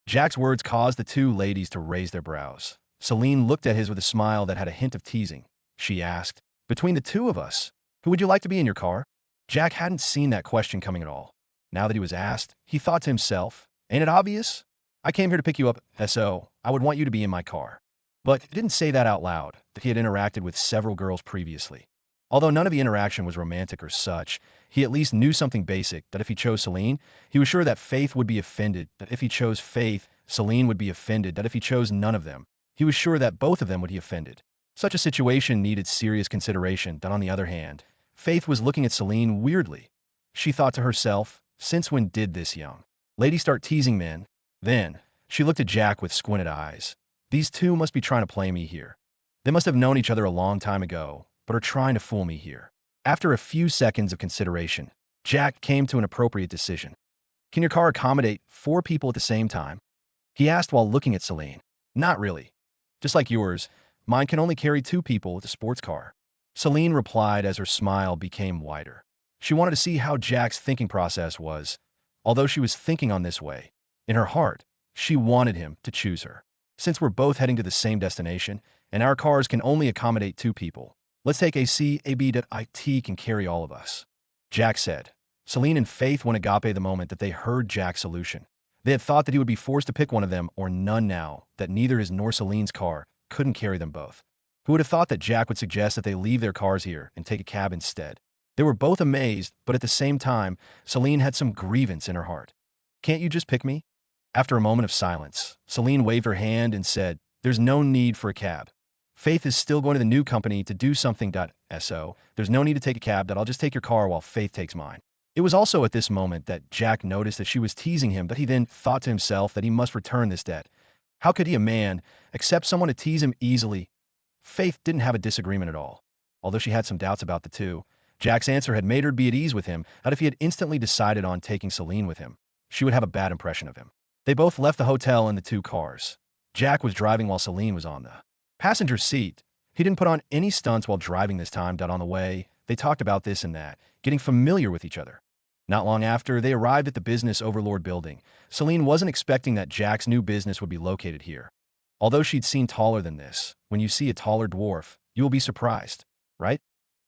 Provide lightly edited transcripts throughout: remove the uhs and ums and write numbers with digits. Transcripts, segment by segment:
Jack's words caused the two ladies to raise their brows. Celine looked at his with a smile that had a hint of teasing. She asked, "Between the two of us, who would you like to be in your car?" Jack hadn't seen that question coming at all. Now that he was asked, he thought to himself, "Ain't it obvious? I came here to pick you up, so I would want you to be in my car." But he didn't say that out loud, that he had interacted with several girls previously. Although none of the interaction was romantic or such, he at least knew something basic, that if he chose Celine, he was sure that Faith would be offended, that if he chose Faith, Celine would be offended, that if he chose none of them, he was sure that both of them would be offended. Such a situation needed serious consideration, that on the other hand, Faith was looking at Celine weirdly. She thought to herself, since when did this young lady start teasing men? Then, she looked at Jack with squinted eyes. These two must be trying to play me here. They must have known each other a long time ago, but are trying to fool me here. After a few seconds of consideration, Jack came to an appropriate decision. "Can your car accommodate 4 people at the same time?" he asked while looking at Celine. "Not really. Just like yours, mine can only carry 2 people with a sports car." Celine replied as her smile became wider. She wanted to see how Jack's thinking process was. Although she was thinking on this way, in her heart, she wanted him to choose her. "Since we're both heading to the same destination, and our cars can only accommodate 2 people, let's take a C, A, B, that IT can carry all of us," Jack said. Celine and Faith went agape the moment that they heard Jack's solution. They had thought that he would be forced to pick one of them or none now, that neither his nor Celine's car couldn't carry them both. Who would have thought that Jack would suggest that they leave their cars here and take a cab instead? They were both amazed, but at the same time, Celine had some grievance in her heart. "Can't you just pick me?" After a moment of silence, Celine waved her hand and said, "There's no need for a cab. Faith is still going to the new company to do something. So there's no need to take a cab. I'll just take your car while Faith takes mine." It was also at this moment that Jack noticed that she was teasing him, that he then thought to himself that he must return this debt. How could he, a man, accept someone to tease him easily? Faith didn't have a disagreement at all. Although she had some doubts about the two, Jack's answer had made her be at ease with him, that if he had instantly decided on taking Celine with him, she would have a bad impression of him. They both left the hotel in the 2 cars. Jack was driving while Celine was on the passenger seat. He didn't put on any stunts while driving this time. On the way, they talked about this and that, getting familiar with each other. Not long after, they arrived at the business overlord building. Celine wasn't expecting that Jack's new business would be located here. Although she'd seen taller than this, when you see a taller dwarf, you will be surprised, right?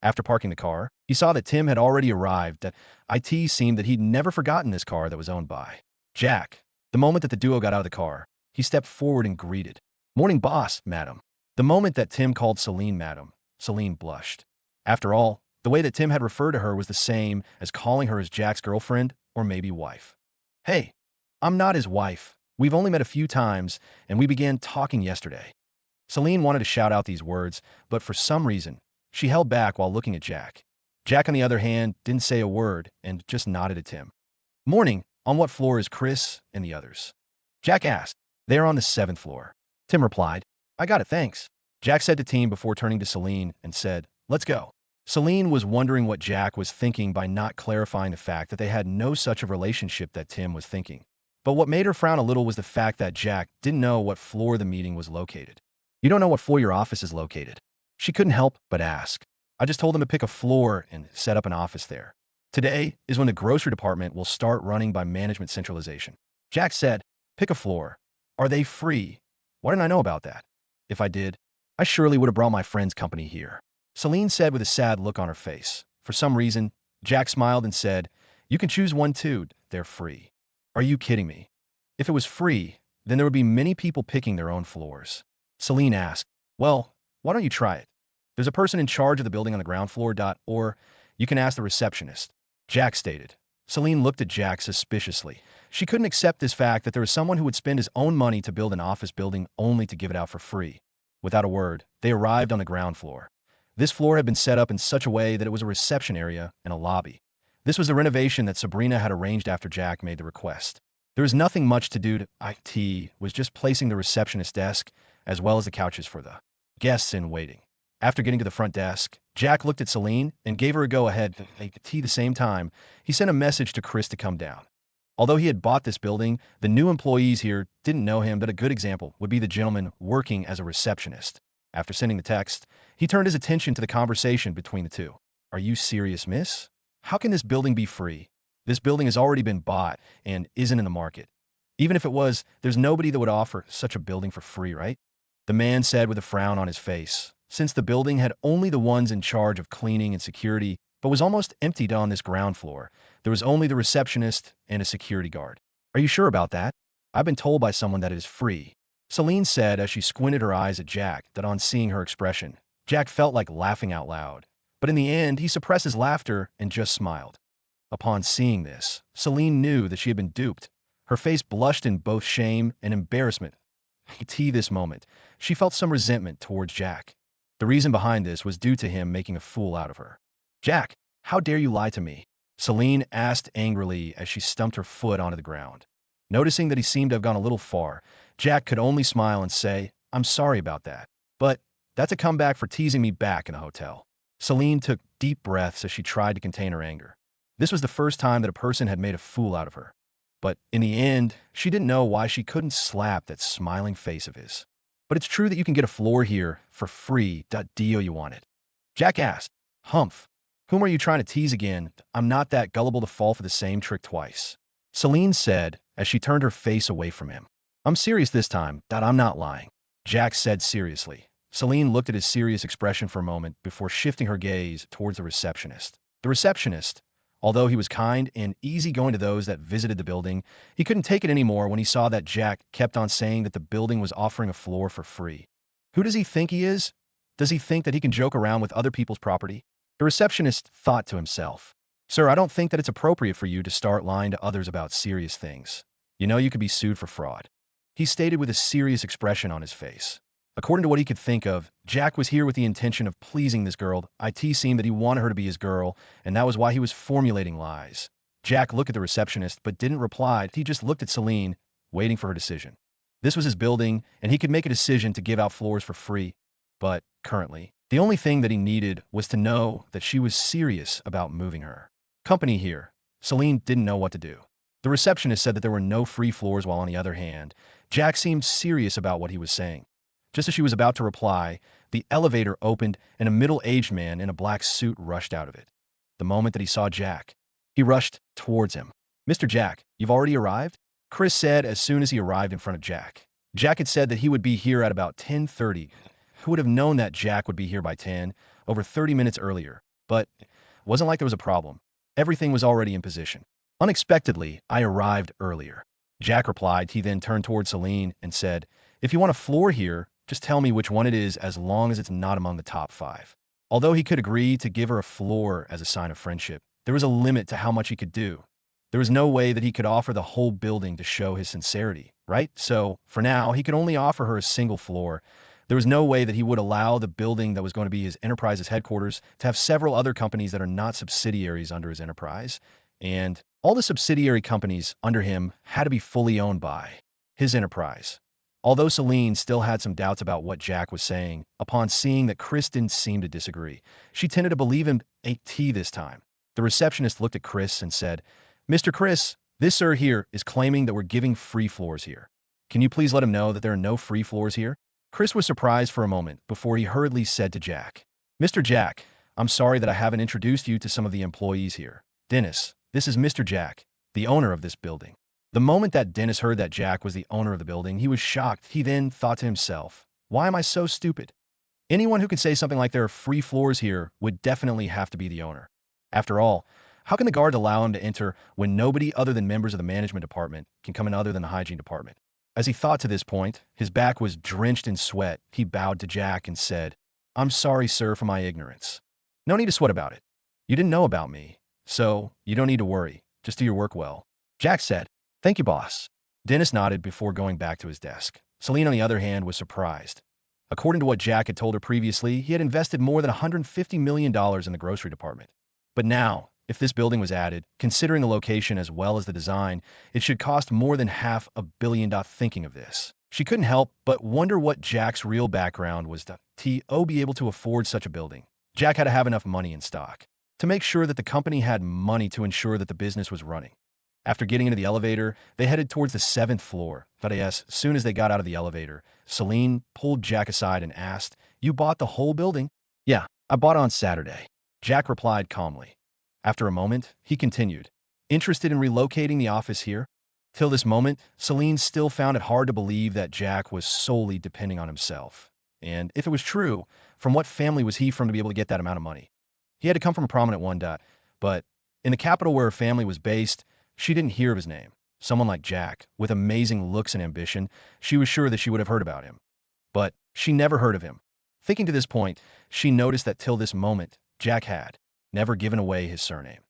After parking the car, he saw that Tim had already arrived. That IT seemed that he'd never forgotten this car that was owned by Jack. The moment that the duo got out of the car, he stepped forward and greeted, "Morning, boss, madam." The moment that Tim called Celine madam, Celine blushed. After all, the way that Tim had referred to her was the same as calling her as Jack's girlfriend or maybe wife. "Hey, I'm not his wife. We've only met a few times, and we began talking yesterday." Celine wanted to shout out these words, but for some reason, she held back while looking at Jack. Jack, on the other hand, didn't say a word and just nodded at Tim. "Morning, on what floor is Chris and the others?" Jack asked. "They are on the 7th floor. Tim replied. "I got it, thanks." Jack said to Tim before turning to Celine and said, "Let's go." Celine was wondering what Jack was thinking by not clarifying the fact that they had no such a relationship that Tim was thinking. But what made her frown a little was the fact that Jack didn't know what floor the meeting was located. "You don't know what floor your office is located?" She couldn't help but ask. "I just told them to pick a floor and set up an office there. Today is when the grocery department will start running by management centralization." Jack said, "Pick a floor. Are they free? Why didn't I know about that? If I did, I surely would have brought my friend's company here." Celine said with a sad look on her face. For some reason, Jack smiled and said, "You can choose one too. They're free." "Are you kidding me? If it was free, then there would be many people picking their own floors." Celine asked, "Well, why don't you try it? There's a person in charge of the building on the ground floor. Or you can ask the receptionist," Jack stated. Celine looked at Jack suspiciously. She couldn't accept this fact that there was someone who would spend his own money to build an office building only to give it out for free. Without a word, they arrived on the ground floor. This floor had been set up in such a way that it was a reception area and a lobby. This was the renovation that Sabrina had arranged after Jack made the request. There was nothing much to do. IT was just placing the receptionist desk as well as the couches for the guests in waiting. After getting to the front desk, Jack looked at Celine and gave her a go-ahead to make tea. At the same time, he sent a message to Chris to come down. Although he had bought this building, the new employees here didn't know him, but a good example would be the gentleman working as a receptionist. After sending the text, he turned his attention to the conversation between the two. "Are you serious, miss? How can this building be free? This building has already been bought and isn't in the market. Even if it was, there's nobody that would offer such a building for free, right? The man said with a frown on his face, since the building had only the ones in charge of cleaning and security, but was almost emptied on this ground floor. There was only the receptionist and a security guard. Are you sure about that? I've been told by someone that it is free. Celine said as she squinted her eyes at Jack that on seeing her expression, Jack felt like laughing out loud. But in the end, he suppressed his laughter and just smiled. Upon seeing this, Celine knew that she had been duped. Her face blushed in both shame and embarrassment. At this moment, she felt some resentment towards Jack. The reason behind this was due to him making a fool out of her. Jack, how dare you lie to me? Celine asked angrily as she stumped her foot onto the ground. Noticing that he seemed to have gone a little far, Jack could only smile and say, I'm sorry about that. But that's a comeback for teasing me back in the hotel. Celine took deep breaths as she tried to contain her anger. This was the first time that a person had made a fool out of her. But in the end, she didn't know why she couldn't slap that smiling face of his. But it's true that you can get a floor here for free. Do you want it? Jack asked. Humph. Whom are you trying to tease again? I'm not that gullible to fall for the same trick twice. Celine said as she turned her face away from him. I'm serious this time. I'm not lying. Jack said seriously. Celine looked at his serious expression for a moment before shifting her gaze towards the receptionist. The receptionist, although he was kind and easygoing to those that visited the building, he couldn't take it anymore when he saw that Jack kept on saying that the building was offering a floor for free. Who does he think he is? Does he think that he can joke around with other people's property? The receptionist thought to himself, Sir, I don't think that it's appropriate for you to start lying to others about serious things. You know you could be sued for fraud. He stated with a serious expression on his face. According to what he could think of, Jack was here with the intention of pleasing this girl. It seemed that he wanted her to be his girl, and that was why he was formulating lies. Jack looked at the receptionist but didn't reply. He just looked at Celine, waiting for her decision. This was his building, and he could make a decision to give out floors for free. But, currently, the only thing that he needed was to know that she was serious about moving her. Company here. Celine didn't know what to do. The receptionist said that there were no free floors, while on the other hand, Jack seemed serious about what he was saying. Just as she was about to reply, the elevator opened and a middle-aged man in a black suit rushed out of it. The moment that he saw Jack, he rushed towards him. Mr. Jack, you've already arrived? Chris said as soon as he arrived in front of Jack. Jack had said that he would be here at about 10:30. Who would have known that Jack would be here by 10, over 30 minutes earlier? But it wasn't like there was a problem. Everything was already in position. Unexpectedly, I arrived earlier. Jack replied. He then turned towards Celine and said, If you want a floor here, just tell me which one it is as long as it's not among the top 5. Although he could agree to give her a floor as a sign of friendship, there was a limit to how much he could do. There was no way that he could offer the whole building to show his sincerity, right? So, for now, he could only offer her a single floor. There was no way that he would allow the building that was going to be his enterprise's headquarters to have several other companies that are not subsidiaries under his enterprise. And all the subsidiary companies under him had to be fully owned by his enterprise. Although Celine still had some doubts about what Jack was saying, upon seeing that Chris didn't seem to disagree, she tended to believe him this time. The receptionist looked at Chris and said, Mr. Chris, this sir here is claiming that we're giving free floors here. Can you please let him know that there are no free floors here? Chris was surprised for a moment before he hurriedly said to Jack, Mr. Jack, I'm sorry that I haven't introduced you to some of the employees here. Dennis, this is Mr. Jack, the owner of this building. The moment that Dennis heard that Jack was the owner of the building, he was shocked. He then thought to himself, why am I so stupid? Anyone who could say something like there are free floors here would definitely have to be the owner. After all, how can the guard allow him to enter when nobody other than members of the management department can come in other than the hygiene department? As he thought to this point, his back was drenched in sweat. He bowed to Jack and said, I'm sorry, sir, for my ignorance. No need to sweat about it. You didn't know about me, so you don't need to worry. Just do your work well. Jack said, Thank you, boss. Dennis nodded before going back to his desk. Celine, on the other hand, was surprised. According to what Jack had told her previously, he had invested more than $150 million in the grocery department. But now, if this building was added, considering the location as well as the design, it should cost more than $500 million. Thinking of this, she couldn't help but wonder what Jack's real background was to be able to afford such a building. Jack had to have enough money in stock to make sure that the company had money to ensure that the business was running. After getting into the elevator, they headed towards the 7th floor. But as soon as they got out of the elevator, Celine pulled Jack aside and asked, You bought the whole building? Yeah, I bought it on Saturday. Jack replied calmly. After a moment, he continued, Interested in relocating the office here? Till this moment, Celine still found it hard to believe that Jack was solely depending on himself. And if it was true, from what family was he from to be able to get that amount of money? He had to come from a prominent one. But in the capital where her family was based, she didn't hear of his name. Someone like Jack, with amazing looks and ambition, she was sure that she would have heard about him. But she never heard of him. Thinking to this point, she noticed that till this moment, Jack had never given away his surname.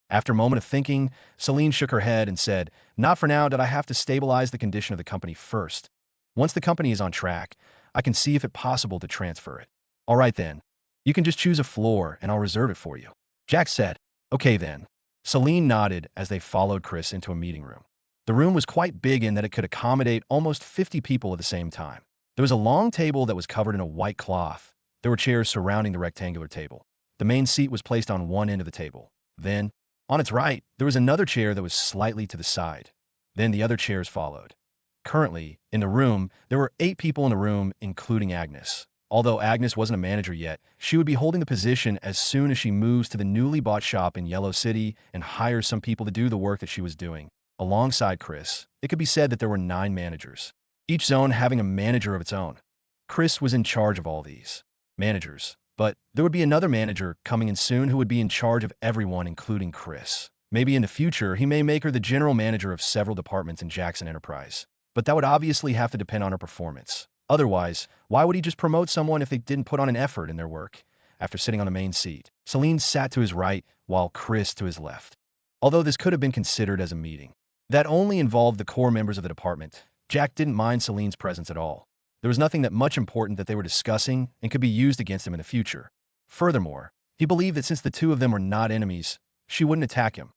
After a moment of thinking, Celine shook her head and said, "Not for now. Did I have to stabilize the condition of the company first? Once the company is on track, I can see if it's possible to transfer it." "All right then. You can just choose a floor and I'll reserve it for you," Jack said. "Okay then." Celine nodded as they followed Chris into a meeting room. The room was quite big in that it could accommodate almost 50 people at the same time. There was a long table that was covered in a white cloth. There were chairs surrounding the rectangular table. The main seat was placed on one end of the table. Then, on its right, there was another chair that was slightly to the side. Then the other chairs followed. Currently, in the room, there were 8 people in the room, including Agnes. Although Agnes wasn't a manager yet, she would be holding the position as soon as she moves to the newly bought shop in Yellow City and hires some people to do the work that she was doing. Alongside Chris, it could be said that there were 9 managers, each zone having a manager of its own. Chris was in charge of all these managers, but there would be another manager coming in soon who would be in charge of everyone, including Chris. Maybe in the future, he may make her the general manager of several departments in Jackson Enterprise, but that would obviously have to depend on her performance. Otherwise, why would he just promote someone if they didn't put on an effort in their work? After sitting on the main seat, Celine sat to his right while Chris to his left. Although this could have been considered as a meeting that only involved the core members of the department, Jack didn't mind Celine's presence at all. There was nothing that much important that they were discussing and could be used against him in the future. Furthermore, he believed that since the two of them were not enemies, she wouldn't attack him.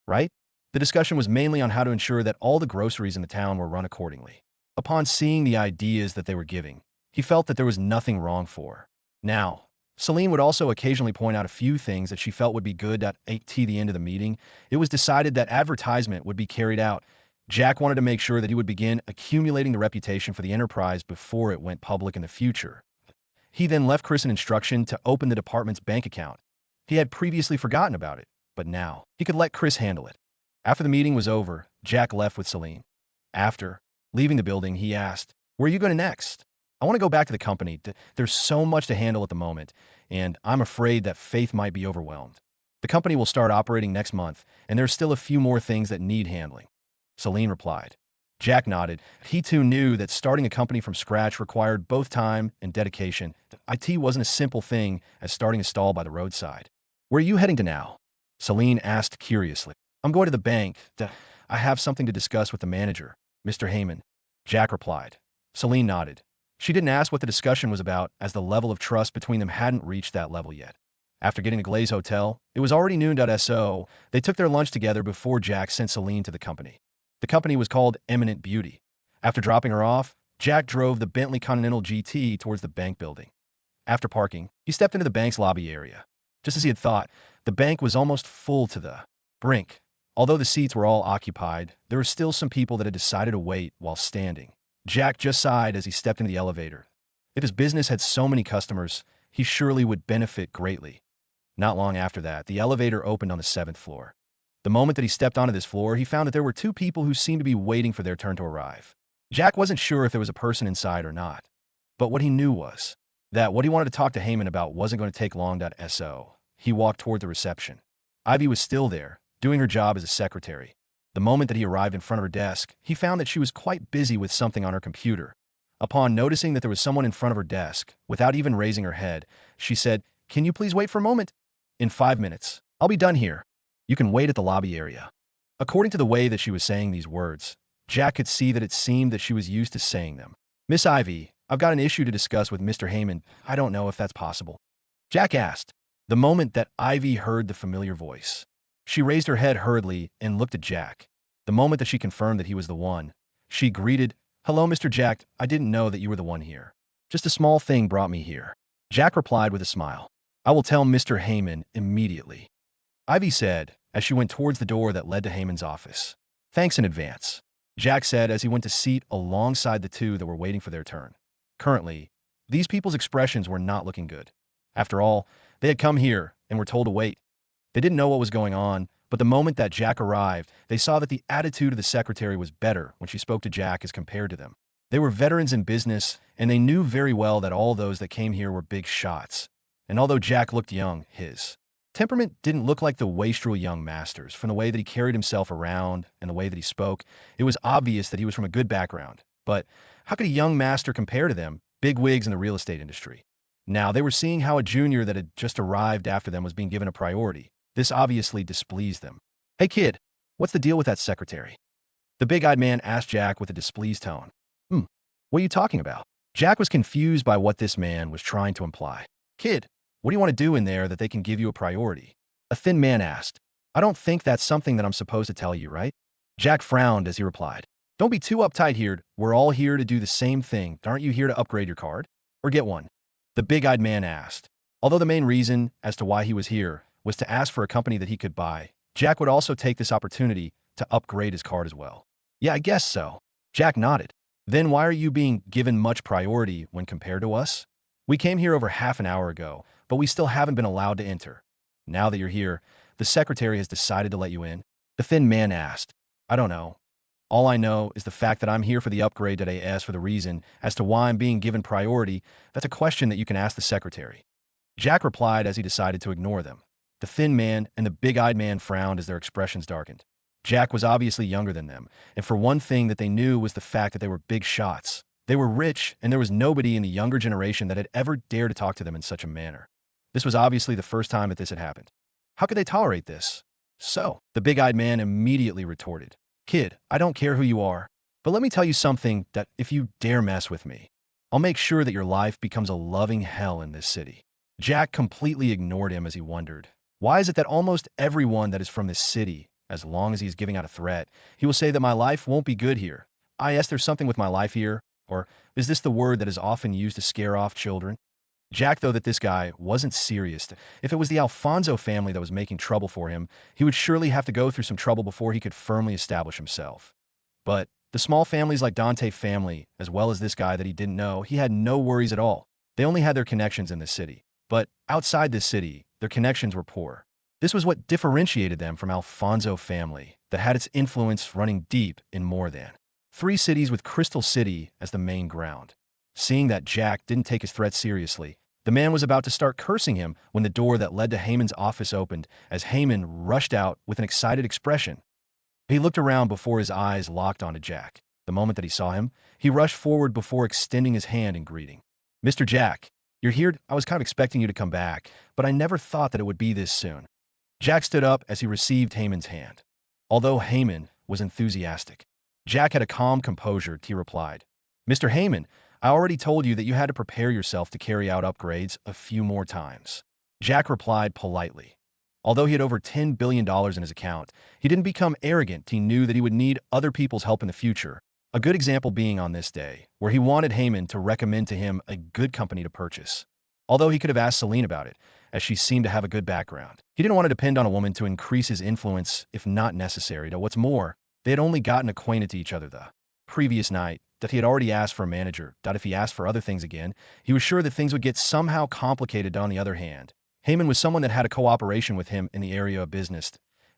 Right? The discussion was mainly on how to ensure that all the groceries in the town were run accordingly. Upon seeing the ideas that they were giving, he felt that there was nothing wrong for. Now, Celine would also occasionally point out a few things that she felt would be good at the end of the meeting. It was decided that advertisement would be carried out. Jack wanted to make sure that he would begin accumulating the reputation for the enterprise before it went public in the future. He then left Chris an instruction to open the department's bank account. He had previously forgotten about it, but now he could let Chris handle it. After the meeting was over, Jack left with Celine. After leaving the building, he asked, "Where are you going next?" "I want to go back to the company. There's so much to handle at the moment, and I'm afraid that Faith might be overwhelmed. The company will start operating next month, and there's still a few more things that need handling," Celine replied. Jack nodded. He too knew that starting a company from scratch required both time and dedication. IT wasn't a simple thing as starting a stall by the roadside. "Where are you heading to now?" Celine asked curiously. "I'm going to the bank. I have something to discuss with the manager, Mr. Heyman," Jack replied. Celine nodded. She didn't ask what the discussion was about, as the level of trust between them hadn't reached that level yet. After getting to Glaze Hotel, it was already noon. So they took their lunch together before Jack sent Celine to the company. The company was called Eminent Beauty. After dropping her off, Jack drove the Bentley Continental GT towards the bank building. After parking, he stepped into the bank's lobby area. Just as he had thought, the bank was almost full to the brink. Although the seats were all occupied, there were still some people that had decided to wait while standing. Jack just sighed as he stepped into the elevator. If his business had so many customers, he surely would benefit greatly. Not long after that, the elevator opened on the 7th floor. The moment that he stepped onto this floor, he found that there were 2 people who seemed to be waiting for their turn to arrive. Jack wasn't sure if there was a person inside or not, but what he knew was that what he wanted to talk to Heyman about wasn't going to take long. So he walked toward the reception. Ivy was still there, doing her job as a secretary. The moment that he arrived in front of her desk, he found that she was quite busy with something on her computer. Upon noticing that there was someone in front of her desk, without even raising her head, she said, "Can you please wait for a moment? In 5 minutes, I'll be done here. You can wait at the lobby area." According to the way that she was saying these words, Jack could see that it seemed that she was used to saying them. "Miss Ivy, I've got an issue to discuss with Mr. Heyman. I don't know if that's possible," Jack asked. The moment that Ivy heard the familiar voice, she raised her head hurriedly and looked at Jack. The moment that she confirmed that he was the one, she greeted, "Hello, Mr. Jack. I didn't know that you were the one here. Just a small thing brought me here." Jack replied with a smile. "I will tell Mr. Heyman immediately," Ivy said as she went towards the door that led to Heyman's office. "Thanks in advance," Jack said as he went to seat alongside the 2 that were waiting for their turn. Currently, these people's expressions were not looking good. After all, they had come here and were told to wait. They didn't know what was going on, But the moment that Jack arrived, they saw that the attitude of the secretary was better when she spoke to Jack as compared to them. They were veterans in business, and they knew very well that all those that came here were big shots. And although Jack looked young, his temperament didn't look like the wastrel young master's. From the way that he carried himself around and the way that he spoke, it was obvious that he was from a good background. But how could a young master compare to them, big wigs in the real estate industry? Now, they were seeing how a junior that had just arrived after them was being given a priority. This obviously displeased them. "Hey kid, what's the deal with that secretary?" The big-eyed man asked Jack with a displeased tone. What are you talking about?" Jack was confused by what this man was trying to imply. "Kid, what do you want to do in there that they can give you a priority?" A thin man asked. "I don't think that's something that I'm supposed to tell you, right?" Jack frowned as he replied. "Don't be too uptight here. We're all here to do the same thing. Aren't you here to upgrade your card? Or get one?" The big-eyed man asked. Although the main reason as to why he was here was to ask for a company that he could buy, Jack would also take this opportunity to upgrade his card as well. "Yeah, I guess so." Jack nodded. "Then why are you being given much priority when compared to us? We came here over half an hour ago, but we still haven't been allowed to enter. Now that you're here, the secretary has decided to let you in?" The thin man asked. "I don't know. All I know is the fact that I'm here for the upgrade that I asked for. The reason as to why I'm being given priority, that's a question that you can ask the secretary." Jack replied as he decided to ignore them. The thin man and the big-eyed man frowned as their expressions darkened. Jack was obviously younger than them, and for one thing that they knew was the fact that they were big shots. They were rich, and there was nobody in the younger generation that had ever dared to talk to them in such a manner. This was obviously the first time that this had happened. How could they tolerate this? So, the big-eyed man immediately retorted. "Kid, I don't care who you are, but let me tell you something that if you dare mess with me, I'll make sure that your life becomes a loving hell in this city." Jack completely ignored him as he wondered, why is it that almost everyone that is from this city, as long as he's giving out a threat, he will say that my life won't be good here? There's something with my life here, or is this the word that is often used to scare off children? Jack, though that this guy wasn't serious. If it was the Alfonso family that was making trouble for him, he would surely have to go through some trouble before he could firmly establish himself. But the small families like Dante family, as well as this guy that he didn't know, he had no worries at all. They only had their connections in this city. But outside this city, their connections were poor. This was what differentiated them from Alfonso family that had its influence running deep in more than 3 cities with Crystal City as the main ground. Seeing that Jack didn't take his threat seriously, the man was about to start cursing him when the door that led to Heyman's office opened as Heyman rushed out with an excited expression. He looked around before his eyes locked onto Jack. The moment that he saw him, he rushed forward before extending his hand in greeting. "Mr. Jack, you're here. I was kind of expecting you to come back, but I never thought that it would be this soon." Jack stood up as he received Heyman's hand. Although Heyman was enthusiastic, Jack had a calm composure. He replied, "Mr. Heyman, I already told you that you had to prepare yourself to carry out upgrades a few more times." Jack replied politely. Although he had over $10 billion in his account, he didn't become arrogant. He knew that he would need other people's help in the future. A good example being on this day, where he wanted Heyman to recommend to him a good company to purchase. Although he could have asked Celine about it, as she seemed to have a good background. He didn't want to depend on a woman to increase his influence if not necessary. Though what's more, they had only gotten acquainted to each other the previous night, that he had already asked for a manager. That if he asked for other things again, he was sure that things would get somehow complicated. On the other hand, Heyman was someone that had a cooperation with him in the area of business.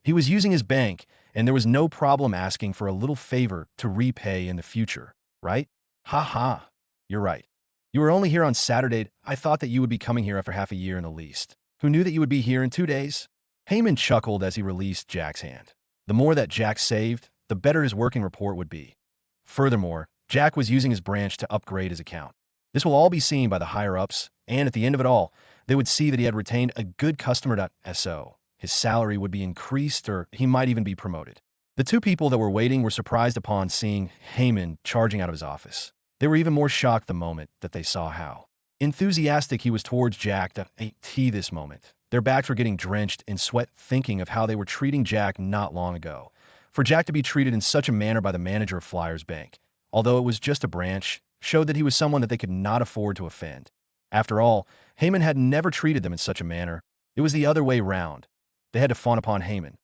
He was using his bank, and there was no problem asking for a little favor to repay in the future, right? Ha ha, you're right. You were only here on Saturday. I thought that you would be coming here after half a year in the least. Who knew that you would be here in 2 days? Heyman chuckled as he released Jack's hand. The more that Jack saved, the better his working report would be. Furthermore, Jack was using his branch to upgrade his account. This will all be seen by the higher-ups, and at the end of it all, they would see that he had retained a good customer. So his salary would be increased, or he might even be promoted. The 2 people that were waiting were surprised upon seeing Heyman charging out of his office. They were even more shocked the moment that they saw how enthusiastic he was towards Jack. This moment, their backs were getting drenched in sweat thinking of how they were treating Jack not long ago. For Jack to be treated in such a manner by the manager of Flyers Bank, although it was just a branch, showed that he was someone that they could not afford to offend. After all, Heyman had never treated them in such a manner. It was the other way round. They had to fawn upon Heyman.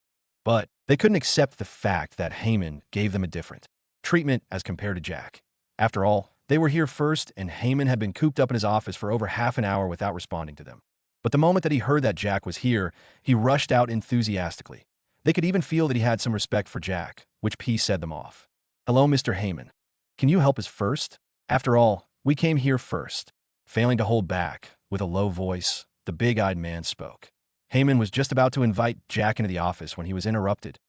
But they couldn't accept the fact that Heyman gave them a different treatment as compared to Jack. After all, they were here first, and Heyman had been cooped up in his office for over half an hour without responding to them. But the moment that he heard that Jack was here, he rushed out enthusiastically. They could even feel that he had some respect for Jack, which P set them off. "Hello, Mr. Heyman. Can you help us first? After all, we came here first." Failing to hold back, with a low voice, the big-eyed man spoke. Heyman was just about to invite Jack into the office when he was interrupted.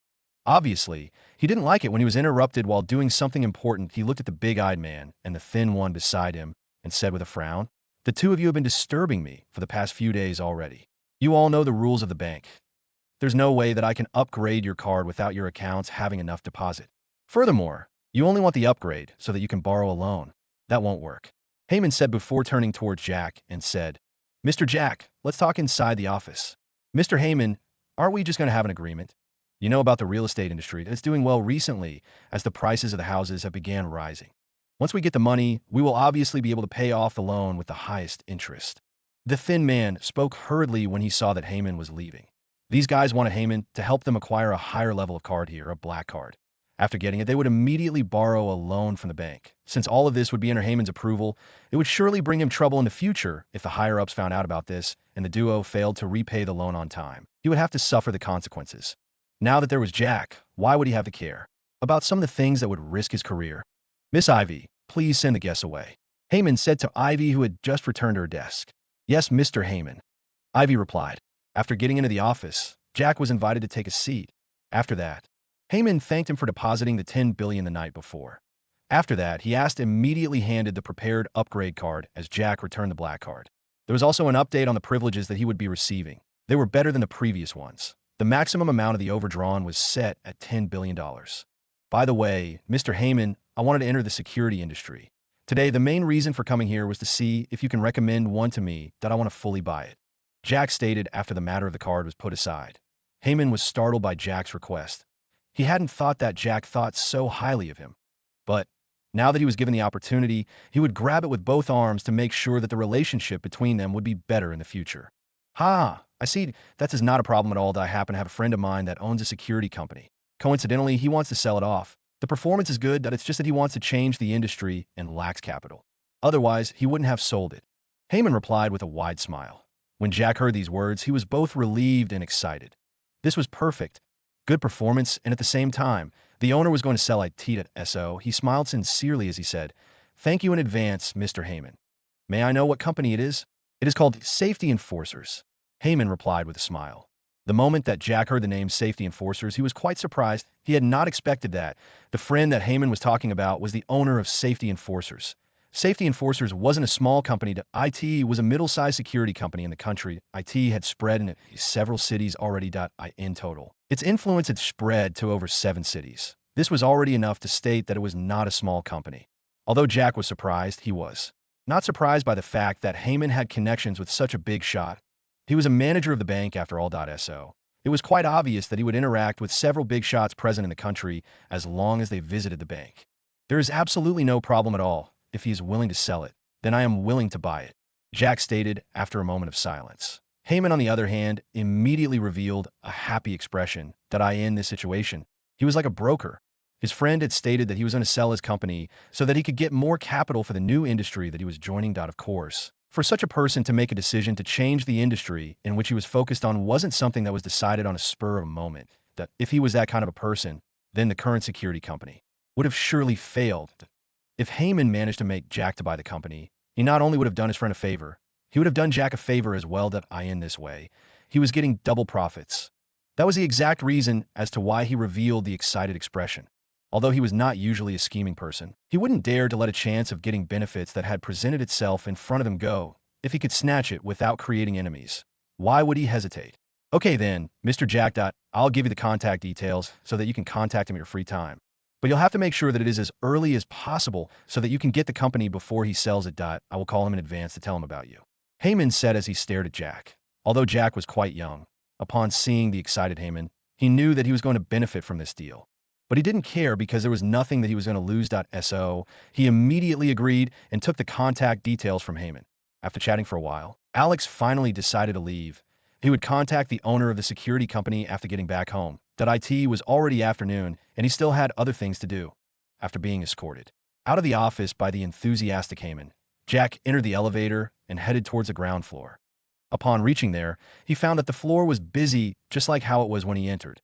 Obviously, he didn't like it when he was interrupted while doing something important. He looked at the big-eyed man and the thin one beside him and said with a frown, "The two of you have been disturbing me for the past few days already. You all know the rules of the bank. There's no way that I can upgrade your card without your accounts having enough deposit. Furthermore, you only want the upgrade so that you can borrow a loan. That won't work." Heyman said before turning towards Jack and said, "Mr. Jack, let's talk inside the office. Mr. Heyman, aren't we just going to have an agreement? You know about the real estate industry. It's doing well recently as the prices of the houses have began rising. Once we get the money, we will obviously be able to pay off the loan with the highest interest." The thin man spoke hurriedly when he saw that Heyman was leaving. These guys wanted Heyman to help them acquire a higher level of card here, a black card. After getting it, they would immediately borrow a loan from the bank. Since all of this would be under Heyman's approval, it would surely bring him trouble in the future if the higher-ups found out about this and the duo failed to repay the loan on time. He would have to suffer the consequences. Now that there was Jack, why would he have to care about some of the things that would risk his career? "Miss Ivy, please send the guests away," Heyman said to Ivy, who had just returned to her desk. "Yes, Mr. Heyman," Ivy replied. After getting into the office, Jack was invited to take a seat. After that, Heyman thanked him for depositing the $10 billion the night before. After that, he immediately handed the prepared upgrade card as Jack returned the black card. There was also an update on the privileges that he would be receiving. They were better than the previous ones. The maximum amount of the overdrawn was set at $10 billion. "By the way, Mr. Heyman, I wanted to enter the security industry. Today, the main reason for coming here was to see if you can recommend one to me that I want to fully buy it," Jack stated after the matter of the card was put aside. Heyman was startled by Jack's request. He hadn't thought that Jack thought so highly of him. But now that he was given the opportunity, he would grab it with both arms to make sure that the relationship between them would be better in the future. "Ha, I see that is not a problem at all. That I happen to have a friend of mine that owns a security company. Coincidentally, he wants to sell it off. The performance is good, that it's just that he wants to change the industry and lacks capital. Otherwise, he wouldn't have sold it." Heyman replied with a wide smile. When Jack heard these words, he was both relieved and excited. This was perfect. Good performance, and at the same time, the owner was going to sell it. He smiled sincerely as he said, "Thank you in advance, Mr. Heyman. May I know what company it is?" "It is called Safety Enforcers," Heyman replied with a smile. The moment that Jack heard the name Safety Enforcers, he was quite surprised. He had not expected that. The friend that Heyman was talking about was the owner of Safety Enforcers. Safety Enforcers wasn't a small company. IT was a middle-sized security company in the country. IT had spread in several cities already. In total, its influence had spread to over 7 cities. This was already enough to state that it was not a small company. Although Jack was surprised, he was not surprised by the fact that Heyman had connections with such a big shot. He was a manager of the bank after all. It was quite obvious that he would interact with several big shots present in the country as long as they visited the bank. "There is absolutely no problem at all. If he is willing to sell it, then I am willing to buy it," Jack stated after a moment of silence. Heyman, on the other hand, immediately revealed a happy expression. In this situation, he was like a broker. His friend had stated that he was going to sell his company so that he could get more capital for the new industry that he was joining. Of course, for such a person to make a decision to change the industry in which he was focused on wasn't something that was decided on a spur of a moment. That if he was that kind of a person, then the current security company would have surely failed. If Heyman managed to make Jack to buy the company, he not only would have done his friend a favor, he would have done Jack a favor as well. In this way, he was getting double profits. That was the exact reason as to why he revealed the excited expression. Although he was not usually a scheming person, he wouldn't dare to let a chance of getting benefits that had presented itself in front of him go if he could snatch it without creating enemies. Why would he hesitate? "Okay then, Mr. Jack. I'll give you the contact details so that you can contact him at your free time. But you'll have to make sure that it is as early as possible so that you can get the company before he sells it. I will call him in advance to tell him about you," Heyman said as he stared at Jack. Although Jack was quite young, upon seeing the excited Heyman, he knew that he was going to benefit from this deal. But he didn't care because there was nothing that he was going to lose. He immediately agreed and took the contact details from Heyman. After chatting for a while, Alex finally decided to leave. He would contact the owner of the security company after getting back home. It was already afternoon, and he still had other things to do. After being escorted out of the office by the enthusiastic Heyman, Jack entered the elevator and headed towards the ground floor. Upon reaching there, he found that the floor was busy just like how it was when he entered.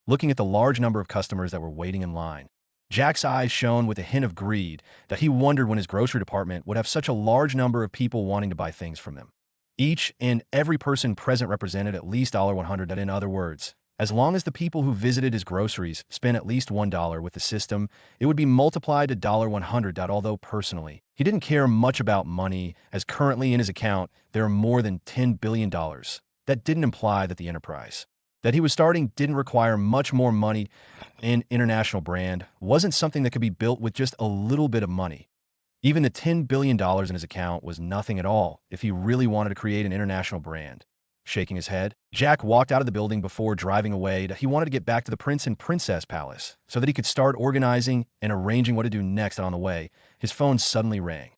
looking at the large number of customers that were waiting in line. Jack's eyes shone with a hint of greed that he wondered when his grocery department would have such a large number of people wanting to buy things from them. Each and every person present represented at least $100. In other words, as long as the people who visited his groceries spent at least $1 with the system, it would be multiplied to $100. Although personally, he didn't care much about money, as currently in his account there are more than $10 billion. That didn't imply that the enterprise that he was starting didn't require much more money. An international brand wasn't something that could be built with just a little bit of money. Even the $10 billion in his account was nothing at all if he really wanted to create an international brand. Shaking his head, Jack walked out of the building before driving away. He wanted to get back to the Prince and Princess Palace so that he could start organizing and arranging what to do next. On the way, his phone suddenly rang.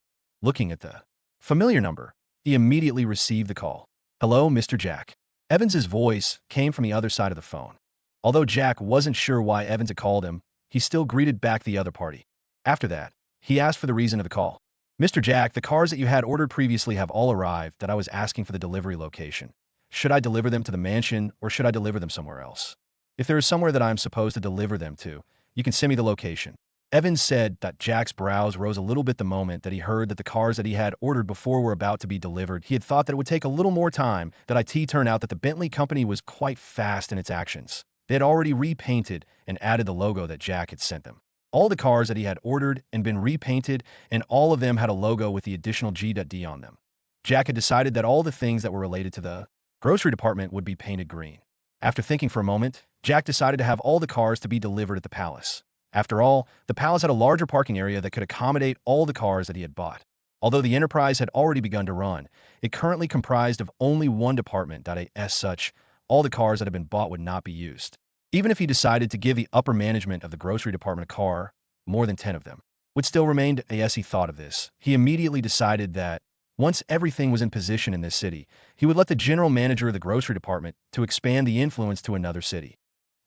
Looking at the familiar number, he immediately received the call. "Hello, Mr. Jack." Evans's voice came from the other side of the phone. Although Jack wasn't sure why Evans had called him, he still greeted back the other party. After that, he asked for the reason of the call. "Mr. Jack, the cars that you had ordered previously have all arrived. That I was asking for the delivery location. Should I deliver them to the mansion or should I deliver them somewhere else? If there is somewhere that I am supposed to deliver them to, you can send me the location." Evans said that Jack's brows rose a little bit the moment that he heard that the cars that he had ordered before were about to be delivered. He had thought that it would take a little more time. That IT turned out that the Bentley company was quite fast in its actions. They had already repainted and added the logo that Jack had sent them. All the cars that he had ordered and been repainted, and all of them had a logo with the additional G.D on them. Jack had decided that all the things that were related to the grocery department would be painted green. After thinking for a moment, Jack decided to have all the cars to be delivered at the palace. After all, the palace had a larger parking area that could accommodate all the cars that he had bought. Although the enterprise had already begun to run, it currently comprised of only one department. As such, all the cars that had been bought would not be used. Even if he decided to give the upper management of the grocery department a car, more than 10 of them would still remain. As he thought of this, he immediately decided that once everything was in position in this city, he would let the general manager of the grocery department to expand the influence to another city.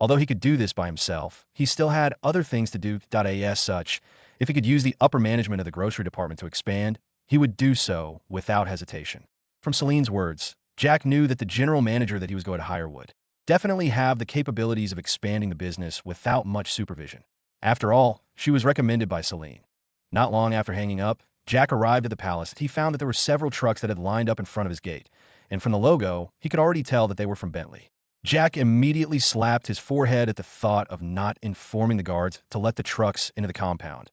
Although he could do this by himself, he still had other things to do. As such, if he could use the upper management of the grocery department to expand, he would do so without hesitation. From Celine's words, Jack knew that the general manager that he was going to hire would definitely have the capabilities of expanding the business without much supervision. After all, she was recommended by Celine. Not long after hanging up, Jack arrived at the palace. He found that there were several trucks that had lined up in front of his gate, and from the logo, he could already tell that they were from Bentley. Jack immediately slapped his forehead at the thought of not informing the guards to let the trucks into the compound.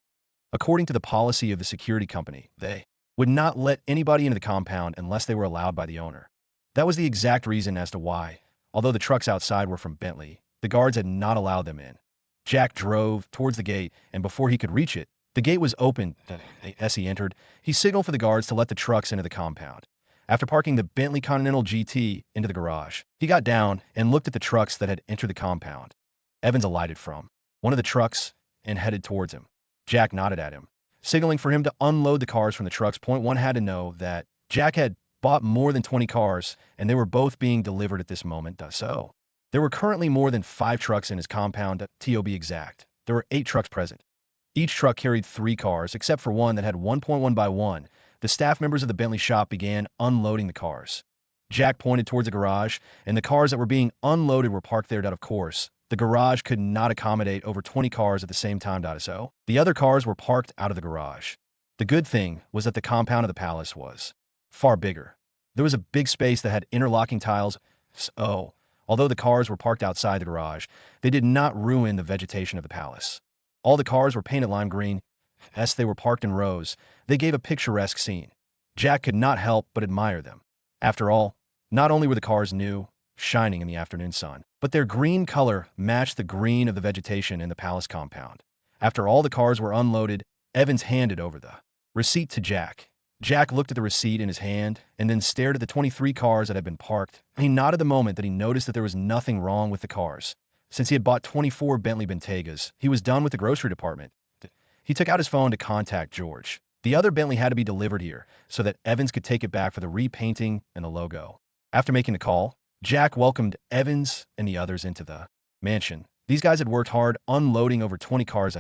According to the policy of the security company, they would not let anybody into the compound unless they were allowed by the owner. That was the exact reason as to why, although the trucks outside were from Bentley, the guards had not allowed them in. Jack drove towards the gate, and before he could reach it, the gate was open. As he entered, he signaled for the guards to let the trucks into the compound. After parking the Bentley Continental GT into the garage, he got down and looked at the trucks that had entered the compound. Evans alighted from one of the trucks and headed towards him. Jack nodded at him, signaling for him to unload the cars from the trucks. Point one had to know that Jack had bought more than 20 cars, and they were both being delivered at this moment. So, there were currently more than 5 trucks in his compound. To be exact, there were 8 trucks present. Each truck carried 3 cars, except for one that had 1.1 by 1. The staff members of the Bentley shop began unloading the cars. Jack pointed towards the garage, and the cars that were being unloaded were parked there. Of course, the garage could not accommodate over 20 cars at the same time. So, the other cars were parked out of the garage. The good thing was that the compound of the palace was far bigger. There was a big space that had interlocking tiles. So, although the cars were parked outside the garage, they did not ruin the vegetation of the palace. All the cars were painted lime green. As they were parked in rows, they gave a picturesque scene. Jack could not help but admire them. After all, not only were the cars new, shining in the afternoon sun, but their green color matched the green of the vegetation in the palace compound. After all the cars were unloaded, Evans handed over the receipt to Jack. Jack looked at the receipt in his hand and then stared at the 23 cars that had been parked. He nodded the moment that he noticed that there was nothing wrong with the cars. Since he had bought 24 Bentley Bentegas, he was done with the grocery department. He took out his phone to contact George. The other Bentley had to be delivered here so that Evans could take it back for the repainting and the logo. After making the call, Jack welcomed Evans and the others into the mansion. These guys had worked hard unloading over 20 cars.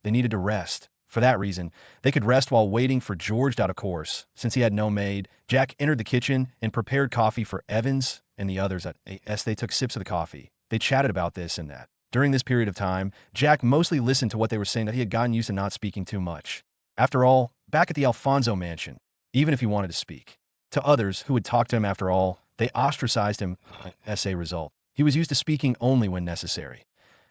They needed to rest. For that reason, they could rest while waiting for George. Of course, since he had no maid, Jack entered the kitchen and prepared coffee for Evans and the others. As they took sips of the coffee, They chatted about this and that. During this period of time, Jack mostly listened to what they were saying, that he had gotten used to not speaking too much. After all, back at the Alfonso mansion, even if he wanted to speak to others who would talk to him, after all, they ostracized him as a result. He was used to speaking only when necessary.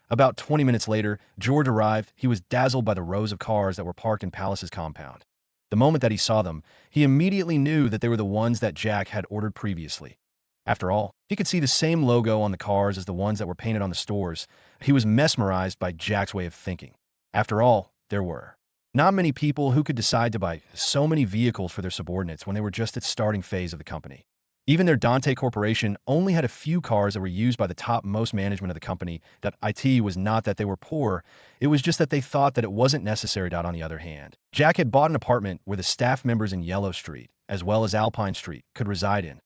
About 20 minutes later, George arrived. He was dazzled by the rows of cars that were parked in Palace's compound. The moment that he saw them, he immediately knew that they were the ones that Jack had ordered previously. After all, he could see the same logo on the cars as the ones that were painted on the stores. He was mesmerized by Jack's way of thinking. After all, there were not many people who could decide to buy so many vehicles for their subordinates when they were just at starting phase of the company. Even their Dante Corporation only had a few cars that were used by the top-most management of the company. That IT was not that they were poor, it was just that they thought that it wasn't necessary. On the other hand, Jack had bought an apartment where the staff members in Yellow Street, as well as Alpine Street, could reside in.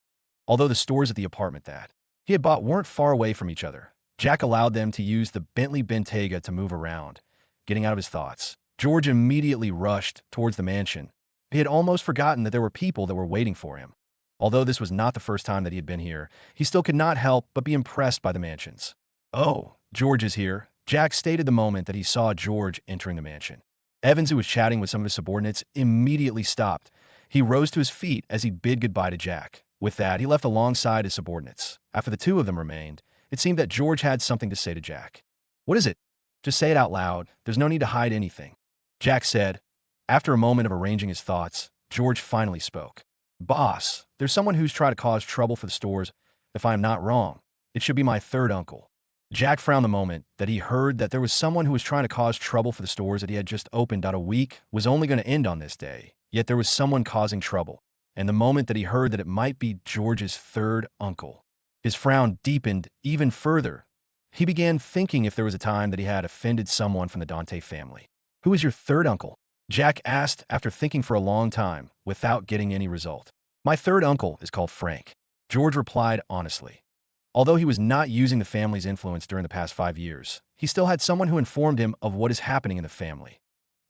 Although the stores at the apartment that he had bought weren't far away from each other, Jack allowed them to use the Bentley Bentayga to move around. Getting out of his thoughts, George immediately rushed towards the mansion. He had almost forgotten that there were people that were waiting for him. Although this was not the first time that he had been here, he still could not help but be impressed by the mansions. "Oh, George is here," Jack stated the moment that he saw George entering the mansion. Evans, who was chatting with some of his subordinates, immediately stopped. He rose to his feet as he bid goodbye to Jack. With that, he left alongside his subordinates. After the two of them remained, it seemed that George had something to say to Jack. "What is it? Just say it out loud. There's no need to hide anything," Jack said. After a moment of arranging his thoughts, George finally spoke. "Boss, there's someone who's trying to cause trouble for the stores. If I am not wrong, it should be my third uncle." Jack frowned the moment that he heard that there was someone who was trying to cause trouble for the stores that he had just opened. A week was only going to end on this day, yet there was someone causing trouble. And the moment that he heard that it might be George's third uncle, his frown deepened even further. He began thinking if there was a time that he had offended someone from the Dante family. "Who is your third uncle?" Jack asked after thinking for a long time, without getting any result. "My third uncle is called Frank," George replied honestly. Although he was not using the family's influence during the past 5 years, he still had someone who informed him of what is happening in the family.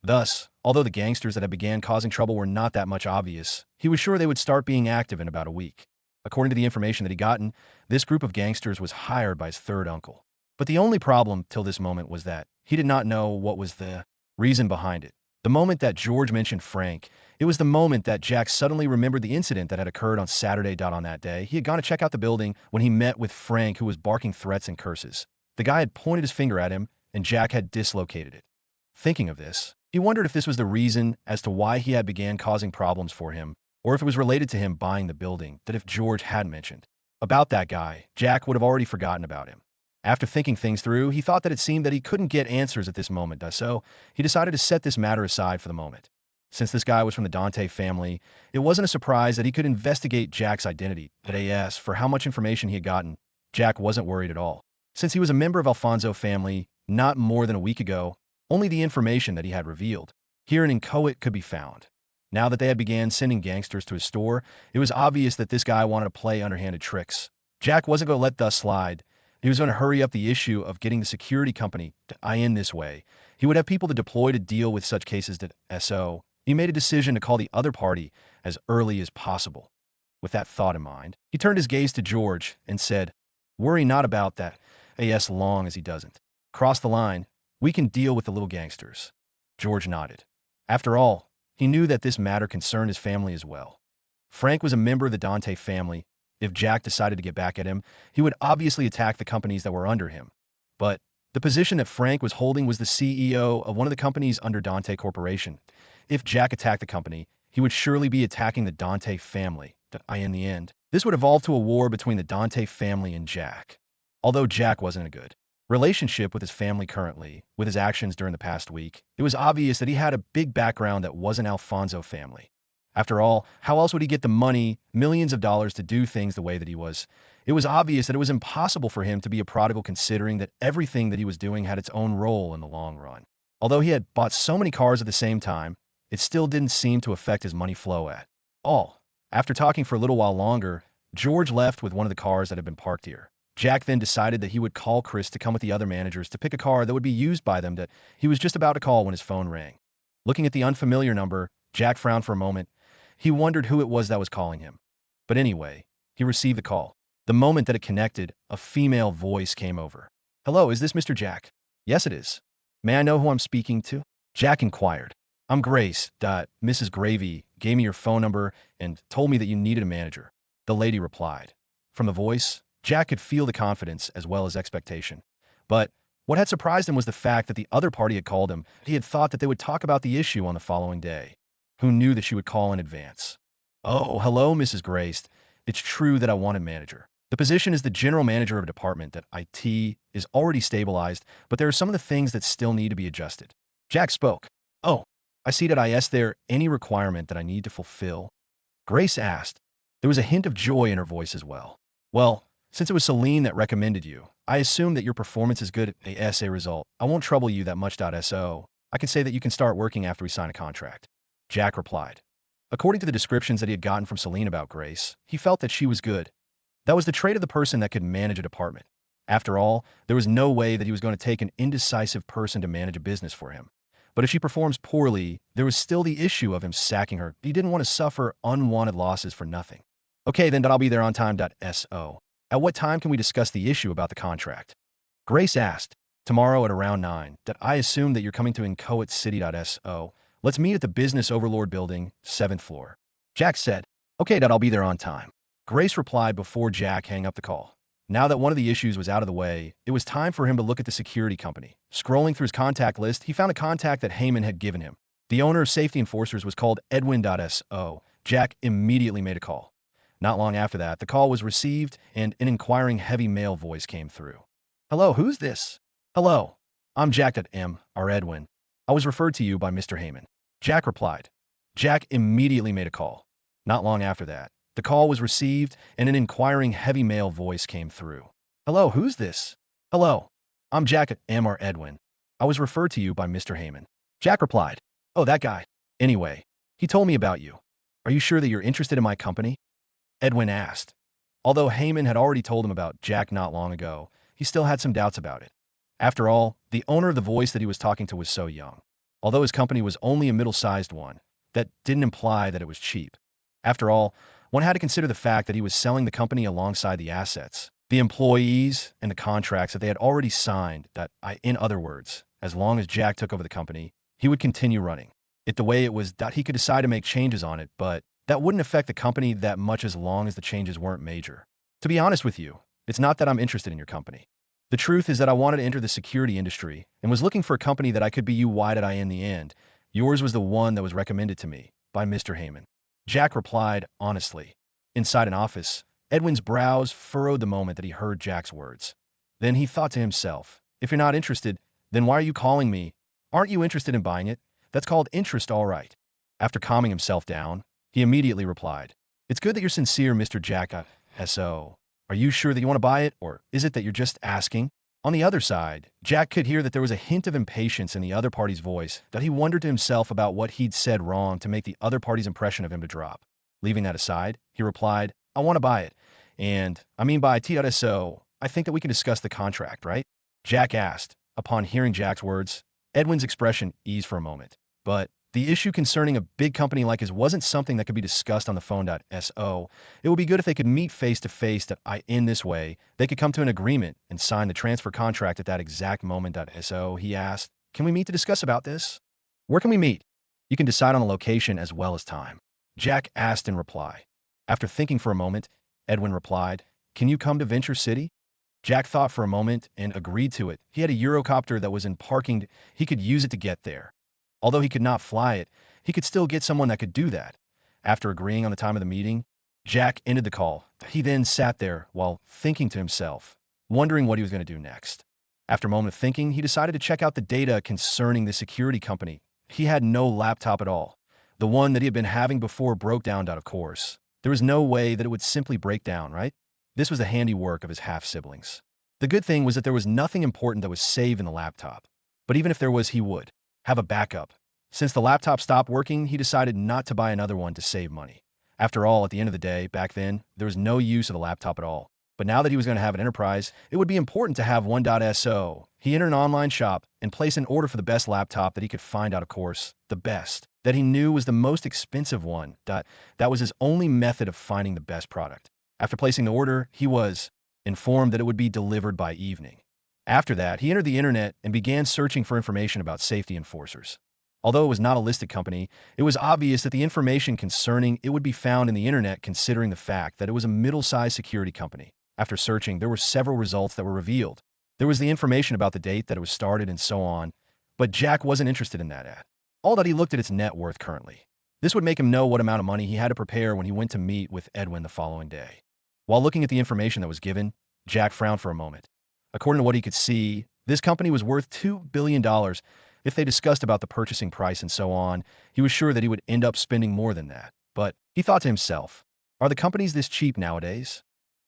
Thus, although the gangsters that had began causing trouble were not that much obvious, he was sure they would start being active in about a week. According to the information that he'd gotten, this group of gangsters was hired by his third uncle. But the only problem till this moment was that he did not know what was the reason behind it. The moment that George mentioned Frank, it was the moment that Jack suddenly remembered the incident that had occurred on Saturday. On that day, he had gone to check out the building when he met with Frank, who was barking threats and curses. The guy had pointed his finger at him, and Jack had dislocated it. Thinking of this, he wondered if this was the reason as to why he had began causing problems for him, or if it was related to him buying the building that if George had mentioned about that guy, Jack would have already forgotten about him. After thinking things through, he thought that it seemed that he couldn't get answers at this moment, so he decided to set this matter aside for the moment. Since this guy was from the Dante family, it wasn't a surprise that he could investigate Jack's identity. But as for how much information he had gotten, Jack wasn't worried at all. Since he was a member of Alfonso family not more than a week ago, only the information that he had revealed here in Inchoate could be found. Now that they had began sending gangsters to his store, it was obvious that this guy wanted to play underhanded tricks. Jack wasn't going to let thus slide. He was going to hurry up the issue of getting the security company to in this way. He would have people to deploy to deal with such cases. So he made a decision to call the other party as early as possible. With that thought in mind, he turned his gaze to George and said, "Worry not about that, as long as he doesn't cross the line, we can deal with the little gangsters." George nodded. After all, he knew that this matter concerned his family as well. Frank was a member of the Dante family. If Jack decided to get back at him, he would obviously attack the companies that were under him. But the position that Frank was holding was the CEO of one of the companies under Dante Corporation. If Jack attacked the company, he would surely be attacking the Dante family. In the end, this would evolve to a war between the Dante family and Jack. Although Jack wasn't in a good relationship with his family currently, with his actions during the past week, it was obvious that he had a big background that wasn't Alfonso family. After all, how else would he get the money, millions of dollars, to do things the way that he was? It was obvious that it was impossible for him to be a prodigal, considering that everything that he was doing had its own role in the long run. Although he had bought so many cars at the same time, it still didn't seem to affect his money flow at all. After talking for a little while longer, George left with one of the cars that had been parked here. Jack then decided that he would call Chris to come with the other managers to pick a car that would be used by them. That he was just about to call when his phone rang. Looking at the unfamiliar number, Jack frowned for a moment. He wondered who it was that was calling him. But anyway, he received the call. The moment that it connected, a female voice came over. "Hello, is this Mr. Jack?" "Yes, it is." "May I know who I'm speaking to?" Jack inquired. "I'm Grace. Mrs. Gravy gave me your phone number and told me that you needed a manager," the lady replied. From the voice, Jack could feel the confidence as well as expectation. But what had surprised him was the fact that the other party had called him. He had thought that they would talk about the issue on the following day. Who knew that she would call in advance? "Oh, hello, Mrs. Grace. It's true that I want a manager. The position is the general manager of a department that IT is already stabilized, but there are some of the things that still need to be adjusted." Jack spoke. "Oh, I see that. Is there any requirement that I need to fulfill?" Grace asked. There was a hint of joy in her voice as well. "Well, since it was Celine that recommended you, I assume that your performance is good as a result. I won't trouble you that much. So I can say that you can start working after we sign a contract." Jack replied. According to the descriptions that he had gotten from Celine about Grace, he felt that she was good. That was the trait of the person that could manage a department. After all, there was no way that he was going to take an indecisive person to manage a business for him. But if she performs poorly, there was still the issue of him sacking her. He didn't want to suffer unwanted losses for nothing. "Okay, then I'll be there on time. So at what time can we discuss the issue about the contract?" Grace asked. "Tomorrow at around 9. I assume that you're coming to Inchoate City. So let's meet at the Business Overlord Building, 7th floor." Jack said. "Okay, I'll be there on time." Grace replied before Jack hung up the call. Now that one of the issues was out of the way, it was time for him to look at the security company. Scrolling through his contact list, he found a contact that Heyman had given him. The owner of Safety Enforcers was called Edwin. So Jack immediately made a call. Not long after that, the call was received and an inquiring heavy male voice came through. "Hello, who's this?" "Hello, I'm Jack. Or Edwin. I was referred to you by Mr. Heyman." Jack replied. Jack immediately made a call. Not long after that, the call was received and an inquiring heavy male voice came through. "Hello, who's this?" "Hello, I'm Jack. Or Edwin. I was referred to you by Mr. Heyman." Jack replied. "Oh, that guy. Anyway, he told me about you. Are you sure that you're interested in my company?" Edwin asked. Although Heyman had already told him about Jack not long ago, he still had some doubts about it. After all, the owner of the voice that he was talking to was so young. Although his company was only a middle-sized one, that didn't imply that it was cheap. After all, one had to consider the fact that he was selling the company alongside the assets, the employees, and the contracts that they had already signed. In other words, as long as Jack took over the company, he would continue running it the way it was. He could decide to make changes on it, but that wouldn't affect the company that much as long as the changes weren't major. To be honest with you, it's not that I'm interested in your company. The truth is that I wanted to enter the security industry and was looking for a company that I could be. Why did I in the end? Yours was the one that was recommended to me by Mr. Heyman." Jack replied honestly. Inside an office, Edwin's brows furrowed the moment that he heard Jack's words. Then he thought to himself, if you're not interested, then why are you calling me? Aren't you interested in buying it? That's called interest, all right. After calming himself down, he immediately replied, "It's good that you're sincere, Mr. Jack. So, are you sure that you want to buy it, or is it that you're just asking?" On the other side, Jack could hear that there was a hint of impatience in the other party's voice, that he wondered to himself about what he'd said wrong to make the other party's impression of him to drop. Leaving that aside, he replied, "I want to buy it. And, buy it. So, I think that we can discuss the contract, right?" Jack asked. Upon hearing Jack's words, Edwin's expression eased for a moment. But the issue concerning a big company like his wasn't something that could be discussed on the phone. So, it would be good if they could meet face to face. In this way, they could come to an agreement and sign the transfer contract at that exact moment. So, he asked, "Can we meet to discuss about this?" "Where can we meet?" "You can decide on the location as well as time," Jack asked in reply. After thinking for a moment, Edwin replied, "Can you come to Venture City?" Jack thought for a moment and agreed to it. He had a Eurocopter that was in parking. He could use it to get there. Although he could not fly it, he could still get someone that could do that. After agreeing on the time of the meeting, Jack ended the call. He then sat there while thinking to himself, wondering what he was going to do next. After a moment of thinking, he decided to check out the data concerning the security company. He had no laptop at all. The one that he had been having before broke down, of course. There was no way that it would simply break down, right? This was the handiwork of his half-siblings. The good thing was that there was nothing important that was saved in the laptop. But even if there was, he would have a backup. Since the laptop stopped working, he decided not to buy another one to save money. After all, at the end of the day, back then, there was no use of the laptop at all. But now that he was going to have an enterprise, it would be important to have one. So, he entered an online shop and placed an order for the best laptop that he could find out, of course, the best that he knew was the most expensive one. That was his only method of finding the best product. After placing the order, he was informed that it would be delivered by evening. After that, he entered the internet and began searching for information about safety enforcers. Although it was not a listed company, it was obvious that the information concerning it would be found in the internet, considering the fact that it was a middle-sized security company. After searching, there were several results that were revealed. There was the information about the date that it was started and so on, but Jack wasn't interested in that ad. All that he looked at its net worth currently. This would make him know what amount of money he had to prepare when he went to meet with Edwin the following day. While looking at the information that was given, Jack frowned for a moment. According to what he could see, this company was worth $2 billion. If they discussed about the purchasing price and so on, he was sure that he would end up spending more than that. But he thought to himself, are the companies this cheap nowadays?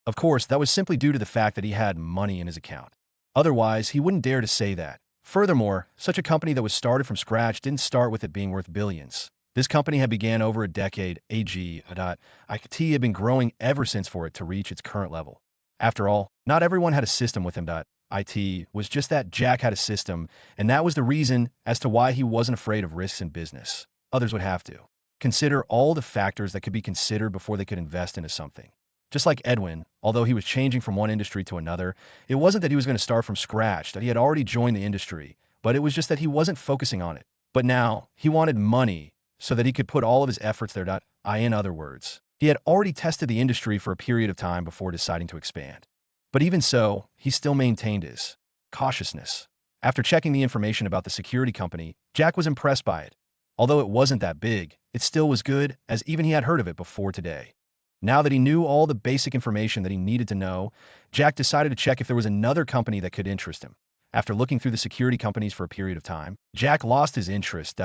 Of course, that was simply due to the fact that he had money in his account. Otherwise, he wouldn't dare to say that. Furthermore, such a company that was started from scratch didn't start with it being worth billions. This company had began over a decade. IT had been growing ever since for it to reach its current level. After all, not everyone had a system with him. IT was just that Jack had a system, and that was the reason as to why he wasn't afraid of risks in business. Others would have to consider all the factors that could be considered before they could invest into something. Just like Edwin, although he was changing from one industry to another, it wasn't that he was going to start from scratch, that he had already joined the industry, but it was just that he wasn't focusing on it. But now, he wanted money so that he could put all of his efforts there. In other words, he had already tested the industry for a period of time before deciding to expand. But even so, he still maintained his cautiousness. After checking the information about the security company, Jack was impressed by it. Although it wasn't that big, it still was good, as even he had heard of it before today. Now that he knew all the basic information that he needed to know, Jack decided to check if there was another company that could interest him. After looking through the security companies for a period of time, Jack lost his interest.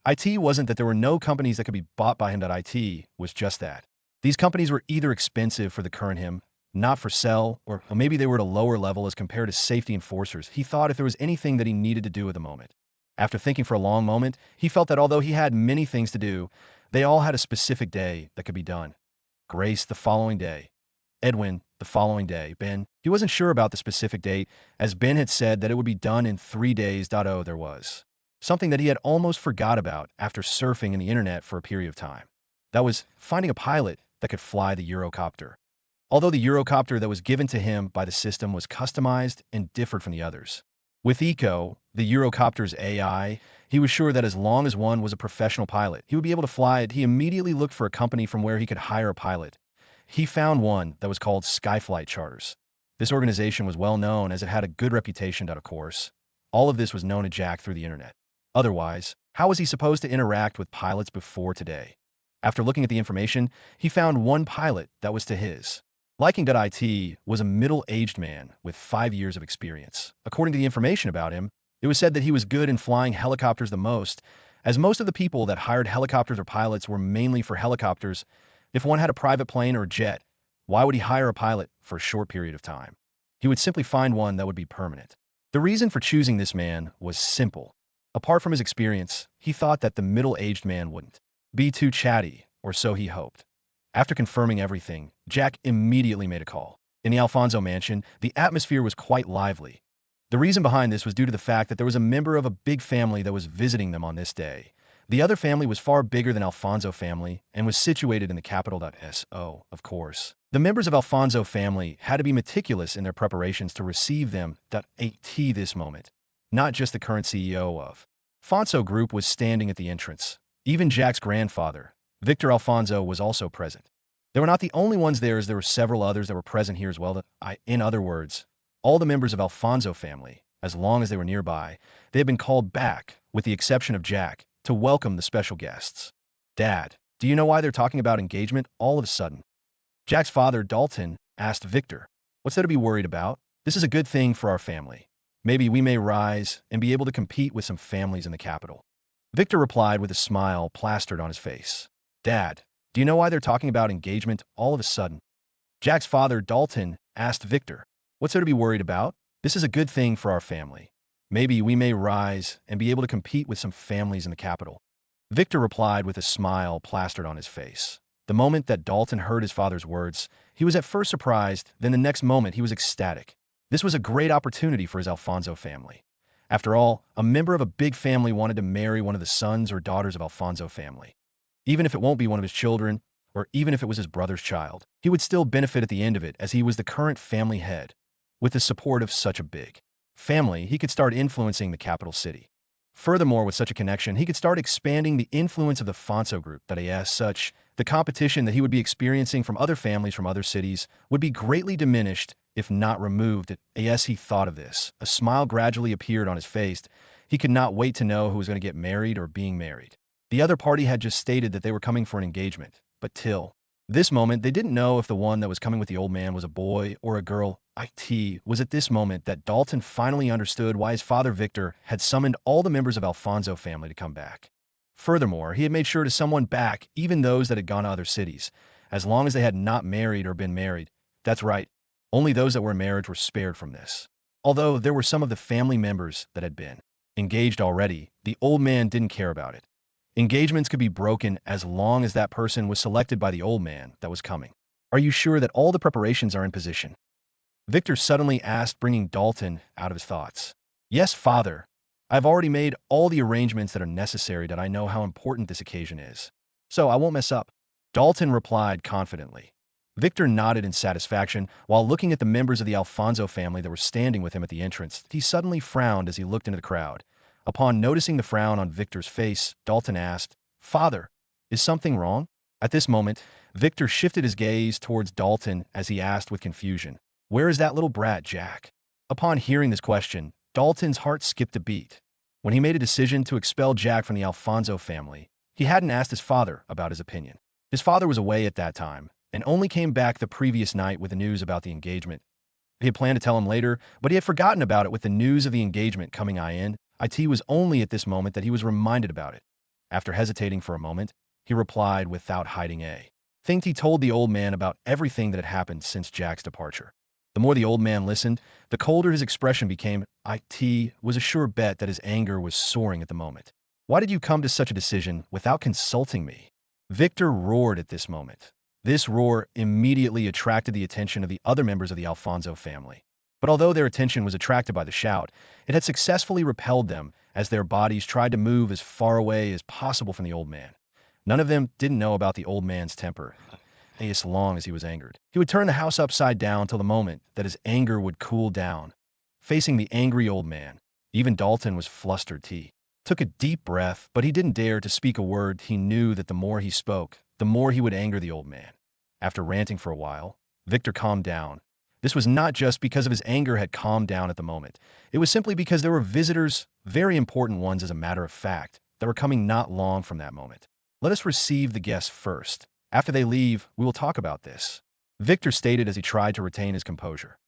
IT wasn't that there were no companies that could be bought by him. IT was just that these companies were either expensive for the current him, not for sale, or maybe they were at a lower level as compared to safety enforcers. He thought if there was anything that he needed to do at the moment. After thinking for a long moment, he felt that although he had many things to do, they all had a specific day that could be done. Grace the following day. Edwin the following day. Ben, he wasn't sure about the specific date, as Ben had said that it would be done in 3 days. There was something that he had almost forgot about after surfing in the internet for a period of time. That was finding a pilot that could fly the Eurocopter. Although the Eurocopter that was given to him by the system was customized and differed from the others. With Eco, the Eurocopter's AI, he was sure that as long as one was a professional pilot, he would be able to fly it. He immediately looked for a company from where he could hire a pilot. He found one that was called Skyflight Charters. This organization was well known as it had a good reputation. Of course, all of this was known to Jack through the internet. Otherwise, how was he supposed to interact with pilots before today? After looking at the information, he found one pilot that was to his liking. IT was a middle-aged man with 5 years of experience. According to the information about him, it was said that he was good in flying helicopters the most, as most of the people that hired helicopters or pilots were mainly for helicopters. If one had a private plane or a jet, why would he hire a pilot for a short period of time? He would simply find one that would be permanent. The reason for choosing this man was simple. Apart from his experience, he thought that the middle-aged man wouldn't be too chatty, or so he hoped. After confirming everything, Jack immediately made a call. In the Alfonso mansion, the atmosphere was quite lively. The reason behind this was due to the fact that there was a member of a big family that was visiting them on this day. The other family was far bigger than Alfonso family and was situated in the capital. Of course, the members of Alfonso family had to be meticulous in their preparations to receive them. At this moment, not just the current CEO of Alfonso Group was standing at the entrance. Even Jack's grandfather, Victor Alfonso, was also present. They were not the only ones there, as there were several others that were present here as well. In other words, all the members of Alfonso family, as long as they were nearby, they had been called back, with the exception of Jack, to welcome the special guests. Dad, do you know why they're talking about engagement all of a sudden? Jack's father, Dalton, asked Victor. What's there to be worried about? This is a good thing for our family. Maybe we may rise and be able to compete with some families in the capital. Victor replied with a smile plastered on his face. Dad, do you know why they're talking about engagement all of a sudden? Jack's father, Dalton, asked Victor. What's there to be worried about? This is a good thing for our family. Maybe we may rise and be able to compete with some families in the capital. Victor replied with a smile plastered on his face. The moment that Dalton heard his father's words, he was at first surprised, then the next moment he was ecstatic. This was a great opportunity for his Alfonso family. After all, a member of a big family wanted to marry one of the sons or daughters of Alfonso family. Even if it won't be one of his children, or even if it was his brother's child. He would still benefit at the end of it as he was the current family head. With the support of such a big family, he could start influencing the capital city. Furthermore, with such a connection, he could start expanding the influence of the Alfonso group that as such, the competition that he would be experiencing from other families from other cities would be greatly diminished, if not removed. As he thought of this, a smile gradually appeared on his face. He could not wait to know who was going to get married or being married. The other party had just stated that they were coming for an engagement, but till this moment, they didn't know if the one that was coming with the old man was a boy or a girl. It was at this moment that Dalton finally understood why his father Victor had summoned all the members of Alfonso family to come back. Furthermore, he had made sure to summon back even those that had gone to other cities, as long as they had not married or been married. That's right, only those that were in marriage were spared from this. Although there were some of the family members that had been engaged already, the old man didn't care about it. Engagements could be broken as long as that person was selected by the old man that was coming. Are you sure that all the preparations are in position? Victor suddenly asked, bringing Dalton out of his thoughts. Yes, father. I've already made all the arrangements that are necessary that I know how important this occasion is. So I won't mess up. Dalton replied confidently. Victor nodded in satisfaction while looking at the members of the Alfonso family that were standing with him at the entrance. He suddenly frowned as he looked into the crowd. Upon noticing the frown on Victor's face, Dalton asked, Father, is something wrong? At this moment, Victor shifted his gaze towards Dalton as he asked with confusion, Where is that little brat, Jack? Upon hearing this question, Dalton's heart skipped a beat. When he made a decision to expel Jack from the Alfonso family, he hadn't asked his father about his opinion. His father was away at that time and only came back the previous night with the news about the engagement. He had planned to tell him later, but he had forgotten about it with the news of the engagement coming in. It was only at this moment that he was reminded about it. After hesitating for a moment, he replied without hiding a thing. He told the old man about everything that had happened since Jack's departure. The more the old man listened, the colder his expression became. It was a sure bet that his anger was soaring at the moment. Why did you come to such a decision without consulting me? Victor roared at this moment. This roar immediately attracted the attention of the other members of the Alfonso family. But although their attention was attracted by the shout, it had successfully repelled them as their bodies tried to move as far away as possible from the old man. None of them didn't know about the old man's temper. As long as he was angered, he would turn the house upside down till the moment that his anger would cool down. Facing the angry old man, even Dalton was flustered. He took a deep breath, but he didn't dare to speak a word. He knew that the more he spoke, the more he would anger the old man. After ranting for a while, Victor calmed down. This was not just because of his anger had calmed down at the moment. It was simply because there were visitors, very important ones as a matter of fact, that were coming not long from that moment. Let us receive the guests first. After they leave, we will talk about this, Victor stated as he tried to retain his composure.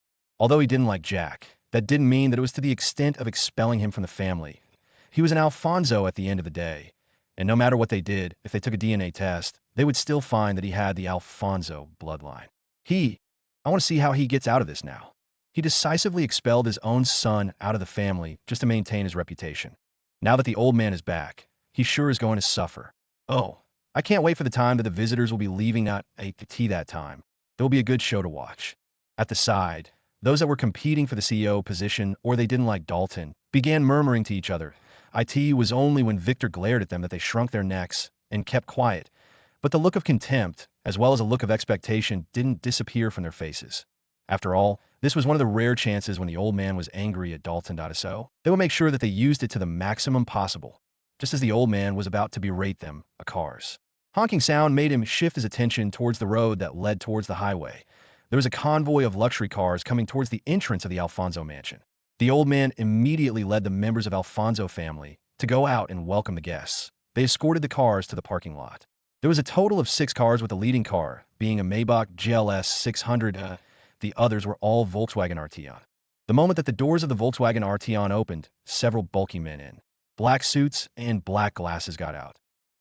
Although he didn't like Jack, that didn't mean that it was to the extent of expelling him from the family. He was an Alfonso at the end of the day, and no matter what they did, if they took a DNA test, they would still find that he had the Alfonso bloodline. I want to see how he gets out of this now. He decisively expelled his own son out of the family just to maintain his reputation. Now that the old man is back, he sure is going to suffer. Oh, I can't wait for the time that the visitors will be leaving at that time. There will be a good show to watch. At the side, those that were competing for the CEO position or they didn't like Dalton began murmuring to each other. It was only when Victor glared at them that they shrunk their necks and kept quiet. But the look of contempt, as well as a look of expectation, didn't disappear from their faces. After all, this was one of the rare chances when the old man was angry at Dalton. So they would make sure that they used it to the maximum possible. Just as the old man was about to berate them, a car's honking sound made him shift his attention towards the road that led towards the highway. There was a convoy of luxury cars coming towards the entrance of the Alfonso mansion. The old man immediately led the members of Alfonso family to go out and welcome the guests. They escorted the cars to the parking lot. There was a total of 6 cars, with the leading car being a Maybach GLS 600. The others were all Volkswagen Arteon. The moment that the doors of the Volkswagen Arteon opened, several bulky men in black suits and black glasses got out.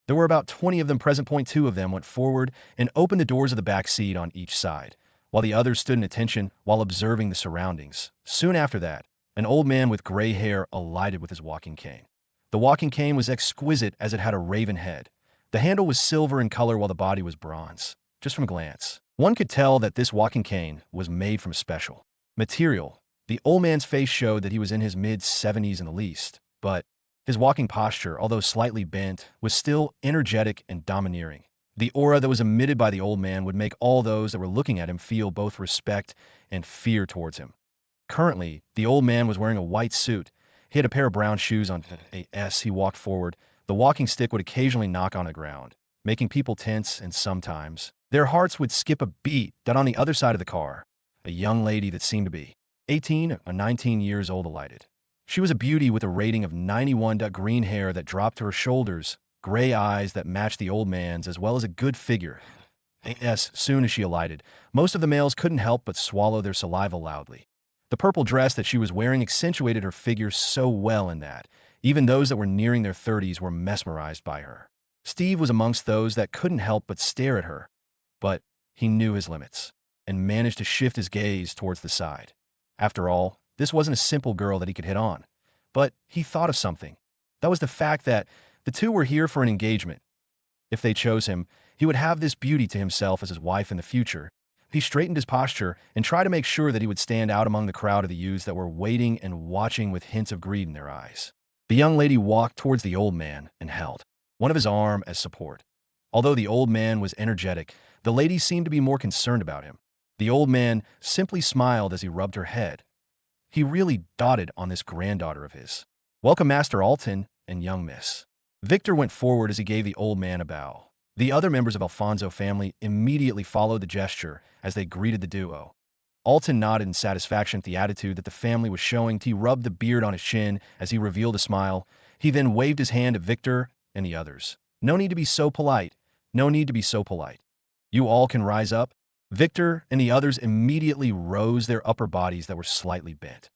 There were about 20 of them present. 2 of them went forward and opened the doors of the back seat on each side, while the others stood in attention while observing the surroundings. Soon after that, an old man with gray hair alighted with his walking cane. The walking cane was exquisite as it had a raven head. The handle was silver in color while the body was bronze. Just from a glance, one could tell that this walking cane was made from special material. The old man's face showed that he was in his mid-70s in the least, but his walking posture, although slightly bent, was still energetic and domineering. The aura that was emitted by the old man would make all those that were looking at him feel both respect and fear towards him. Currently, the old man was wearing a white suit. He had a pair of brown shoes on. As he walked forward, the walking stick would occasionally knock on the ground, making people tense, and sometimes their hearts would skip a beat. That on the other side of the car, a young lady that seemed to be 18 or 19 years old alighted. She was a beauty with a rating of 91. Green hair that dropped to her shoulders, gray eyes that matched the old man's, as well as a good figure. As soon as she alighted, most of the males couldn't help but swallow their saliva loudly. The purple dress that she was wearing accentuated her figure so well in that even those that were nearing their 30s were mesmerized by her. Steve was amongst those that couldn't help but stare at her, but he knew his limits and managed to shift his gaze towards the side. After all, this wasn't a simple girl that he could hit on, but he thought of something. That was the fact that the two were here for an engagement. If they chose him, he would have this beauty to himself as his wife in the future. He straightened his posture and tried to make sure that he would stand out among the crowd of the youths that were waiting and watching with hints of greed in their eyes. The young lady walked towards the old man and held one of his arm as support. Although the old man was energetic, the lady seemed to be more concerned about him. The old man simply smiled as he rubbed her head. He really doted on this granddaughter of his. "Welcome, Master Alton and young miss." Victor went forward as he gave the old man a bow. The other members of Alfonso family immediately followed the gesture as they greeted the duo. Alton nodded in satisfaction at the attitude that the family was showing. He rubbed the beard on his chin as he revealed a smile. He then waved his hand at Victor and the others. "No need to be so polite. No need to be so polite. You all can rise up." Victor and the others immediately rose, their upper bodies that were slightly bent.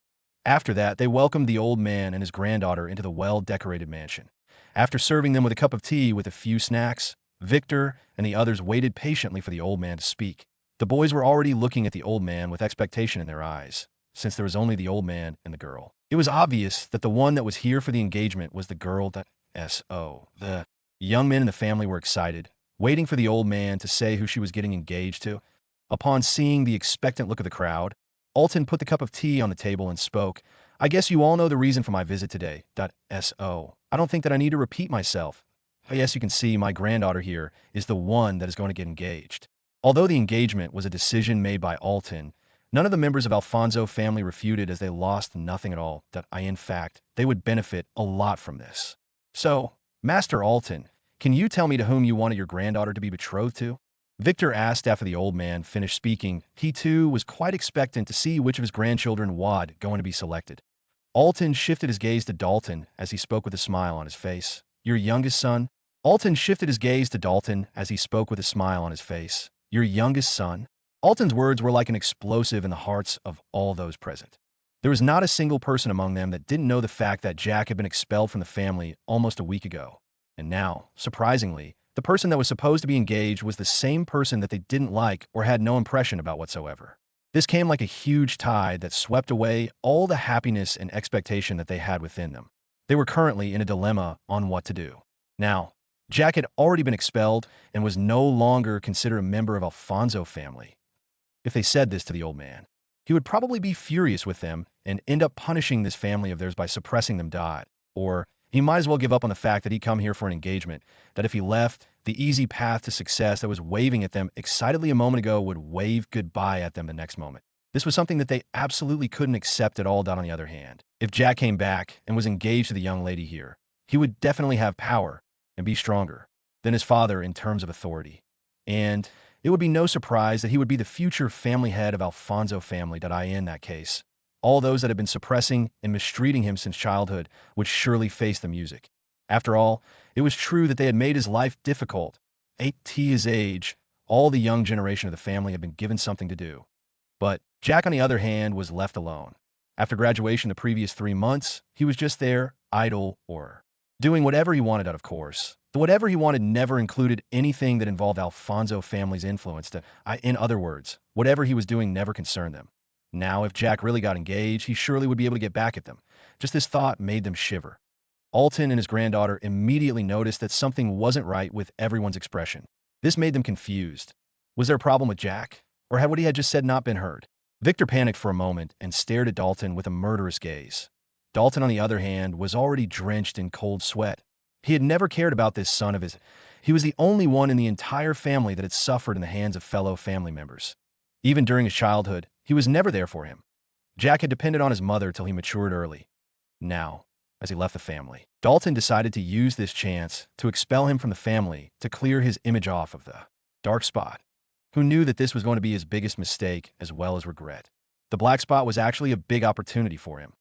After that, they welcomed the old man and his granddaughter into the well-decorated mansion. After serving them with a cup of tea with a few snacks, Victor and the others waited patiently for the old man to speak. The boys were already looking at the old man with expectation in their eyes, since there was only the old man and the girl. It was obvious that the one that was here for the engagement was the girl that The young men in the family were excited, waiting for the old man to say who she was getting engaged to. Upon seeing the expectant look of the crowd, Alton put the cup of tea on the table and spoke. "I guess you all know the reason for my visit today. I don't think that I need to repeat myself. Yes, you can see my granddaughter here is the one that is going to get engaged." Although the engagement was a decision made by Alton, none of the members of Alfonso family refuted, as they lost nothing at all. In fact, they would benefit a lot from this. "So, Master Alton, can you tell me to whom you wanted your granddaughter to be betrothed to?" Victor asked after the old man finished speaking. He too was quite expectant to see which of his grandchildren was going to be selected. Alton shifted his gaze to Dalton as he spoke with a smile on his face. "Your youngest son?" Alton shifted his gaze to Dalton as he spoke with a smile on his face. "Your youngest son?" Alton's words were like an explosive in the hearts of all those present. There was not a single person among them that didn't know the fact that Jack had been expelled from the family almost a week ago. And now, surprisingly, the person that was supposed to be engaged was the same person that they didn't like or had no impression about whatsoever. This came like a huge tide that swept away all the happiness and expectation that they had within them. They were currently in a dilemma on what to do. Now, Jack had already been expelled and was no longer considered a member of Alfonso family. If they said this to the old man, he would probably be furious with them and end up punishing this family of theirs by suppressing them. Or he might as well give up on the fact that he'd come here for an engagement, that if he left, the easy path to success that was waving at them excitedly a moment ago would wave goodbye at them the next moment. This was something that they absolutely couldn't accept at all. On the other hand, if Jack came back and was engaged to the young lady here, he would definitely have power and be stronger than his father in terms of authority. And it would be no surprise that he would be the future family head of Alfonso family. In that case, all those that had been suppressing and mistreating him since childhood would surely face the music. After all, it was true that they had made his life difficult. At his age, all the young generation of the family had been given something to do. But Jack, on the other hand, was left alone. After graduation the previous 3 months, he was just there, idle, or doing whatever he wanted. Of course, the whatever he wanted never included anything that involved Alfonso family's influence. In other words, whatever he was doing never concerned them. Now, if Jack really got engaged, he surely would be able to get back at them. Just this thought made them shiver. Alton and his granddaughter immediately noticed that something wasn't right with everyone's expression. This made them confused. Was there a problem with Jack? Or had what he had just said not been heard? Victor panicked for a moment and stared at Dalton with a murderous gaze. Dalton, on the other hand, was already drenched in cold sweat. He had never cared about this son of his. He was the only one in the entire family that had suffered in the hands of fellow family members. Even during his childhood, he was never there for him. Jack had depended on his mother till he matured early. Now, as he left the family, Dalton decided to use this chance to expel him from the family to clear his image off of the dark spot, who knew that this was going to be his biggest mistake as well as regret. The black spot was actually a big opportunity for him.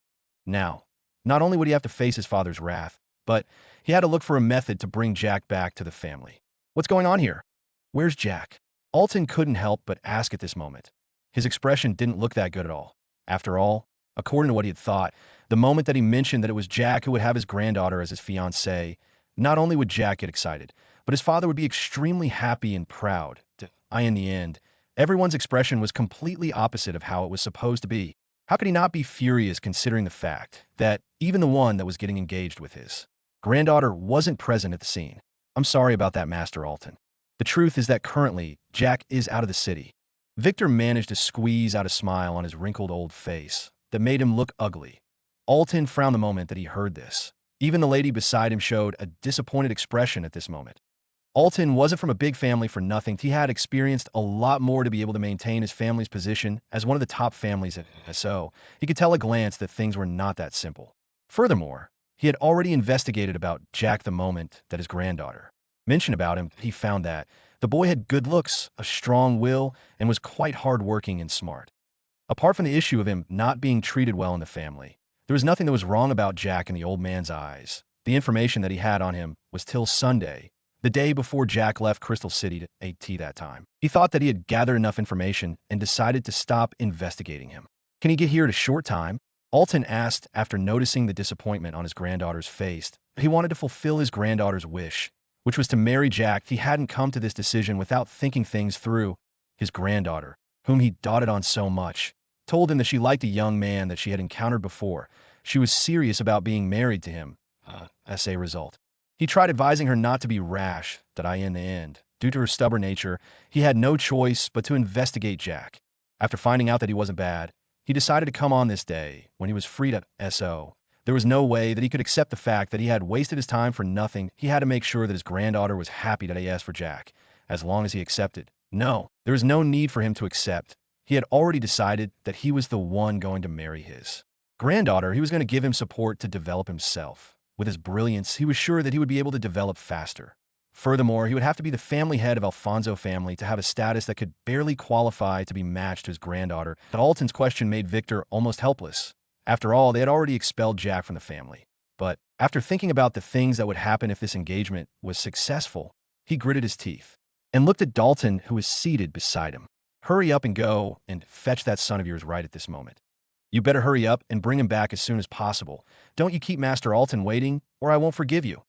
Now, not only would he have to face his father's wrath, but he had to look for a method to bring Jack back to the family. What's going on here? Where's Jack? Alton couldn't help but ask at this moment. His expression didn't look that good at all. After all, according to what he had thought, the moment that he mentioned that it was Jack who would have his granddaughter as his fiancée, not only would Jack get excited, but his father would be extremely happy and proud. In the end, everyone's expression was completely opposite of how it was supposed to be. How could he not be furious considering the fact that even the one that was getting engaged with his granddaughter wasn't present at the scene? I'm sorry about that, Master Alton. The truth is that currently, Jack is out of the city. Victor managed to squeeze out a smile on his wrinkled old face that made him look ugly. Alton frowned the moment that he heard this. Even the lady beside him showed a disappointed expression at this moment. Alton wasn't from a big family for nothing. He had experienced a lot more to be able to maintain his family's position as one of the top families, so he could tell at a glance that things were not that simple. Furthermore, he had already investigated about Jack the moment that his granddaughter mentioned about him. He found that the boy had good looks, a strong will, and was quite hardworking and smart. Apart from the issue of him not being treated well in the family, there was nothing that was wrong about Jack in the old man's eyes. The information that he had on him was till Sunday, the day before Jack left Crystal City to AT that time. He thought that he had gathered enough information and decided to stop investigating him. Can he get here at a short time? Alton asked after noticing the disappointment on his granddaughter's face. He wanted to fulfill his granddaughter's wish, which was to marry Jack. He hadn't come to this decision without thinking things through. His granddaughter, whom he doted on so much, told him that she liked a young man that she had encountered before. She was serious about being married to him. As a result, he tried advising her not to be rash. In the end, due to her stubborn nature, he had no choice but to investigate Jack. After finding out that he wasn't bad, he decided to come on this day when he was free to SO. There was no way that he could accept the fact that he had wasted his time for nothing. He had to make sure that his granddaughter was happy that he asked for Jack, as long as he accepted. No, there was no need for him to accept. He had already decided that he was the one going to marry his granddaughter. He was going to give him support to develop himself. With his brilliance, he was sure that he would be able to develop faster. Furthermore, he would have to be the family head of Alfonso family to have a status that could barely qualify to be matched to his granddaughter. But Alton's question made Victor almost helpless. After all, they had already expelled Jack from the family. But after thinking about the things that would happen if this engagement was successful, he gritted his teeth and looked at Dalton, who was seated beside him. Hurry up and go and fetch that son of yours right at this moment. You better hurry up and bring him back as soon as possible. Don't you keep Master Alton waiting, or I won't forgive you.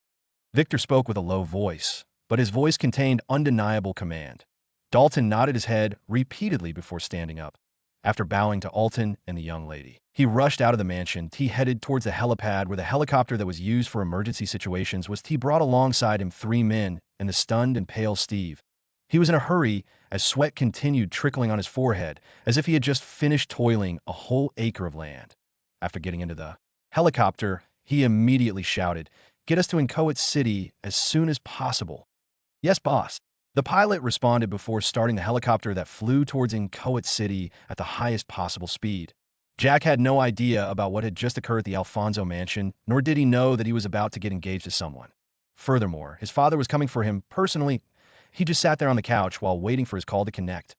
Victor spoke with a low voice, but his voice contained undeniable command. Dalton nodded his head repeatedly before standing up. After bowing to Alton and the young lady, he rushed out of the mansion. He headed towards the helipad where the helicopter that was used for emergency situations was. He brought alongside him 3 men and the stunned and pale Steve. He was in a hurry as sweat continued trickling on his forehead, as if he had just finished toiling a whole acre of land. After getting into the helicopter, he immediately shouted, "Get us to Inchoate City as soon as possible." "Yes, boss." The pilot responded before starting the helicopter that flew towards Inchoate City at the highest possible speed. Jack had no idea about what had just occurred at the Alfonso mansion, nor did he know that he was about to get engaged to someone. Furthermore, his father was coming for him personally. He just sat there on the couch while waiting for his call to connect.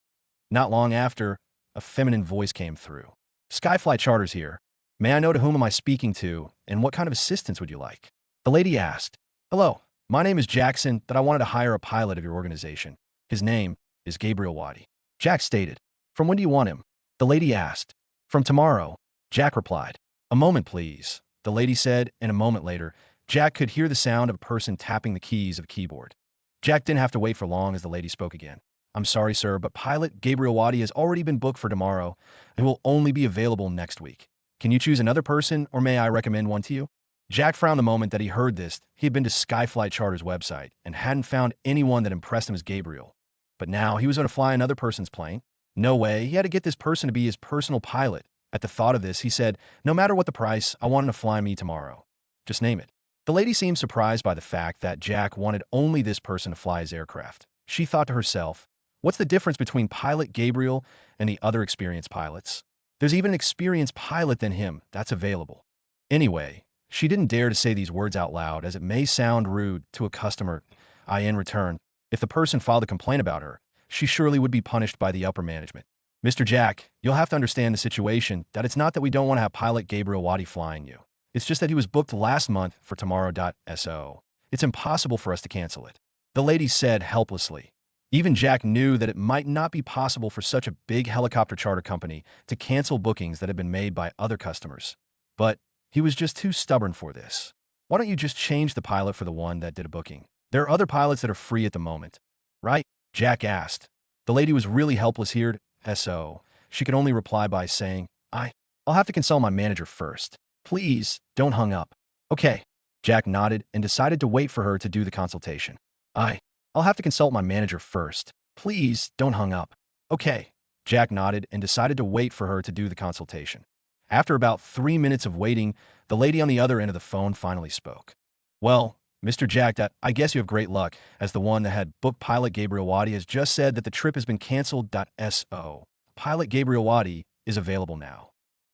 Not long after, a feminine voice came through. "Skyfly Charters here. May I know to whom am I speaking to, and what kind of assistance would you like?" The lady asked. "Hello, my name is Jackson, that I wanted to hire a pilot of your organization. His name is Gabriel Waddy." Jack stated. "From when do you want him?" The lady asked. "From tomorrow," Jack replied. "A moment, please," the lady said, and a moment later, Jack could hear the sound of a person tapping the keys of a keyboard. Jack didn't have to wait for long as the lady spoke again. "I'm sorry, sir, but pilot Gabriel Waddy has already been booked for tomorrow and will only be available next week. Can you choose another person, or may I recommend one to you?" Jack frowned the moment that he heard this. He had been to Skyflight Charter's website and hadn't found anyone that impressed him as Gabriel. But now he was going to fly another person's plane? No way. He had to get this person to be his personal pilot. At the thought of this, he said, "No matter what the price, I want him to fly me tomorrow. Just name it." The lady seemed surprised by the fact that Jack wanted only this person to fly his aircraft. She thought to herself, what's the difference between pilot Gabriel and the other experienced pilots? There's even an experienced pilot than him that's available. Anyway, she didn't dare to say these words out loud as it may sound rude to a customer. In return, if the person filed a complaint about her, she surely would be punished by the upper management. Mr. Jack, you'll have to understand the situation that it's not that we don't want to have pilot Gabriel Wadi flying you. It's just that he was booked last month for tomorrow.so. It's impossible for us to cancel it. The lady said helplessly. Even Jack knew that it might not be possible for such a big helicopter charter company to cancel bookings that had been made by other customers. But he was just too stubborn for this. Why don't you just change the pilot for the one that did a booking? There are other pilots that are free at the moment, right? Jack asked. The lady was really helpless here, so she could only reply by saying, I'll have to consult my manager first. Please, don't hang up. Okay. Jack nodded and decided to wait for her to do the consultation. I'll have to consult my manager first. Please, don't hang up. Okay. Jack nodded and decided to wait for her to do the consultation. After about 3 minutes of waiting, the lady on the other end of the phone finally spoke. Well, Mr. Jack, I guess you have great luck, as the one that had booked pilot Gabriel Wadi has just said that the trip has been cancelled.so. Pilot Gabriel Wadi is available now.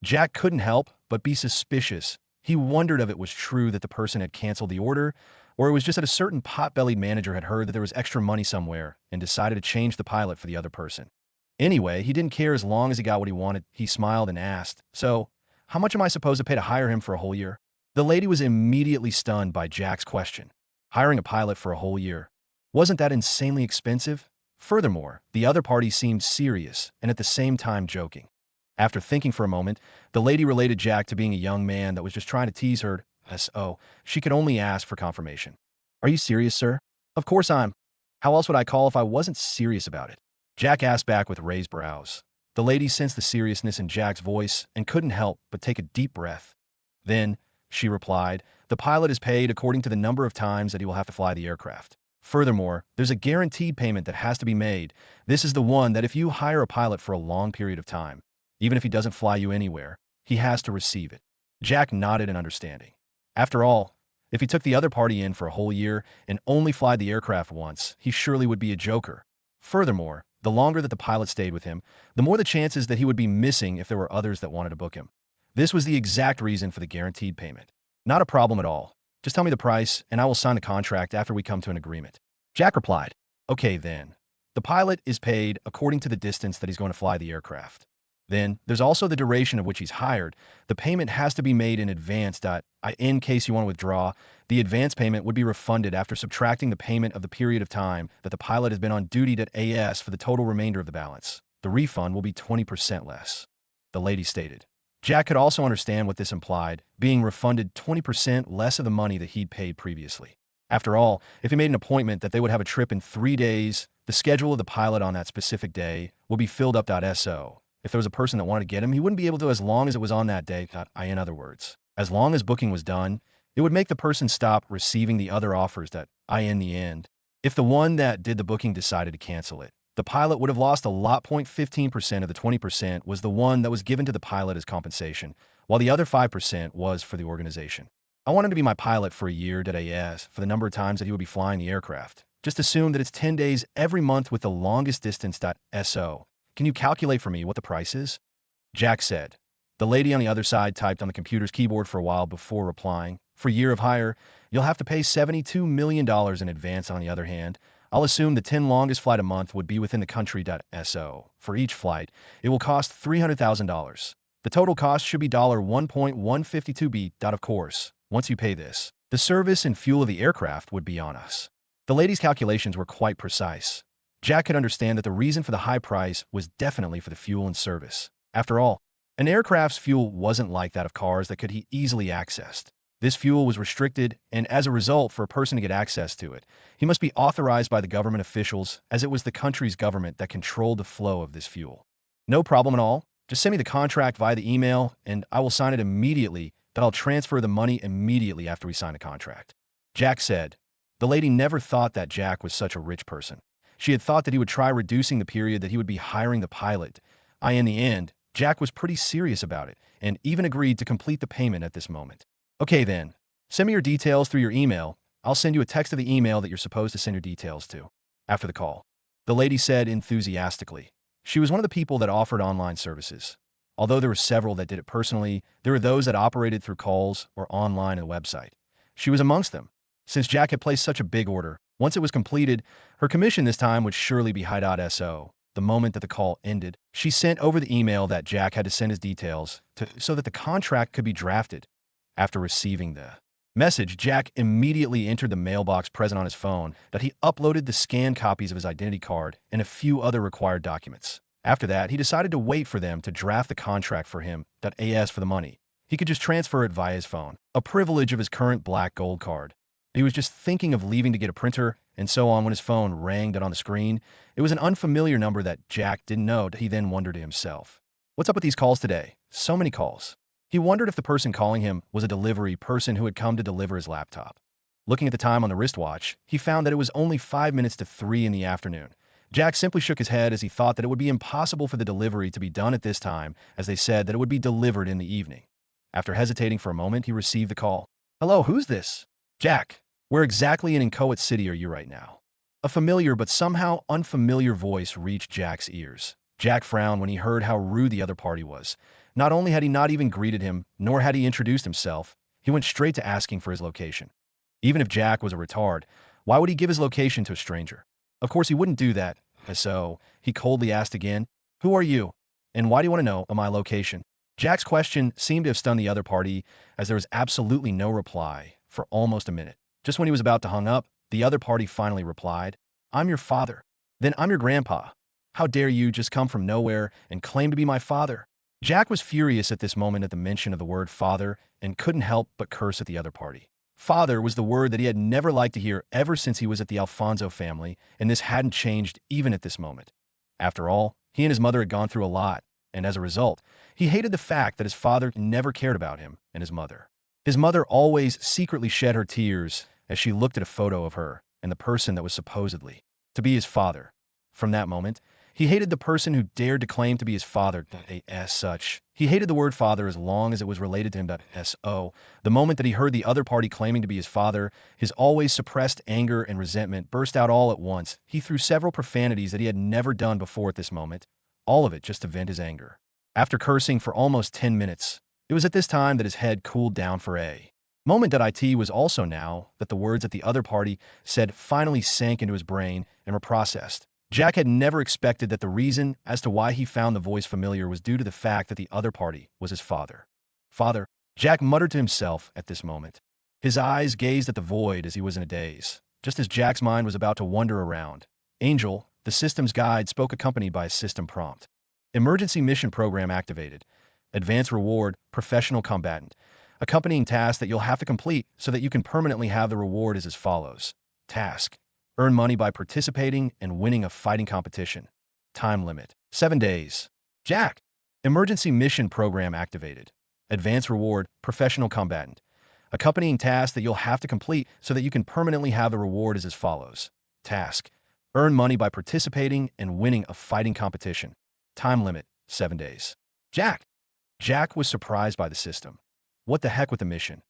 Jack couldn't help but be suspicious. He wondered if it was true that the person had canceled the order, or it was just that a certain pot-bellied manager had heard that there was extra money somewhere and decided to change the pilot for the other person. Anyway, he didn't care as long as he got what he wanted. He smiled and asked, so, how much am I supposed to pay to hire him for a whole year? The lady was immediately stunned by Jack's question. Hiring a pilot for a whole year. Wasn't that insanely expensive? Furthermore, the other party seemed serious and at the same time joking. After thinking for a moment, the lady related Jack to being a young man that was just trying to tease her, so she could only ask for confirmation. Are you serious, sir? Of course I'm. How else would I call if I wasn't serious about it? Jack asked back with raised brows. The lady sensed the seriousness in Jack's voice and couldn't help but take a deep breath. Then, she replied, the pilot is paid according to the number of times that he will have to fly the aircraft. Furthermore, there's a guaranteed payment that has to be made. This is the one that if you hire a pilot for a long period of time, even if he doesn't fly you anywhere, he has to receive it. Jack nodded in understanding. After all, if he took the other party in for a whole year and only fly the aircraft once, he surely would be a joker. Furthermore, the longer that the pilot stayed with him, the more the chances that he would be missing if there were others that wanted to book him. This was the exact reason for the guaranteed payment. Not a problem at all. Just tell me the price, and I will sign the contract after we come to an agreement. Jack replied, okay then. The pilot is paid according to the distance that he's going to fly the aircraft. Then, there's also the duration of which he's hired. The payment has to be made in advance. In case you want to withdraw, the advance payment would be refunded after subtracting the payment of the period of time that the pilot has been on duty.as for the total remainder of the balance. The refund will be 20% less. The lady stated. Jack could also understand what this implied, being refunded 20% less of the money that he'd paid previously. After all, if he made an appointment that they would have a trip in 3 days, the schedule of the pilot on that specific day will be filled up.so. If there was a person that wanted to get him, he wouldn't be able to as long as it was on that day. In other words, as long as booking was done, it would make the person stop receiving the other offers in the end. If the one that did the booking decided to cancel it, the pilot would have lost a lot. 15% of the 20% was the one that was given to the pilot as compensation, while the other 5% was for the organization. I want him to be my pilot for a year.as for the number of times that he would be flying the aircraft. Just assume that it's 10 days every month with the longest distance.so. Can you calculate for me what the price is? Jack said. The lady on the other side typed on the computer's keyboard for a while before replying. For a year of hire, you'll have to pay $72 million in advance. On the other hand, I'll assume the 10 longest flight a month would be within the country.so. For each flight, it will cost $300,000. The total cost should be $1.152b. Of course, once you pay this, the service and fuel of the aircraft would be on us. The lady's calculations were quite precise. Jack could understand that the reason for the high price was definitely for the fuel and service. After all, an aircraft's fuel wasn't like that of cars that could be easily accessed. This fuel was restricted, and as a result, for a person to get access to it, he must be authorized by the government officials, as it was the country's government that controlled the flow of this fuel. No problem at all. Just send me the contract via the email, and I will sign it immediately. That I'll transfer the money immediately after we sign the contract. Jack said. The lady never thought that Jack was such a rich person. She had thought that he would try reducing the period that he would be hiring the pilot. In the end, Jack was pretty serious about it and even agreed to complete the payment at this moment. Okay then, Send me your details through your email. I'll send you a text of the email that you're supposed to send your details to. After the call, the lady said enthusiastically. She was one of the people that offered online services. Although there were several that did it personally, there were those that operated through calls or online on a website. She was amongst them. Since Jack had placed such a big order, once it was completed, her commission this time would surely be high.so. The moment that the call ended, she sent over the email that Jack had to send his details to so that the contract could be drafted. After receiving the message, Jack immediately entered the mailbox present on his phone that he uploaded the scanned copies of his identity card and a few other required documents. After that, he decided to wait for them to draft the contract for him, .as for the money. He could just transfer it via his phone, a privilege of his current black gold card. He was just thinking of leaving to get a printer and so on when his phone rang on the screen. It was an unfamiliar number that Jack didn't know. He then wondered to himself, what's up with these calls today? So many calls. He wondered if the person calling him was a delivery person who had come to deliver his laptop. Looking at the time on the wristwatch, he found that it was only 5 minutes to 3 in the afternoon. Jack simply shook his head as he thought that it would be impossible for the delivery to be done at this time, as they said that it would be delivered in the evening. After hesitating for a moment, he received the call. Hello, who's this? Jack, where exactly in Inchoate City are you right now? A familiar but somehow unfamiliar voice reached Jack's ears. Jack frowned when he heard how rude the other party was. Not only had he not even greeted him, nor had he introduced himself, he went straight to asking for his location. Even if Jack was a retard, why would he give his location to a stranger? Of course he wouldn't do that, and so he coldly asked again, who are you, and why do you want to know my location? Jack's question seemed to have stunned the other party, as there was absolutely no reply for almost a minute. Just when he was about to hang up, the other party finally replied, I'm your father. Then I'm your grandpa. How dare you just come from nowhere and claim to be my father? Jack was furious at this moment at the mention of the word father and couldn't help but curse at the other party. Father was the word that he had never liked to hear ever since he was at the Alfonso family, and this hadn't changed even at this moment. After all, he and his mother had gone through a lot, and as a result, he hated the fact that his father never cared about him and his mother. His mother always secretly shed her tears as she looked at a photo of her and the person that was supposedly to be his father. From that moment, he hated the person who dared to claim to be his father. As such, he hated the word father as long as it was related to him. So, the moment that he heard the other party claiming to be his father, his always suppressed anger and resentment burst out all at once. He threw several profanities that he had never done before at this moment, all of it just to vent his anger. After cursing for almost 10 minutes, it was at this time that his head cooled down for a moment. It was also now that the words that the other party said finally sank into his brain and were processed. Jack had never expected that the reason as to why he found the voice familiar was due to the fact that the other party was his father. Father, Jack muttered to himself at this moment. His eyes gazed at the void as he was in a daze. Just as Jack's mind was about to wander around, Angel, the system's guide, spoke accompanied by a system prompt. Emergency mission program activated. Advanced reward, professional combatant. Accompanying task that you'll have to complete so that you can permanently have the reward is as follows. Task. Earn money by participating and winning a fighting competition. Time limit. 7 days. Jack. Emergency mission program activated. Advanced reward, professional combatant. Accompanying task that you'll have to complete so that you can permanently have the reward is as follows. Task. Earn money by participating and winning a fighting competition. Time limit. 7 days. Jack. Jack was surprised by the system. What the heck with the mission?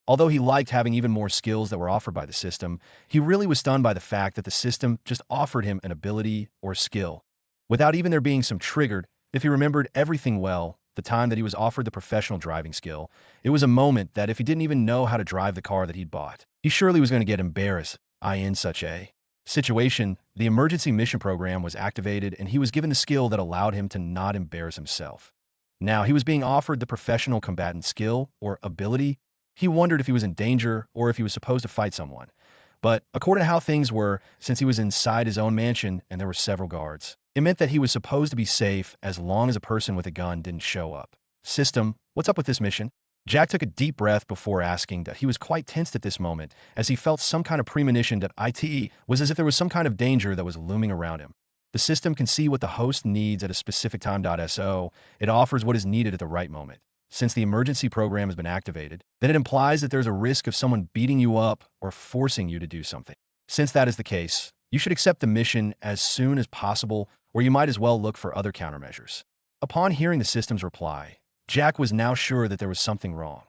Although he liked having even more skills that were offered by the system, he really was stunned by the fact that the system just offered him an ability or skill, without even there being some triggered. If he remembered everything well, the time that he was offered the professional driving skill, it was a moment that if he didn't even know how to drive the car that he'd bought, he surely was going to get embarrassed. In such a situation, the emergency mission program was activated and he was given the skill that allowed him to not embarrass himself. Now he was being offered the professional combatant skill or ability. He wondered if he was in danger or if he was supposed to fight someone. But according to how things were, since he was inside his own mansion and there were several guards, it meant that he was supposed to be safe as long as a person with a gun didn't show up. System, what's up with this mission? Jack took a deep breath before asking that. He was quite tensed at this moment as he felt some kind of premonition that it was as if there was some kind of danger that was looming around him. The system can see what the host needs at a specific time. So it offers what is needed at the right moment. Since the emergency program has been activated, then it implies that there's a risk of someone beating you up or forcing you to do something. Since that is the case, you should accept the mission as soon as possible, or you might as well look for other countermeasures. Upon hearing the system's reply, Jack was now sure that there was something wrong.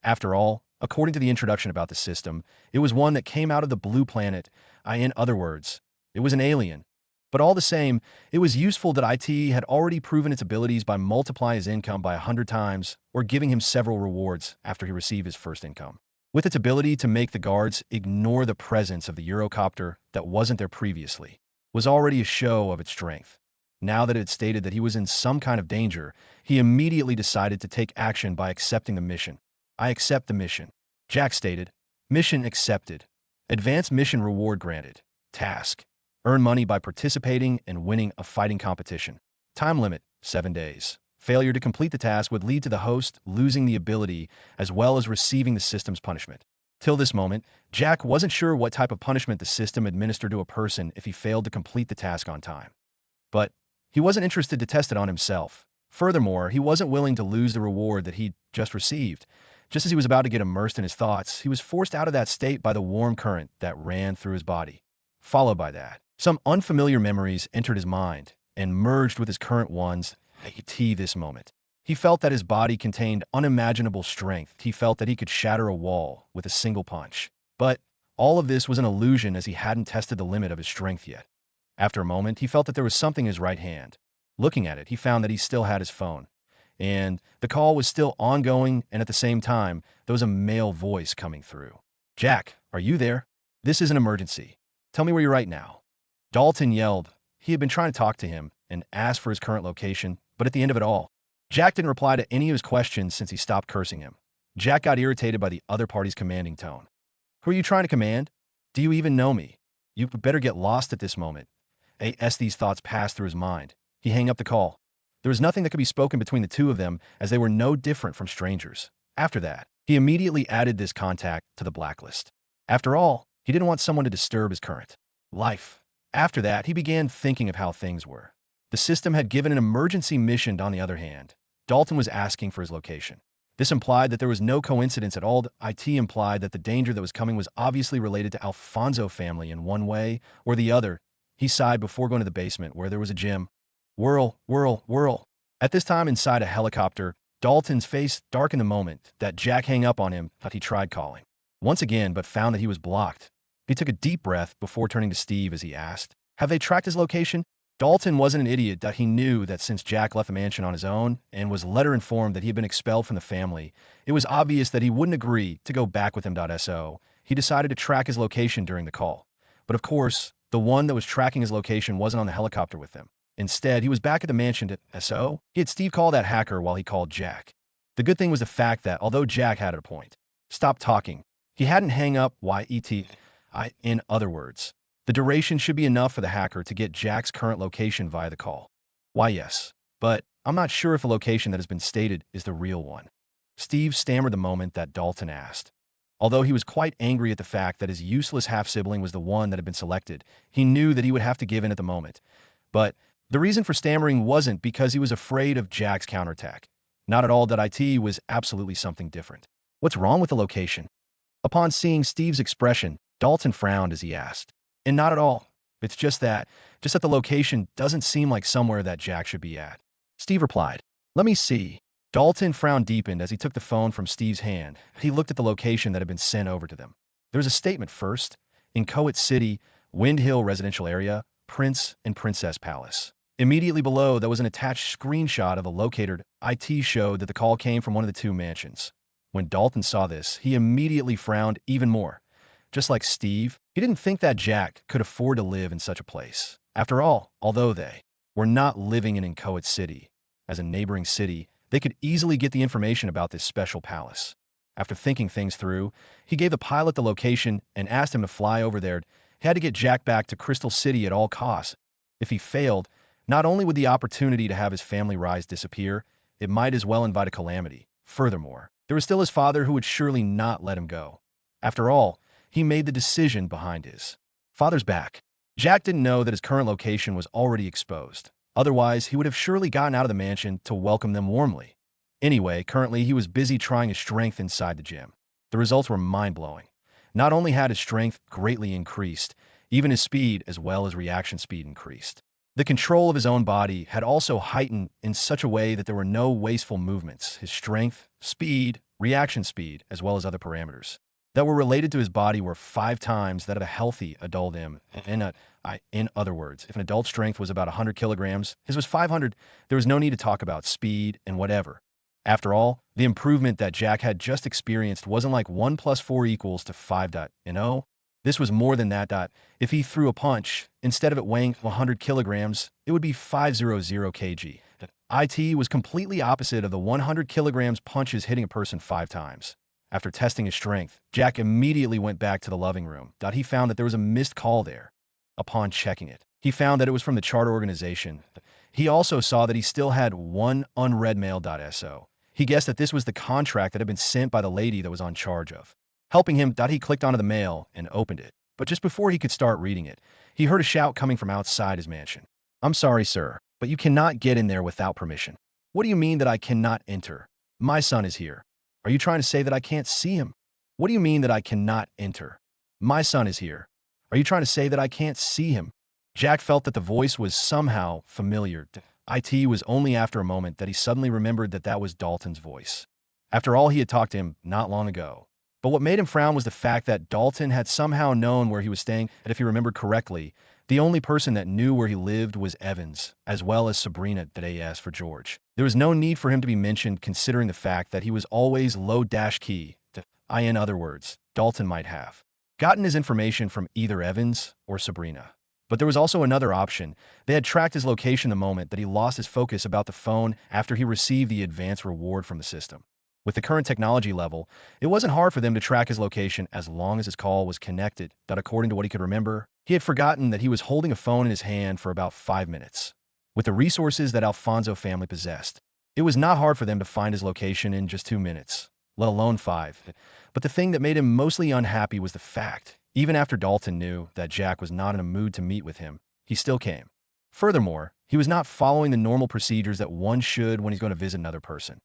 After all, According to the introduction about the system, it was one that came out of the blue planet. In other words, it was an alien. But all the same, it was useful that IT had already proven its abilities by multiplying his income by 100 times or giving him several rewards after he received his first income. With its ability to make the guards ignore the presence of the Eurocopter that wasn't there previously, was already a show of its strength. Now that it had stated that he was in some kind of danger, he immediately decided to take action by accepting the mission. I accept the mission, Jack stated. Mission accepted. Advanced mission reward granted. Task: earn money by participating and winning a fighting competition. Time limit: 7 days. Failure to complete the task would lead to the host losing the ability as well as receiving the system's punishment. Till this moment, Jack wasn't sure what type of punishment the system administered to a person if he failed to complete the task on time. But he wasn't interested to test it on himself. Furthermore, he wasn't willing to lose the reward that he'd just received. Just as he was about to get immersed in his thoughts, he was forced out of that state by the warm current that ran through his body. Followed by that, some unfamiliar memories entered his mind and merged with his current ones at this moment. He felt that his body contained unimaginable strength. He felt that he could shatter a wall with a single punch. But all of this was an illusion as he hadn't tested the limit of his strength yet. After a moment, he felt that there was something in his right hand. Looking at it, he found that he still had his phone. And the call was still ongoing, and at the same time, there was a male voice coming through. Jack, are you there? This is an emergency. Tell me where you're right now. Dalton yelled. He had been trying to talk to him and asked for his current location, but at the end of it all, Jack didn't reply to any of his questions since he stopped cursing him. Jack got irritated by the other party's commanding tone. Who are you trying to command? Do you even know me? You better get lost at this moment. As these thoughts passed through his mind, he hung up the call. There was nothing that could be spoken between the two of them, as they were no different from strangers. After that, he immediately added this contact to the blacklist. After all, he didn't want someone to disturb his current life. After that, he began thinking of how things were. The system had given an emergency mission. On the other hand, Dalton was asking for his location. This implied that there was no coincidence at all. IT implied that the danger that was coming was obviously related to Alfonso family in one way or the other. He sighed before going to the basement where there was a gym. Whirl, whirl, whirl. At this time, inside a helicopter, Dalton's face darkened the moment that Jack hung up on him. He tried calling once again, but found that he was blocked. He took a deep breath before turning to Steve as he asked, "Have they tracked his location?" Dalton wasn't an idiot. That he knew that since Jack left the mansion on his own and was later informed that he had been expelled from the family, it was obvious that he wouldn't agree to go back with him. So he decided to track his location during the call. But of course, the one that was tracking his location wasn't on the helicopter with him. Instead, he was back at the mansion so he had Steve call that hacker while he called Jack. The good thing was the fact that, although Jack had a point, stop talking, he hadn't hang up in other words, the duration should be enough for the hacker to get Jack's current location via the call. Why, yes, but I'm not sure if the location that has been stated is the real one. Steve stammered the moment that Dalton asked. Although he was quite angry at the fact that his useless half-sibling was the one that had been selected, he knew that he would have to give in at the moment. But the reason for stammering wasn't because he was afraid of Jack's counterattack. Not at all. That it was absolutely something different. What's wrong with the location? Upon seeing Steve's expression, Dalton frowned as he asked. And not at all. It's just that the location doesn't seem like somewhere that Jack should be at. Steve replied. Let me see. Dalton frown deepened as he took the phone from Steve's hand. He looked at the location that had been sent over to them. There was a statement first. In Coet City, Wind Hill Residential Area, Prince and Princess Palace. Immediately below, there was an attached screenshot of a locator. IT showed that the call came from one of the two mansions. When Dalton saw this, he immediately frowned even more. Just like Steve, he didn't think that Jack could afford to live in such a place. After all, although they were not living in Coet City, as a neighboring city, they could easily get the information about this special palace. After thinking things through, he gave the pilot the location and asked him to fly over there. He had to get Jack back to Crystal City at all costs. If he failed, not only would the opportunity to have his family rise disappear, it might as well invite a calamity. Furthermore, there was still his father who would surely not let him go. After all, he made the decision behind his father's back. Jack didn't know that his current location was already exposed. Otherwise, he would have surely gotten out of the mansion to welcome them warmly. Anyway, currently he was busy trying his strength inside the gym. The results were mind-blowing. Not only had his strength greatly increased, even his speed as well as reaction speed increased. The control of his own body had also heightened in such a way that there were no wasteful movements. His strength, speed, reaction speed, as well as other parameters that were related to his body were 5 times that of a healthy adult him. In other words, if an adult strength was about 100 kilograms, his was 500. There was no need to talk about speed and whatever. After all, the improvement that Jack had just experienced wasn't like 1 plus 4 equals to 5. This was more than that. If he threw a punch, instead of it weighing 100 kilograms, it would be 500 kg. IT was completely opposite of the 100 kilograms punches hitting a person 5 times. After testing his strength, Jack immediately went back to the loving room. He found that there was a missed call there. Upon checking it, he found that it was from the charter organization. He also saw that he still had one unread mail. So he guessed that this was the contract that had been sent by the lady that was on charge of helping him. He clicked onto the mail and opened it. But just before he could start reading it, he heard a shout coming from outside his mansion. "I'm sorry, sir, but you cannot get in there without permission." "What do you mean that I cannot enter? My son is here." "Are you trying to say that I can't see him?" "What do you mean that I cannot enter? My son is here." "Are you trying to say that I can't see him?" Jack felt that the voice was somehow familiar. It was only after a moment that he suddenly remembered that that was Dalton's voice. After all, he had talked to him not long ago. But what made him frown was the fact that Dalton had somehow known where he was staying, and if he remembered correctly, the only person that knew where he lived was Evans, as well as Sabrina as for George. There was no need for him to be mentioned considering the fact that he was always low-key. In other words, Dalton might have gotten his information from either Evans or Sabrina. But there was also another option. They had tracked his location the moment that he lost his focus about the phone after he received the advance reward from the system. With the current technology level, it wasn't hard for them to track his location as long as his call was connected. According to what he could remember, he had forgotten that he was holding a phone in his hand for about 5 minutes. With the resources that Alfonso family possessed, it was not hard for them to find his location in just 2 minutes, let alone 5. But the thing that made him mostly unhappy was the fact, even after Dalton knew that Jack was not in a mood to meet with him, he still came. Furthermore, he was not following the normal procedures that one should when he's going to visit another person.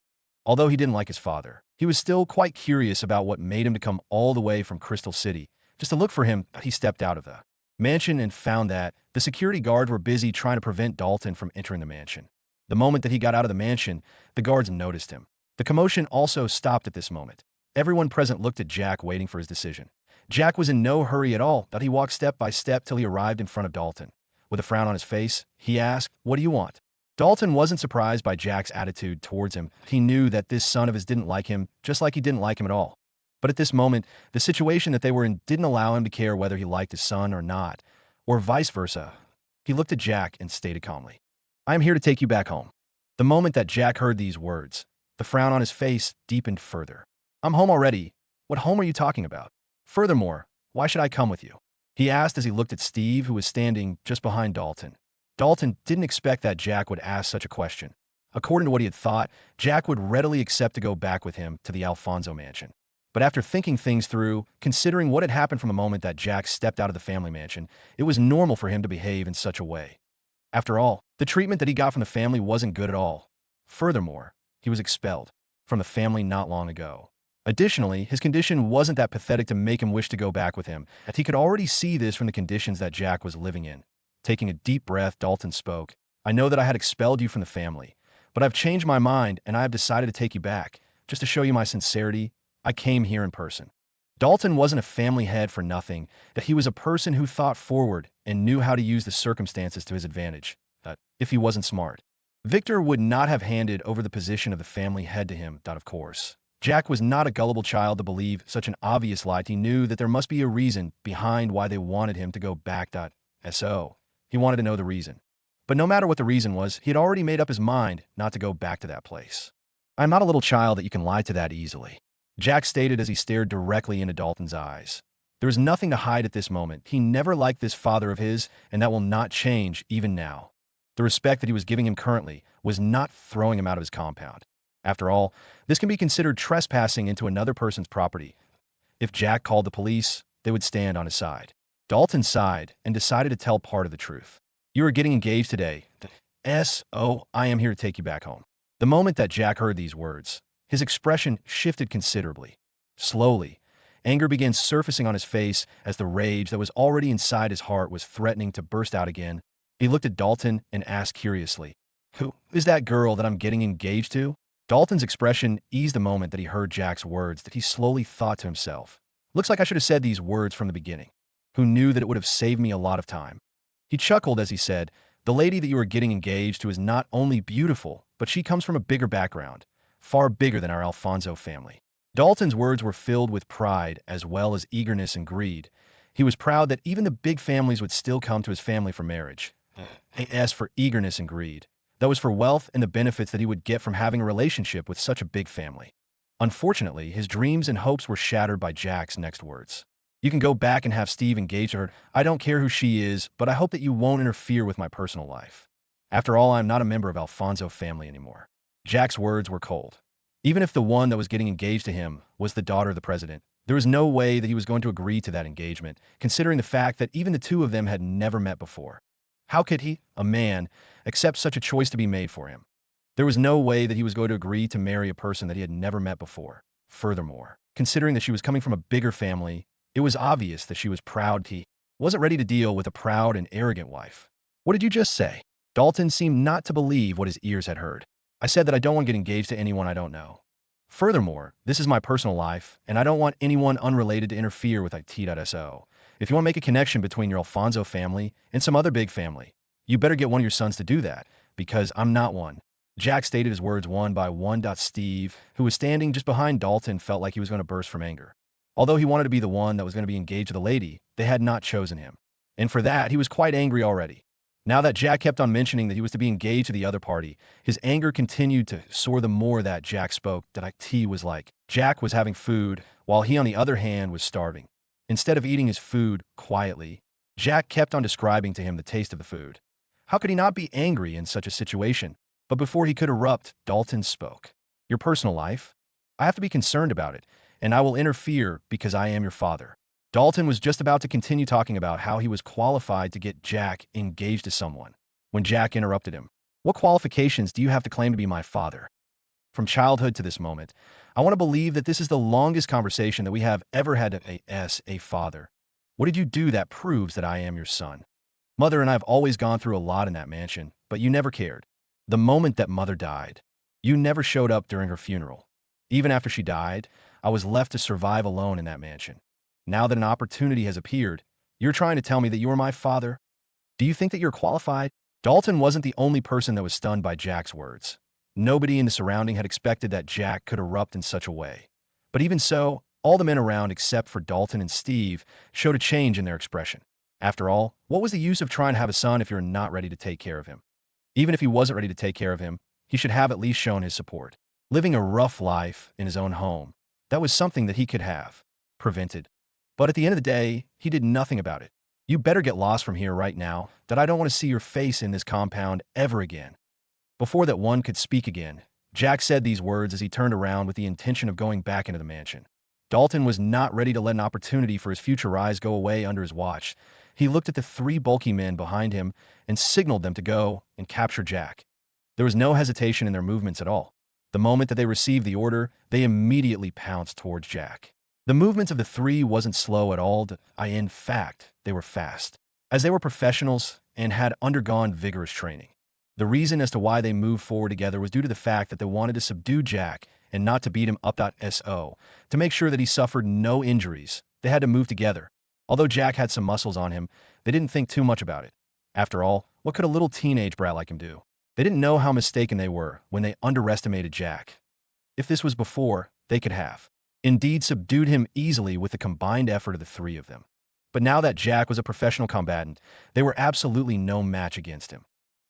Although he didn't like his father, he was still quite curious about what made him to come all the way from Crystal City just to look for him. He stepped out of the mansion and found that the security guards were busy trying to prevent Dalton from entering the mansion. The moment that he got out of the mansion, the guards noticed him. The commotion also stopped at this moment. Everyone present looked at Jack, waiting for his decision. Jack was in no hurry at all. He walked step by step till he arrived in front of Dalton. With a frown on his face, he asked, "What do you want?" Dalton wasn't surprised by Jack's attitude towards him. He knew that this son of his didn't like him, just like he didn't like him at all. But at this moment, the situation that they were in didn't allow him to care whether he liked his son or not, or vice versa. He looked at Jack and stated calmly, "I am here to take you back home." The moment that Jack heard these words, the frown on his face deepened further. "I'm home already. What home are you talking about? Furthermore, why should I come with you?" he asked as he looked at Steve, who was standing just behind Dalton. Dalton didn't expect that Jack would ask such a question. According to what he had thought, Jack would readily accept to go back with him to the Alfonso mansion. But after thinking things through, considering what had happened from the moment that Jack stepped out of the family mansion, it was normal for him to behave in such a way. After all, the treatment that he got from the family wasn't good at all. Furthermore, he was expelled from the family not long ago. Additionally, his condition wasn't that pathetic to make him wish to go back with him, as he could already see this from the conditions that Jack was living in. Taking a deep breath, Dalton spoke. "I know that I had expelled you from the family, but I've changed my mind and I have decided to take you back. Just to show you my sincerity, I came here in person." Dalton wasn't a family head for nothing, that he was a person who thought forward and knew how to use the circumstances to his advantage. If he wasn't smart, Victor would not have handed over the position of the family head to him. Of course, Jack was not a gullible child to believe such an obvious lie. He knew that there must be a reason behind why they wanted him to go back. So he wanted to know the reason. But no matter what the reason was, he had already made up his mind not to go back to that place. "I'm not a little child that you can lie to that easily," Jack stated as he stared directly into Dalton's eyes. There was nothing to hide at this moment. He never liked this father of his, and that will not change even now. The respect that he was giving him currently was not throwing him out of his compound. After all, this can be considered trespassing into another person's property. If Jack called the police, they would stand on his side. Dalton sighed and decided to tell part of the truth. "You are getting engaged today. I am here to take you back home." The moment that Jack heard these words, his expression shifted considerably. Slowly, anger began surfacing on his face as the rage that was already inside his heart was threatening to burst out again. He looked at Dalton and asked curiously, "Who is that girl that I'm getting engaged to?" Dalton's expression eased the moment that he heard Jack's words that he slowly thought to himself. Looks like I should have said these words from the beginning. Who knew that it would have saved me a lot of time? He chuckled as he said, the lady that you are getting engaged to is not only beautiful, but she comes from a bigger background, far bigger than our Alfonso family. Dalton's words were filled with pride as well as eagerness and greed. He was proud that even the big families would still come to his family for marriage. As for eagerness and greed, that was for wealth and the benefits that he would get from having a relationship with such a big family. Unfortunately, his dreams and hopes were shattered by Jack's next words. You can go back and have Steve engage her. I don't care who she is, but I hope that you won't interfere with my personal life. After all, I'm not a member of Alfonso family anymore. Jack's words were cold. Even if the one that was getting engaged to him was the daughter of the president, there was no way that he was going to agree to that engagement, considering the fact that even the two of them had never met before. How could he, a man, accept such a choice to be made for him? There was no way that he was going to agree to marry a person that he had never met before. Furthermore, considering that she was coming from a bigger family, it was obvious that she was proud. He wasn't ready to deal with a proud and arrogant wife. What did you just say? Dalton seemed not to believe what his ears had heard. I said that I don't want to get engaged to anyone I don't know. Furthermore, this is my personal life, and I don't want anyone unrelated to interfere with it.so. If you want to make a connection between your Alfonso family and some other big family, you better get one of your sons to do that, because I'm not one. Jack stated his words one by one. Steve, who was standing just behind Dalton, felt like he was going to burst from anger. Although he wanted to be the one that was going to be engaged to the lady, they had not chosen him. And for that, he was quite angry already. Now that Jack kept on mentioning that he was to be engaged to the other party, his anger continued to soar the more that Jack spoke. He was like, Jack was having food, while he on the other hand was starving. Instead of eating his food quietly, Jack kept on describing to him the taste of the food. How could he not be angry in such a situation? But before he could erupt, Dalton spoke. Your personal life? I have to be concerned about it, and I will interfere because I am your father. Dalton was just about to continue talking about how he was qualified to get Jack engaged to someone, when Jack interrupted him. What qualifications do you have to claim to be my father? From childhood to this moment, I want to believe that this is the longest conversation that we have ever had as a father. What did you do that proves that I am your son? Mother and I have always gone through a lot in that mansion, but you never cared. The moment that Mother died, you never showed up during her funeral. Even after she died, I was left to survive alone in that mansion. Now that an opportunity has appeared, you're trying to tell me that you are my father? Do you think that you're qualified? Dalton wasn't the only person that was stunned by Jack's words. Nobody in the surrounding had expected that Jack could erupt in such a way. But even so, all the men around except for Dalton and Steve showed a change in their expression. After all, what was the use of trying to have a son if you're not ready to take care of him? Even if he wasn't ready to take care of him, he should have at least shown his support. Living a rough life in his own home, that was something that he could have prevented. But at the end of the day, he did nothing about it. You better get lost from here right now, that I don't want to see your face in this compound ever again. Before that one could speak again, Jack said these words as he turned around with the intention of going back into the mansion. Dalton was not ready to let an opportunity for his future rise go away under his watch. He looked at the three bulky men behind him and signaled them to go and capture Jack. There was no hesitation in their movements at all. The moment that they received the order, they immediately pounced towards Jack. The movements of the three wasn't slow at all. In fact, they were fast, as they were professionals and had undergone vigorous training. The reason as to why they moved forward together was due to the fact that they wanted to subdue Jack and not to beat him up.so. To make sure that he suffered no injuries, they had to move together. Although Jack had some muscles on him, they didn't think too much about it. After all, what could a little teenage brat like him do? They didn't know how mistaken they were when they underestimated Jack. If this was before, they could have indeed subdued him easily with the combined effort of the three of them. But now that Jack was a professional combatant, they were absolutely no match against him.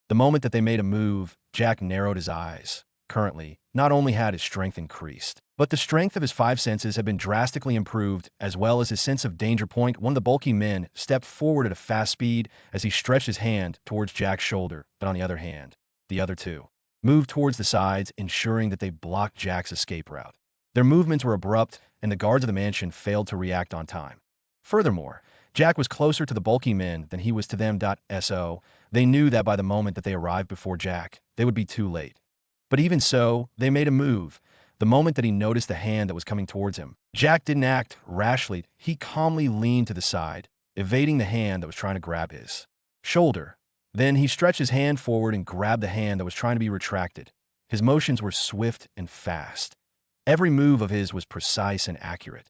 The moment that they made a move, Jack narrowed his eyes. Currently, not only had his strength increased, but the strength of his five senses had been drastically improved, as well as his sense of danger point. One of the bulky men stepped forward at a fast speed as he stretched his hand towards Jack's shoulder, but on the other hand, the other two moved towards the sides, ensuring that they blocked Jack's escape route. Their movements were abrupt, and the guards of the mansion failed to react on time. Furthermore, Jack was closer to the bulky men than he was to them.so. They knew that by the moment that they arrived before Jack, they would be too late. But even so, they made a move. The moment that he noticed the hand that was coming towards him, Jack didn't act rashly. He calmly leaned to the side, evading the hand that was trying to grab his shoulder. Then he stretched his hand forward and grabbed the hand that was trying to be retracted. His motions were swift and fast. Every move of his was precise and accurate.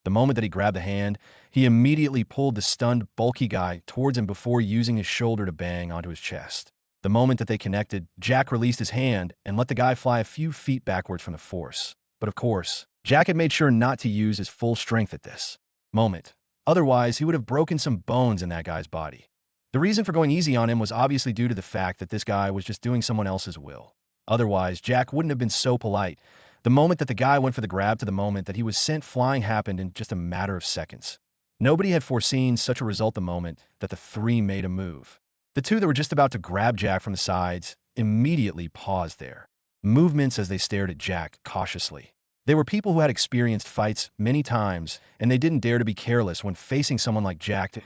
The moment that he grabbed the hand, he immediately pulled the stunned, bulky guy towards him before using his shoulder to bang onto his chest. The moment that they connected, Jack released his hand and let the guy fly a few feet backwards from the force. But of course, Jack had made sure not to use his full strength at this moment. Otherwise, he would have broken some bones in that guy's body. The reason for going easy on him was obviously due to the fact that this guy was just doing someone else's will. Otherwise, Jack wouldn't have been so polite. The moment that the guy went for the grab to the moment that he was sent flying happened in just a matter of seconds. Nobody had foreseen such a result the moment that the three made a move. The two that were just about to grab Jack from the sides immediately paused their movements as they stared at Jack cautiously. They were people who had experienced fights many times, and they didn't dare to be careless when facing someone like Jack to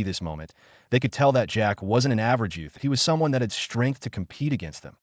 this moment. They could tell that Jack wasn't an average youth. He was someone that had strength to compete against them.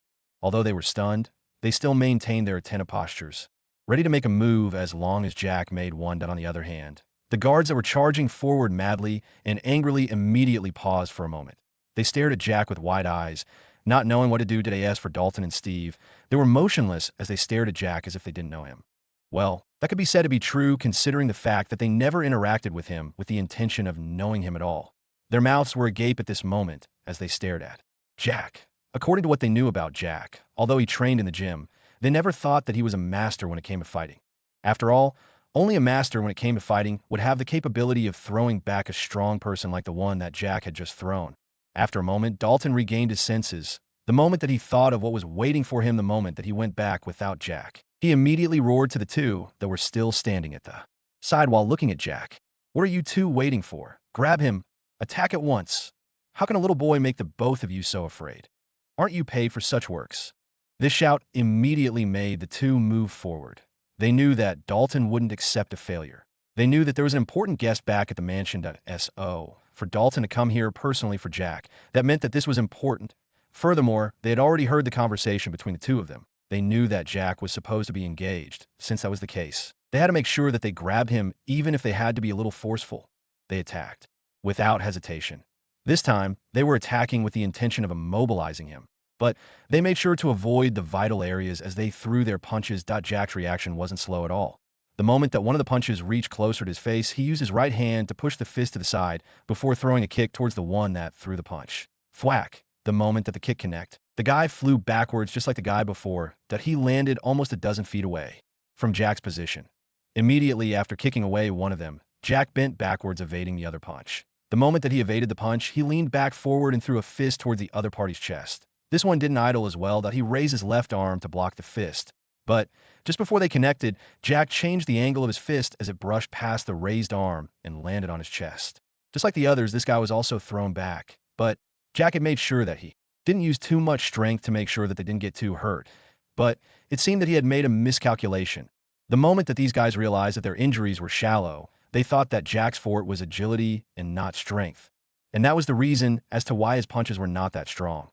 Although they were stunned, they still maintained their attentive postures, ready to make a move as long as Jack made one. On the other hand, the guards that were charging forward madly and angrily immediately paused for a moment. They stared at Jack with wide eyes, not knowing what to do. Did they ask for Dalton and Steve? They were motionless as they stared at Jack as if they didn't know him. Well, that could be said to be true considering the fact that they never interacted with him with the intention of knowing him at all. Their mouths were agape at this moment as they stared at Jack. According to what they knew about Jack, although he trained in the gym, they never thought that he was a master when it came to fighting. After all, only a master when it came to fighting would have the capability of throwing back a strong person like the one that Jack had just thrown. After a moment, Dalton regained his senses. The moment that he thought of what was waiting for him, the moment that he went back without Jack, he immediately roared to the two that were still standing at the side while looking at Jack. What are you two waiting for? Grab him. Attack at once. How can a little boy make the both of you so afraid? Aren't you paid for such works? This shout immediately made the two move forward. They knew that Dalton wouldn't accept a failure. They knew that there was an important guest back at the mansion. So, for Dalton to come here personally for Jack, that meant that this was important. Furthermore, they had already heard the conversation between the two of them. They knew that Jack was supposed to be engaged. Since that was the case, they had to make sure that they grabbed him even if they had to be a little forceful. They attacked without hesitation. This time, they were attacking with the intention of immobilizing him, but they made sure to avoid the vital areas as they threw their punches. Jack's reaction wasn't slow at all. The moment that one of the punches reached closer to his face, he used his right hand to push the fist to the side before throwing a kick towards the one that threw the punch. Thwack! The moment that the kick connected, the guy flew backwards just like the guy before, that he landed almost a dozen feet away from Jack's position. Immediately after kicking away one of them, Jack bent backwards, evading the other punch. The moment that he evaded the punch, he leaned back forward and threw a fist towards the other party's chest. This one didn't idle as well, that he raised his left arm to block the fist. But just before they connected, Jack changed the angle of his fist as it brushed past the raised arm and landed on his chest. Just like the others, this guy was also thrown back. But Jack had made sure that he didn't use too much strength to make sure that they didn't get too hurt. But it seemed that he had made a miscalculation. The moment that these guys realized that their injuries were shallow, they thought that Jack's fort was agility and not strength. And that was the reason as to why his punches were not that strong.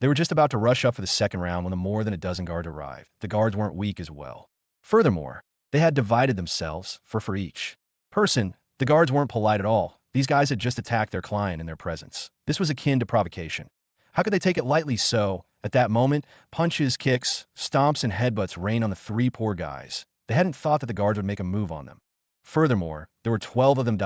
They were just about to rush up for the second round when more than a dozen guards arrived. The guards weren't weak as well. Furthermore, they had divided themselves for each person. The guards weren't polite at all. These guys had just attacked their client in their presence. This was akin to provocation. How could they take it lightly? So, at that moment, punches, kicks, stomps, and headbutts rained on the three poor guys. They hadn't thought that the guards would make a move on them. Furthermore, there were 12 of them.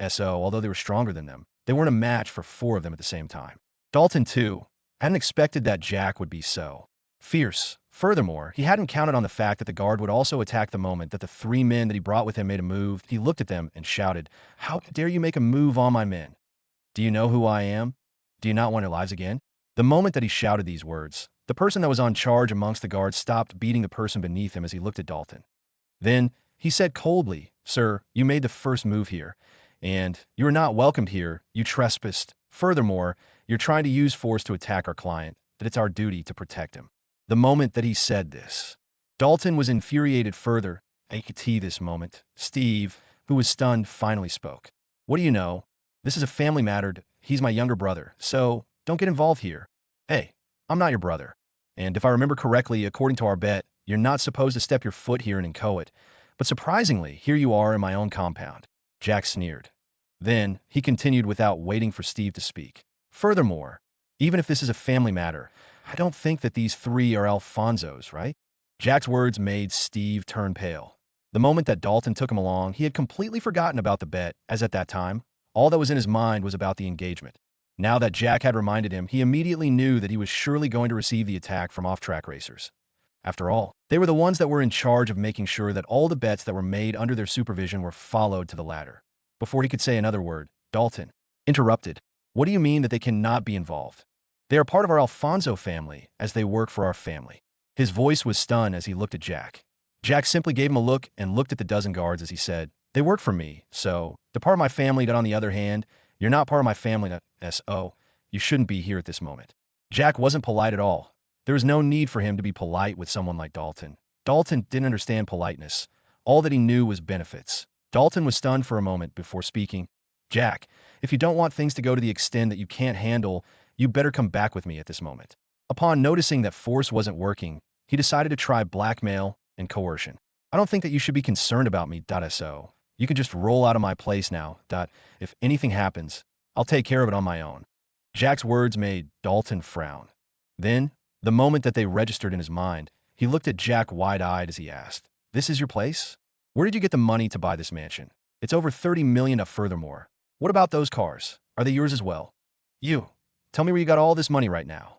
So, although they were stronger than them, they weren't a match for 4 of them at the same time. Dalton, too, hadn't expected that Jack would be so fierce. Furthermore, he hadn't counted on the fact that the guard would also attack. The moment that the 3 men that he brought with him made a move, he looked at them and shouted, "How dare you make a move on my men? Do you know who I am? Do you not want your lives again?" The moment that he shouted these words, the person that was on charge amongst the guards stopped beating the person beneath him as he looked at Dalton. Then he said coldly, "Sir, you made the first move here, and you are not welcomed here. You trespassed. Furthermore, you're trying to use force to attack our client, that it's our duty to protect him." The moment that he said this, Dalton was infuriated further. I could see this moment. Steve, who was stunned, finally spoke. "What do you know? This is a family matter. He's my younger brother, so don't get involved here. Hey, I'm not your brother. And if I remember correctly, according to our bet, you're not supposed to step your foot here in Inchoate. But surprisingly, here you are in my own compound." Jack sneered. Then he continued without waiting for Steve to speak. "Furthermore, even if this is a family matter, I don't think that these three are Alfonso's, right? Jack's words made Steve turn pale. The moment that Dalton took him along, he had completely forgotten about the bet, as at that time, all that was in his mind was about the engagement. Now that Jack had reminded him, he immediately knew that he was surely going to receive the attack from off-track racers. After all, they were the ones that were in charge of making sure that all the bets that were made under their supervision were followed to the latter. Before he could say another word, Dalton interrupted. What do you mean that they cannot be involved? They are part of our Alfonso family, as they work for our family. His voice was stunned as he looked at Jack. Jack simply gave him a look and looked at the dozen guards as he said, they work for me, so, the part of my family that on the other hand, you're not part of my family that, so, you shouldn't be here at this moment. Jack wasn't polite at all. There was no need for him to be polite with someone like Dalton. Dalton didn't understand politeness. All that he knew was benefits. Dalton was stunned for a moment before speaking. Jack, if you don't want things to go to the extent that you can't handle, you better come back with me at this moment. Upon noticing that force wasn't working, he decided to try blackmail and coercion. I don't think that you should be concerned about me, so. You can just roll out of my place now, If anything happens, I'll take care of it on my own. Jack's words made Dalton frown. Then, the moment that they registered in his mind, he looked at Jack wide-eyed as he asked, this is your place? Where did you get the money to buy this mansion? It's over $30 million furthermore. What about those cars? Are they yours as well? You. Tell me where you got all this money right now.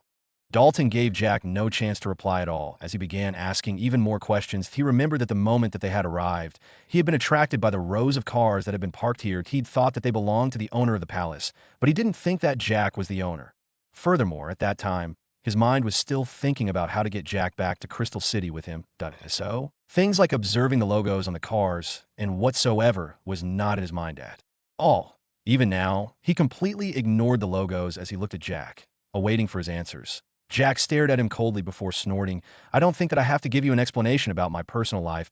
Dalton gave Jack no chance to reply at all. As he began asking even more questions, he remembered that the moment that they had arrived, he had been attracted by the rows of cars that had been parked here. He'd thought that they belonged to the owner of the palace, but he didn't think that Jack was the owner. Furthermore, at that time, his mind was still thinking about how to get Jack back to Crystal City with him. So, things like observing the logos on the cars and whatsoever was not in his mind at all. Even now, he completely ignored the logos as he looked at Jack, awaiting for his answers. Jack stared at him coldly before snorting, I don't think that I have to give you an explanation about my personal life.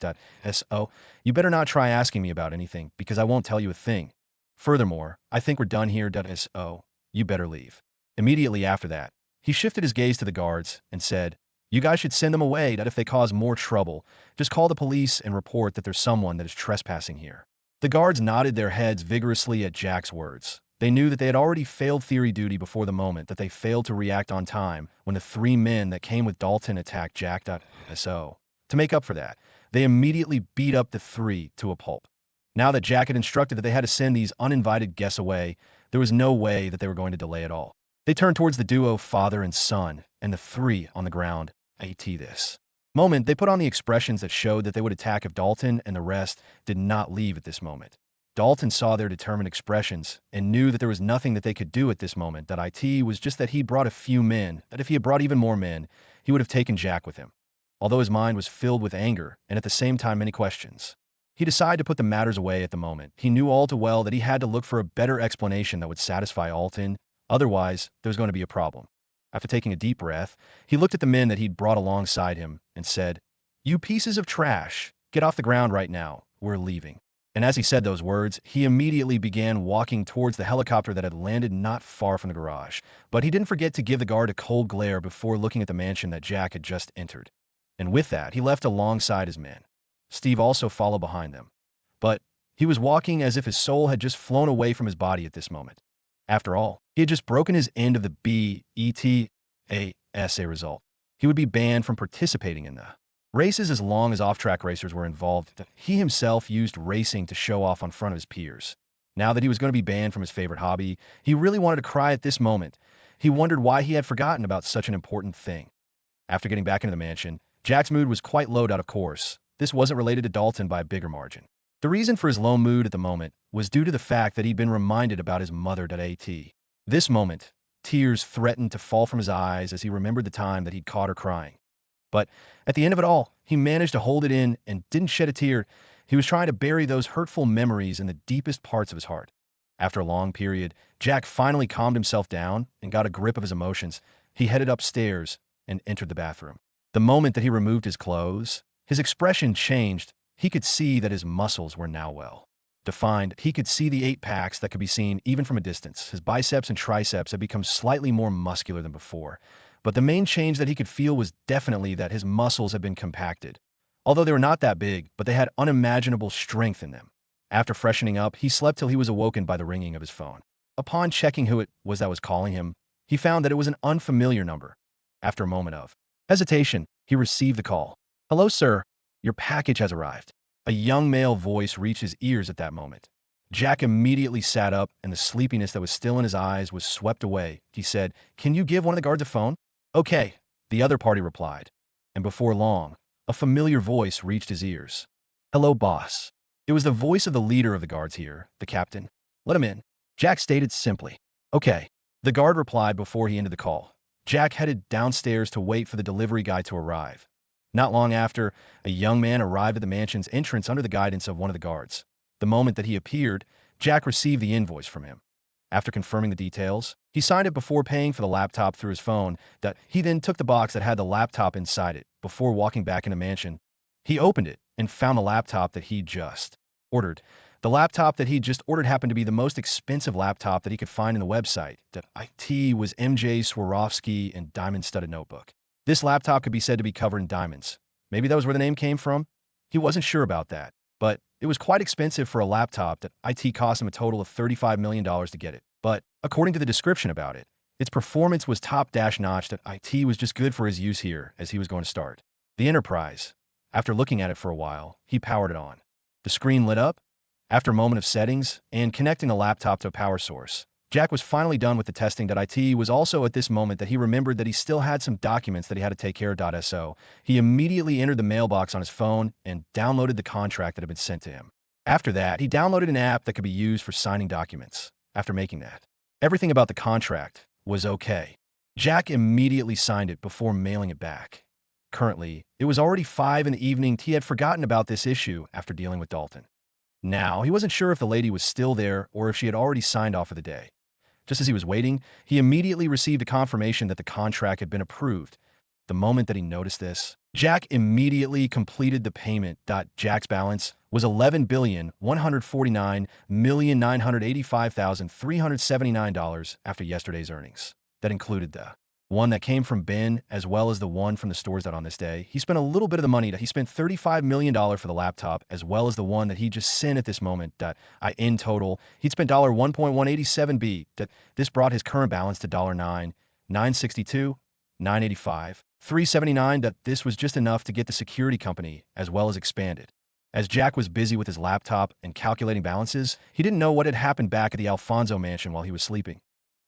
So, you better not try asking me about anything, because I won't tell you a thing. Furthermore, I think we're done here. So, you better leave. Immediately after that, he shifted his gaze to the guards and said, you guys should send them away. If they cause more trouble, just call the police and report that there's someone that is trespassing here. The guards nodded their heads vigorously at Jack's words. They knew that they had already failed theory duty before the moment that they failed to react on time when the three men that came with Dalton attacked Jack. So, to make up for that, they immediately beat up the three to a pulp. Now that Jack had instructed that they had to send these uninvited guests away, there was no way that they were going to delay at all. They turned towards the duo father and son, and the three on the ground. This moment, they put on the expressions that showed that they would attack if Dalton and the rest did not leave at this moment. Dalton saw their determined expressions and knew that there was nothing that they could do at this moment. It was just that he brought a few men, that if he had brought even more men, he would have taken Jack with him. Although his mind was filled with anger and at the same time many questions, he decided to put the matters away at the moment. He knew all too well that he had to look for a better explanation that would satisfy Alton, otherwise there was going to be a problem. After taking a deep breath, he looked at the men that he'd brought alongside him and said, you pieces of trash, get off the ground right now, we're leaving. And as he said those words, he immediately began walking towards the helicopter that had landed not far from the garage. But he didn't forget to give the guard a cold glare before looking at the mansion that Jack had just entered. And with that, he left alongside his men. Steve also followed behind them. But he was walking as if his soul had just flown away from his body at this moment. After all, he had just broken his end of the BETASA result. He would be banned from participating in the races as long as off-track racers were involved. He himself used racing to show off on front of his peers. Now that he was going to be banned from his favorite hobby, he really wanted to cry at this moment. He wondered why he had forgotten about such an important thing. After getting back into the mansion, Jack's mood was quite low, of course. This wasn't related to Dalton by a bigger margin. The reason for his low mood at the moment was due to the fact that he'd been reminded about his mother. This moment, tears threatened to fall from his eyes as he remembered the time that he'd caught her crying. But at the end of it all, he managed to hold it in and didn't shed a tear. He was trying to bury those hurtful memories in the deepest parts of his heart. After a long period, Jack finally calmed himself down and got a grip of his emotions. He headed upstairs and entered the bathroom. The moment that he removed his clothes, his expression changed. He could see that his muscles were now well defined. He could see the 8-packs that could be seen even from a distance. His biceps and triceps had become slightly more muscular than before. But the main change that he could feel was definitely that his muscles had been compacted. Although they were not that big, but they had unimaginable strength in them. After freshening up, he slept till he was awoken by the ringing of his phone. Upon checking who it was that was calling him, he found that it was an unfamiliar number. After a moment of hesitation, he received the call. "Hello, sir. Your package has arrived." A young male voice reached his ears at that moment. Jack immediately sat up, and the sleepiness that was still in his eyes was swept away. He said, "Can you give one of the guards a phone?" "Okay," the other party replied. And before long, a familiar voice reached his ears. "Hello, boss." It was the voice of the leader of the guards here, the captain. "Let him in," Jack stated simply. "Okay," the guard replied before he ended the call. Jack headed downstairs to wait for the delivery guy to arrive. Not long after, a young man arrived at the mansion's entrance under the guidance of one of the guards. The moment that he appeared, Jack received the invoice from him. After confirming the details, he signed it before paying for the laptop through his phone. He then took the box that had the laptop inside it. Before walking back in the mansion, he opened it and found the laptop that he just ordered. The laptop that he just ordered happened to be the most expensive laptop that he could find in the website. The IT was MJ Swarovski and diamond-studded notebook. This laptop could be said to be covered in diamonds. Maybe that was where the name came from? He wasn't sure about that, but it was quite expensive for a laptop that IT cost him a total of $35 million to get it. But according to the description about it, its performance was top-notch. That IT was just good for his use here as he was going to start the enterprise. After looking at it for a while, he powered it on. The screen lit up. After a moment of settings and connecting the laptop to a power source, Jack was finally done with the testing. IT was also at this moment that he remembered that he still had some documents that he had to take care of. So he immediately entered the mailbox on his phone and downloaded the contract that had been sent to him. After that, he downloaded an app that could be used for signing documents. After making that, everything about the contract was okay. Jack immediately signed it before mailing it back. Currently, it was already 5 in the evening. He had forgotten about this issue after dealing with Dalton. Now, he wasn't sure if the lady was still there or if she had already signed off for the day. Just as he was waiting, he immediately received a confirmation that the contract had been approved. The moment that he noticed this, Jack immediately completed the payment. Jack's balance was $11,149,985,379 after yesterday's earnings. That included the one that came from Ben as well as the one from the stores. That on this day, he spent a little bit of the money. He spent $35 million for the laptop as well as the one that he just sent at this moment. In total, he'd spent $1.187 B. This brought his current balance to $962, $985, $379. This was just enough to get the security company as well as expanded. As Jack was busy with his laptop and calculating balances, he didn't know what had happened back at the Alfonso mansion while he was sleeping.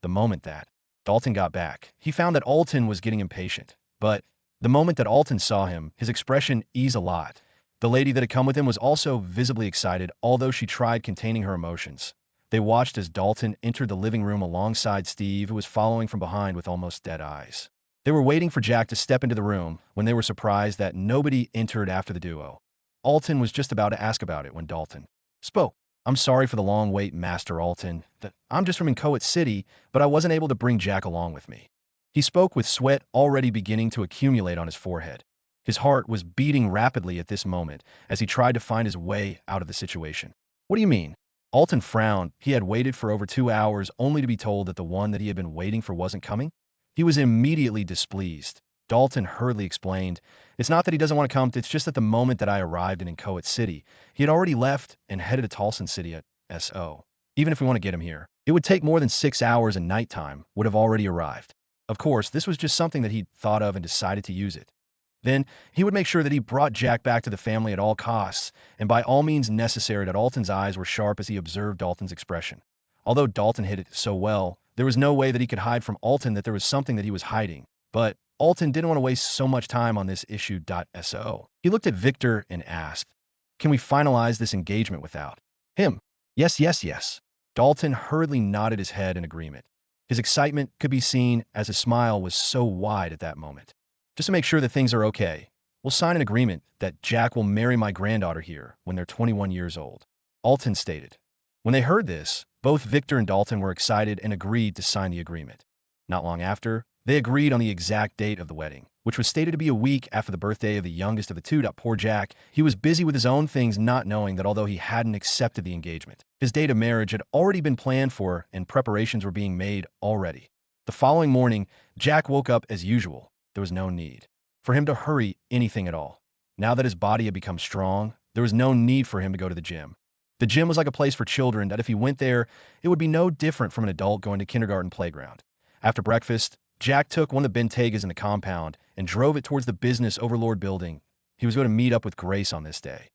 The moment that Dalton got back, he found that Alton was getting impatient. But the moment that Alton saw him, his expression eased a lot. The lady that had come with him was also visibly excited, although she tried containing her emotions. They watched as Dalton entered the living room alongside Steve, who was following from behind with almost dead eyes. They were waiting for Jack to step into the room when they were surprised that nobody entered after the duo. Alton was just about to ask about it when Dalton spoke. "I'm sorry for the long wait, Master Alton. I'm just from Inchoate City, but I wasn't able to bring Jack along with me." He spoke with sweat already beginning to accumulate on his forehead. His heart was beating rapidly at this moment as he tried to find his way out of the situation. "What do you mean?" Alton frowned. He had waited for over 2 hours only to be told that the one that he had been waiting for wasn't coming. He was immediately displeased. Dalton hurriedly explained, "It's not that he doesn't want to come, it's just that the moment that I arrived in Inchoate City, he had already left and headed to Tolson City at S.O. Even if we want to get him here, it would take more than 6 hours, and nighttime would have already arrived." Of course, this was just something that he'd thought of and decided to use it. Then, he would make sure that he brought Jack back to the family at all costs, and by all means necessary. That Alton's eyes were sharp as he observed Dalton's expression. Although Dalton hid it so well, there was no way that he could hide from Alton that there was something that he was hiding. But Alton didn't want to waste so much time on this issue. So he looked at Victor and asked, "Can we finalize this engagement without him?" Yes. Dalton hurriedly nodded his head in agreement. His excitement could be seen as his smile was so wide at that moment. "Just to make sure that things are okay, we'll sign an agreement that Jack will marry my granddaughter here when they're 21 years old," Alton stated. When they heard this, both Victor and Dalton were excited and agreed to sign the agreement. Not long after, they agreed on the exact date of the wedding, which was stated to be a week after the birthday of the youngest of the two. Poor Jack, he was busy with his own things, not knowing that although he hadn't accepted the engagement, his date of marriage had already been planned for and preparations were being made already. The following morning, Jack woke up as usual. There was no need for him to hurry anything at all. Now that his body had become strong, there was no need for him to go to the gym. The gym was like a place for children that if he went there, it would be no different from an adult going to kindergarten playground. After breakfast, Jack took one of the Bentegas in the compound and drove it towards the business overlord building. He was going to meet up with Grace on this day.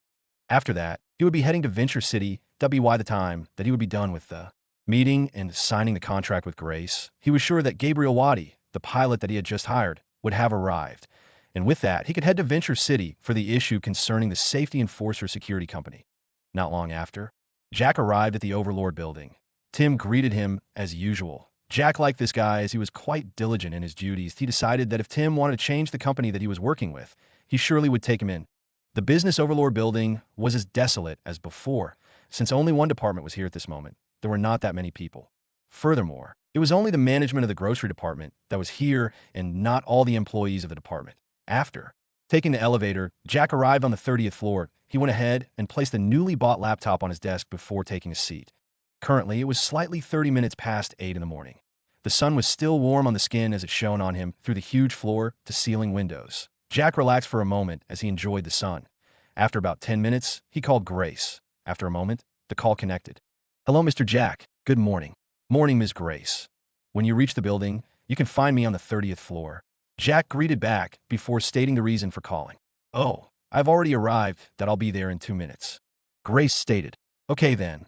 After that, he would be heading to Venture City. That'd be why the time that he would be done with the meeting and signing the contract with Grace. He was sure that Gabriel Wadi, the pilot that he had just hired, would have arrived. And with that, he could head to Venture City for the issue concerning the Safety Enforcer Security Company. Not long after, Jack arrived at the Overlord building. Tim greeted him as usual. Jack liked this guy as he was quite diligent in his duties. He decided that if Tim wanted to change the company that he was working with, he surely would take him in. The Business Overlord building was as desolate as before. Since only one department was here at this moment, there were not that many people. Furthermore, it was only the management of the grocery department that was here and not all the employees of the department. After taking the elevator, Jack arrived on the 30th floor. He went ahead and placed the newly bought laptop on his desk before taking a seat. Currently, it was slightly 30 minutes past 8 in the morning. The sun was still warm on the skin as it shone on him through the huge floor-to-ceiling windows. Jack relaxed for a moment as he enjoyed the sun. After about 10 minutes, he called Grace. After a moment, the call connected. "Hello, Mr. Jack. Good morning." "Morning, Ms. Grace. When you reach the building, you can find me on the 30th floor." Jack greeted back before stating the reason for calling. "Oh, I've already arrived, that I'll be there in 2 minutes." Grace stated. "Okay then."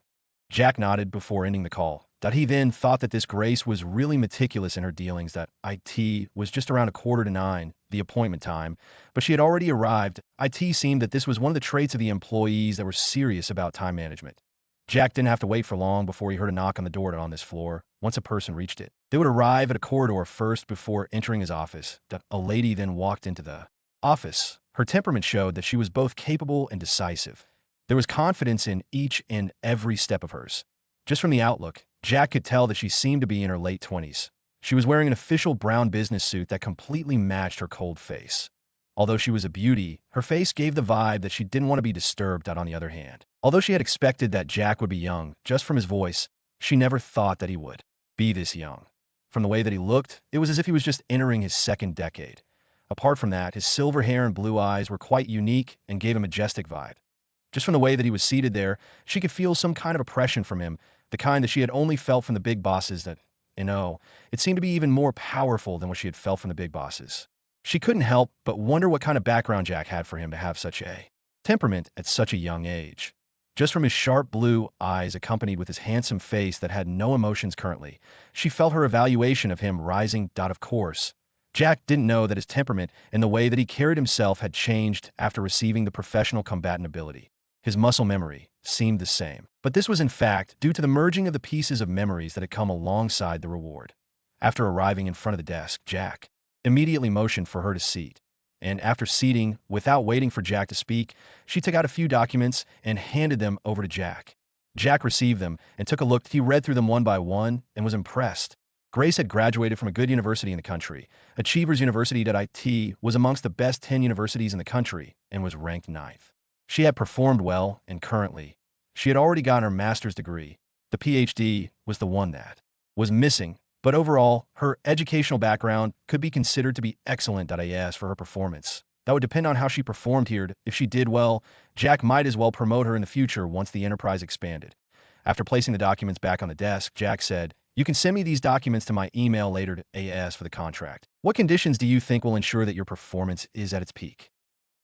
Jack nodded before ending the call. That he then thought that this Grace was really meticulous in her dealings, that IT was just around 8:45, the appointment time, but she had already arrived. IT seemed that this was one of the traits of the employees that were serious about time management. Jack didn't have to wait for long before he heard a knock on the door on this floor. Once a person reached it, they would arrive at a corridor first before entering his office. That a lady then walked into the office. Her temperament showed that she was both capable and decisive. There was confidence in each and every step of hers. Just from the outlook, Jack could tell that she seemed to be in her late 20s. She was wearing an official brown business suit that completely matched her cold face. Although she was a beauty, her face gave the vibe that she didn't want to be disturbed. On the other hand, although she had expected that Jack would be young, just from his voice, she never thought that he would be this young. From the way that he looked, it was as if he was just entering his second decade. Apart from that, his silver hair and blue eyes were quite unique and gave a majestic vibe. Just from the way that he was seated there, she could feel some kind of oppression from him, the kind that she had only felt from the big bosses that, it seemed to be even more powerful than what she had felt from the big bosses. She couldn't help but wonder what kind of background Jack had for him to have such a temperament at such a young age. Just from his sharp blue eyes accompanied with his handsome face that had no emotions currently, she felt her evaluation of him rising. Of course, Jack didn't know that his temperament and the way that he carried himself had changed after receiving the professional combatant ability. His muscle memory seemed the same, but this was in fact due to the merging of the pieces of memories that had come alongside the reward. After arriving in front of the desk, Jack immediately motioned for her to seat, and after seating, without waiting for Jack to speak, she took out a few documents and handed them over to Jack. Jack received them and took a look. He read through them one by one and was impressed. Grace had graduated from a good university in the country. Achievers University. IT was amongst the best 10 universities in the country and was ranked 9th. She had performed well, and currently, she had already gotten her master's degree. The PhD was the one that was missing, but overall, her educational background could be considered to be excellent. As for her performance, that would depend on how she performed here. If she did well, Jack might as well promote her in the future once the enterprise expanded. After placing the documents back on the desk, Jack said, "You can send me these documents to my email later for the contract. What conditions do you think will ensure that your performance is at its peak?"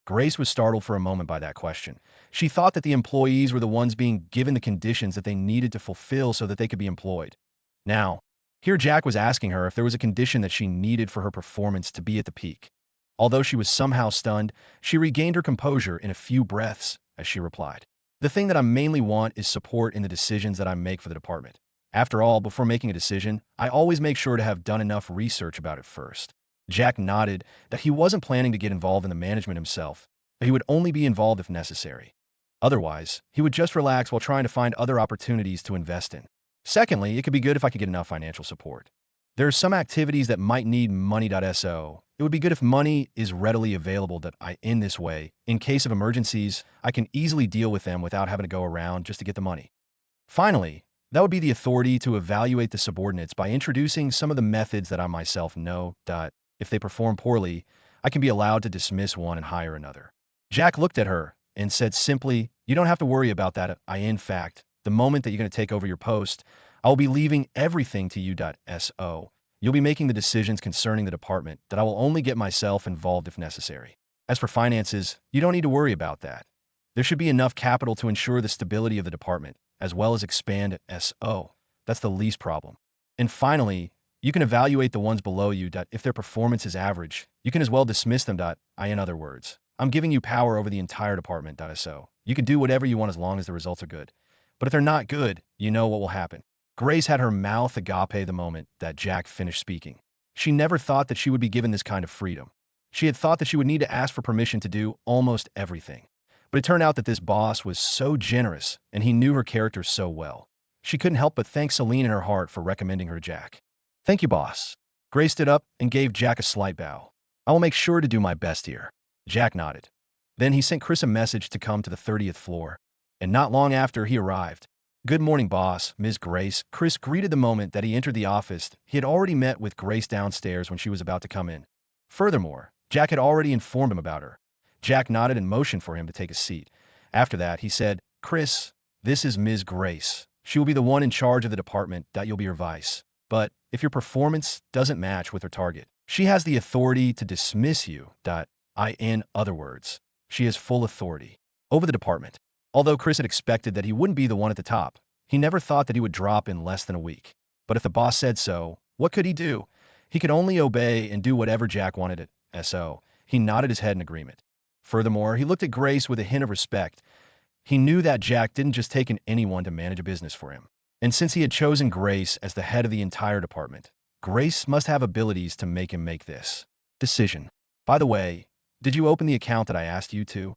Grace was startled for a moment by that question. She thought that the employees were the ones being given the conditions that they needed to fulfill so that they could be employed. Now, here Jack was asking her if there was a condition that she needed for her performance to be at the peak. Although she was somehow stunned, she regained her composure in a few breaths as she replied, "The thing that I mainly want is support in the decisions that I make for the department. After all, before making a decision, I always make sure to have done enough research about it first." Jack nodded that he wasn't planning to get involved in the management himself, but he would only be involved if necessary. Otherwise, he would just relax while trying to find other opportunities to invest in. Secondly, it could be good if I could get enough financial support. There are some activities that might need money. So it would be good if money is readily available in this way, in case of emergencies, I can easily deal with them without having to go around just to get the money. Finally, that would be the authority to evaluate the subordinates by introducing some of the methods that I myself know. If they perform poorly, I can be allowed to dismiss one and hire another. Jack looked at her and said simply, "You don't have to worry about that. In fact, the moment that you're going to take over your post, I will be leaving everything to you. So You'll be making the decisions concerning the department that I will only get myself involved if necessary. As for finances, you don't need to worry about that. There should be enough capital to ensure the stability of the department, as well as expand SO. That's the least problem. And finally, you can evaluate the ones below you. If their performance is average, you can as well dismiss them. In other words, I'm giving you power over the entire department. So you can do whatever you want as long as the results are good. But if they're not good, you know what will happen. Grace had her mouth agape the moment that Jack finished speaking. She never thought that she would be given this kind of freedom. She had thought that she would need to ask for permission to do almost everything. But it turned out that this boss was so generous, and he knew her character so well. She couldn't help but thank Celine in her heart for recommending her to Jack. "Thank you, boss." Grace stood up and gave Jack a slight bow. "I will make sure to do my best here." Jack nodded. Then he sent Chris a message to come to the 30th floor. And not long after, he arrived. "Good morning, boss, Ms. Grace." Chris greeted the moment that he entered the office. He had already met with Grace downstairs when she was about to come in. Furthermore, Jack had already informed him about her. Jack nodded and motioned for him to take a seat. After that, he said, "Chris, this is Ms. Grace. She will be the one in charge of the department. You'll be her vice. But if your performance doesn't match with her target, she has the authority to dismiss you. In other words, she has full authority over the department." Although Chris had expected that he wouldn't be the one at the top, he never thought that he would drop in less than a week. But if the boss said so, what could he do? He could only obey and do whatever Jack wanted it. So he nodded his head in agreement. Furthermore, he looked at Grace with a hint of respect. He knew that Jack didn't just take in anyone to manage a business for him. And since he had chosen Grace as the head of the entire department, Grace must have abilities to make him make this decision. "By the way, did you open the account that I asked you to?"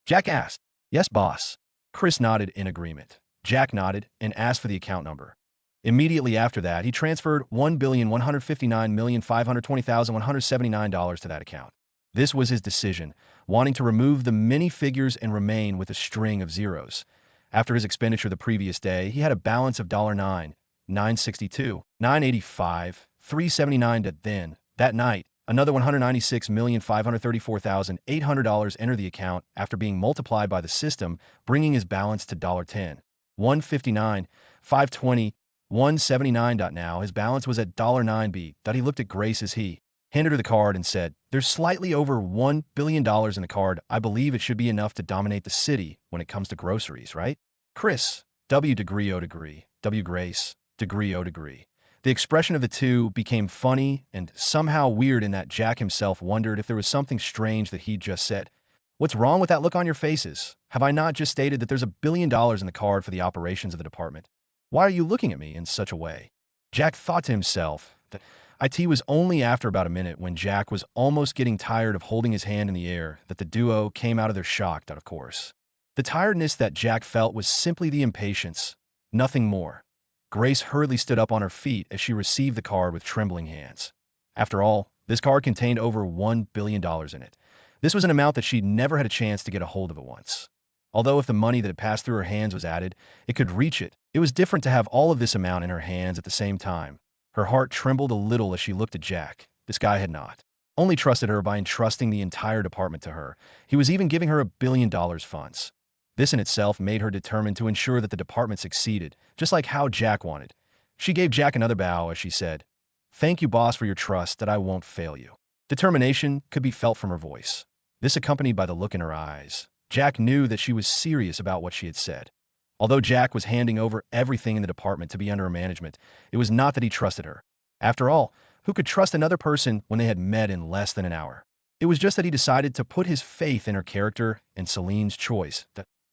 Jack asked. "Yes, boss." Chris nodded in agreement. Jack nodded and asked for the account number. Immediately after that, he transferred $1,159,520,179 to that account. This was his decision, wanting to remove the many figures and remain with a string of zeros. After his expenditure the previous day, he had a balance of $9,962, $985, $379. Then, that night, another $196,534,800 entered the account after being multiplied by the system, bringing his balance to $10, $159, $520, $179. Now his balance was at $9B. He looked at Grace as he handed her the card and said, "There's slightly over $1 billion in the card. I believe it should be enough to dominate the city when it comes to groceries, right?" Chris, W degree O degree, W Grace, degree O degree. The expression of the two became funny and somehow weird in that Jack himself wondered if there was something strange that he'd just said. "What's wrong with that look on your faces? Have I not just stated that there's $1 billion in the card for the operations of the department? Why are you looking at me in such a way?" Jack thought to himself that it was only after about a minute, when Jack was almost getting tired of holding his hand in the air, that the duo came out of their shock. Of course, the tiredness that Jack felt was simply the impatience, nothing more. Grace hurriedly stood up on her feet as she received the card with trembling hands. After all, this card contained over $1 billion in it. This was an amount that she'd never had a chance to get a hold of at once. Although if the money that had passed through her hands was added, it could reach it. It was different to have all of this amount in her hands at the same time. Her heart trembled a little as she looked at Jack. This guy had not only trusted her by entrusting the entire department to her, he was even giving her $1 billion funds. This in itself made her determined to ensure that the department succeeded, just like how Jack wanted. She gave Jack another bow as she said, "Thank you, boss, for your trust that I won't fail you." Determination could be felt from her voice. This accompanied by the look in her eyes. Jack knew that she was serious about what she had said. Although Jack was handing over everything in the department to be under her management, it was not that he trusted her. After all, who could trust another person when they had met in less than an hour? It was just that he decided to put his faith in her character and Celine's choice.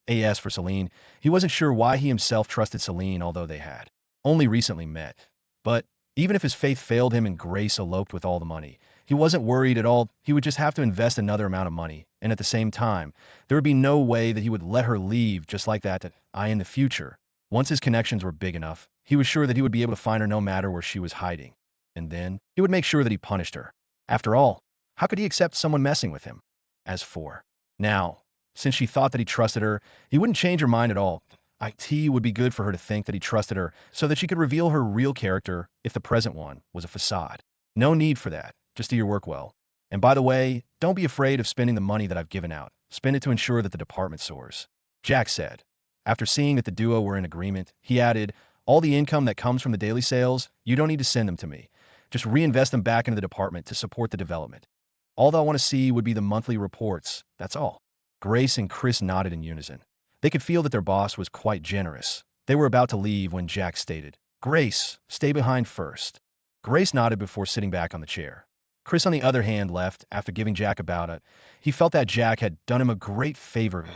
As for Celine, he wasn't sure why he himself trusted Celine, although they had only recently met. But even if his faith failed him and Grace eloped with all the money, he wasn't worried at all. He would just have to invest another amount of money, and at the same time, there would be no way that he would let her leave just like that in the future. Once his connections were big enough, he was sure that he would be able to find her no matter where she was hiding. And then, he would make sure that he punished her. After all, how could he accept someone messing with him? As for now, since she thought that he trusted her, he wouldn't change her mind at all. It would be good for her to think that he trusted her so that she could reveal her real character if the present one was a facade. No need for that. Just do your work well. And by the way, don't be afraid of spending the money that I've given out. Spend it to ensure that the department soars. Jack said. After seeing that the duo were in agreement, he added, "All the income that comes from the daily sales, you don't need to send them to me. Just reinvest them back into the department to support the development. All I want to see would be the monthly reports, that's all. Grace and Chris nodded in unison. They could feel that their boss was quite generous. They were about to leave when Jack stated, "Grace, stay behind first." Grace nodded before sitting back on the chair. Chris, on the other hand, left after giving Jack about it. He felt that Jack had done him a great favor.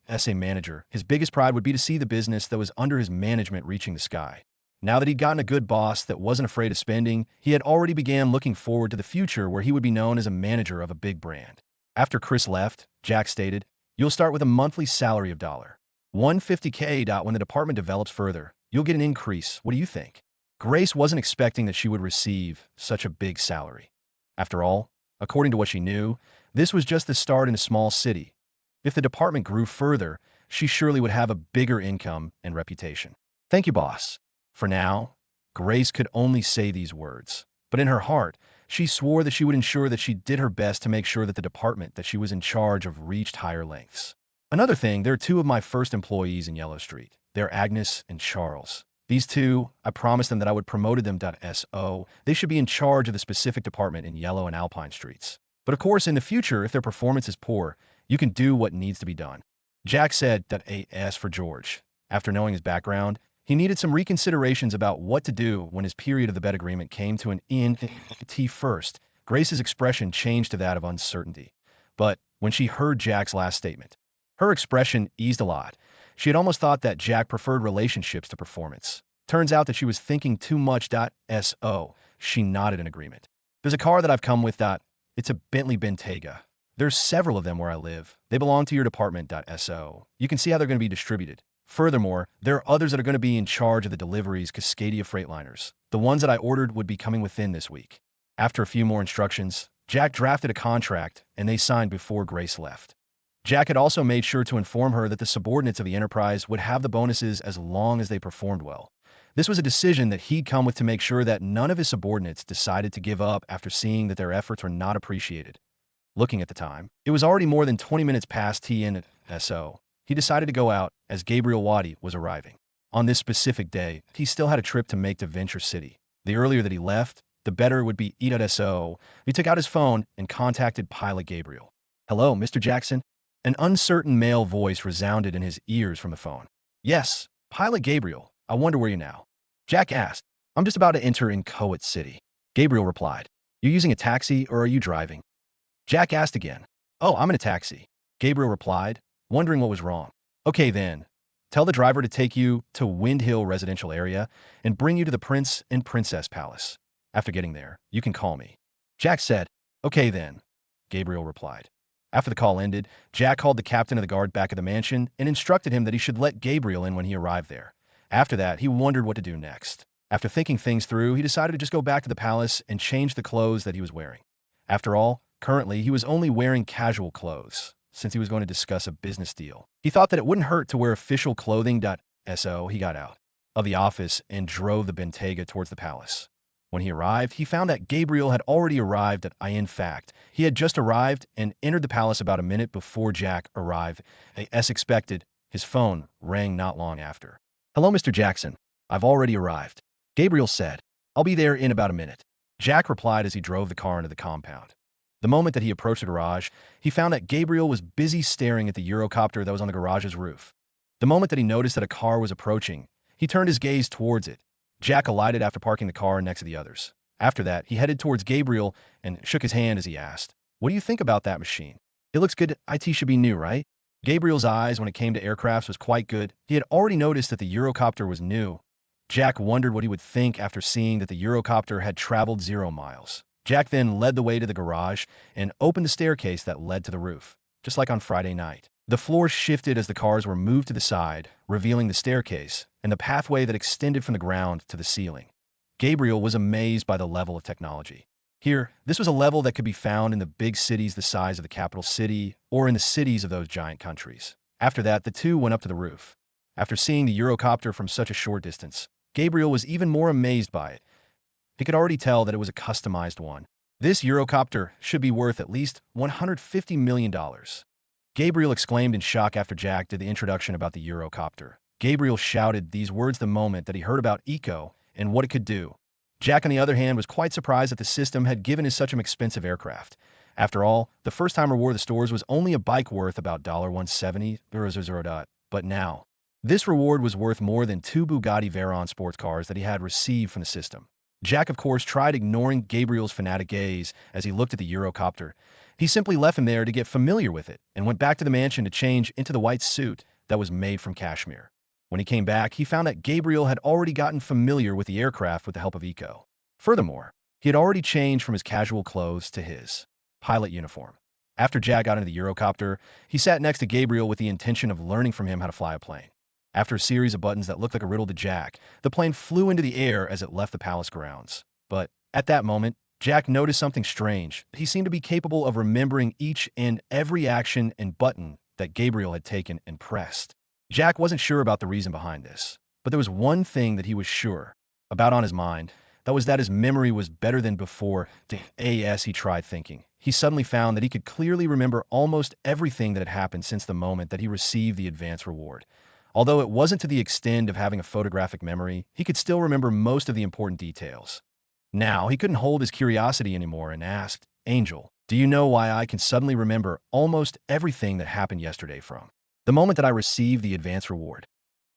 As a manager, his biggest pride would be to see the business that was under his management reaching the sky. Now that he'd gotten a good boss that wasn't afraid of spending, he had already began looking forward to the future where he would be known as a manager of a big brand. After Chris left, Jack stated, "You'll start with a monthly salary of $150K. When the department develops further, you'll get an increase. What do you think?" Grace wasn't expecting that she would receive such a big salary. After all, according to what she knew, this was just the start in a small city. If the department grew further, she surely would have a bigger income and reputation. "Thank you, boss." For now, Grace could only say these words, but in her heart, she swore that she would ensure that she did her best to make sure that the department that she was in charge of reached higher lengths. Another thing, there are two of my first employees in Yellow Street. They're Agnes and Charles. These two, I promised them that I would promote them. So they should be in charge of the specific department in Yellow and Alpine Streets. But of course, in the future, if their performance is poor, you can do what needs to be done. Jack said that as for George, after knowing his background, he needed some reconsiderations about what to do when his period of the bed agreement came to an end. First, Grace's expression changed to that of uncertainty. But when she heard Jack's last statement, her expression eased a lot. She had almost thought that Jack preferred relationships to performance. Turns out that she was thinking too much. So she nodded in agreement. "There's a car that I've come with. It's a Bentley Bentayga. There's several of them where I live. They belong to your department. So you can see how they're going to be distributed. Furthermore, there are others that are going to be in charge of the deliveries, Cascadia Freightliners. The ones that I ordered would be coming within this week." After a few more instructions, Jack drafted a contract, and they signed before Grace left. Jack had also made sure to inform her that the subordinates of the enterprise would have the bonuses as long as they performed well. This was a decision that he'd come with to make sure that none of his subordinates decided to give up after seeing that their efforts were not appreciated. Looking at the time, it was already more than 20 minutes past so he decided to go out as Gabriel Wadi was arriving. On this specific day, he still had a trip to make to Venture City. The earlier that he left, the better it would be. So he took out his phone and contacted Pilot Gabriel. "Hello, Mr. Jackson?" An uncertain male voice resounded in his ears from the phone. "Yes, Pilot Gabriel. I wonder where you're now." Jack asked. "I'm just about to enter in Coet City." Gabriel replied. "You're using a taxi or are you driving?" Jack asked again. "Oh, I'm in a taxi." Gabriel replied, wondering what was wrong. "Okay then. Tell the driver to take you to Wind Hill residential area and bring you to the Prince and Princess Palace. After getting there, you can call me." Jack said, "Okay then," Gabriel replied. After the call ended, Jack called the captain of the guard back at the mansion and instructed him that he should let Gabriel in when he arrived there. After that, he wondered what to do next. After thinking things through, he decided to just go back to the palace and change the clothes that he was wearing. After all, currently he was only wearing casual clothes, since he was going to discuss a business deal. He thought that it wouldn't hurt to wear official clothing. So he got out of the office and drove the Bentayga towards the palace. When he arrived, he found that Gabriel had already arrived. In fact, he had just arrived and entered the palace about a minute before Jack arrived. As expected, his phone rang not long after. "Hello, Mr. Jackson. I've already arrived," Gabriel said. "I'll be there in about a minute." Jack replied as he drove the car into the compound. The moment that he approached the garage, he found that Gabriel was busy staring at the Eurocopter that was on the garage's roof. The moment that he noticed that a car was approaching, he turned his gaze towards it. Jack alighted after parking the car next to the others. After that, he headed towards Gabriel and shook his hand as he asked, "What do you think about that machine? It looks good. IT should be new, right?" Gabriel's eyes when it came to aircrafts was quite good. He had already noticed that the Eurocopter was new. Jack wondered what he would think after seeing that the Eurocopter had traveled 0 miles. Jack then led the way to the garage and opened the staircase that led to the roof, just like on Friday night. The floor shifted as the cars were moved to the side, revealing the staircase and the pathway that extended from the ground to the ceiling. Gabriel was amazed by the level of technology. Here, this was a level that could be found in the big cities the size of the capital city or in the cities of those giant countries. After that, the two went up to the roof. After seeing the Eurocopter from such a short distance, Gabriel was even more amazed by it. He could already tell that it was a customized one. This Eurocopter should be worth at least $150 million. Gabriel exclaimed in shock after Jack did the introduction about the Eurocopter. Gabriel shouted these words the moment that he heard about Eco and what it could do. Jack, on the other hand, was quite surprised that the system had given him such an expensive aircraft. After all, the first-time reward of the stores was only a bike worth about $170. But now, this reward was worth more than 2 Bugatti Veyron sports cars that he had received from the system. Jack, of course, tried ignoring Gabriel's fanatic gaze as he looked at the Eurocopter. He simply left him there to get familiar with it and went back to the mansion to change into the white suit that was made from cashmere. When he came back, he found that Gabriel had already gotten familiar with the aircraft with the help of Eco. Furthermore, he had already changed from his casual clothes to his pilot uniform. After Jack got into the Eurocopter, he sat next to Gabriel with the intention of learning from him how to fly a plane. After a series of buttons that looked like a riddle to Jack, the plane flew into the air as it left the palace grounds. But at that moment, Jack noticed something strange. He seemed to be capable of remembering each and every action and button that Gabriel had taken and pressed. Jack wasn't sure about the reason behind this, but there was one thing that he was sure about on his mind. That was that his memory was better than before. As he tried thinking, he suddenly found that he could clearly remember almost everything that had happened since the moment that he received the advance reward. Although it wasn't to the extent of having a photographic memory, he could still remember most of the important details. Now, he couldn't hold his curiosity anymore and asked, "Angel, do you know why I can suddenly remember almost everything that happened yesterday from the moment that I received the advance reward?"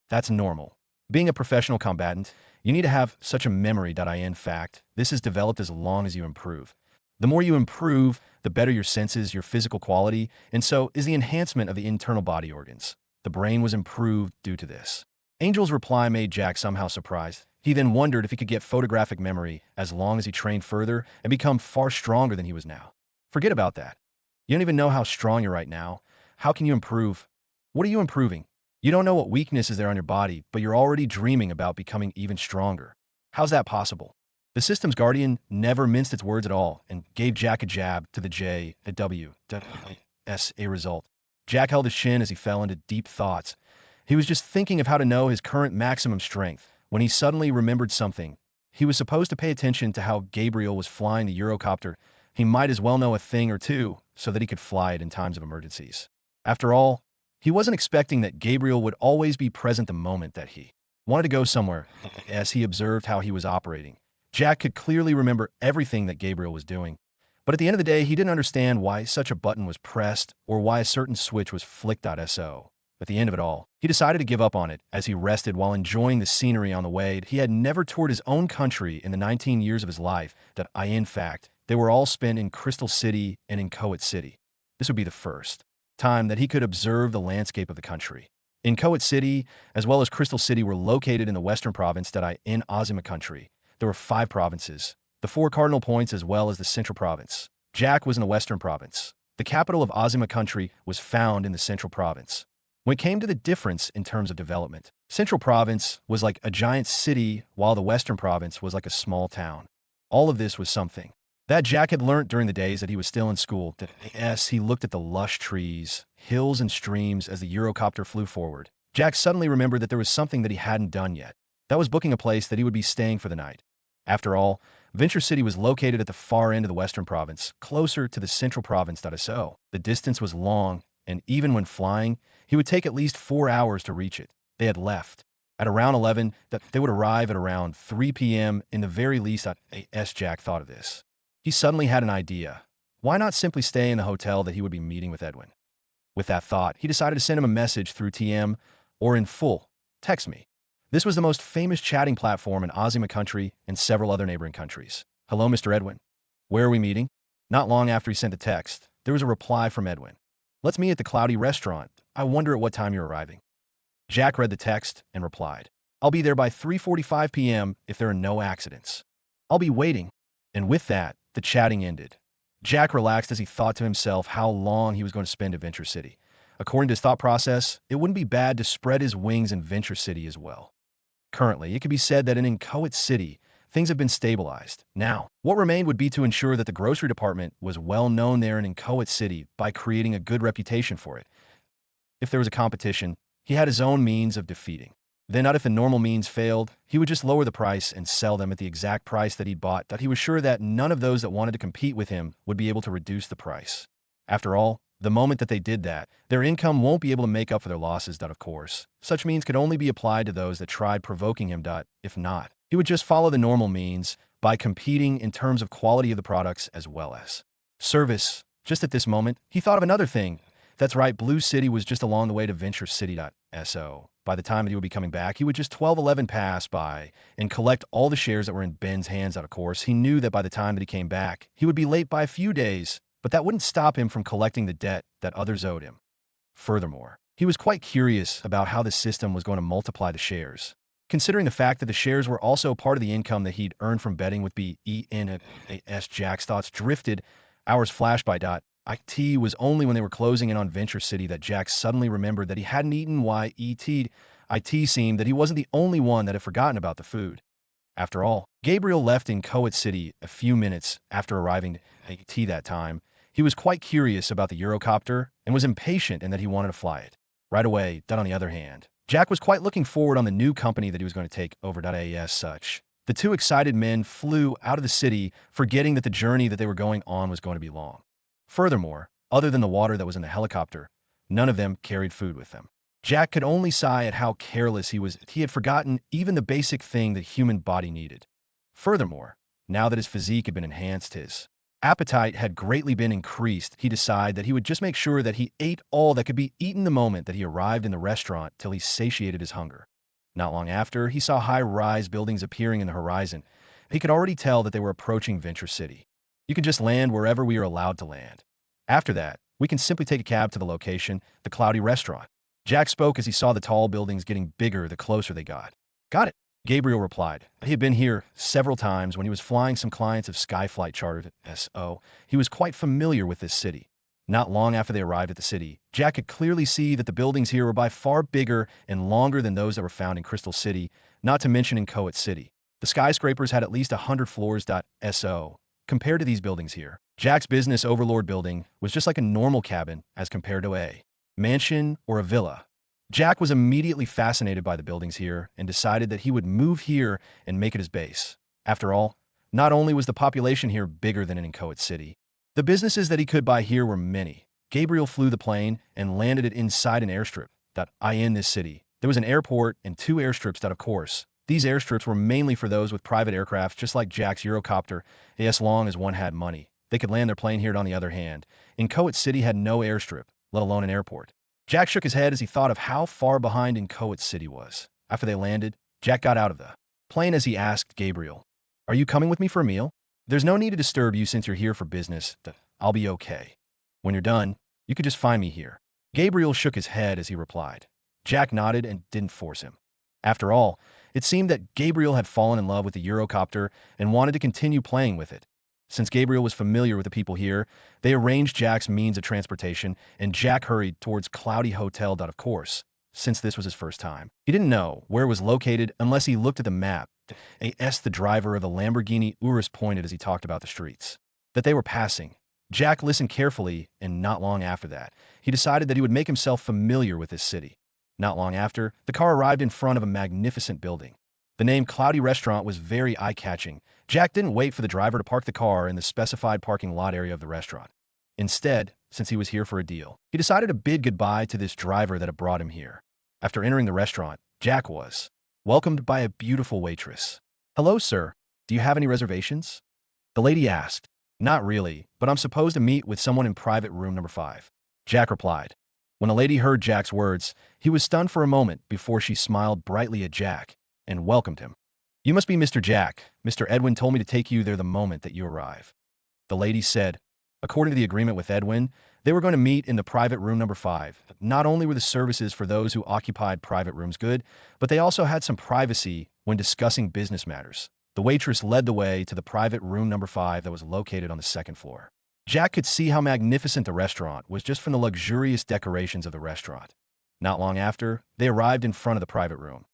That's normal. Being a professional combatant, you need to have such a memory. In fact, this is developed as long as you improve. The more you improve, the better your senses, your physical quality, and so is the enhancement of the internal body organs. The brain was improved due to this. Angel's reply made Jack somehow surprised. He then wondered if he could get photographic memory as long as he trained further and become far stronger than he was now. Forget about that. You don't even know how strong you're right now. How can you improve? What are you improving? You don't know what weakness is there on your body, but you're already dreaming about becoming even stronger. How's that possible? The system's guardian never minced its words at all and gave Jack a jab to the J, a W, S, a result. Jack held his chin as he fell into deep thoughts. He was just thinking of how to know his current maximum strength when he suddenly remembered something. He was supposed to pay attention to how Gabriel was flying the Eurocopter. He might as well know a thing or two so that he could fly it in times of emergencies. After all, he wasn't expecting that Gabriel would always be present the moment that he wanted to go somewhere. As he observed how he was operating, Jack could clearly remember everything that Gabriel was doing. But at the end of the day, he didn't understand why such a button was pressed or why a certain switch was flicked. So, at the end of it all, he decided to give up on it as he rested while enjoying the scenery on the way. He had never toured his own country in the 19 years of his life in fact, they were all spent in Crystal City and in Coet City. This would be the first time that he could observe the landscape of the country. In Coet City, as well as Crystal City, were located in the western province in Azima country. There were 5 provinces, the 4 cardinal points as well as the central province. Jack was in the western province. The capital of Azima country was found in the central province. When it came to the difference in terms of development, central province was like a giant city while the western province was like a small town. All of this was something that Jack had learned during the days that he was still in school. As he looked at the lush trees, hills, and streams as the Eurocopter flew forward, Jack suddenly remembered that there was something that he hadn't done yet. That was booking a place that he would be staying for the night. After all, Venture City was located at the far end of the western province, closer to the central province. So, the distance was long, and even when flying, he would take at least 4 hours to reach it. They had left at around 11, that they would arrive at around 3 p.m. in the very least. As Jack thought of this, he suddenly had an idea. Why not simply stay in the hotel that he would be meeting with Edwin? With that thought, he decided to send him a message through TM, or in full, text me. This was the most famous chatting platform in Azima country and several other neighboring countries. "Hello, Mr. Edwin. Where are we meeting?" Not long after he sent the text, there was a reply from Edwin. "Let's meet at the Cloudy restaurant. I wonder at what time you're arriving." Jack read the text and replied, "I'll be there by 3:45 p.m. if there are no accidents. I'll be waiting." And with that, the chatting ended. Jack relaxed as he thought to himself how long he was going to spend at Venture City. According to his thought process, it wouldn't be bad to spread his wings in Venture City as well. Currently, it could be said that in Coet City, things have been stabilized. Now, what remained would be to ensure that the grocery department was well known there and in Coet City by creating a good reputation for it. If there was a competition, he had his own means of defeating. Then, not if the normal means failed, he would just lower the price and sell them at the exact price that he'd bought. That he was sure that none of those that wanted to compete with him would be able to reduce the price. After all, the moment that they did that, their income won't be able to make up for their losses. Of course, such means could only be applied to those that tried provoking him. If not, he would just follow the normal means, by competing in terms of quality of the products as well as service. Just at this moment, he thought of another thing. That's right, Blue City was just along the way to Venture City.so. By the time that he would be coming back, he would just 1211 pass by and collect all the shares that were in Ben's hands out of course. He knew that by the time that he came back, he would be late by a few days, but that wouldn't stop him from collecting the debt that others owed him. Furthermore, he was quite curious about how the system was going to multiply the shares, considering the fact that the shares were also part of the income that he'd earned from betting with BENAS. Jack's thoughts drifted. Hours flashed by. It was only when they were closing in on Venture City that Jack suddenly remembered that he hadn't eaten it seemed that he wasn't the only one that had forgotten about the food. After all, Gabriel left in Coet City a few minutes after arriving at that time. He was quite curious about the Eurocopter and was impatient in that he wanted to fly it right away. On the other hand, Jack was quite looking forward on the new company that he was going to take over. As such, the two excited men flew out of the city, forgetting that the journey that they were going on was going to be long. Furthermore, other than the water that was in the helicopter, none of them carried food with them. Jack could only sigh at how careless he was. He had forgotten even the basic thing the human body needed. Furthermore, now that his physique had been enhanced, his appetite had greatly been increased. He decided that he would just make sure that he ate all that could be eaten the moment that he arrived in the restaurant till he satiated his hunger. Not long after, he saw high-rise buildings appearing in the horizon. He could already tell that they were approaching Venture City. You can just land wherever we are allowed to land. After that, we can simply take a cab to the location, the Cloudy Restaurant. Jack spoke as he saw the tall buildings getting bigger the closer they got. Got it, Gabriel replied. He had been here several times when he was flying some clients of Skyflight Chartered S.O. He was quite familiar with this city. Not long after they arrived at the city, Jack could clearly see that the buildings here were by far bigger and longer than those that were found in Crystal City, not to mention in Coet City. The skyscrapers had at least 100 floors. So, compared to these buildings here, Jack's business overlord building was just like a normal cabin as compared to a mansion or a villa. Jack was immediately fascinated by the buildings here and decided that he would move here and make it his base. After all, not only was the population here bigger than in Coet City, the businesses that he could buy here were many. Gabriel flew the plane and landed it inside an airstrip. In this city, there was an airport and 2 airstrips. Of course, these airstrips were mainly for those with private aircraft, just like Jack's Eurocopter. As long as one had money, they could land their plane here. On the other hand, in Coet City had no airstrip, let alone an airport. Jack shook his head as he thought of how far behind in Coet City was. After they landed, Jack got out of the plane as he asked Gabriel, "Are you coming with me for a meal? There's no need to disturb you since you're here for business. I'll be okay. When you're done, you could just find me here." Gabriel shook his head as he replied. Jack nodded and didn't force him. After all, it seemed that Gabriel had fallen in love with the Eurocopter and wanted to continue playing with it. Since Gabriel was familiar with the people here, they arranged Jack's means of transportation, and Jack hurried towards Cloudy Hotel. Of course, since this was his first time, he didn't know where it was located unless he looked at the map. The driver of the Lamborghini Urus pointed as he talked about the streets that they were passing. Jack listened carefully, and not long after that, he decided that he would make himself familiar with this city. Not long after, the car arrived in front of a magnificent building. The name Cloudy Restaurant was very eye-catching. Jack didn't wait for the driver to park the car in the specified parking lot area of the restaurant. Instead, since he was here for a deal, he decided to bid goodbye to this driver that had brought him here. After entering the restaurant, Jack was welcomed by a beautiful waitress. "Hello, sir. Do you have any reservations?" the lady asked. "Not really, but I'm supposed to meet with someone in private room number 5. Jack replied. When the lady heard Jack's words, he was stunned for a moment before she smiled brightly at Jack and welcomed him. "You must be Mr. Jack. Mr. Edwin told me to take you there the moment that you arrive," the lady said. According to the agreement with Edwin, they were going to meet in the private room number 5. Not only were the services for those who occupied private rooms good, but they also had some privacy when discussing business matters. The waitress led the way to the private room number 5 that was located on the 2nd floor. Jack could see how magnificent the restaurant was just from the luxurious decorations of the restaurant. Not long after, they arrived in front of the private room.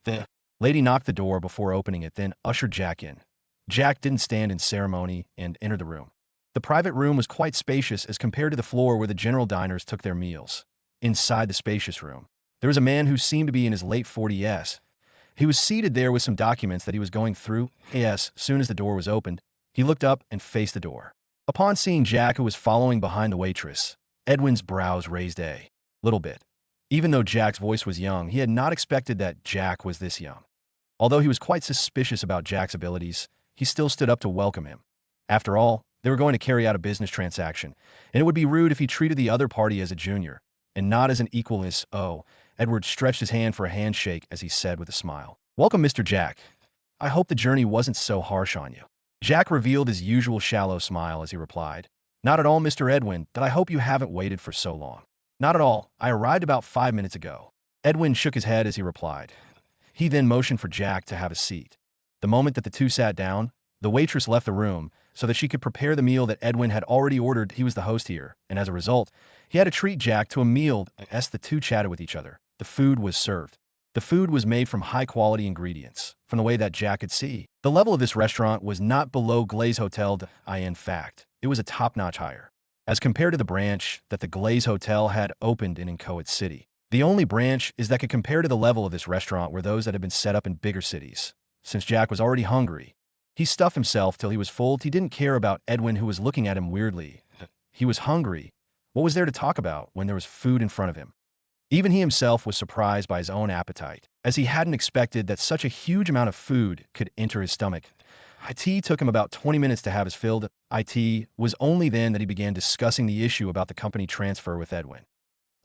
The lady knocked the door before opening it, then ushered Jack in. Jack didn't stand in ceremony and entered the room. The private room was quite spacious as compared to the floor where the general diners took their meals. Inside the spacious room, there was a man who seemed to be in his late 40s. He was seated there with some documents that he was going through. As soon as the door was opened, he looked up and faced the door. Upon seeing Jack, who was following behind the waitress, Edwin's brows raised a little bit. Even though Jack's voice was young, he had not expected that Jack was this young. Although he was quite suspicious about Jack's abilities, he still stood up to welcome him. After all, they were going to carry out a business transaction, and it would be rude if he treated the other party as a junior, and not as an equal. Edward stretched his hand for a handshake as he said with a smile, "Welcome, Mr. Jack. I hope the journey wasn't so harsh on you." Jack revealed his usual shallow smile as he replied, "Not at all, Mr. Edwin, but I hope you haven't waited for so long." "Not at all. I arrived about 5 minutes ago." Edwin shook his head as he replied. He then motioned for Jack to have a seat. The moment that the two sat down, the waitress left the room so that she could prepare the meal that Edwin had already ordered. He was the host here, and as a result, he had to treat Jack to a meal as the two chatted with each other. The food was served. The food was made from high-quality ingredients, from the way that Jack could see. The level of this restaurant was not below Glaze Hotel. In fact, it was a top-notch higher, as compared to the branch that the Glaze Hotel had opened in Inchoate City. The only branch is that could compare to the level of this restaurant were those that had been set up in bigger cities. Since Jack was already hungry, he stuffed himself till he was full. He didn't care about Edwin, who was looking at him weirdly. He was hungry. What was there to talk about when there was food in front of him? Even he himself was surprised by his own appetite, as he hadn't expected that such a huge amount of food could enter his stomach. It took him about 20 minutes to have his fill. It was only then that he began discussing the issue about the company transfer with Edwin.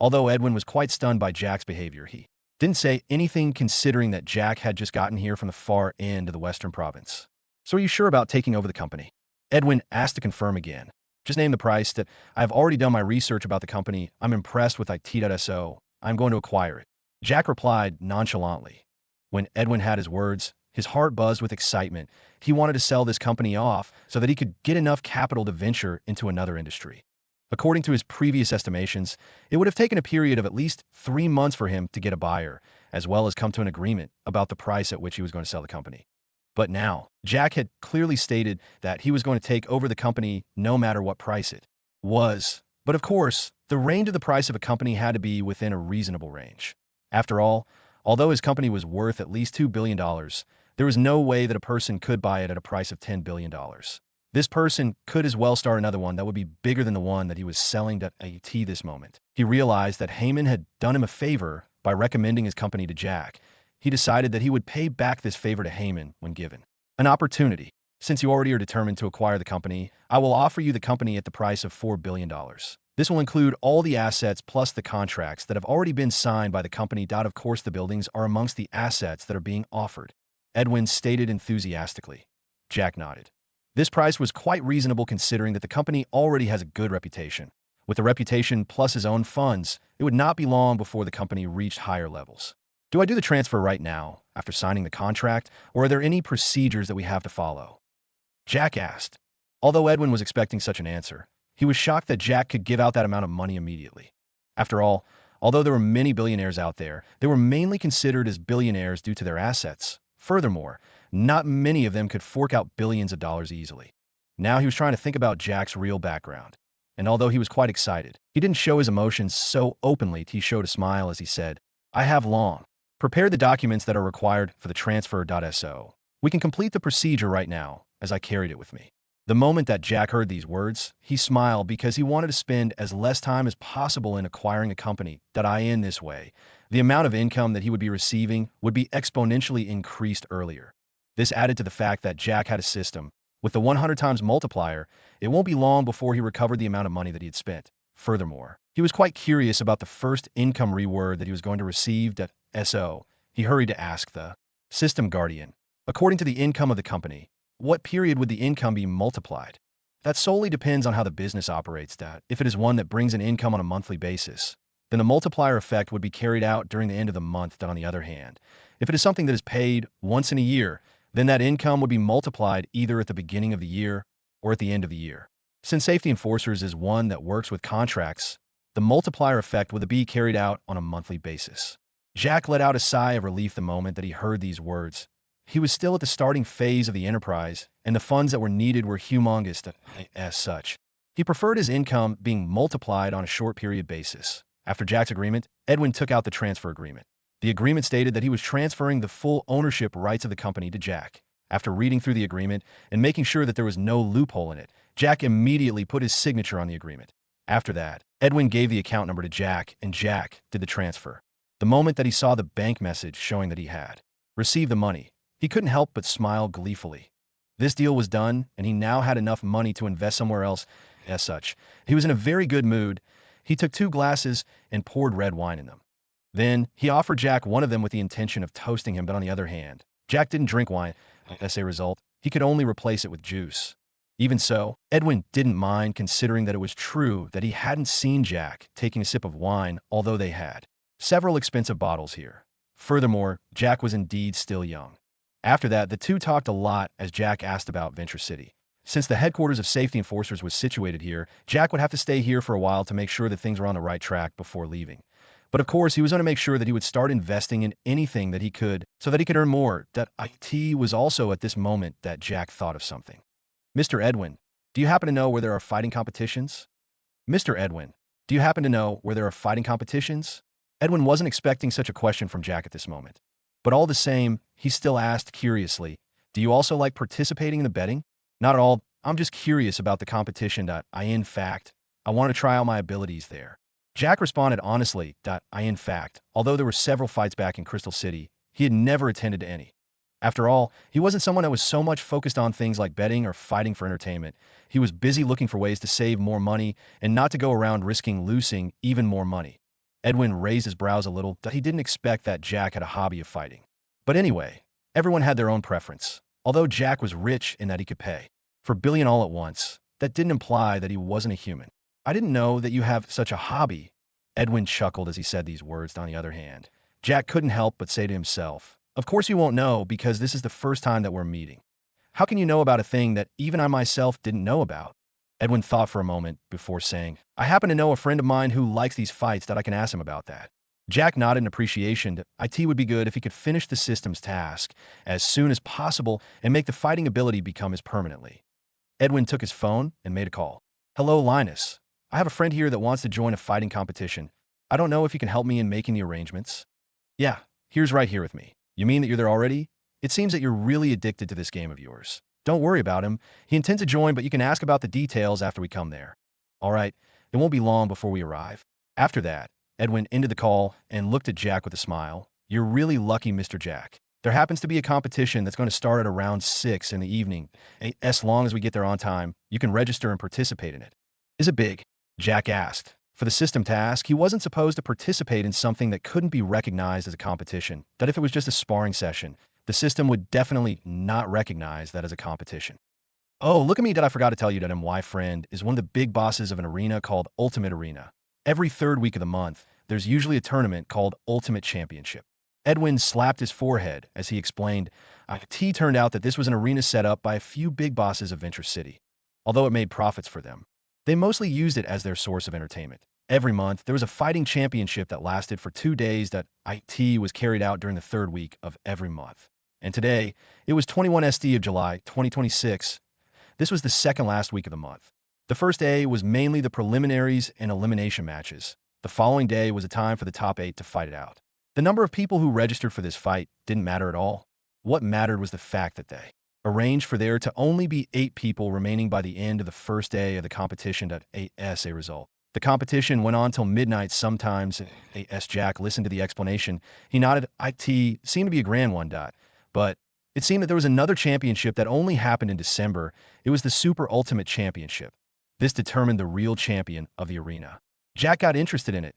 Although Edwin was quite stunned by Jack's behavior, he didn't say anything, considering that Jack had just gotten here from the far end of the western province. "So are you sure about taking over the company?" Edwin asked to confirm again. "Just name the price. That I have already done my research about the company. I'm impressed with it.so I'm going to acquire it." Jack replied nonchalantly. When Edwin had his words, his heart buzzed with excitement. He wanted to sell this company off so that he could get enough capital to venture into another industry. According to his previous estimations, it would have taken a period of at least 3 months for him to get a buyer, as well as come to an agreement about the price at which he was going to sell the company. But now, Jack had clearly stated that he was going to take over the company no matter what price it was. But of course, the range of the price of a company had to be within a reasonable range. After all, although his company was worth at least $2 billion, there was no way that a person could buy it at a price of $10 billion. This person could as well start another one that would be bigger than the one that he was selling to this moment. He realized that Heyman had done him a favor by recommending his company to Jack. He decided that he would pay back this favor to Heyman when given an opportunity. "Since you already are determined to acquire the company, I will offer you the company at the price of $4 billion. This will include all the assets plus the contracts that have already been signed by the company. Of course, the buildings are amongst the assets that are being offered," Edwin stated enthusiastically. Jack nodded. This price was quite reasonable, considering that the company already has a good reputation. With the reputation plus his own funds, it would not be long before the company reached higher levels. "Do I do the transfer right now, after signing the contract, or are there any procedures that we have to follow?" Jack asked. Although Edwin was expecting such an answer, he was shocked that Jack could give out that amount of money immediately. After all, although there were many billionaires out there, they were mainly considered as billionaires due to their assets. Furthermore, not many of them could fork out billions of dollars easily. Now he was trying to think about Jack's real background. And although he was quite excited, he didn't show his emotions so openly. He showed a smile as he said, "I have prepared the documents that are required for the transfer.so. We can complete the procedure right now, as I carried it with me." The moment that Jack heard these words, he smiled because he wanted to spend as less time as possible in acquiring a company. In this way, the amount of income that he would be receiving would be exponentially increased earlier. This added to the fact that Jack had a system. With the 100 times multiplier, it won't be long before he recovered the amount of money that he had spent. Furthermore, he was quite curious about the first income reward that he was going to receive. So he hurried to ask the system guardian, "According to the income of the company, what period would the income be multiplied?" "That solely depends on how the business operates. If it is one that brings an income on a monthly basis, then the multiplier effect would be carried out during the end of the month. On the other hand, if it is something that is paid once in a year, then that income would be multiplied either at the beginning of the year or at the end of the year. Since Safety Enforcers is one that works with contracts, the multiplier effect would be carried out on a monthly basis." Jack let out a sigh of relief the moment that he heard these words. He was still at the starting phase of the enterprise, and the funds that were needed were humongous. As such, he preferred his income being multiplied on a short period basis. After Jack's agreement, Edwin took out the transfer agreement. The agreement stated that he was transferring the full ownership rights of the company to Jack. After reading through the agreement and making sure that there was no loophole in it, Jack immediately put his signature on the agreement. After that, Edwin gave the account number to Jack, and Jack did the transfer. The moment that he saw the bank message showing that he had received the money, he couldn't help but smile gleefully. This deal was done, and he now had enough money to invest somewhere else. As such, he was in a very good mood. He took 2 glasses and poured red wine in them. Then, he offered Jack one of them with the intention of toasting him, but on the other hand, Jack didn't drink wine. As a result, he could only replace it with juice. Even so, Edwin didn't mind, considering that it was true that he hadn't seen Jack taking a sip of wine, although they had several expensive bottles here. Furthermore, Jack was indeed still young. After that, the two talked a lot as Jack asked about Venture City. Since the headquarters of safety enforcers was situated here, Jack would have to stay here for a while to make sure that things were on the right track before leaving. But of course, he was going to make sure that he would start investing in anything that he could so that he could earn more. That IT was also at this moment that Jack thought of something. Mr. Edwin, do you happen to know where there are fighting competitions? Mr. Edwin, do you happen to know where there are fighting competitions? Edwin wasn't expecting such a question from Jack at this moment. But all the same, he still asked curiously, do you also like participating in the betting? Not at all. I'm just curious about the competition. In fact, I want to try out my abilities there. Jack responded honestly. In fact, although there were several fights back in Crystal City, he had never attended to any. After all, he wasn't someone that was so much focused on things like betting or fighting for entertainment. He was busy looking for ways to save more money and not to go around risking losing even more money. Edwin raised his brows a little. He didn't expect that Jack had a hobby of fighting. But anyway, everyone had their own preference. Although Jack was rich in that he could pay for billion all at once, that didn't imply that he wasn't a human. I didn't know that you have such a hobby. Edwin chuckled as he said these words. On the other hand, Jack couldn't help but say to himself, of course you won't know because this is the first time that we're meeting. How can you know about a thing that even I myself didn't know about? Edwin thought for a moment before saying, I happen to know a friend of mine who likes these fights that I can ask him about that. Jack nodded in appreciation. IT would be good if he could finish the system's task as soon as possible and make the fighting ability become his permanently. Edwin took his phone and made a call. Hello, Linus. I have a friend here that wants to join a fighting competition. I don't know if you can help me in making the arrangements. Yeah, here's right here with me. You mean that you're there already? It seems that you're really addicted to this game of yours. Don't worry about him. He intends to join, but you can ask about the details after we come there. All right, it won't be long before we arrive. After that, Edwin ended the call and looked at Jack with a smile. You're really lucky, Mr. Jack. There happens to be a competition that's going to start at around 6 in the evening. As long as we get there on time, you can register and participate in it. Is it big? Jack asked. For the system task, he wasn't supposed to participate in something that couldn't be recognized as a competition. That if it was just a sparring session, the system would definitely not recognize that as a competition. Oh, look at me, did I forgot to tell you that my friend is one of the big bosses of an arena called Ultimate Arena. Every third week of the month, there's usually a tournament called Ultimate Championship. Edwin slapped his forehead as he explained, it turned out that this was an arena set up by a few big bosses of Venture City. Although it made profits for them, they mostly used it as their source of entertainment. Every month, there was a fighting championship that lasted for 2 days that IT was carried out during the third week of every month. And today, it was 21 SD of July 2026. This was the second last week of the month. The first day was mainly the preliminaries and elimination matches. The following day was a time for the top 8 to fight it out. The number of people who registered for this fight didn't matter at all. What mattered was the fact that they arranged for there to only be 8 people remaining by the end of the first day of the competition. As a result, the competition went on till midnight sometimes. As Jack listened to the explanation, he nodded. IT seemed to be a grand one. But it seemed that there was another championship that only happened in December. It was the Super Ultimate Championship. This determined the real champion of the arena. Jack got interested in it.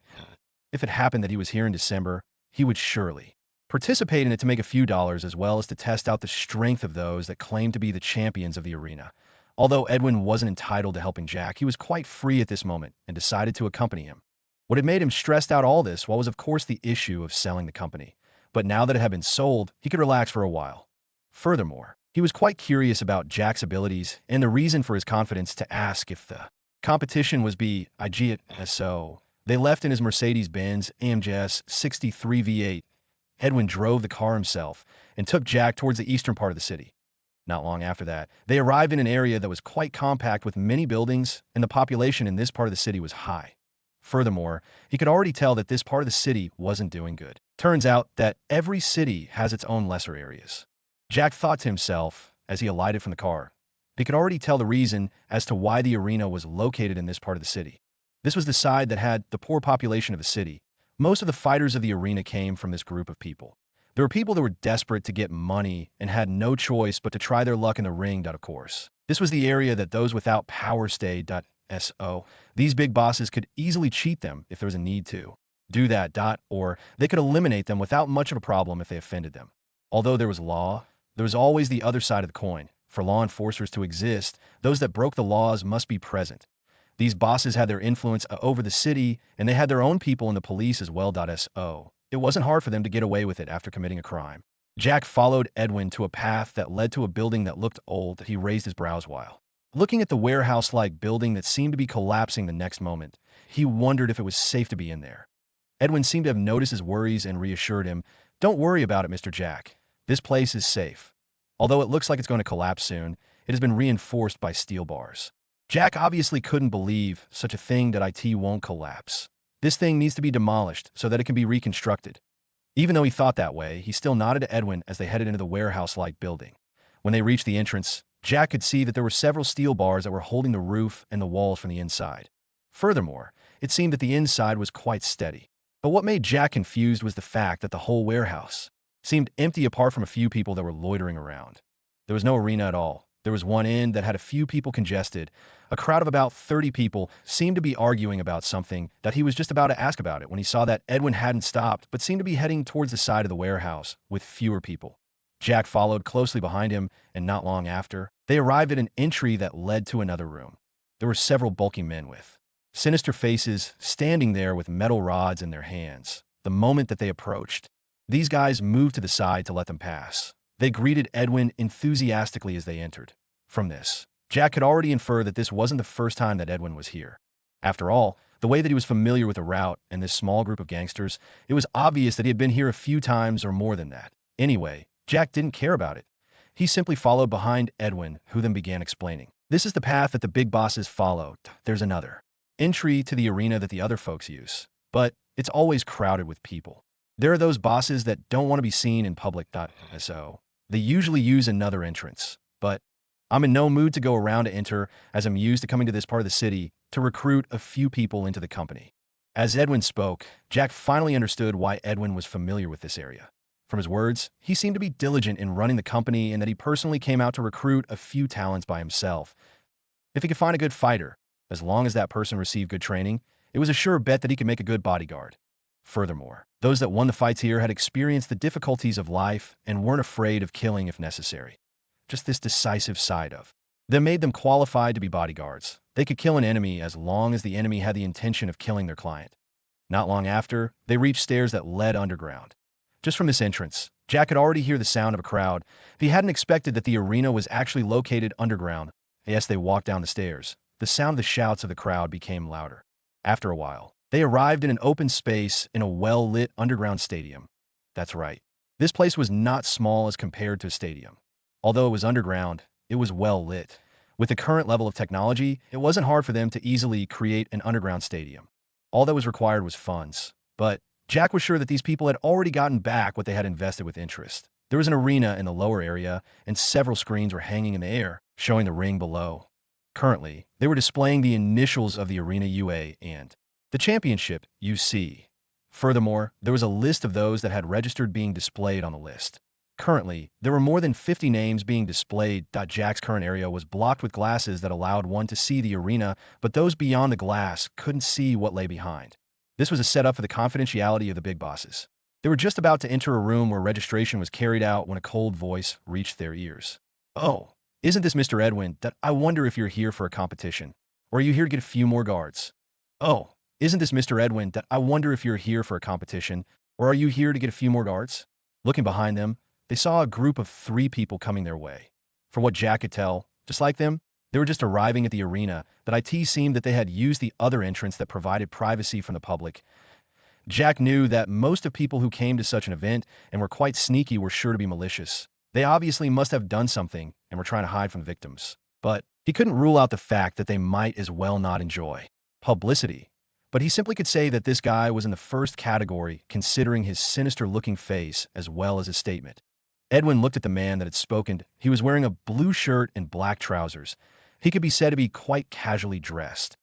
If it happened that he was here in December, he would surely participate in it to make a few dollars as well as to test out the strength of those that claimed to be the champions of the arena. Although Edwin wasn't entitled to helping Jack, he was quite free at this moment and decided to accompany him. What had made him stressed out all this was of course the issue of selling the company. But now that it had been sold, he could relax for a while. Furthermore, he was quite curious about Jack's abilities and the reason for his confidence to ask if the competition was big. So they left in his Mercedes-Benz AMG 63 V8. Edwin drove the car himself and took Jack towards the eastern part of the city. Not long after that, they arrived in an area that was quite compact with many buildings, and the population in this part of the city was high. Furthermore, he could already tell that this part of the city wasn't doing good. Turns out that every city has its own lesser areas. Jack thought to himself as he alighted from the car. He could already tell the reason as to why the arena was located in this part of the city. This was the side that had the poor population of the city. Most of the fighters of the arena came from this group of people. There were people that were desperate to get money and had no choice but to try their luck in the ring. Of course, this was the area that those without power stayed. So these big bosses could easily cheat them if there was a need to do that. Or they could eliminate them without much of a problem if they offended them. Although there was law, there was always the other side of the coin. For law enforcers to exist, those that broke the laws must be present. These bosses had their influence over the city, and they had their own people in the police as well. So it wasn't hard for them to get away with it after committing a crime. Jack followed Edwin to a path that led to a building that looked old. He raised his brows while looking at the warehouse-like building that seemed to be collapsing the next moment. He wondered if it was safe to be in there. Edwin seemed to have noticed his worries and reassured him, "Don't worry about it, Mr. Jack. This place is safe. Although it looks like it's going to collapse soon, it has been reinforced by steel bars." Jack obviously couldn't believe such a thing that IT won't collapse. This thing needs to be demolished so that it can be reconstructed. Even though he thought that way, he still nodded to Edwin as they headed into the warehouse-like building. When they reached the entrance, Jack could see that there were several steel bars that were holding the roof and the walls from the inside. Furthermore, it seemed that the inside was quite steady. But what made Jack confused was the fact that the whole warehouse seemed empty apart from a few people that were loitering around. There was no arena at all. There was one end that had a few people congested. A crowd of about 30 people seemed to be arguing about something that he was just about to ask about it when he saw that Edwin hadn't stopped but seemed to be heading towards the side of the warehouse with fewer people. Jack followed closely behind him, and not long after, they arrived at an entry that led to another room. There were several bulky men with sinister faces standing there with metal rods in their hands. The moment that they approached, these guys moved to the side to let them pass. They greeted Edwin enthusiastically as they entered. From this, Jack could already infer that this wasn't the first time that Edwin was here. After all, the way that he was familiar with the route and this small group of gangsters, it was obvious that he had been here a few times or more than that. Anyway, Jack didn't care about it. He simply followed behind Edwin, who then began explaining. "This is the path that the big bosses follow. There's another entry to the arena that the other folks use, but it's always crowded with people. There are those bosses that don't want to be seen in public. So they usually use another entrance, but I'm in no mood to go around to enter, as I'm used to coming to this part of the city to recruit a few people into the company." As Edwin spoke, Jack finally understood why Edwin was familiar with this area. From his words, he seemed to be diligent in running the company and that he personally came out to recruit a few talents by himself. If he could find a good fighter, as long as that person received good training, it was a sure bet that he could make a good bodyguard. Furthermore, those that won the fights here had experienced the difficulties of life and weren't afraid of killing if necessary. Just this decisive side of them made them qualified to be bodyguards. They could kill an enemy as long as the enemy had the intention of killing their client. Not long after, they reached stairs that led underground. Just from this entrance, Jack could already hear the sound of a crowd. He hadn't expected that the arena was actually located underground. As they walked down the stairs, the sound of the shouts of the crowd became louder. After a while, they arrived in an open space in a well-lit underground stadium. That's right. This place was not small as compared to a stadium. Although it was underground, it was well-lit. With the current level of technology, it wasn't hard for them to easily create an underground stadium. All that was required was funds. But Jack was sure that these people had already gotten back what they had invested with interest. There was an arena in the lower area, and several screens were hanging in the air, showing the ring below. Currently, they were displaying the initials of the arena UA and the championship UC. Furthermore, there was a list of those that had registered being displayed on the list. Currently, there were more than 50 names being displayed. Jack's current area was blocked with glasses that allowed one to see the arena, but those beyond the glass couldn't see what lay behind. This was a setup for the confidentiality of the big bosses. They were just about to enter a room where registration was carried out when a cold voice reached their ears. "Oh, isn't this Mr. Edwin? I wonder if you're here for a competition. Or are you here to get a few more guards?" "Oh, isn't this Mr. Edwin? I wonder if you're here for a competition. Or are you here to get a few more guards?" Looking behind them, they saw a group of 3 people coming their way. From what Jack could tell, just like them, they were just arriving at the arena, but it seemed that they had used the other entrance that provided privacy from the public. Jack knew that most of people who came to such an event and were quite sneaky were sure to be malicious. They obviously must have done something and were trying to hide from victims. But he couldn't rule out the fact that they might as well not enjoy publicity. But he simply could say that this guy was in the first category, considering his sinister-looking face as well as his statement. Edwin looked at the man that had spoken. He was wearing a blue shirt and black trousers. He could be said to be quite casually dressed,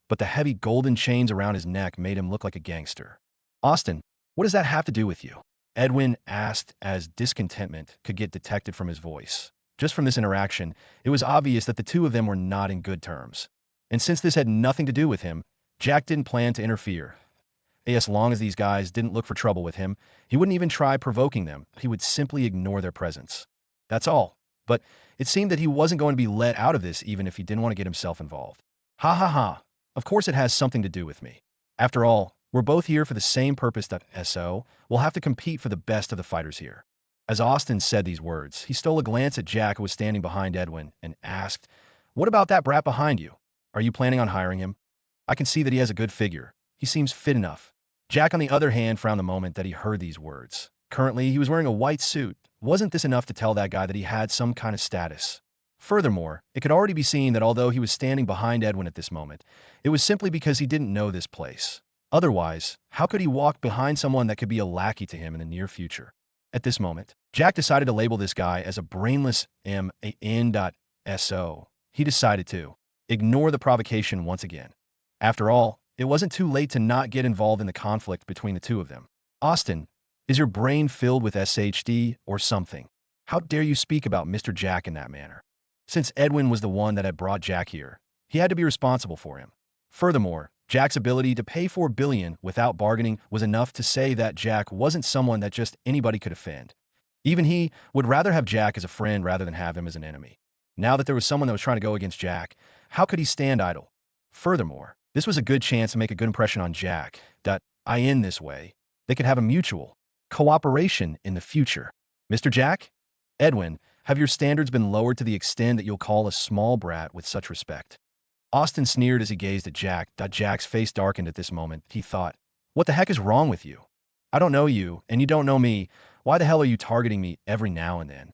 but the heavy golden chains around his neck made him look like a gangster. "Austin, what does that have to do with you?" Edwin asked as discontentment could get detected from his voice. Just from this interaction, it was obvious that the two of them were not in good terms. And since this had nothing to do with him, Jack didn't plan to interfere. As long as these guys didn't look for trouble with him, he wouldn't even try provoking them. He would simply ignore their presence. That's all. But it seemed that he wasn't going to be let out of this even if he didn't want to get himself involved. Ha ha ha. Of course it has something to do with me. After all, we're both here for the same purpose. So we'll have to compete for the best of the fighters here. As Austin said these words, he stole a glance at Jack, who was standing behind Edwin, and asked, "What about that brat behind you? Are you planning on hiring him? I can see that he has a good figure. He seems fit enough." Jack, on the other hand, frowned the moment that he heard these words. Currently, he was wearing a white suit. Wasn't this enough to tell that guy that he had some kind of status? Furthermore, it could already be seen that although he was standing behind Edwin at this moment, it was simply because he didn't know this place. Otherwise, how could he walk behind someone that could be a lackey to him in the near future? At this moment, Jack decided to label this guy as a brainless man.so. He decided to ignore the provocation once again. After all, it wasn't too late to not get involved in the conflict between the two of them. "Austin, is your brain filled with SHD or something? How dare you speak about Mr. Jack in that manner?" Since Edwin was the one that had brought Jack here, he had to be responsible for him. Furthermore, Jack's ability to pay $4 billion without bargaining was enough to say that Jack wasn't someone that just anybody could offend. Even he would rather have Jack as a friend rather than have him as an enemy. Now that there was someone that was trying to go against Jack, how could he stand idle? Furthermore, this was a good chance to make a good impression on Jack. In this way, they could have a mutual cooperation in the future. "Mr. Jack? Edwin, have your standards been lowered to the extent that you'll call a small brat with such respect?" Austin sneered as he gazed at Jack. Jack's face darkened at this moment. He thought, "What the heck is wrong with you? I don't know you, and you don't know me. Why the hell are you targeting me every now and then?"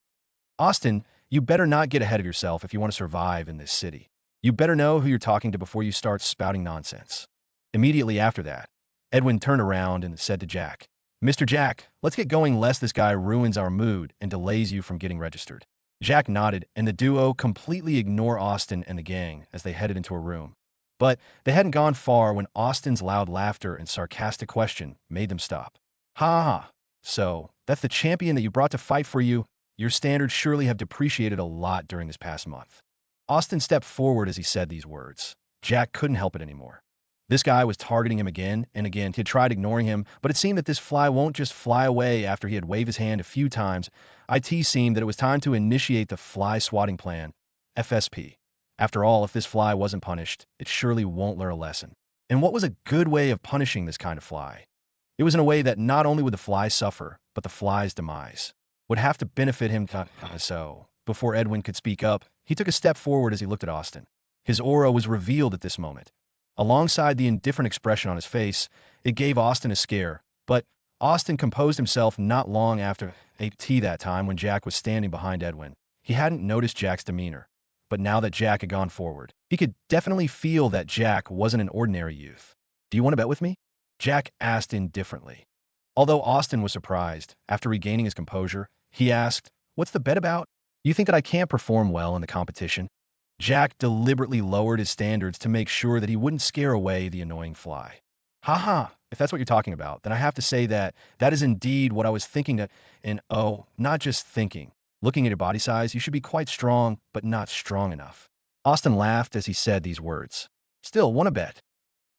"Austin, you better not get ahead of yourself if you want to survive in this city. You better know who you're talking to before you start spouting nonsense." Immediately after that, Edwin turned around and said to Jack, "Mr. Jack, let's get going lest this guy ruins our mood and delays you from getting registered." Jack nodded, and the duo completely ignored Austin and the gang as they headed into a room. But they hadn't gone far when Austin's loud laughter and sarcastic question made them stop. "Ha ha. So, that's the champion that you brought to fight for you? Your standards surely have depreciated a lot during this past month." Austin stepped forward as he said these words. Jack couldn't help it anymore. This guy was targeting him again and again. He had tried ignoring him, but it seemed that this fly won't just fly away after he had waved his hand a few times. It seemed that it was time to initiate the fly swatting plan, FSP. After all, if this fly wasn't punished, it surely won't learn a lesson. And what was a good way of punishing this kind of fly? It was in a way that not only would the fly suffer, but the fly's demise would have to benefit him. So, before Edwin could speak up, he took a step forward as he looked at Austin. His aura was revealed at this moment. Alongside the indifferent expression on his face, it gave Austin a scare, but Austin composed himself not long after that time when Jack was standing behind Edwin. He hadn't noticed Jack's demeanor, but now that Jack had gone forward, he could definitely feel that Jack wasn't an ordinary youth. "Do you want to bet with me?" Jack asked indifferently. Although Austin was surprised, after regaining his composure, he asked, "What's the bet about? You think that I can't perform well in the competition?" Jack deliberately lowered his standards to make sure that he wouldn't scare away the annoying fly. "Ha ha, if that's what you're talking about, then I have to say that is indeed what I was thinking. And not just thinking. Looking at your body size, you should be quite strong, but not strong enough." Austin laughed as he said these words. "Still, want to bet?"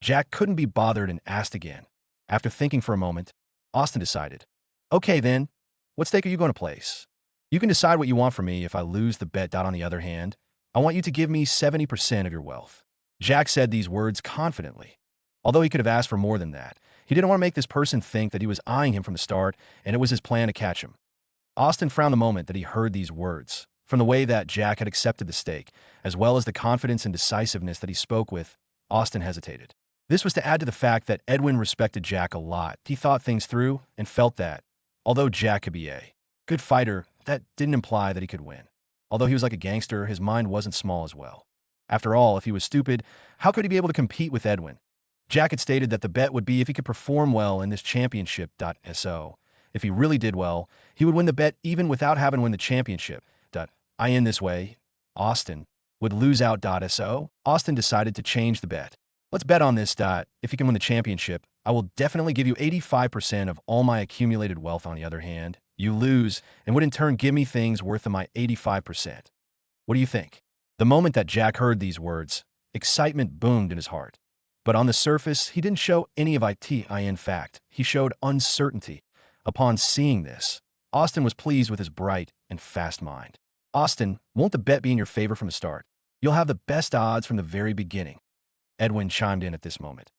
Jack couldn't be bothered and asked again. After thinking for a moment, Austin decided, "Okay then, what stake are you going to place? You can decide what you want from me if I lose the bet. On the other hand, I want you to give me 70% of your wealth." Jack said these words confidently. Although he could have asked for more than that, he didn't want to make this person think that he was eyeing him from the start and it was his plan to catch him. Austin frowned the moment that he heard these words. From the way that Jack had accepted the stake, as well as the confidence and decisiveness that he spoke with, Austin hesitated. This was to add to the fact that Edwin respected Jack a lot. He thought things through and felt that, although Jack could be a good fighter, that didn't imply that he could win. Although he was like a gangster, his mind wasn't small as well. After all, if he was stupid, how could he be able to compete with Edwin? Jack had stated that the bet would be if he could perform well in this championship. So, if he really did well, he would win the bet even without having won the championship. In this way, Austin would lose out. So, Austin decided to change the bet. "Let's bet on this. If he can win the championship, I will definitely give you 85% of all my accumulated wealth. On the other hand, you lose and would in turn give me things worth of my 85%. What do you think? The moment that Jack heard these words, excitement boomed in his heart. But on the surface, he didn't show any of it. In fact, he showed uncertainty. Upon seeing this, Austin was pleased with his bright and fast mind. Austin, won't the bet be in your favor from the start? You'll have the best odds from the very beginning. Edwin chimed in at this moment.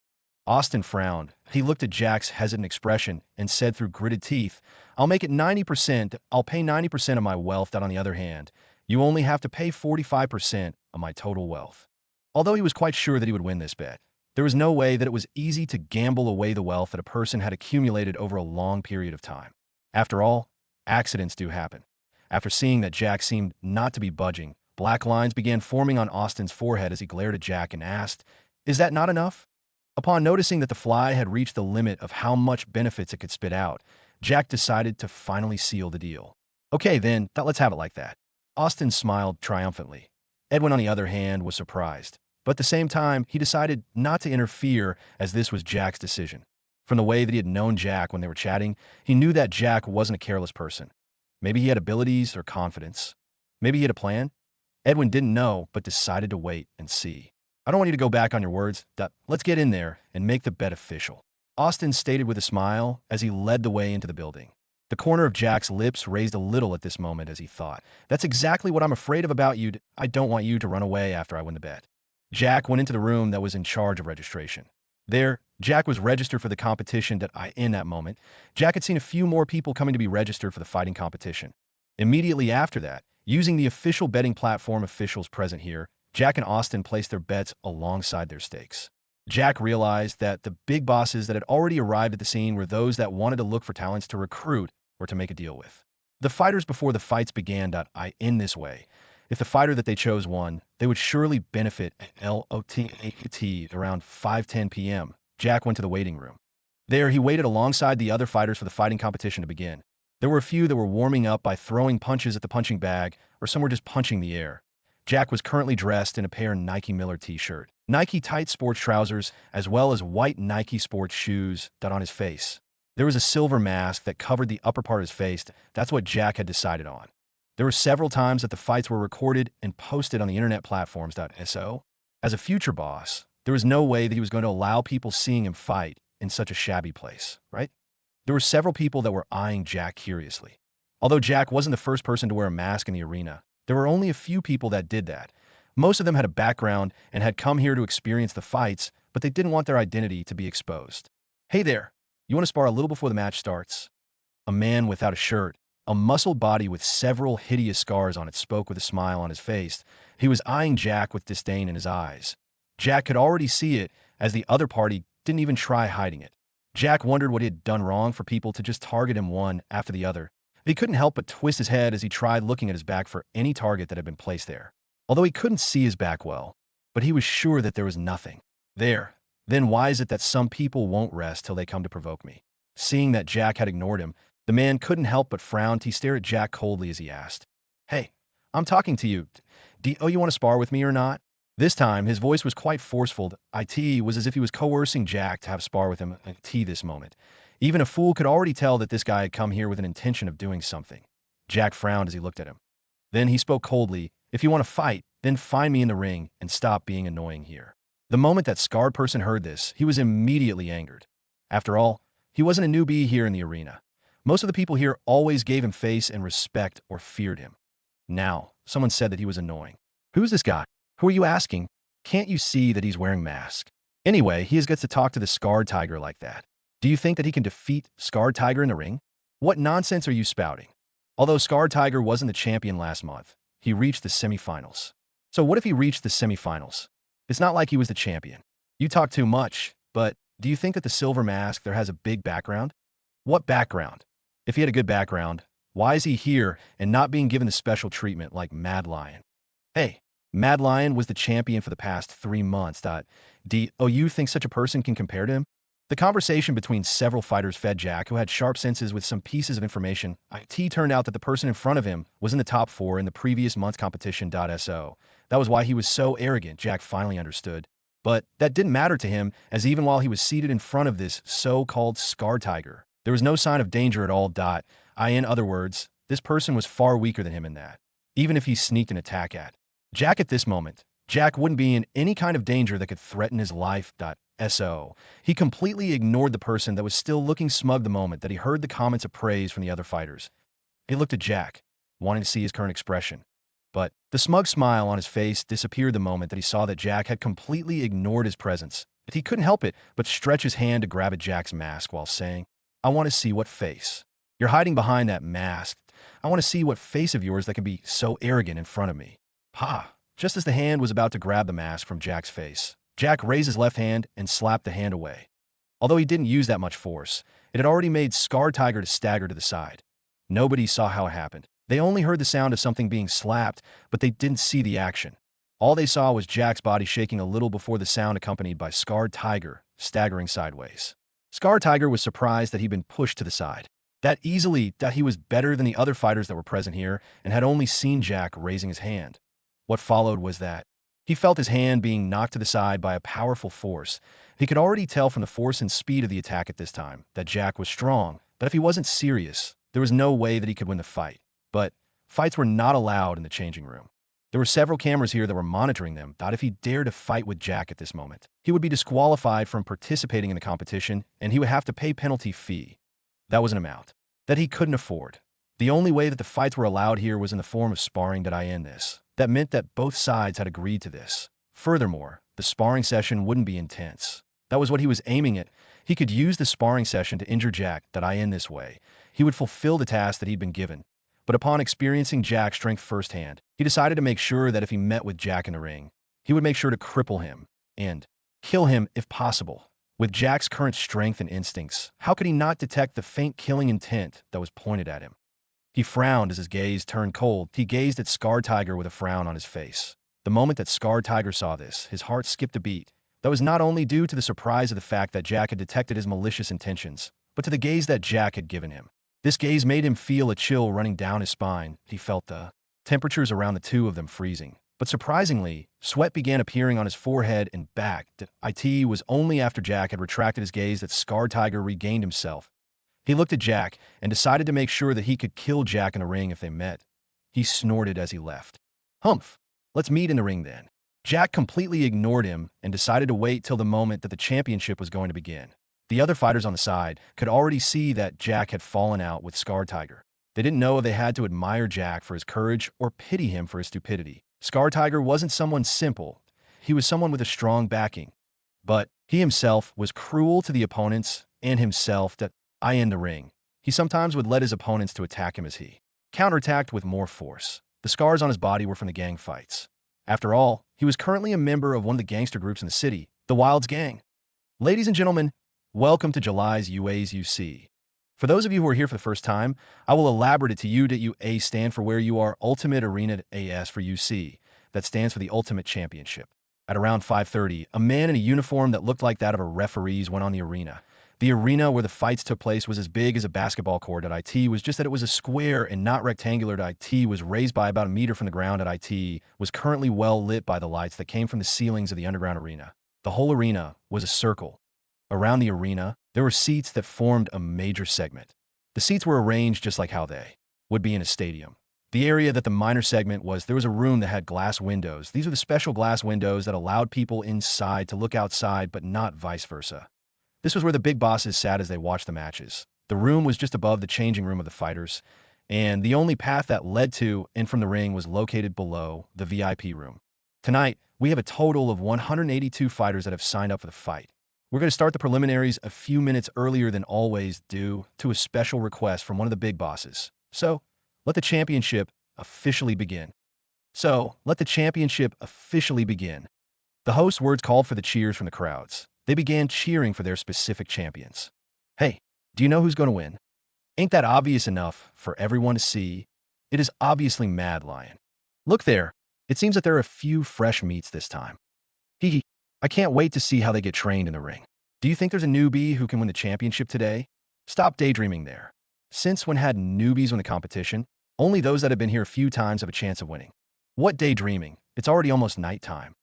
Austin frowned. He looked at Jack's hesitant expression and said through gritted teeth, I'll make it 90%. I'll pay 90% of my wealth. On the other hand, you only have to pay 45% of my total wealth. Although he was quite sure that he would win this bet, there was no way that it was easy to gamble away the wealth that a person had accumulated over a long period of time. After all, accidents do happen. After seeing that Jack seemed not to be budging, black lines began forming on Austin's forehead as he glared at Jack and asked, Is that not enough? Upon noticing that the fly had reached the limit of how much benefits it could spit out, Jack decided to finally seal the deal. Okay then, let's have it like that. Austin smiled triumphantly. Edwin, on the other hand, was surprised. But at the same time, he decided not to interfere as this was Jack's decision. From the way that he had known Jack when they were chatting, he knew that Jack wasn't a careless person. Maybe he had abilities or confidence. Maybe he had a plan. Edwin didn't know, but decided to wait and see. I don't want you to go back on your words. Let's get in there and make the bet official. Austin stated with a smile as he led the way into the building. The corner of Jack's lips raised a little at this moment as he thought, That's exactly what I'm afraid of about you. I don't want you to run away after I win the bet. Jack went into the room that was in charge of registration. There, Jack was registered for the competition. In that moment, Jack had seen a few more people coming to be registered for the fighting competition. Immediately after that, using the official betting platform officials present here, Jack and Austin placed their bets alongside their stakes. Jack realized that the big bosses that had already arrived at the scene were those that wanted to look for talents to recruit or to make a deal with. The fighters before the fights began. In this way, if the fighter that they chose won, they would surely benefit. Around 5:10 p.m., Jack went to the waiting room. There, he waited alongside the other fighters for the fighting competition to begin. There were a few that were warming up by throwing punches at the punching bag, or some were just punching the air. Jack was currently dressed in a pair of Nike Miller t-shirt, Nike tight sports trousers, as well as white Nike sports shoes. On his face, there was a silver mask that covered the upper part of his face. That's what Jack had decided on. There were several times that the fights were recorded and posted on the internet platforms. So, as a future boss, there was no way that he was going to allow people seeing him fight in such a shabby place, right? There were several people that were eyeing Jack curiously. Although Jack wasn't the first person to wear a mask in the arena, there were only a few people that did that. Most of them had a background and had come here to experience the fights, but they didn't want their identity to be exposed. Hey there, you want to spar a little before the match starts? A man without a shirt, a muscled body with several hideous scars on it, spoke with a smile on his face. He was eyeing Jack with disdain in his eyes. Jack could already see it, as the other party didn't even try hiding it. Jack wondered what he had done wrong for people to just target him one after the other. He couldn't help but twist his head as he tried looking at his back for any target that had been placed there. Although he couldn't see his back well, but he was sure that there was nothing there. Then why is it that some people won't rest till they come to provoke me? Seeing that Jack had ignored him, the man couldn't help but frown. He stared at Jack coldly as he asked, Hey, I'm talking to you. Do you want to spar with me or not? This time, his voice was quite forceful. It was as if he was coercing Jack to have spar with him. This moment. Even a fool could already tell that this guy had come here with an intention of doing something. Jack frowned as he looked at him. Then he spoke coldly, If you want to fight, then find me in the ring and stop being annoying here. The moment that scarred person heard this, he was immediately angered. After all, he wasn't a newbie here in the arena. Most of the people here always gave him face and respect or feared him. Now, someone said that he was annoying. Who's this guy? Who are you asking? Can't you see that he's wearing a mask? Anyway, he gets to talk to the Scarred Tiger like that. Do you think that he can defeat Scarred Tiger in the ring? What nonsense are you spouting? Although Scarred Tiger wasn't the champion last month, he reached the semifinals. So what if he reached the semifinals? It's not like he was the champion. You talk too much, but do you think that the silver mask there has a big background? What background? If he had a good background, why is he here and not being given the special treatment like Mad Lion? Hey, Mad Lion was the champion for the past 3 months. Do you think such a person can compare to him? The conversation between several fighters fed Jack, who had sharp senses, with some pieces of information. It turned out that the person in front of him was in the top 4 in the previous month's competition. So that was why he was so arrogant. Jack finally understood. But that didn't matter to him, as even while he was seated in front of this so-called Scar Tiger, there was no sign of danger at all. In other words, this person was far weaker than him in that, even if he sneaked an attack at Jack at this moment, Jack wouldn't be in any kind of danger that could threaten his life. So he completely ignored the person that was still looking smug the moment that he heard the comments of praise from the other fighters. He looked at Jack, wanting to see his current expression. But the smug smile on his face disappeared the moment that he saw that Jack had completely ignored his presence. He couldn't help it but stretch his hand to grab at Jack's mask while saying, "I want to see what face you're hiding behind that mask. I want to see what face of yours that can be so arrogant in front of me." Ha! Just as the hand was about to grab the mask from Jack's face, Jack raised his left hand and slapped the hand away. Although he didn't use that much force, it had already made Scar Tiger to stagger to the side. Nobody saw how it happened. They only heard the sound of something being slapped, but they didn't see the action. All they saw was Jack's body shaking a little before the sound accompanied by Scar Tiger staggering sideways. Scar Tiger was surprised that he'd been pushed to the side. That he was better than the other fighters that were present here and had only seen Jack raising his hand. What followed was that he felt his hand being knocked to the side by a powerful force. He could already tell from the force and speed of the attack at this time that Jack was strong, but if he wasn't serious, there was no way that he could win the fight. But fights were not allowed in the changing room. There were several cameras here that were monitoring them. If he dared to fight with Jack at this moment, he would be disqualified from participating in the competition, and he would have to pay penalty fee. That was an amount that he couldn't afford. The only way that the fights were allowed here was in the form of sparring. That meant that both sides had agreed to this. Furthermore, the sparring session wouldn't be intense. That was what he was aiming at. He could use the sparring session to injure Jack. In this way, he would fulfill the task that he'd been given. But upon experiencing Jack's strength firsthand, he decided to make sure that if he met with Jack in the ring, he would make sure to cripple him and kill him if possible. With Jack's current strength and instincts, how could he not detect the faint killing intent that was pointed at him? He frowned as his gaze turned cold. He gazed at Scar Tiger with a frown on his face. The moment that Scar Tiger saw this, his heart skipped a beat. That was not only due to the surprise of the fact that Jack had detected his malicious intentions, but to the gaze that Jack had given him. This gaze made him feel a chill running down his spine. He felt the temperatures around the two of them freezing. But surprisingly, sweat began appearing on his forehead and back. It was only after Jack had retracted his gaze that Scar Tiger regained himself. He looked at Jack and decided to make sure that he could kill Jack in the ring if they met. He snorted as he left. "Humph, let's meet in the ring then." Jack completely ignored him and decided to wait till the moment that the championship was going to begin. The other fighters on the side could already see that Jack had fallen out with Scar Tiger. They didn't know if they had to admire Jack for his courage or pity him for his stupidity. Scar Tiger wasn't someone simple. He was someone with a strong backing. But he himself was cruel to the opponents and himself in the ring. He sometimes would let his opponents to attack him as he counterattacked with more force. The scars on his body were from the gang fights. After all, he was currently a member of one of the gangster groups in the city, the Wilds Gang. Ladies and gentlemen, welcome to July's UAs. For those of you who are here for the first time, I will elaborate it to you that UA stand for where you are Ultimate Arena AS for UC. That stands for the Ultimate Championship. At around 5:30, a man in a uniform that looked like that of a referee's went on the arena. The arena where the fights took place was as big as a basketball court. It was just that it was a square and not rectangular. It was raised by about a meter from the ground. It was currently well lit by the lights that came from the ceilings of the underground arena. The whole arena was a circle. Around the arena, there were seats that formed a major segment. The seats were arranged just like how they would be in a stadium. The area that the minor segment was, there was a room that had glass windows. These were the special glass windows that allowed people inside to look outside, but not vice versa. This was where the big bosses sat as they watched the matches. The room was just above the changing room of the fighters, and the only path that led to and from the ring was located below the VIP room. Tonight, we have a total of 182 fighters that have signed up for the fight. We're going to start the preliminaries a few minutes earlier than always due to a special request from one of the big bosses. So, let the championship officially begin. The host's words called for the cheers from the crowds. They began cheering for their specific champions. Hey, do you know who's going to win? Ain't that obvious enough for everyone to see? It is obviously Mad Lion. Look there. It seems that there are a few fresh meats this time. I can't wait to see how they get trained in the ring. Do you think there's a newbie who can win the championship today? Stop daydreaming there. Since when had newbies win the competition? Only those that have been here a few times have a chance of winning. What daydreaming? It's already almost nighttime.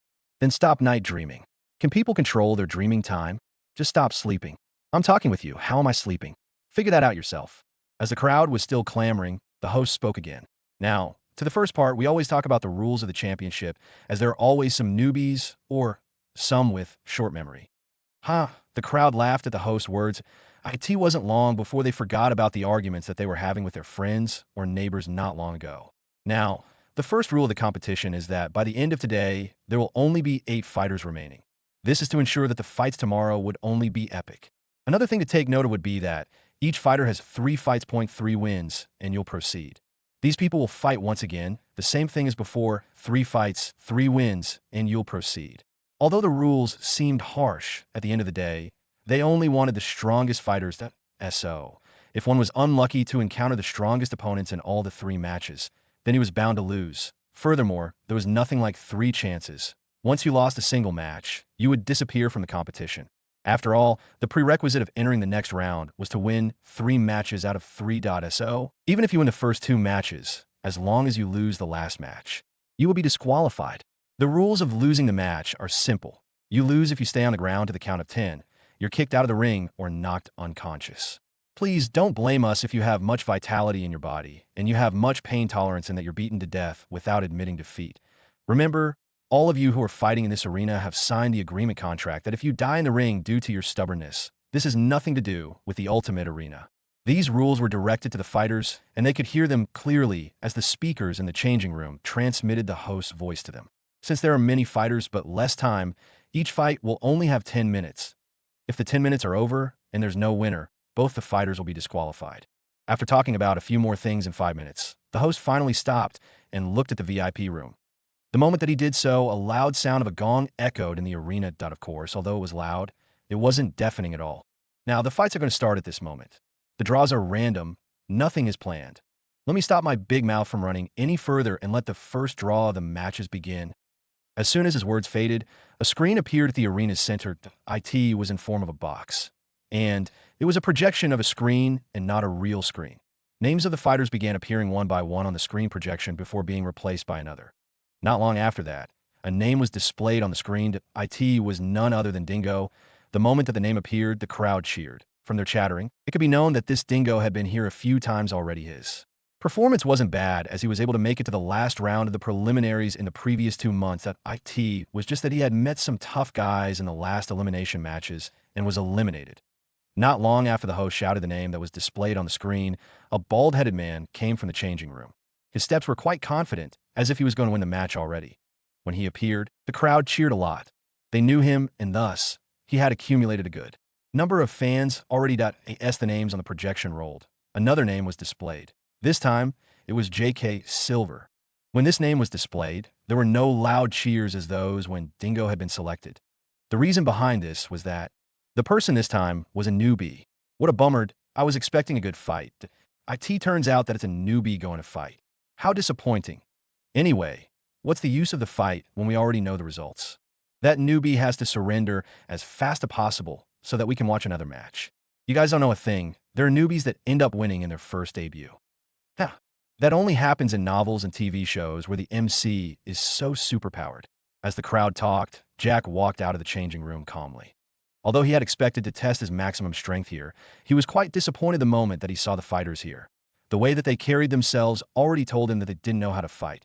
Then stop night dreaming. Can people control their dreaming time? Just stop sleeping. I'm talking with you. How am I sleeping? Figure that out yourself. As the crowd was still clamoring, the host spoke again. Now, to the first part, we always talk about the rules of the championship, as there are always some newbies or some with short memory. The crowd laughed at the host's words. It wasn't long before they forgot about the arguments that they were having with their friends or neighbors not long ago. Now, the first rule of the competition is that by the end of today, there will only be 8 fighters remaining. This is to ensure that the fights tomorrow would only be epic. Another thing to take note of would be that each fighter has 3 fights, 3 wins, and you'll proceed. These people will fight once again, the same thing as before, 3 fights, 3 wins, and you'll proceed. Although the rules seemed harsh at the end of the day, they only wanted the strongest fighters to SO. If one was unlucky to encounter the strongest opponents in all the 3 matches, then he was bound to lose. Furthermore, there was nothing like 3 chances. Once you lost a single match, you would disappear from the competition. After all, the prerequisite of entering the next round was to win 3 matches out of 3.so. Even if you win the first 2 matches, as long as you lose the last match, you will be disqualified. The rules of losing the match are simple. You lose if you stay on the ground to the count of 10. You're kicked out of the ring or knocked unconscious. Please don't blame us if you have much vitality in your body and you have much pain tolerance and that you're beaten to death without admitting defeat. Remember, all of you who are fighting in this arena have signed the agreement contract that if you die in the ring due to your stubbornness, this has nothing to do with the ultimate arena. These rules were directed to the fighters, and they could hear them clearly as the speakers in the changing room transmitted the host's voice to them. Since there are many fighters but less time, each fight will only have 10 minutes. If the 10 minutes are over and there's no winner, both the fighters will be disqualified. After talking about a few more things in 5 minutes, the host finally stopped and looked at the VIP room. The moment that he did so, a loud sound of a gong echoed in the arena. Of course, although it was loud, it wasn't deafening at all. Now, the fights are going to start at this moment. The draws are random. Nothing is planned. Let me stop my big mouth from running any further and let the first draw of the matches begin. As soon as his words faded, a screen appeared at the arena's center. It was in form of a box. And it was a projection of a screen and not a real screen. Names of the fighters began appearing one by one on the screen projection before being replaced by another. Not long after that, a name was displayed on the screen. It was none other than Dingo. The moment that the name appeared, the crowd cheered. From their chattering, it could be known that this Dingo had been here a few times already. His performance wasn't bad, as he was able to make it to the last round of the preliminaries in the previous 2 months. It was just that he had met some tough guys in the last elimination matches and was eliminated. Not long after the host shouted the name that was displayed on the screen, a bald-headed man came from the changing room. His steps were quite confident, as if he was going to win the match already. When he appeared, the crowd cheered a lot. They knew him, and thus, he had accumulated a good number of fans already. As the names on the projection rolled, another name was displayed. This time, it was J.K. Silver. When this name was displayed, there were no loud cheers as those when Dingo had been selected. The reason behind this was that the person this time was a newbie. What a bummer. I was expecting a good fight. It turns out that it's a newbie going to fight. How disappointing. Anyway, what's the use of the fight when we already know the results? That newbie has to surrender as fast as possible so that we can watch another match. You guys don't know a thing. There are newbies that end up winning in their first debut. That only happens in novels and TV shows where the MC is so superpowered. As the crowd talked, Jack walked out of the changing room calmly. Although he had expected to test his maximum strength here, he was quite disappointed the moment that he saw the fighters here. The way that they carried themselves already told him that they didn't know how to fight.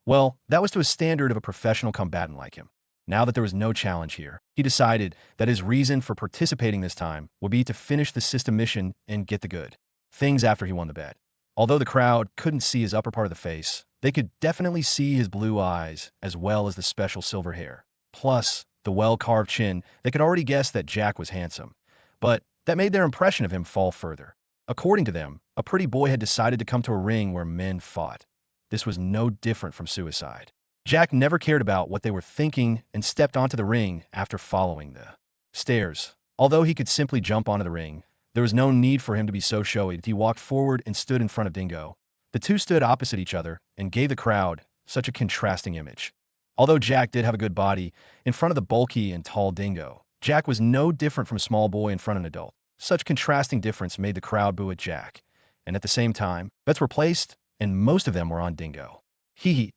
Well, that was to a standard of a professional combatant like him. Now that there was no challenge here, he decided that his reason for participating this time would be to finish the system mission and get the good things after he won the bet. Although the crowd couldn't see his upper part of the face, they could definitely see his blue eyes as well as the special silver hair. Plus, the well-carved chin. They could already guess that Jack was handsome, but that made their impression of him fall further. According to them, a pretty boy had decided to come to a ring where men fought. This was no different from suicide. Jack never cared about what they were thinking and stepped onto the ring after following the stairs. Although he could simply jump onto the ring, there was no need for him to be so showy. He walked forward and stood in front of Dingo. The two stood opposite each other and gave the crowd such a contrasting image. Although Jack did have a good body, in front of the bulky and tall Dingo, Jack was no different from a small boy in front of an adult. Such contrasting difference made the crowd boo at Jack. And at the same time, bets were placed, and most of them were on Dingo.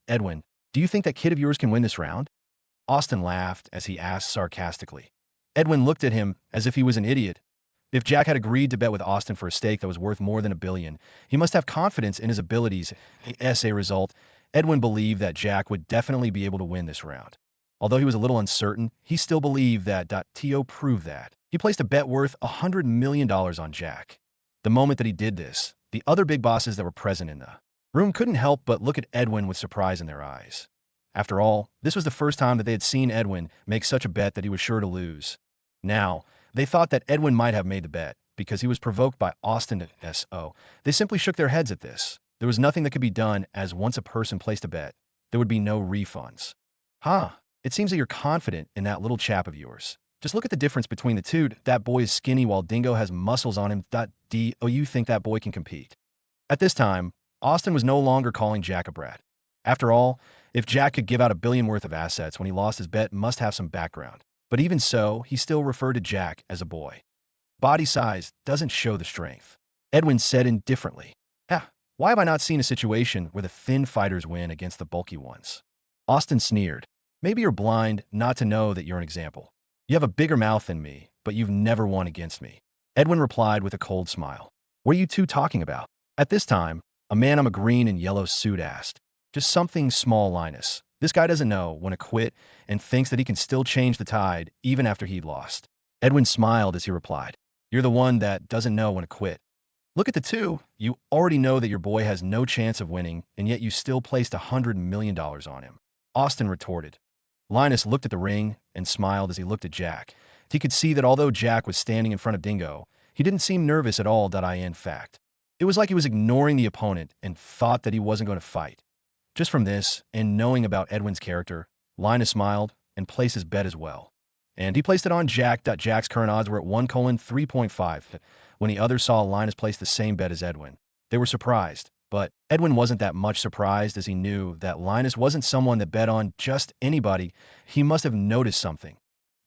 Edwin, do you think that kid of yours can win this round? Austin laughed as he asked sarcastically. Edwin looked at him as if he was an idiot. If Jack had agreed to bet with Austin for a stake that was worth more than $1 billion, he must have confidence in his abilities. As a result, Edwin believed that Jack would definitely be able to win this round. Although he was a little uncertain, he still believed that. To prove that, he placed a bet worth $100 million on Jack. The moment that he did this, the other big bosses that were present in the room couldn't help but look at Edwin with surprise in their eyes. After all, this was the first time that they had seen Edwin make such a bet that he was sure to lose. Now, they thought that Edwin might have made the bet because he was provoked by Austin. They simply shook their heads at this. There was nothing that could be done, as once a person placed a bet, there would be no refunds. It seems that you're confident in that little chap of yours. Just look at the difference between the two. That boy is skinny while Dingo has muscles on him. You think that boy can compete? At this time, Austin was no longer calling Jack a brat. After all, if Jack could give out $1 billion worth of assets when he lost his bet, must have some background. But even so, he still referred to Jack as a boy. Body size doesn't show the strength. Edwin said indifferently. Why have I not seen a situation where the thin fighters win against the bulky ones? Austin sneered. Maybe you're blind not to know that you're an example. You have a bigger mouth than me, but you've never won against me. Edwin replied with a cold smile. What are you two talking about? At this time, a man in a green and yellow suit asked. Just something small, Linus. This guy doesn't know when to quit and thinks that he can still change the tide even after he'd lost. Edwin smiled as he replied. You're the one that doesn't know when to quit. Look at the two. You already know that your boy has no chance of winning, and yet you still placed $100 million on him. Austin retorted. Linus looked at the ring and smiled as he looked at Jack. He could see that although Jack was standing in front of Dingo, he didn't seem nervous at all. In fact, it was like he was ignoring the opponent and thought that he wasn't going to fight. Just from this, and knowing about Edwin's character, Linus smiled and placed his bet as well. And he placed it on Jack. Jack's current odds were at 1:3.5. When the others saw Linus place the same bet as Edwin, they were surprised. But Edwin wasn't that much surprised, as he knew that Linus wasn't someone that bet on just anybody. He must have noticed something.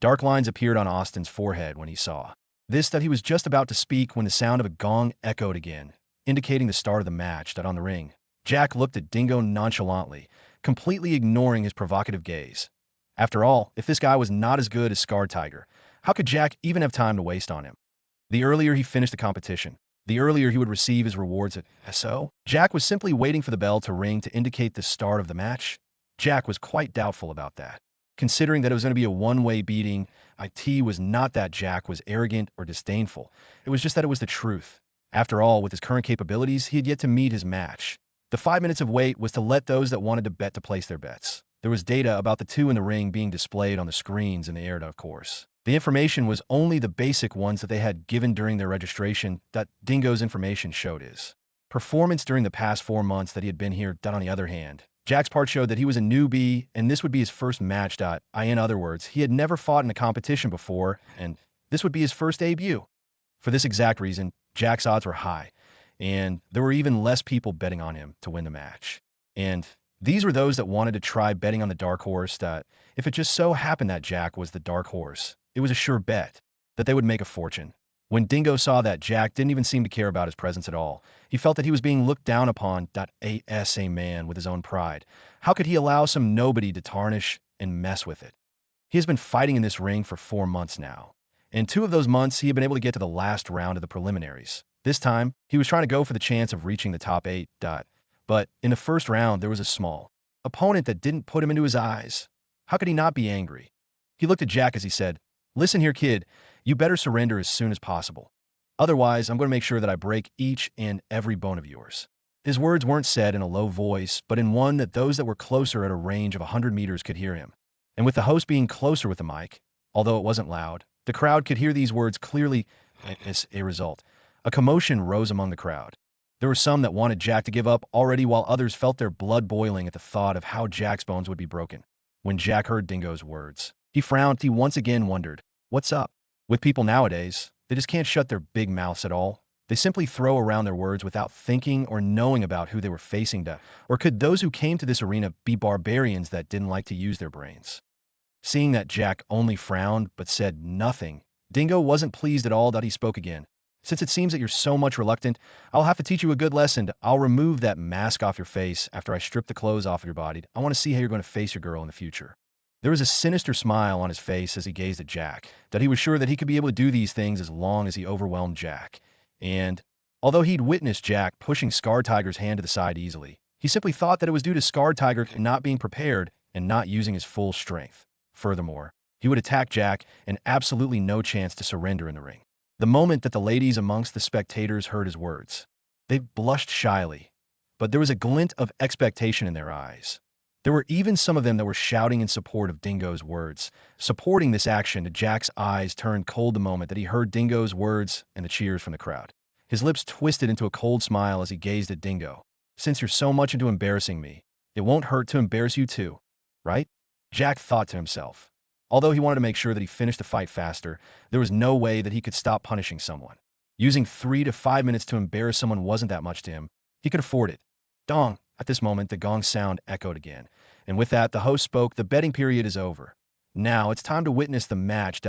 Dark lines appeared on Austin's forehead when he saw this, that he was just about to speak when the sound of a gong echoed again, indicating the start of the match. On the ring, Jack looked at Dingo nonchalantly, completely ignoring his provocative gaze. After all, if this guy was not as good as Scarred Tiger, how could Jack even have time to waste on him? The earlier he finished the competition, the earlier he would receive his rewards at SO. Jack was simply waiting for the bell to ring to indicate the start of the match. Jack was quite doubtful about that. Considering that it was going to be a one-way beating, it was not that Jack was arrogant or disdainful. It was just that it was the truth. After all, with his current capabilities, he had yet to meet his match. The 5 minutes of wait was to let those that wanted to bet to place their bets. There was data about the two in the ring being displayed on the screens in the air, of course. The information was only the basic ones that they had given during their registration. That Dingo's information showed his performance during the past 4 months that he had been here. On the other hand, Jack's part showed that he was a newbie, and this would be his first match. In other words, he had never fought in a competition before, and this would be his first debut. For this exact reason, Jack's odds were high, and there were even less people betting on him to win the match. And these were those that wanted to try betting on the dark horse. If it just so happened that Jack was the dark horse, it was a sure bet that they would make a fortune. When Dingo saw that Jack didn't even seem to care about his presence at all, he felt that he was being looked down upon. As a man with his own pride, how could he allow some nobody to tarnish and mess with it? He has been fighting in this ring for 4 months now. In 2 of those months, he had been able to get to the last round of the preliminaries. This time, he was trying to go for the chance of reaching the top 8. But in the first round, there was a small opponent that didn't put him into his eyes. How could he not be angry? He looked at Jack as he said, "Listen here, kid, you better surrender as soon as possible. Otherwise, I'm going to make sure that I break each and every bone of yours." His words weren't said in a low voice, but in one that those that were closer at a range of 100 meters could hear him. And with the host being closer with the mic, although it wasn't loud, the crowd could hear these words clearly. As a result, a commotion rose among the crowd. There were some that wanted Jack to give up already, while others felt their blood boiling at the thought of how Jack's bones would be broken. When Jack heard Dingo's words, he frowned. He once again wondered, what's up with people nowadays? They just can't shut their big mouths at all. They simply throw around their words without thinking or knowing about who they were facing. Or could those who came to this arena be barbarians that didn't like to use their brains? Seeing that Jack only frowned but said nothing, Dingo wasn't pleased at all. He spoke again. "Since it seems that you're so much reluctant, I'll have to teach you a good lesson. I'll remove that mask off your face after I strip the clothes off of your body. I want to see how you're going to face your girl in the future." There was a sinister smile on his face as he gazed at Jack, that he was sure that he could be able to do these things as long as he overwhelmed Jack. And, although he'd witnessed Jack pushing Scar Tiger's hand to the side easily, he simply thought that it was due to Scar Tiger not being prepared and not using his full strength. Furthermore, he would attack Jack and absolutely no chance to surrender in the ring. The moment that the ladies amongst the spectators heard his words, they blushed shyly, but there was a glint of expectation in their eyes. There were even some of them that were shouting in support of Dingo's words. Supporting this action, Jack's eyes turned cold the moment that he heard Dingo's words and the cheers from the crowd. His lips twisted into a cold smile as he gazed at Dingo. Since you're so much into embarrassing me, it won't hurt to embarrass you too, right? Jack thought to himself. Although he wanted to make sure that he finished the fight faster, there was no way that he could stop punishing someone. Using 3 to 5 minutes to embarrass someone wasn't that much to him. He could afford it. Dong! At this moment, the gong sound echoed again. And with that, the host spoke, "The betting period is over. Now it's time to witness the match.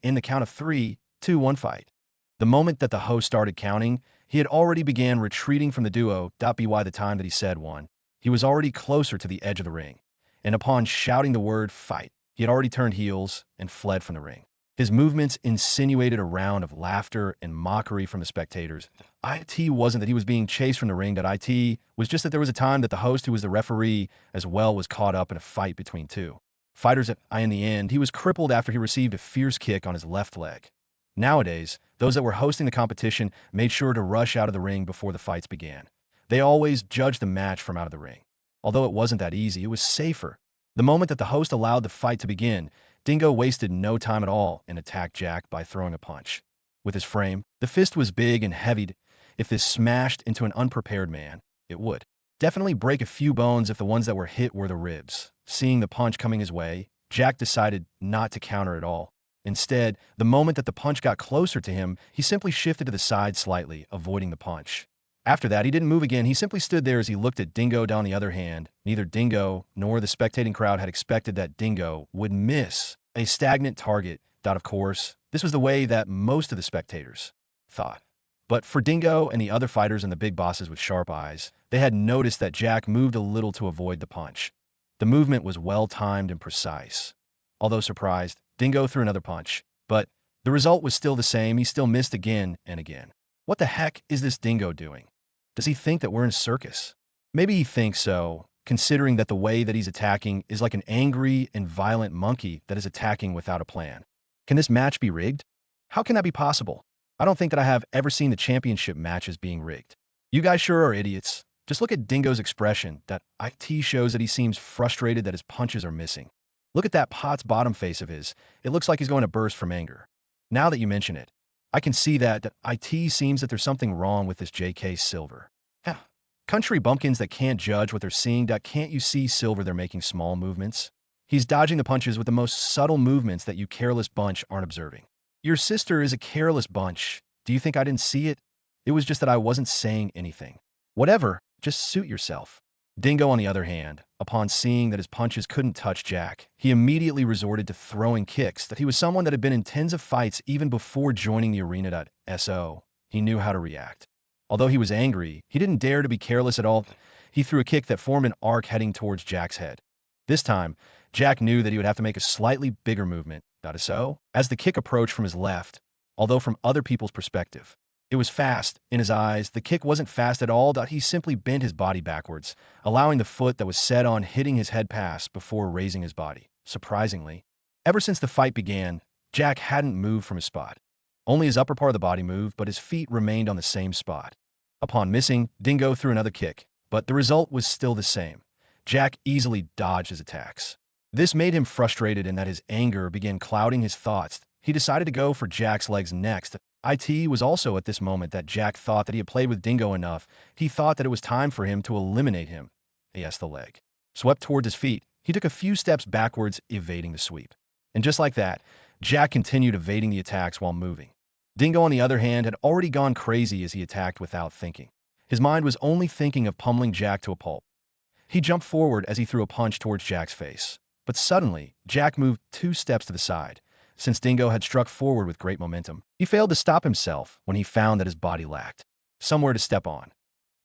In the count of 3, 2, 1 fight." The moment that the host started counting, he had already began retreating from the duo. By the time that he said 1, he was already closer to the edge of the ring. And upon shouting the word fight, he had already turned heels and fled from the ring. His movements insinuated a round of laughter and mockery from the spectators. It wasn't that he was being chased from the ring. It was just that there was a time that the host, who was the referee as well, was caught up in a fight between two fighters. In the end, he was crippled after he received a fierce kick on his left leg. Nowadays, those that were hosting the competition made sure to rush out of the ring before the fights began. They always judged the match from out of the ring. Although it wasn't that easy, it was safer. The moment that the host allowed the fight to begin, Dingo wasted no time at all and attacked Jack by throwing a punch. With his frame, the fist was big and heavy. If this smashed into an unprepared man, it would definitely break a few bones if the ones that were hit were the ribs. Seeing the punch coming his way, Jack decided not to counter at all. Instead, the moment that the punch got closer to him, he simply shifted to the side slightly, avoiding the punch. After that, he didn't move again. He simply stood there as he looked at Dingo. On the other hand, neither Dingo nor the spectating crowd had expected that Dingo would miss a stagnant target. Of course, this was the way that most of the spectators thought. But for Dingo and the other fighters and the big bosses with sharp eyes, they had noticed that Jack moved a little to avoid the punch. The movement was well-timed and precise. Although surprised, Dingo threw another punch, but the result was still the same. He still missed again and again. What the heck is this Dingo doing? Does he think that we're in a circus? Maybe he thinks so, considering that the way that he's attacking is like an angry and violent monkey that is attacking without a plan. Can this match be rigged? How can that be possible? I don't think that I have ever seen the championship matches being rigged. You guys sure are idiots. Just look at Dingo's expression. That IT shows that he seems frustrated that his punches are missing. Look at that pot's bottom face of his. It looks like he's going to burst from anger. Now that you mention it, I can see that IT seems that there's something wrong with this JK Silver. Country bumpkins that can't judge what they're seeing. Can't you see Silver? They're making small movements. He's dodging the punches with the most subtle movements that you careless bunch aren't observing. Your sister is a careless bunch. Do you think I didn't see it? It was just that I wasn't saying anything. Whatever, just suit yourself. Dingo, on the other hand, upon seeing that his punches couldn't touch Jack, he immediately resorted to throwing kicks. That he was someone that had been in tens of fights even before joining the arena. He knew how to react. Although he was angry, he didn't dare to be careless at all. He threw a kick that formed an arc heading towards Jack's head. This time, Jack knew that he would have to make a slightly bigger movement. As the kick approached from his left, although from other people's perspective, it was fast. In his eyes, the kick wasn't fast at all. He simply bent his body backwards, allowing the foot that was set on hitting his head pass before raising his body. Surprisingly, ever since the fight began, Jack hadn't moved from his spot. Only his upper part of the body moved, but his feet remained on the same spot. Upon missing, Dingo threw another kick, but the result was still the same. Jack easily dodged his attacks. This made him frustrated, and that his anger began clouding his thoughts. He decided to go for Jack's legs next. It was also at this moment that Jack thought that he had played with Dingo enough. He thought that it was time for him to eliminate him. Yes, the leg swept towards his feet. He took a few steps backwards, evading the sweep. And just like that, Jack continued evading the attacks while moving. Dingo, on the other hand, had already gone crazy as he attacked without thinking. His mind was only thinking of pummeling Jack to a pulp. He jumped forward as he threw a punch towards Jack's face. But suddenly, Jack moved 2 steps to the side. Since Dingo had struck forward with great momentum, he failed to stop himself when he found that his body lacked somewhere to step on.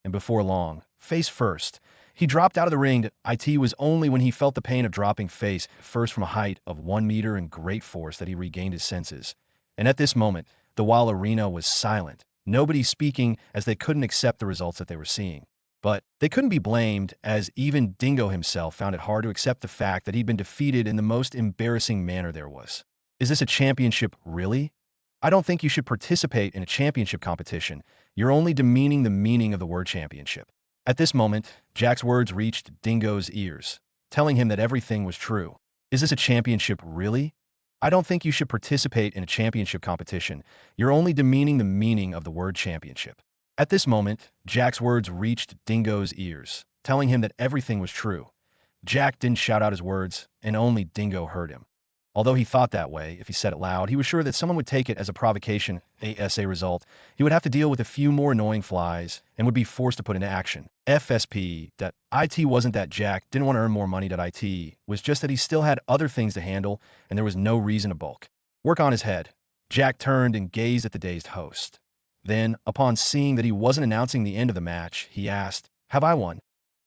And before long, face first, He dropped out of the ring. It was only when he felt the pain of dropping face first from a height of 1 meter and great force that he regained his senses. And at this moment, the while arena was silent, nobody speaking as they couldn't accept the results that they were seeing. But they couldn't be blamed, as even Dingo himself found it hard to accept the fact that he'd been defeated in the most embarrassing manner there was. Is this a championship, really? I don't think you should participate in a championship competition. You're only demeaning the meaning of the word championship. At this moment, Jack's words reached Dingo's ears, telling him that everything was true. Is this a championship, really? I don't think you should participate in a championship competition. You're only demeaning the meaning of the word championship. At this moment, Jack's words reached Dingo's ears, telling him that everything was true. Jack didn't shout out his words, and only Dingo heard him. Although he thought that way, if he said it loud, he was sure that someone would take it as a provocation. As a result, he would have to deal with a few more annoying flies and would be forced to put into action. FSP. That it wasn't that Jack didn't want to earn more money. It was just that he still had other things to handle, and there was no reason to bulk. Work on his head. Jack turned and gazed at the dazed host. Then, upon seeing that he wasn't announcing the end of the match, he asked, "Have I won?"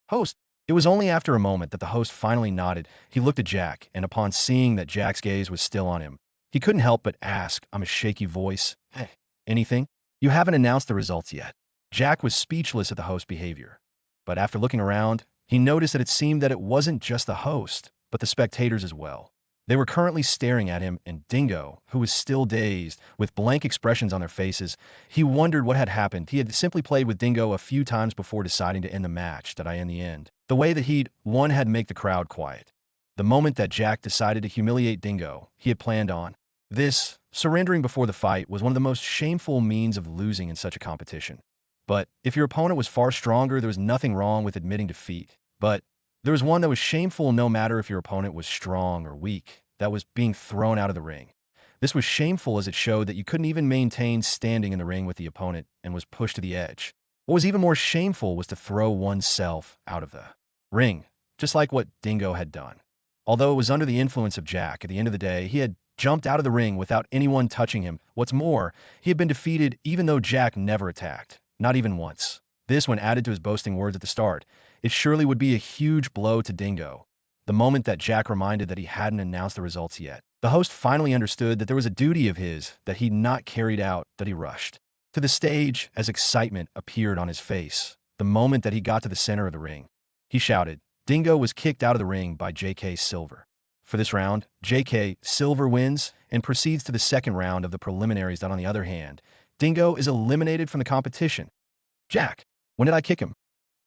Host. It was only after a moment that the host finally nodded. He looked at Jack, and upon seeing that Jack's gaze was still on him, he couldn't help but ask, on a shaky voice, "Hey, anything? You haven't announced the results yet." Jack was speechless at the host's behavior. But after looking around, he noticed that it seemed that it wasn't just the host, but the spectators as well. They were currently staring at him, and Dingo, who was still dazed, with blank expressions on their faces, he wondered what had happened. He had simply played with Dingo a few times before deciding to end the match. In the end, the way that he'd won had made the crowd quiet. The moment that Jack decided to humiliate Dingo, he had planned on. This, surrendering before the fight, was one of the most shameful means of losing in such a competition. But if your opponent was far stronger, there was nothing wrong with admitting defeat. But there was one that was shameful no matter if your opponent was strong or weak. That was being thrown out of the ring. This was shameful as it showed that you couldn't even maintain standing in the ring with the opponent and was pushed to the edge. What was even more shameful was to throw oneself out of the ring, just like what Dingo had done. Although it was under the influence of Jack, at the end of the day, he had jumped out of the ring without anyone touching him. What's more, he had been defeated even though Jack never attacked, not even once. This, when added to his boasting words at the start, it surely would be a huge blow to Dingo. The moment that Jack reminded that he hadn't announced the results yet, the host finally understood that there was a duty of his that he'd not carried out, that he rushed to the stage as excitement appeared on his face. The moment that he got to the center of the ring, he shouted. Dingo was kicked out of the ring by J.K. Silver. For this round, J.K. Silver wins and proceeds to the second round of the preliminaries. On the other hand, Dingo is eliminated from the competition. Jack, when did I kick him?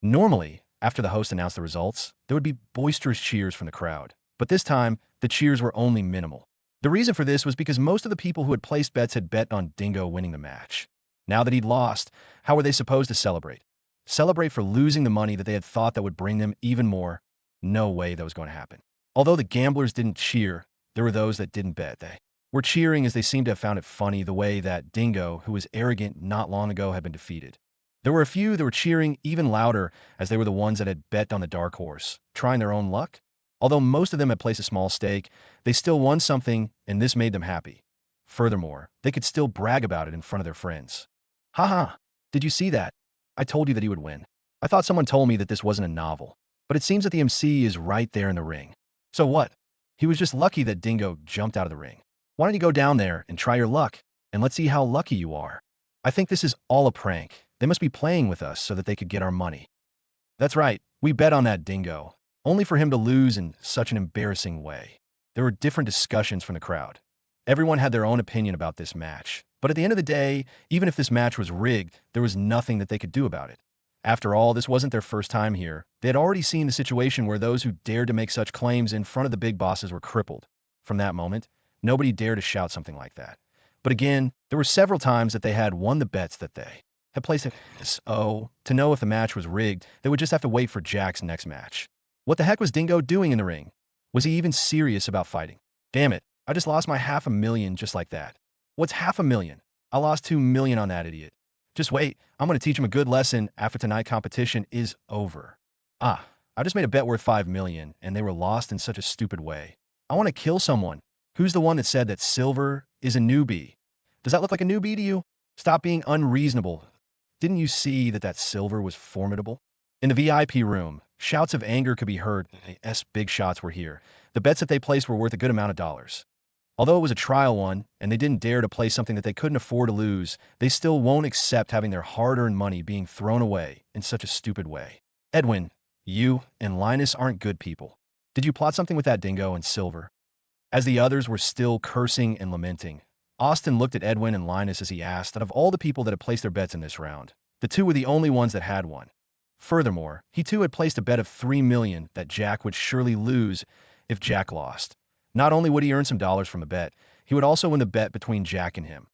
Normally, after the host announced the results, there would be boisterous cheers from the crowd. But this time, the cheers were only minimal. The reason for this was because most of the people who had placed bets had bet on Dingo winning the match. Now that he'd lost, how were they supposed to celebrate? Celebrate for losing the money that they had thought that would bring them even more? No way that was going to happen. Although the gamblers didn't cheer, there were those that didn't bet. They were cheering as they seemed to have found it funny the way that Dingo, who was arrogant not long ago, had been defeated. There were a few that were cheering even louder as they were the ones that had bet on the dark horse, trying their own luck. Although most of them had placed a small stake, they still won something, and this made them happy. Furthermore, they could still brag about it in front of their friends. Haha, did you see that? I told you that he would win. I thought someone told me that this wasn't a novel, but it seems that the MC is right there in the ring. So what? He was just lucky that Dingo jumped out of the ring. Why don't you go down there and try your luck, and let's see how lucky you are. I think this is all a prank. They must be playing with us so that they could get our money. That's right, we bet on that Dingo, only for him to lose in such an embarrassing way. There were different discussions from the crowd. Everyone had their own opinion about this match. But at the end of the day, even if this match was rigged, there was nothing that they could do about it. After all, this wasn't their first time here. They had already seen the situation where those who dared to make such claims in front of the big bosses were crippled. From that moment, nobody dared to shout something like that. But again, there were several times that they had won the bets that they had placed it. So, to know if the match was rigged, they would just have to wait for Jack's next match. What the heck was Dingo doing in the ring? Was he even serious about fighting? Damn it, I just lost my $500,000 just like that. What's $500,000? I lost $2 million on that idiot. Just wait, I'm going to teach him a good lesson after tonight's competition is over. I just made a bet worth $5 million, and they were lost in such a stupid way. I want to kill someone. Who's the one that said that Silver is a newbie? Does that look like a newbie to you? Stop being unreasonable. Didn't you see that Silver was formidable? In the VIP room, Shouts of anger could be heard. Big shots were here. The bets that they placed were worth a good amount of dollars. Although it was a trial one, and they didn't dare to play something that they couldn't afford to lose, they still won't accept having their hard-earned money being thrown away in such a stupid way. Edwin, you and Linus aren't good people. Did you plot something with that dingo and Silver? As the others were still cursing and lamenting, Austin looked at Edwin and Linus as he asked that of all the people that had placed their bets in this round, the two were the only ones that had won. Furthermore, he too had placed a bet of $3 million that Jack would surely lose if Jack lost. Not only would he earn some dollars from the bet, he would also win the bet between Jack and him.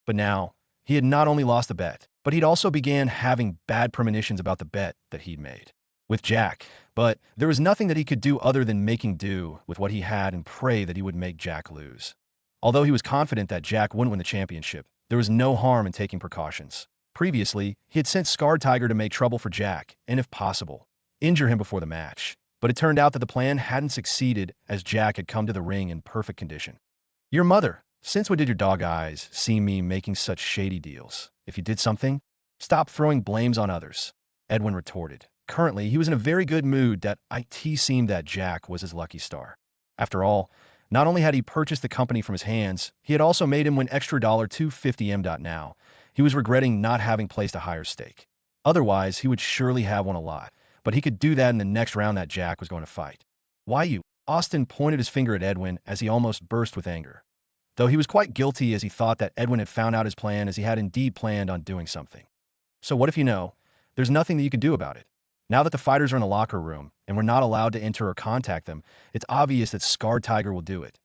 But now, he had not only lost the bet, but he'd also began having bad premonitions about the bet that he'd made with Jack. But there was nothing that he could do other than making do with what he had and pray that he would make Jack lose. Although he was confident that Jack wouldn't win the championship, there was no harm in taking precautions. Previously, he had sent Scarred Tiger to make trouble for Jack, and if possible, injure him before the match. But it turned out that the plan hadn't succeeded as Jack had come to the ring in perfect condition. Your mother, since when did your dog eyes see me making such shady deals? If you did something, stop throwing blames on others, Edwin retorted. Currently, he was in a very good mood that it seemed that Jack was his lucky star. After all, not only had he purchased the company from his hands, he had also made him win extra $250M. Now, he was regretting not having placed a higher stake. Otherwise, he would surely have won a lot, but he could do that in the next round that Jack was going to fight. Why you? Austin pointed his finger at Edwin as he almost burst with anger. Though he was quite guilty as he thought that Edwin had found out his plan as he had indeed planned on doing something. So what if you know? There's nothing that you can do about it. Now that the fighters are in the locker room and we're not allowed to enter or contact them, it's obvious that Scarred Tiger will do it.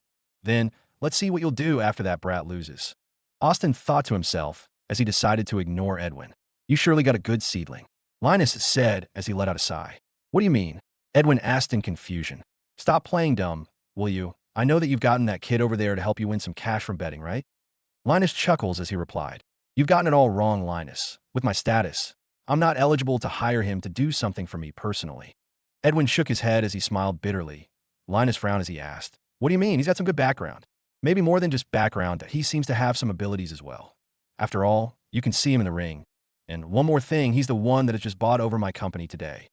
Then, let's see what you'll do after that brat loses. Austin thought to himself as he decided to ignore Edwin. You surely got a good seedling, Linus said as he let out a sigh. What do you mean? Edwin asked in confusion. Stop playing dumb, will you? I know that you've gotten that kid over there to help you win some cash from betting, right? Linus chuckles as he replied. You've gotten it all wrong, Linus. With my status, I'm not eligible to hire him to do something for me personally. Edwin shook his head as he smiled bitterly. Linus frowned as he asked, what do you mean? He's got some good background. Maybe more than just background, he seems to have some abilities as well. After all, you can see him in the ring. And one more thing, he's the one that has just bought over my company today.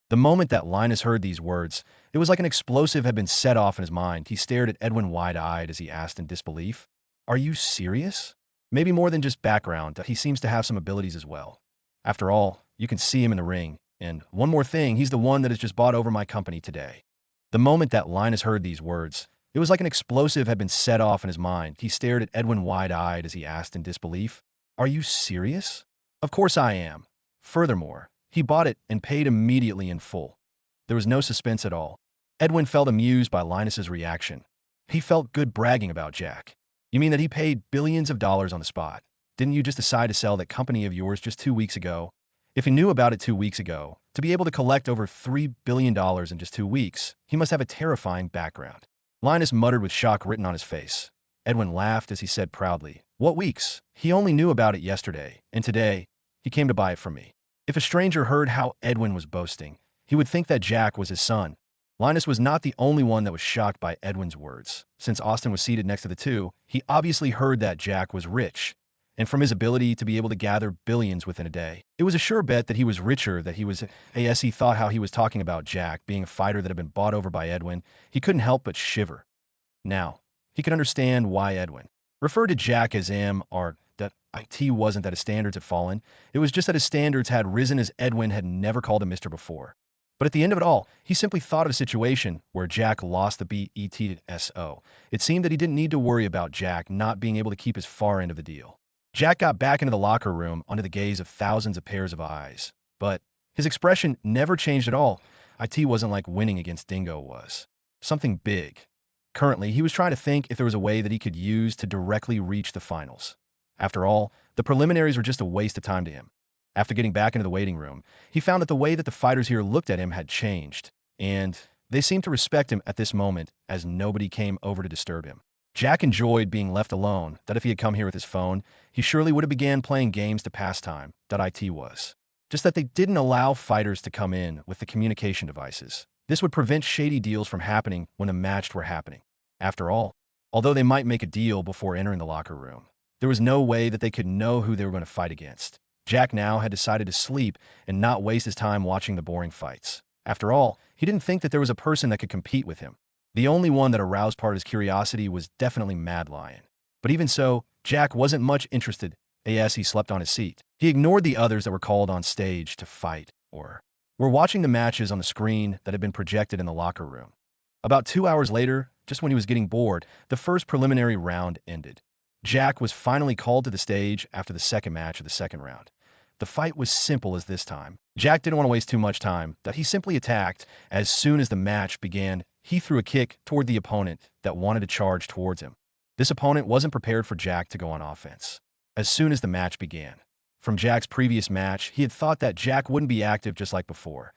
The moment that Linus heard these words, it was like an explosive had been set off in his mind. He stared at Edwin wide-eyed as he asked in disbelief, are you serious? Maybe more than just background, he seems to have some abilities as well. After all, you can see him in the ring. And one more thing, he's the one that has just bought over my company today. The moment that Linus heard these words, it was like an explosive had been set off in his mind. He stared at Edwin wide-eyed as he asked in disbelief, are you serious? Of course I am. Furthermore, he bought it and paid immediately in full. There was no suspense at all. Edwin felt amused by Linus's reaction. He felt good bragging about Jack. You mean that he paid billions of dollars on the spot? Didn't you just decide to sell that company of yours just 2 weeks ago? If he knew about it 2 weeks ago, to be able to collect over $3 billion in just 2 weeks, he must have a terrifying background. Linus muttered with shock written on his face. Edwin laughed as he said proudly, what weeks? He only knew about it yesterday, and today, he came to buy it from me. If a stranger heard how Edwin was boasting, he would think that Jack was his son. Linus was not the only one that was shocked by Edwin's words. Since Austin was seated next to the two, he obviously heard that Jack was rich, and from his ability to be able to gather billions within a day. It was a sure bet that he was richer, that he was as he thought how he was talking about Jack being a fighter that had been bought over by Edwin. He couldn't help but shiver. Now, he could understand why Edwin referred to Jack as him, or that it wasn't that his standards had fallen. It was just that his standards had risen as Edwin had never called him Mr. before. But at the end of it all, he simply thought of a situation where Jack lost the BETSO. It seemed that he didn't need to worry about Jack not being able to keep his far end of the deal. Jack got back into the locker room under the gaze of thousands of pairs of eyes. But his expression never changed at all. It wasn't like winning against Dingo was. Something big. Currently, he was trying to think if there was a way that he could use to directly reach the finals. After all, the preliminaries were just a waste of time to him. After getting back into the waiting room, he found that the way that the fighters here looked at him had changed, and they seemed to respect him at this moment as nobody came over to disturb him. Jack enjoyed being left alone, that if he had come here with his phone, he surely would have began playing games to pass time, it was. Just that they didn't allow fighters to come in with the communication devices. This would prevent shady deals from happening when the match were happening. After all, although they might make a deal before entering the locker room, there was no way that they could know who they were going to fight against. Jack now had decided to sleep and not waste his time watching the boring fights. After all, he didn't think that there was a person that could compete with him. The only one that aroused part of his curiosity was definitely Mad Lion. But even so, Jack wasn't much interested, as he slept on his seat. He ignored the others that were called on stage to fight, or were watching the matches on the screen that had been projected in the locker room. About 2 hours later, just when he was getting bored, the first preliminary round ended. Jack was finally called to the stage after the second match of the second round. The fight was simple as this time. Jack didn't want to waste too much time, that he simply attacked. As soon as the match began, he threw a kick toward the opponent that wanted to charge towards him. This opponent wasn't prepared for Jack to go on offense. As soon as the match began. From Jack's previous match, he had thought that Jack wouldn't be active just like before.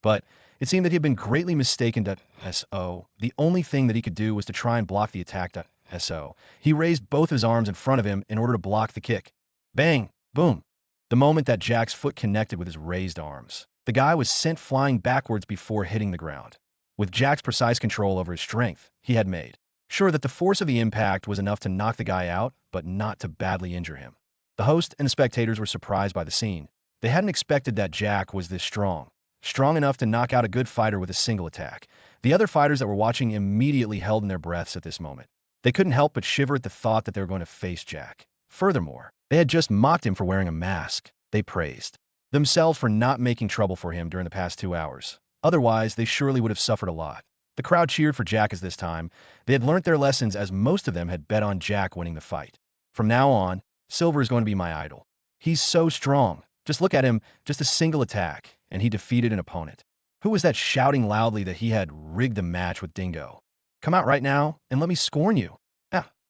But it seemed that he had been greatly mistaken. So the only thing that he could do was to try and block the attack. So he raised both his arms in front of him in order to block the kick. Bang! Boom! The moment that Jack's foot connected with his raised arms, the guy was sent flying backwards before hitting the ground. With Jack's precise control over his strength, he had made sure that the force of the impact was enough to knock the guy out, but not to badly injure him. The host and the spectators were surprised by the scene. They hadn't expected that Jack was this strong enough to knock out a good fighter with a single attack. The other fighters that were watching immediately held in their breaths at this moment. They couldn't help but shiver at the thought that they were going to face Jack. Furthermore, they had just mocked him for wearing a mask. They praised themselves for not making trouble for him during the past 2 hours. Otherwise, they surely would have suffered a lot. The crowd cheered for Jack as this time. They had learnt their lessons, as most of them had bet on Jack winning the fight. From now on, Silver is going to be my idol. He's so strong. Just look at him, just a single attack, and he defeated an opponent. Who was that shouting loudly that he had rigged the match with Dingo? Come out right now and let me scorn you.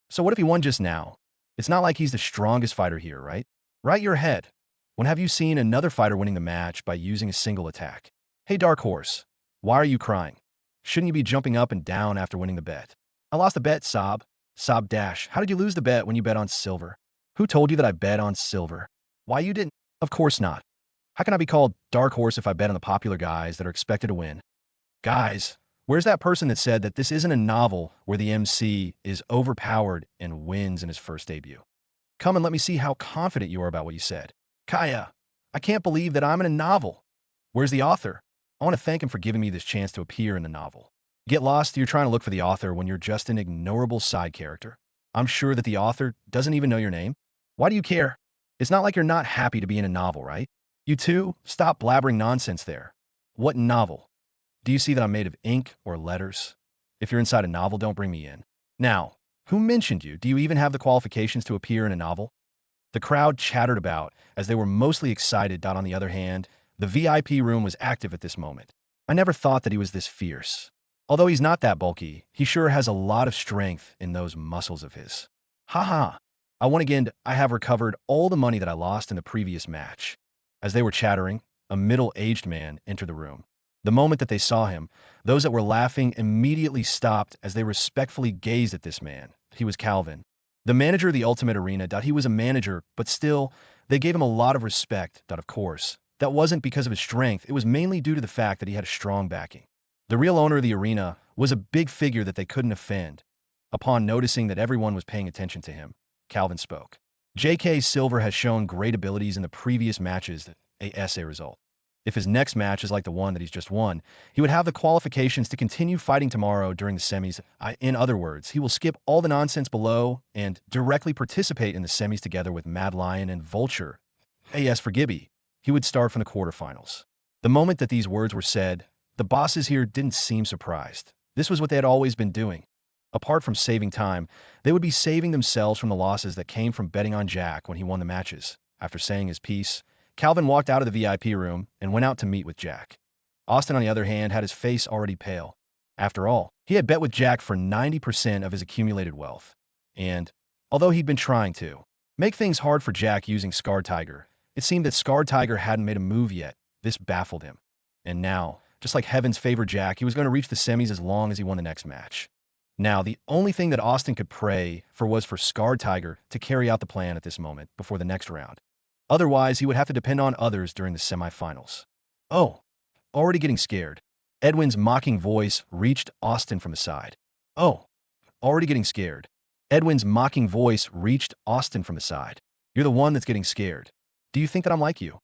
So what if he won just now? It's not like he's the strongest fighter here, right? Right your head. When have you seen another fighter winning the match by using a single attack? Hey, Dark Horse, why are you crying? Shouldn't you be jumping up and down after winning the bet? I lost the bet, Sob. Sob dash. How did you lose the bet when you bet on Silver? Who told you that I bet on Silver? Why you didn't? Of course not. How can I be called Dark Horse if I bet on the popular guys that are expected to win? Guys, where's that person that said that this isn't a novel where the MC is overpowered and wins in his first debut? Come and let me see how confident you are about what you said. Kaya, I can't believe that I'm in a novel. Where's the author? I want to thank him for giving me this chance to appear in the novel. Get lost, you're trying to look for the author when you're just an ignorable side character. I'm sure that the author doesn't even know your name. Why do you care? It's not like you're not happy to be in a novel, right? You two, stop blabbering nonsense there. What novel? Do you see that I'm made of ink or letters? If you're inside a novel, don't bring me in. Now, who mentioned you? Do you even have the qualifications to appear in a novel? The crowd chattered about, as they were mostly excited. On the other hand, the VIP room was active at this moment. I never thought that he was this fierce. Although he's not that bulky, he sure has a lot of strength in those muscles of his. Haha, I won again. I have recovered all the money that I lost in the previous match. As they were chattering, a middle-aged man entered the room. The moment that they saw him, those that were laughing immediately stopped as they respectfully gazed at this man. He was Calvin, the manager of the Ultimate Arena. He was a manager, but still, they gave him a lot of respect. Of course, that wasn't because of his strength. It was mainly due to the fact that he had a strong backing. The real owner of the arena was a big figure that they couldn't offend. Upon noticing that everyone was paying attention to him, Calvin spoke. J.K. Silver has shown great abilities in the previous matches. As a result, if his next match is like the one that he's just won, he would have the qualifications to continue fighting tomorrow during the semis. In other words, he will skip all the nonsense below and directly participate in the semis together with Mad Lion and Vulture. As for Gibby, he would start from the quarterfinals. The moment that these words were said, the bosses here didn't seem surprised. This was what they had always been doing. Apart from saving time, they would be saving themselves from the losses that came from betting on Jack when he won the matches. After saying his piece, Calvin walked out of the VIP room and went out to meet with Jack. Austin, on the other hand, had his face already pale. After all, he had bet with Jack for 90% of his accumulated wealth. And, although he'd been trying to make things hard for Jack using Scarred Tiger, it seemed that Scarred Tiger hadn't made a move yet. This baffled him. And now, just like heaven's favored Jack, he was going to reach the semis as long as he won the next match. Now, the only thing that Austin could pray for was for Scarred Tiger to carry out the plan at this moment before the next round. Otherwise, he would have to depend on others during the semifinals. Oh, already getting scared. Edwin's mocking voice reached Austin from the side. Oh, already getting scared. Edwin's mocking voice reached Austin from the side. You're the one that's getting scared. Do you think that I'm like you?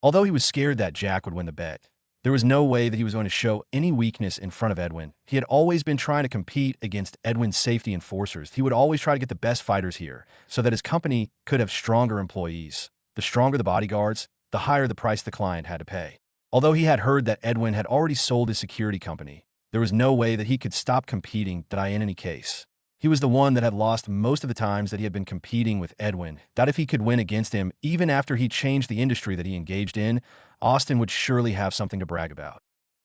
Although he was scared that Jack would win the bet, There was no way that he was going to show any weakness in front of Edwin. He had always been trying to compete against Edwin's safety enforcers. He would always try to get the best fighters here so that his company could have stronger employees. The stronger the bodyguards, the higher the price the client had to pay. Although he had heard that Edwin had already sold his security company, there was no way that he could stop competing in any case. He was the one that had lost most of the times that he had been competing with Edwin, that if he could win against him, even after he changed the industry that he engaged in, Austin would surely have something to brag about.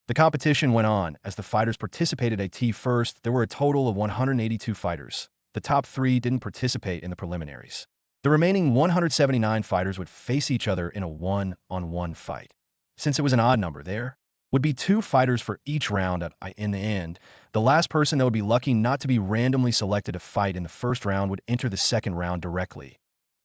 The competition went on. As the fighters participated at first, there were a total of 182 fighters. The top 3 didn't participate in the preliminaries. The remaining 179 fighters would face each other in a one-on-one fight. Since it was an odd number, there would be 2 fighters for each round. In the end, the last person that would be lucky not to be randomly selected to fight in the first round would enter the second round directly.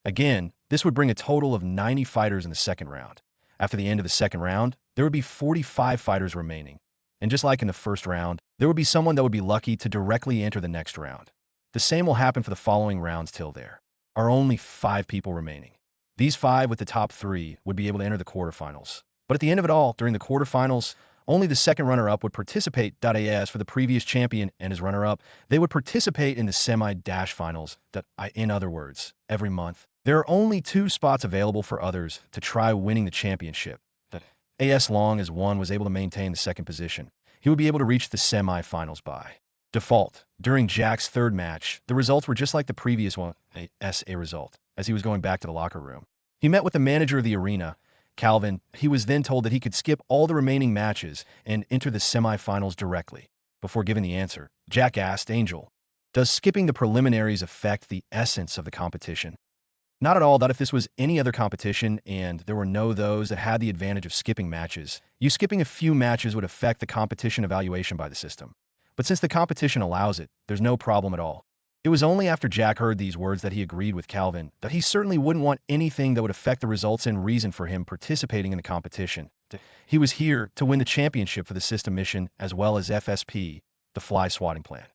Again, this would bring a total of 90 fighters in the second round. After the end of the second round, there would be 45 fighters remaining. And just like in the first round, there would be someone that would be lucky to directly enter the next round. The same will happen for the following rounds till there are only 5 people remaining. These 5 with the top 3 would be able to enter the quarterfinals. But at the end of it all, during the quarterfinals, only the second runner-up would participate. As for the previous champion and his runner-up, they would participate in the semi-dash finals. In other words, every month, there are only 2 spots available for others to try winning the championship. As long as one was able to maintain the second position, he would be able to reach the semi-finals by default. During Jack's third match, the results were just like the previous one, a result. As he was going back to the locker room, he met with the manager of the arena, Calvin. He was then told that he could skip all the remaining matches and enter the semi-finals directly. Before giving the answer, Jack asked Angel, "Does skipping the preliminaries affect the essence of the competition?" Not at all. That if this was any other competition and there were those that had the advantage of skipping matches, you skipping a few matches would affect the competition evaluation by the system. But since the competition allows it, there's no problem at all. It was only after Jack heard these words that he agreed with Calvin that he certainly wouldn't want anything that would affect the results and reason for him participating in the competition. He was here to win the championship for the system mission as well as FSP, the fly swatting plan.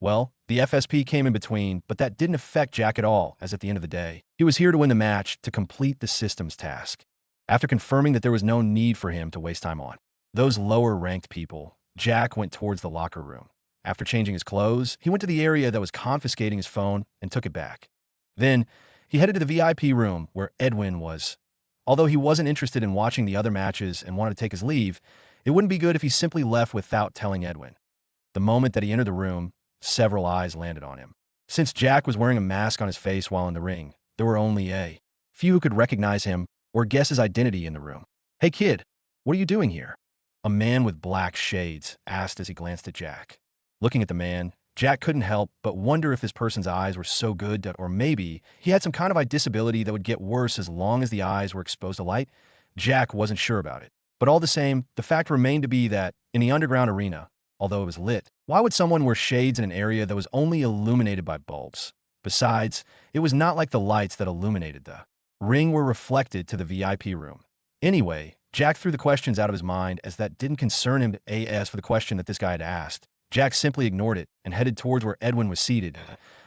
Well, the FSP came in between, but that didn't affect Jack at all, as at the end of the day, he was here to win the match to complete the system's task. After confirming that there was no need for him to waste time on those lower-ranked people, Jack went towards the locker room. After changing his clothes, he went to the area that was confiscating his phone and took it back. Then, he headed to the VIP room where Edwin was. Although he wasn't interested in watching the other matches and wanted to take his leave, it wouldn't be good if he simply left without telling Edwin. The moment that he entered the room, several eyes landed on him. Since Jack was wearing a mask on his face while in the ring, there were only a few who could recognize him or guess his identity in the room. "Hey kid, what are you doing here?" A man with black shades asked as he glanced at Jack. Looking at the man, Jack couldn't help but wonder if this person's eyes were so good that, or maybe he had some kind of eye disability that would get worse as long as the eyes were exposed to light. Jack wasn't sure about it. But all the same, the fact remained to be that, in the underground arena, although it was lit, why would someone wear shades in an area that was only illuminated by bulbs? Besides, it was not like the lights that illuminated the ring were reflected to the VIP room. Anyway, Jack threw the questions out of his mind as that didn't concern him. As for the question that this guy had asked, Jack simply ignored it and headed towards where Edwin was seated.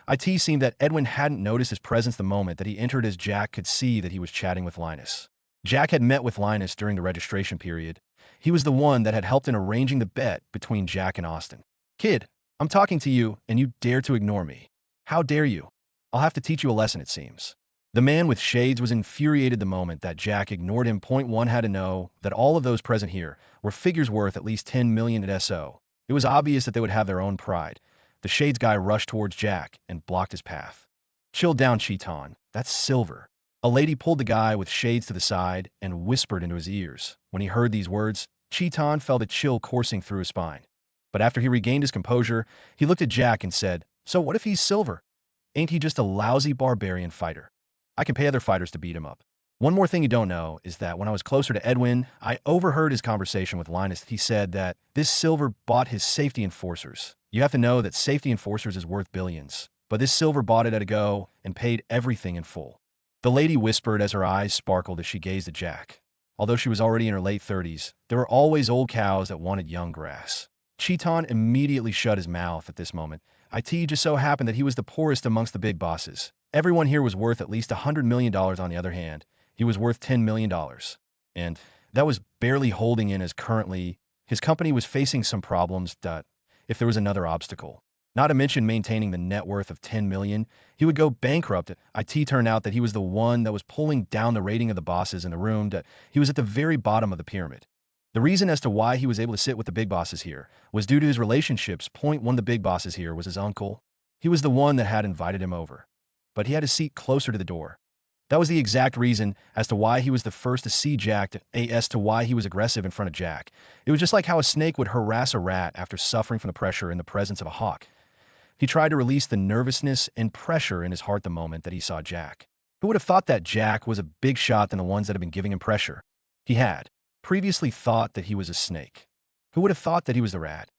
It seemed that Edwin hadn't noticed his presence the moment that he entered, as Jack could see that he was chatting with Linus. Jack had met with Linus during the registration period. He was the one that had helped in arranging the bet between Jack and Austin. "Kid, I'm talking to you and you dare to ignore me. How dare you? I'll have to teach you a lesson, it seems." The man with shades was infuriated the moment that Jack ignored him. Point one had to know that all of those present here were figures worth at least 10 million at SO. It was obvious that they would have their own pride. The shades guy rushed towards Jack and blocked his path. "Chill down, Cheeton. That's silver." A lady pulled the guy with shades to the side and whispered into his ears. When he heard these words, Cheeton felt a chill coursing through his spine. But after he regained his composure, he looked at Jack and said, "So what if he's silver? Ain't he just a lousy barbarian fighter? I can pay other fighters to beat him up." One more thing you don't know is that when I was closer to Edwin, I overheard his conversation with Linus. He said that this silver bought his safety enforcers. You have to know that safety enforcers is worth billions, but this silver bought it at a go and paid everything in full. The lady whispered as her eyes sparkled as she gazed at Jack. Although she was already in her late 30s, there were always old cows that wanted young grass. Cheeton immediately shut his mouth at this moment. It just so happened that he was the poorest amongst the big bosses. Everyone here was worth at least $100 million. On the other hand, he was worth $10 million. And that was barely holding in as currently his company was facing some problems. If there was another obstacle, not to mention maintaining the net worth of 10 million, he would go bankrupt. It turned out that he was the one that was pulling down the rating of the bosses in the room. That he was at the very bottom of the pyramid. The reason as to why he was able to sit with the big bosses here was due to his relationships. Point one, the big bosses here was his uncle. He was the one that had invited him over, but he had his seat closer to the door. That was the exact reason as to why he was the first to see Jack, as to why he was aggressive in front of Jack. It was just like how a snake would harass a rat after suffering from the pressure in the presence of a hawk. He tried to release the nervousness and pressure in his heart the moment that he saw Jack. Who would have thought that Jack was a big shot than the ones that had been giving him pressure? He had previously thought that he was a snake. Who would have thought that he was the rat?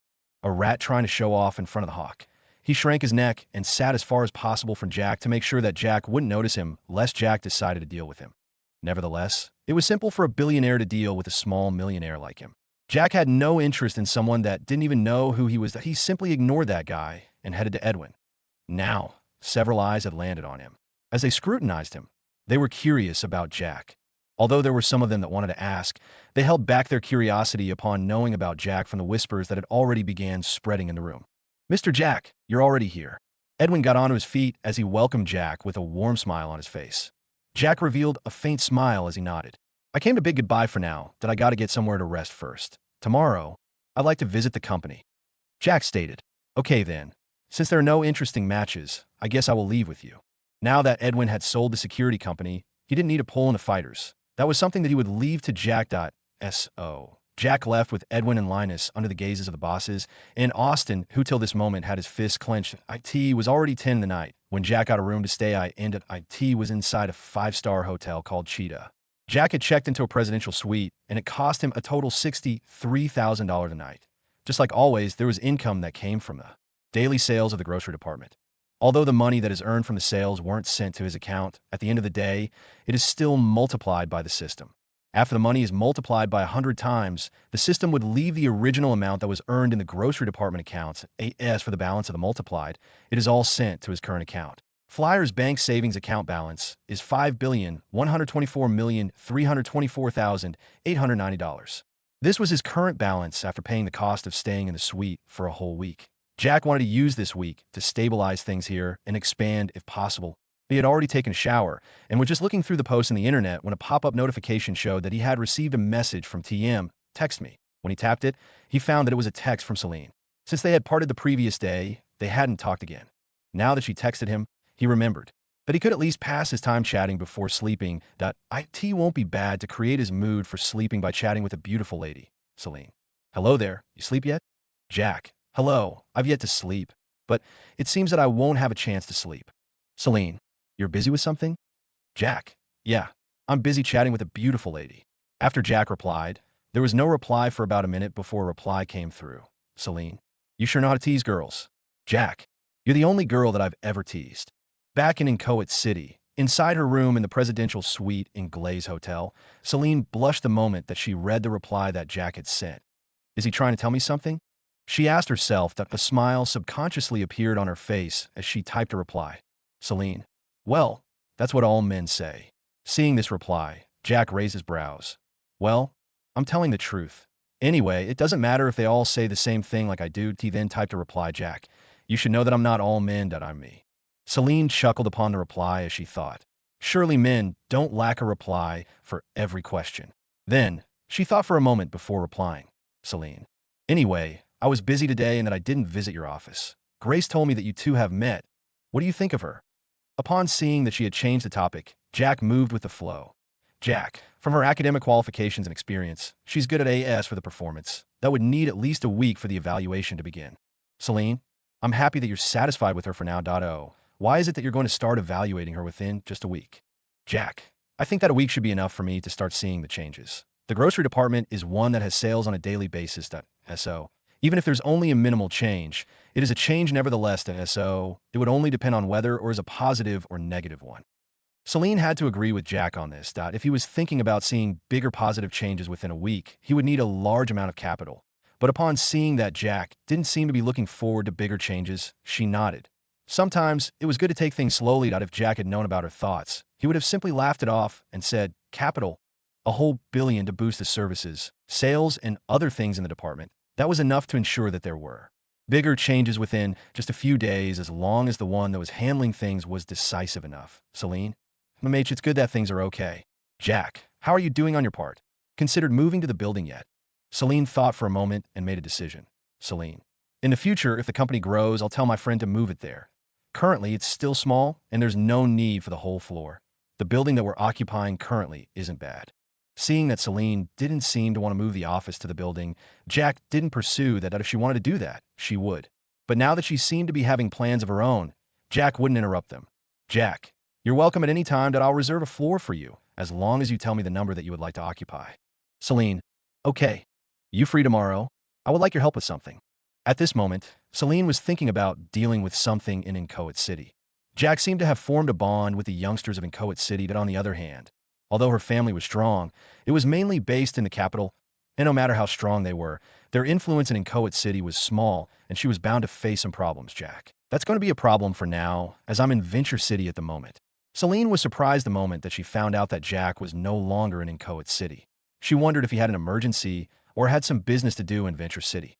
A rat trying to show off in front of the hawk. He shrank his neck and sat as far as possible from Jack to make sure that Jack wouldn't notice him, lest Jack decided to deal with him. Nevertheless, it was simple for a billionaire to deal with a small millionaire like him. Jack had no interest in someone that didn't even know who he was. He simply ignored that guy and headed to Edwin. Now, several eyes had landed on him. As they scrutinized him, they were curious about Jack. Although there were some of them that wanted to ask, they held back their curiosity upon knowing about Jack from the whispers that had already began spreading in the room. "Mr. Jack, you're already here." Edwin got onto his feet as he welcomed Jack with a warm smile on his face. Jack revealed a faint smile as he nodded. "I came to bid goodbye for now, that I gotta get somewhere to rest first. Tomorrow, I'd like to visit the company." Jack stated, "Okay then. Since there are no interesting matches, I guess I will leave with you." Now that Edwin had sold the security company, he didn't need to pull in the fighters. That was something that he would leave to Jack. So Jack left with Edwin and Linus under the gazes of the bosses, and Austin, who till this moment had his fists clenched. It was already 10 in the night when Jack got a room to stay. It was inside a 5-star hotel called Cheetah. Jack had checked into a presidential suite, and it cost him a total $63,000 a night. Just like always, there was income that came from the daily sales of the grocery department. Although the money that is earned from the sales weren't sent to his account, at the end of the day, it is still multiplied by the system. After the money is multiplied by 100 times, the system would leave the original amount that was earned in the grocery department accounts. As for the balance of the multiplied, it is all sent to his current account. Flyer's bank savings account balance is $5,124,324,890. This was his current balance after paying the cost of staying in the suite for a whole week. Jack wanted to use this week to stabilize things here and expand if possible. He had already taken a shower and was just looking through the posts on the internet when a pop-up notification showed that he had received a message from TM, "Text me." When he tapped it, he found that it was a text from Celine. Since they had parted the previous day, they hadn't talked again. Now that she texted him, he remembered that he could at least pass his time chatting before sleeping. It won't be bad to create his mood for sleeping by chatting with a beautiful lady. Celine. "Hello there, you sleep yet?" Jack. "Hello, I've yet to sleep, but it seems that I won't have a chance to sleep." Celine. "You're busy with something?" Jack. "Yeah, I'm busy chatting with a beautiful lady." After Jack replied, there was no reply for about a minute before a reply came through. Celine. "You sure know how to tease girls." Jack. "You're the only girl that I've ever teased." Back in Inchoate City, inside her room in the presidential suite in Glaze Hotel, Celine blushed the moment that she read the reply that Jack had sent. Is he trying to tell me something? She asked herself. A smile subconsciously appeared on her face as she typed a reply. Celine. "Well, that's what all men say." Seeing this reply, Jack raised his brows. "Well, I'm telling the truth. Anyway, it doesn't matter if they all say the same thing like I do." He then typed a reply. Jack. "You should know that I'm not all men, that I'm me." Celine chuckled upon the reply as she thought, surely men don't lack a reply for every question. Then, she thought for a moment before replying. Celine. "Anyway, I was busy today and that I didn't visit your office. Grace told me that you two have met. What do you think of her?" Upon seeing that she had changed the topic, Jack moved with the flow. Jack, from her academic qualifications and experience, she's good at AS for the performance. That would need at least a week for the evaluation to begin. Celine, I'm happy that you're satisfied with her for now. Why is it that you're going to start evaluating her within just a week? Jack, I think that a week should be enough for me to start seeing the changes. The grocery department is one that has sales on a daily basis. So, even if there's only a minimal change, it is a change nevertheless. So, it would only depend on whether or is a positive or negative one. Celine had to agree with Jack on this. If he was thinking about seeing bigger positive changes within a week, he would need a large amount of capital. But upon seeing that Jack didn't seem to be looking forward to bigger changes, she nodded. Sometimes, it was good to take things slowly. If Jack had known about her thoughts, he would have simply laughed it off and said, "Capital? A whole billion to boost the services, sales, and other things in the department. That was enough to ensure that there were bigger changes within just a few days, as long as the one that was handling things was decisive enough. Celine? MH, it's good that things are okay. Jack, how are you doing on your part? Considered moving to the building yet? Celine thought for a moment and made a decision. Celine. In the future, if the company grows, I'll tell my friend to move it there. Currently, it's still small, and there's no need for the whole floor. The building that we're occupying currently isn't bad. Seeing that Celine didn't seem to want to move the office to the building, Jack didn't pursue that if she wanted to do that, she would. But now that she seemed to be having plans of her own, Jack wouldn't interrupt them. Jack, you're welcome at any time that I'll reserve a floor for you, as long as you tell me the number that you would like to occupy. Celine, okay. You free tomorrow? I would like your help with something. At this moment, Celine was thinking about dealing with something in Inchoate City. Jack seemed to have formed a bond with the youngsters of Inchoate City, but on the other hand, although her family was strong, it was mainly based in the capital, and no matter how strong they were, their influence in Inchoate City was small, and she was bound to face some problems, Jack. That's going to be a problem for now, as I'm in Venture City at the moment. Celine was surprised the moment that she found out that Jack was no longer in Inchoate City. She wondered if he had an emergency or had some business to do in Venture City.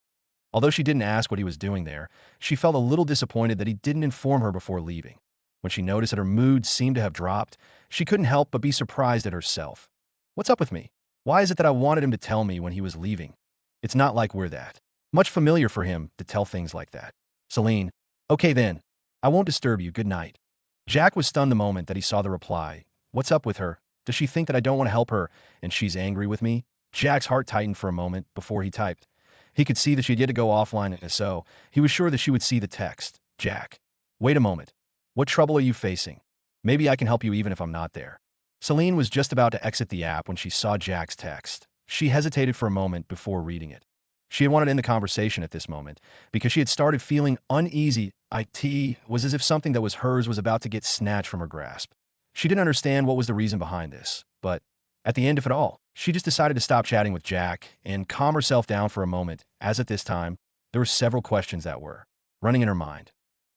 Although she didn't ask what he was doing there, she felt a little disappointed that he didn't inform her before leaving. When she noticed that her mood seemed to have dropped, she couldn't help but be surprised at herself. What's up with me? Why is it that I wanted him to tell me when he was leaving? It's not like we're that much familiar for him to tell things like that. Celine, okay then. I won't disturb you. Good night. Jack was stunned the moment that he saw the reply. What's up with her? Does she think that I don't want to help her and she's angry with me? Jack's heart tightened for a moment before he typed. He could see that she'd yet to go offline, and so he was sure that she would see the text. Jack, wait a moment. What trouble are you facing? Maybe I can help you even if I'm not there. Celine was just about to exit the app when she saw Jack's text. She hesitated for a moment before reading it. She had wanted to end the conversation at this moment because she had started feeling uneasy. It was as if something that was hers was about to get snatched from her grasp. She didn't understand what was the reason behind this, but at the end of it all, she just decided to stop chatting with Jack and calm herself down for a moment, as at this time, there were several questions that were running in her mind.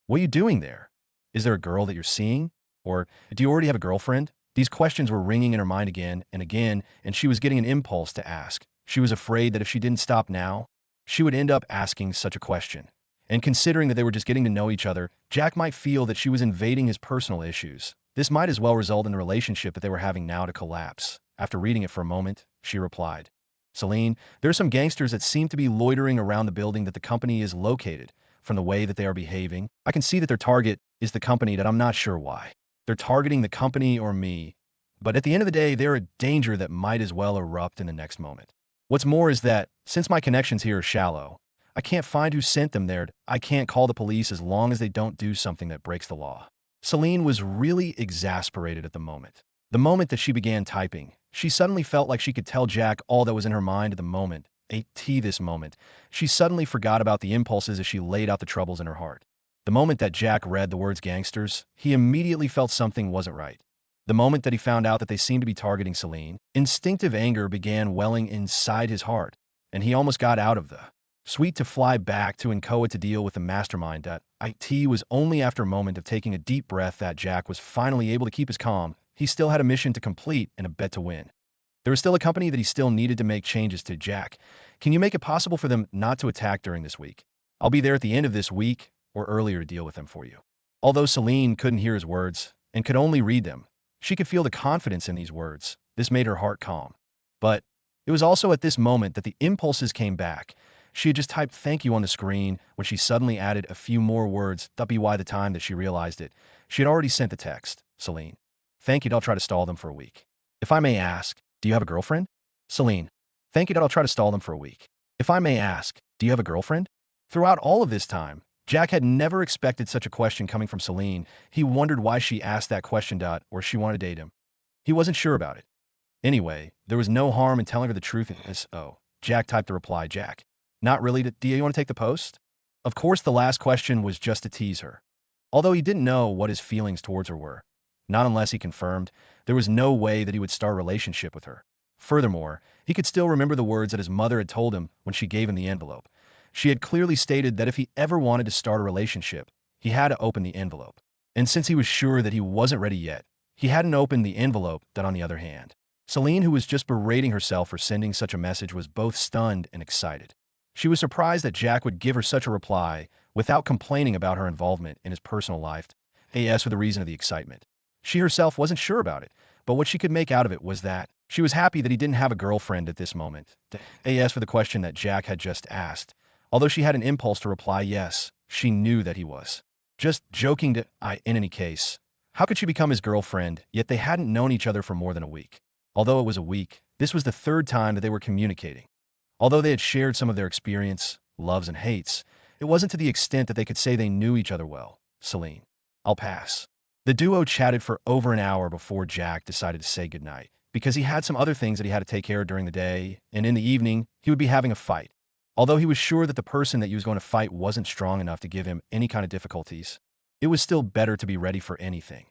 What are you doing there? Is there a girl that you're seeing? Or do you already have a girlfriend? These questions were ringing in her mind again, and she was getting an impulse to ask. She was afraid that if she didn't stop now, she would end up asking such a question. And considering that they were just getting to know each other, Jack might feel that she was invading his personal issues. This might as well result in the relationship that they were having now to collapse. After reading it for a moment, she replied, Celine, there are some gangsters that seem to be loitering around the building that the company is located. From the way that they are behaving, I can see that their target is the company, that I'm not sure why. They're targeting the company or me. But at the end of the day, they're a danger that might as well erupt in the next moment. What's more is that, since my connections here are shallow, I can't find who sent them there. I can't call the police as long as they don't do something that breaks the law. Celine was really exasperated at the moment. The moment that she began typing, she suddenly felt like she could tell Jack all that was in her mind at the moment. This moment, she suddenly forgot about the impulses as she laid out the troubles in her heart. The moment that Jack read the words gangsters, he immediately felt something wasn't right. The moment that he found out that they seemed to be targeting Celine, instinctive anger began welling inside his heart, and he almost got out of the suite to fly back to Inchoate to deal with the mastermind. It was only after a moment of taking a deep breath that Jack was finally able to keep his calm. He still had a mission to complete and a bet to win. There was still a company that he still needed to make changes to. Jack, can you make it possible for them not to attack during this week? I'll be there at the end of this week or earlier to deal with them for you. Although Celine couldn't hear his words and could only read them, she could feel the confidence in these words. This made her heart calm. But it was also at this moment that the impulses came back. She had just typed thank you on the screen when she suddenly added a few more words. By the time that she realized it, she had already sent the text. Celine, thank you. I'll try to stall them for a week. If I may ask, do you have a girlfriend? Celine, thank you. I'll try to stall them for a week. If I may ask, do you have a girlfriend? Throughout all of this time, Jack had never expected such a question coming from Celine. He wondered why she asked that question, or she wanted to date him. He wasn't sure about it. Anyway, there was no harm in telling her the truth. Jack typed the reply. Jack, not really. Do you want to take the post? Of course, the last question was just to tease her. Although he didn't know what his feelings towards her were. Not unless he confirmed, there was no way that he would start a relationship with her. Furthermore, he could still remember the words that his mother had told him when she gave him the envelope. She had clearly stated that if he ever wanted to start a relationship, he had to open the envelope. And since he was sure that he wasn't ready yet, he hadn't opened the envelope. On the other hand, Celine, who was just berating herself for sending such a message, was both stunned and excited. She was surprised that Jack would give her such a reply without complaining about her involvement in his personal life, as for the reason of the excitement. She herself wasn't sure about it, but what she could make out of it was that she was happy that he didn't have a girlfriend at this moment. As for the question that Jack had just asked, although she had an impulse to reply yes, she knew that he was just joking in any case. How could she become his girlfriend, yet they hadn't known each other for more than a week? Although it was a week, this was the third time that they were communicating. Although they had shared some of their experience, loves and hates, it wasn't to the extent that they could say they knew each other well. Celine, I'll pass. The duo chatted for over an hour before Jack decided to say goodnight, because he had some other things that he had to take care of during the day, and in the evening, he would be having a fight. Although he was sure that the person that he was going to fight wasn't strong enough to give him any kind of difficulties, it was still better to be ready for anything.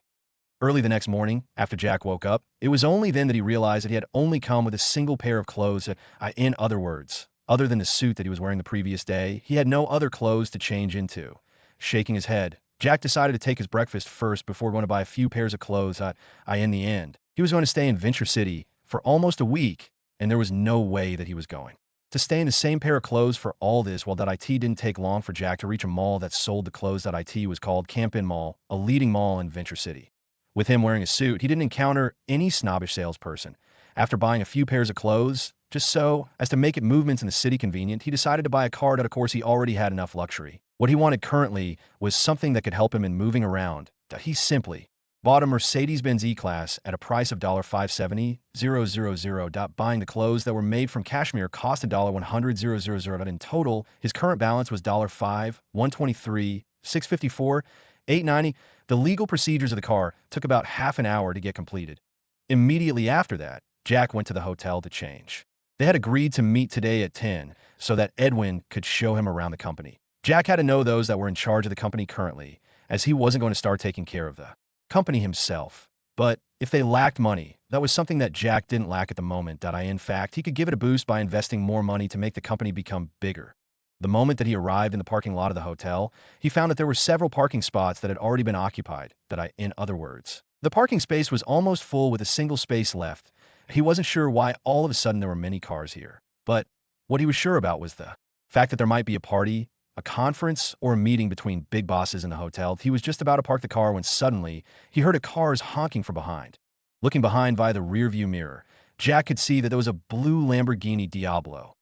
Early the next morning, after Jack woke up, it was only then that he realized that he had only come with a single pair of clothes. In other words, other than the suit that he was wearing the previous day, he had no other clothes to change into. Shaking his head, Jack decided to take his breakfast first before going to buy a few pairs of clothes. In the end, he was going to stay in Venture City for almost a week, and there was no way that he was going to stay in the same pair of clothes for all this. While .it didn't take long for Jack to reach a mall that sold the clothes. .it was called Campin Mall, a leading mall in Venture City. With him wearing a suit, he didn't encounter any snobbish salesperson. After buying a few pairs of clothes, just so as to make it movements in the city convenient, he decided to buy a car that, of course, he already had enough luxury. What he wanted currently was something that could help him in moving around. He simply bought a Mercedes-Benz E-Class at a price of $570,000. Buying the clothes that were made from cashmere cost $100,000. In total, his current balance was $5,123,654,890. The legal procedures of the car took about half an hour to get completed. Immediately after that, Jack went to the hotel to change. They had agreed to meet today at 10 so that Edwin could show him around the company. Jack had to know those that were in charge of the company currently, as he wasn't going to start taking care of the company himself. But if they lacked money, that was something that Jack didn't lack at the moment. In fact, he could give it a boost by investing more money to make the company become bigger. The moment that he arrived in the parking lot of the hotel, he found that there were several parking spots that had already been occupied. In other words, the parking space was almost full with a single space left. He wasn't sure why all of a sudden there were many cars here. But what he was sure about was the fact that there might be a party, a conference, or a meeting between big bosses in the hotel. He was just about to park the car when suddenly he heard a car's honking from behind. Looking behind via the rearview mirror, Jack could see that there was a blue Lamborghini Diablo.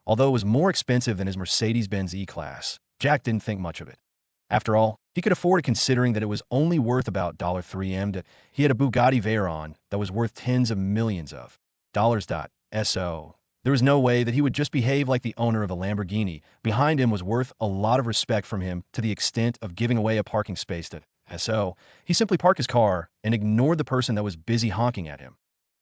Although it was more expensive than his Mercedes-Benz E-Class, Jack didn't think much of it. After all, he could afford it considering that it was only worth about $3M. He had a Bugatti Veyron that was worth tens of millions of dollars. So there was no way that he would just behave like the owner of a Lamborghini behind him was worth a lot of respect from him to the extent of giving away a parking space. So he simply parked his car and ignored the person that was busy honking at him.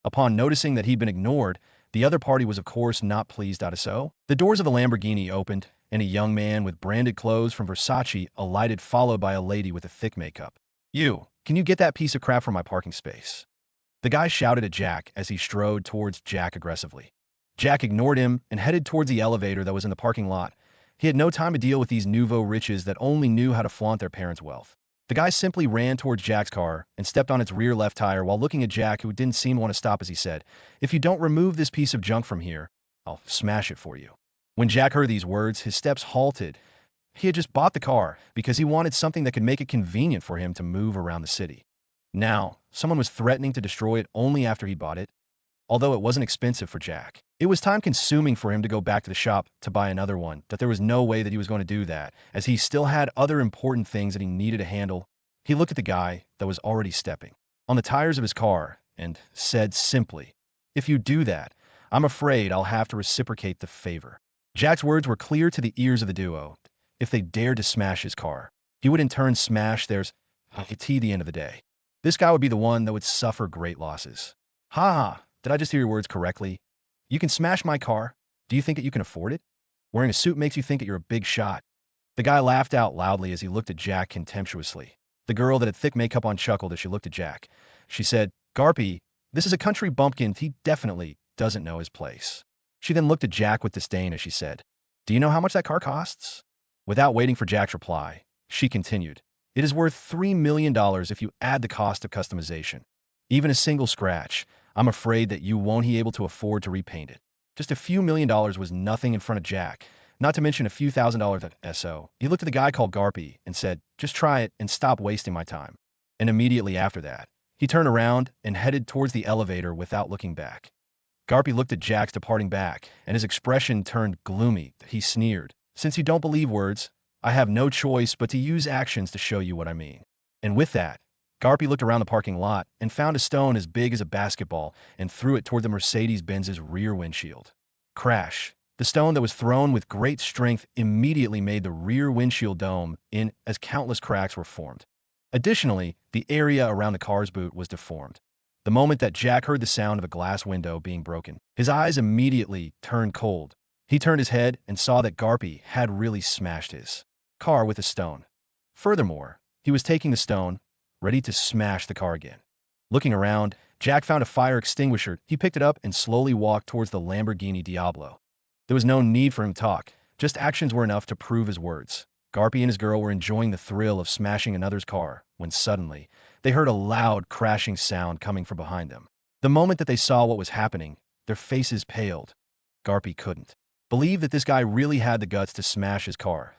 Upon noticing that he'd been ignored, the other party was of course not pleased. So the doors of the Lamborghini opened, and a young man with branded clothes from Versace alighted, followed by a lady with a thick makeup. Can you get that piece of crap from my parking space?" The guy shouted at Jack as he strode towards Jack aggressively. Jack ignored him and headed towards the elevator that was in the parking lot. He had no time to deal with these nouveau riches that only knew how to flaunt their parents' wealth. The guy simply ran towards Jack's car and stepped on its rear left tire while looking at Jack, who didn't seem to want to stop as he said, "If you don't remove this piece of junk from here, I'll smash it for you." When Jack heard these words, his steps halted. He had just bought the car because he wanted something that could make it convenient for him to move around the city. Now, someone was threatening to destroy it only after he bought it. Although it wasn't expensive for Jack, it was time-consuming for him to go back to the shop to buy another one. That there was no way that he was going to do that, as he still had other important things that he needed to handle. He looked at the guy that was already stepping on the tires of his car and said simply, "If you do that, I'm afraid I'll have to reciprocate the favor." Jack's words were clear to the ears of the duo. If they dared to smash his car, he would in turn smash theirs. At the end of the day, this guy would be the one that would suffer great losses. "Ha ha, did I just hear your words correctly? You can smash my car? Do you think that you can afford it? Wearing a suit makes you think that you're a big shot." The guy laughed out loudly as he looked at Jack contemptuously. The girl that had thick makeup on chuckled as she looked at Jack. She said, "Garpy, this is a country bumpkin. He definitely doesn't know his place." She then looked at Jack with disdain as she said, "Do you know how much that car costs?" Without waiting for Jack's reply, she continued, "It is worth $3 million if you add the cost of customization. Even a single scratch, I'm afraid that you won't be able to afford to repaint it. Just a few $1 million was nothing in front of Jack, not to mention a few $1,000s at SO. He looked at the guy called Garpy and said, just try it and stop wasting my time. And immediately after that, he turned around and headed towards the elevator without looking back. Garpy looked at Jack's departing back, and his expression turned gloomy. He sneered, since you don't believe words, I have no choice but to use actions to show you what I mean. And with that, Garpy looked around the parking lot and found a stone as big as a basketball and threw it toward the Mercedes-Benz's rear windshield. Crash! The stone that was thrown with great strength immediately made the rear windshield dome in as countless cracks were formed. Additionally, the area around the car's boot was deformed. The moment that Jack heard the sound of a glass window being broken, his eyes immediately turned cold. He turned his head and saw that Garpy had really smashed his car with a stone. Furthermore, he was taking the stone, ready to smash the car again. Looking around, Jack found a fire extinguisher. He picked it up and slowly walked towards the Lamborghini Diablo. There was no need for him to talk, just actions were enough to prove his words. Garpy and his girl were enjoying the thrill of smashing another's car, when suddenly, they heard a loud crashing sound coming from behind them. The moment that they saw what was happening, their faces paled. Garpy couldn't believe that this guy really had the guts to smash his car.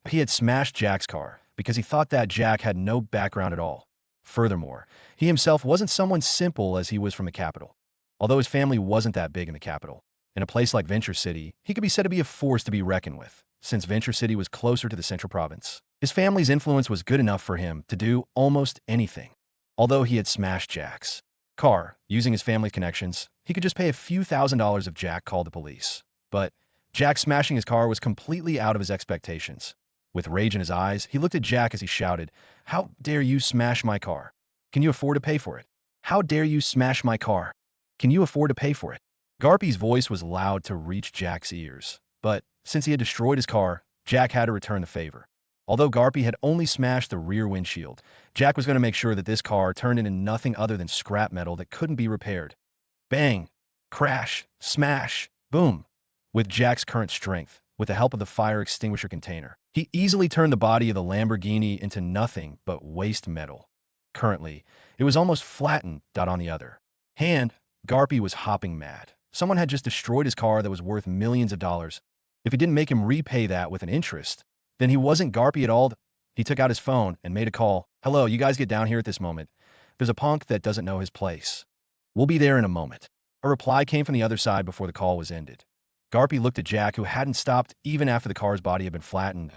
He had smashed Jack's car because he thought that Jack had no background at all. Furthermore, he himself wasn't someone simple as he was from the capital. Although his family wasn't that big in the capital, in a place like Venture City, he could be said to be a force to be reckoned with, since Venture City was closer to the central province. His family's influence was good enough for him to do almost anything. Although he had smashed Jack's car, using his family connections, he could just pay a few $1,000s if Jack called the police. But Jack smashing his car was completely out of his expectations. With rage in his eyes, he looked at Jack as he shouted, "How dare you smash my car? Can you afford to pay for it? How dare you smash my car? Can you afford to pay for it?" Garpy's voice was loud to reach Jack's ears, but since he had destroyed his car, Jack had to return the favor. Although Garpy had only smashed the rear windshield, Jack was going to make sure that this car turned into nothing other than scrap metal that couldn't be repaired. Bang! Crash! Smash! Boom! With Jack's current strength, with the help of the fire extinguisher container, he easily turned the body of the Lamborghini into nothing but waste metal. Currently, it was almost flattened. On the other hand, Garpy was hopping mad. Someone had just destroyed his car that was worth millions of dollars. If he didn't make him repay that with an interest, then he wasn't Garpy at all. He took out his phone and made a call. "Hello, you guys get down here at this moment. There's a punk that doesn't know his place. We'll be there in a moment." A reply came from the other side before the call was ended. Garpy looked at Jack, who hadn't stopped even after the car's body had been flattened.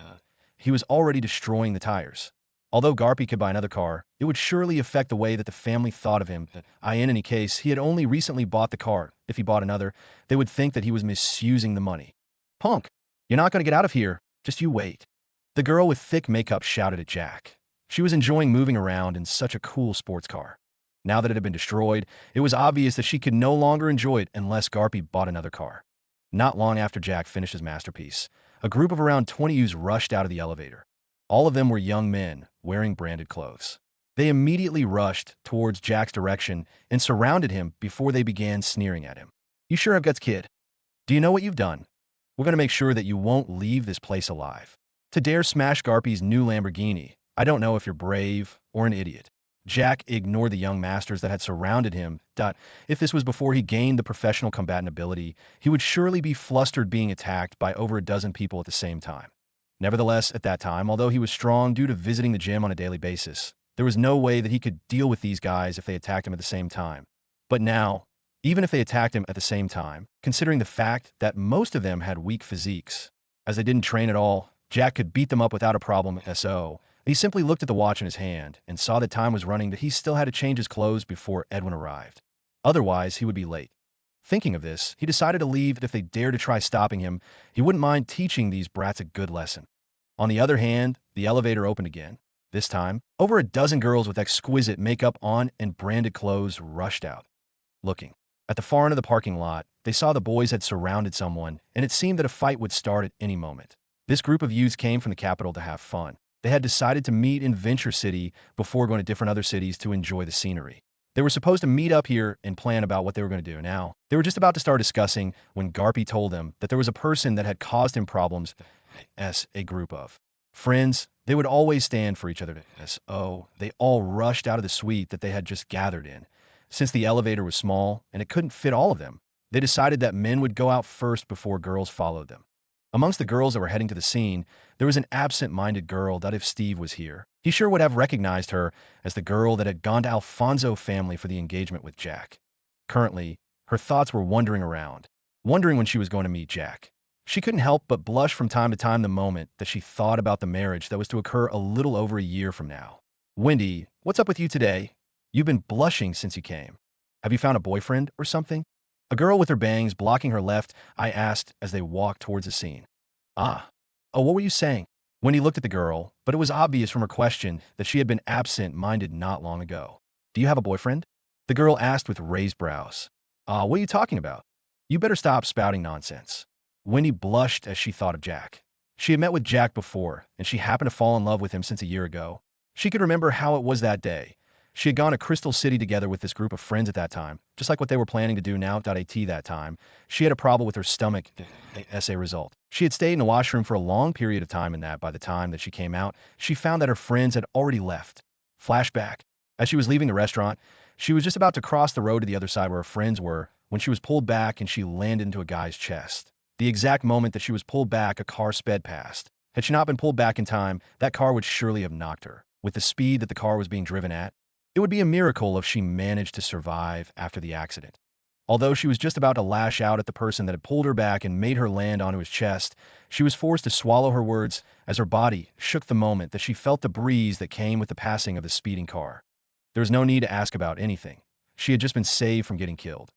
He was already destroying the tires. Although Garpy could buy another car, it would surely affect the way that the family thought of him. In any case, he had only recently bought the car. If he bought another, they would think that he was misusing the money. "Punk, you're not going to get out of here. Just you wait." The girl with thick makeup shouted at Jack. She was enjoying moving around in such a cool sports car. Now that it had been destroyed, it was obvious that she could no longer enjoy it unless Garpy bought another car. Not long after Jack finished his masterpiece, a group of around 20 youths rushed out of the elevator. All of them were young men wearing branded clothes. They immediately rushed towards Jack's direction and surrounded him before they began sneering at him. "You sure have guts, kid. Do you know what you've done? We're going to make sure that you won't leave this place alive. To dare smash Garpy's new Lamborghini, I don't know if you're brave or an idiot." Jack ignored the young masters that had surrounded him. If this was before he gained the professional combatant ability, he would surely be flustered being attacked by over a dozen people at the same time. Nevertheless, at that time, although he was strong due to visiting the gym on a daily basis, there was no way that he could deal with these guys if they attacked him at the same time. But now, even if they attacked him at the same time, considering the fact that most of them had weak physiques, as they didn't train at all, Jack could beat them up without a problem. He simply looked at the watch in his hand and saw that time was running, that he still had to change his clothes before Edwin arrived. Otherwise, he would be late. Thinking of this, he decided to leave, that if they dared to try stopping him, he wouldn't mind teaching these brats a good lesson. On the other hand, the elevator opened again. This time, over a dozen girls with exquisite makeup on and branded clothes rushed out. Looking at the far end of the parking lot, they saw the boys had surrounded someone, and it seemed that a fight would start at any moment. This group of youths came from the capital to have fun. They had decided to meet in Venture City before going to different other cities to enjoy the scenery. They were supposed to meet up here and plan about what they were going to do. Now, they were just about to start discussing when Garpy told them that there was a person that had caused him problems. As a group of friends, they would always stand for each other. They all rushed out of the suite that they had just gathered in. Since the elevator was small and it couldn't fit all of them, they decided that men would go out first before girls followed them. Amongst the girls that were heading to the scene, there was an absent-minded girl that if Steve was here, he sure would have recognized her as the girl that had gone to Alfonso family for the engagement with Jack. Currently, her thoughts were wandering around, wondering when she was going to meet Jack. She couldn't help but blush from time to time the moment that she thought about the marriage that was to occur a little over a year from now. Wendy, what's up with you today? You've been blushing since you came. Have you found a boyfriend or something? A girl with her bangs blocking her left eye asked as they walked towards the scene. Oh, what were you saying? Wendy looked at the girl, but it was obvious from her question that she had been absent-minded not long ago. Do you have a boyfriend? The girl asked with raised brows. What are you talking about? You better stop spouting nonsense. Wendy blushed as she thought of Jack. She had met with Jack before, and she happened to fall in love with him since a year ago. She could remember how it was that day. She had gone to Crystal City together with this group of friends at that time, just like what they were planning to do now at that time. She had a problem with her stomach essay result. She had stayed in the washroom for a long period of time and that by the time that she came out, she found that her friends had already left. Flashback. As she was leaving the restaurant, she was just about to cross the road to the other side where her friends were when she was pulled back and she landed into a guy's chest. The exact moment that she was pulled back, a car sped past. Had she not been pulled back in time, that car would surely have knocked her. With the speed that the car was being driven at, it would be a miracle if she managed to survive after the accident. Although she was just about to lash out at the person that had pulled her back and made her land onto his chest, she was forced to swallow her words as her body shook the moment that she felt the breeze that came with the passing of the speeding car. There was no need to ask about anything. She had just been saved from getting killed.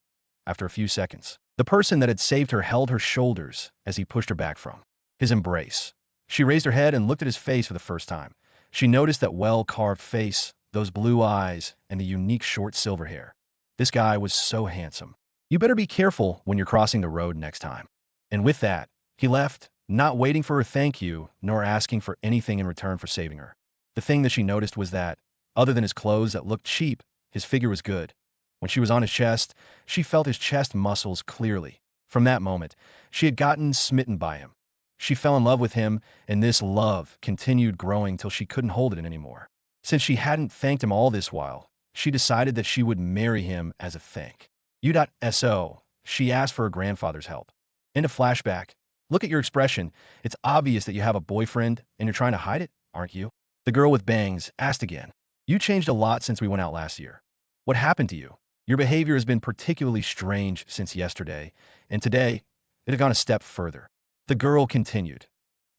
After a few seconds, the person that had saved her held her shoulders as he pushed her back from his embrace. She raised her head and looked at his face for the first time. She noticed that well-carved face, those blue eyes, and the unique short silver hair. This guy was so handsome. You better be careful when you're crossing the road next time. And with that, he left, not waiting for her thank you, nor asking for anything in return for saving her. The thing that she noticed was that, other than his clothes that looked cheap, his figure was good. When she was on his chest, she felt his chest muscles clearly. From that moment, she had gotten smitten by him. She fell in love with him, and this love continued growing till she couldn't hold it anymore. Since she hadn't thanked him all this while, she decided that she would marry him as a thank. U.S.O. She asked for her grandfather's help. In a flashback, look at your expression. It's obvious that you have a boyfriend and you're trying to hide it, aren't you? The girl with bangs asked again. You changed a lot since we went out last year. What happened to you? Your behavior has been particularly strange since yesterday, and today, it had gone a step further. The girl continued.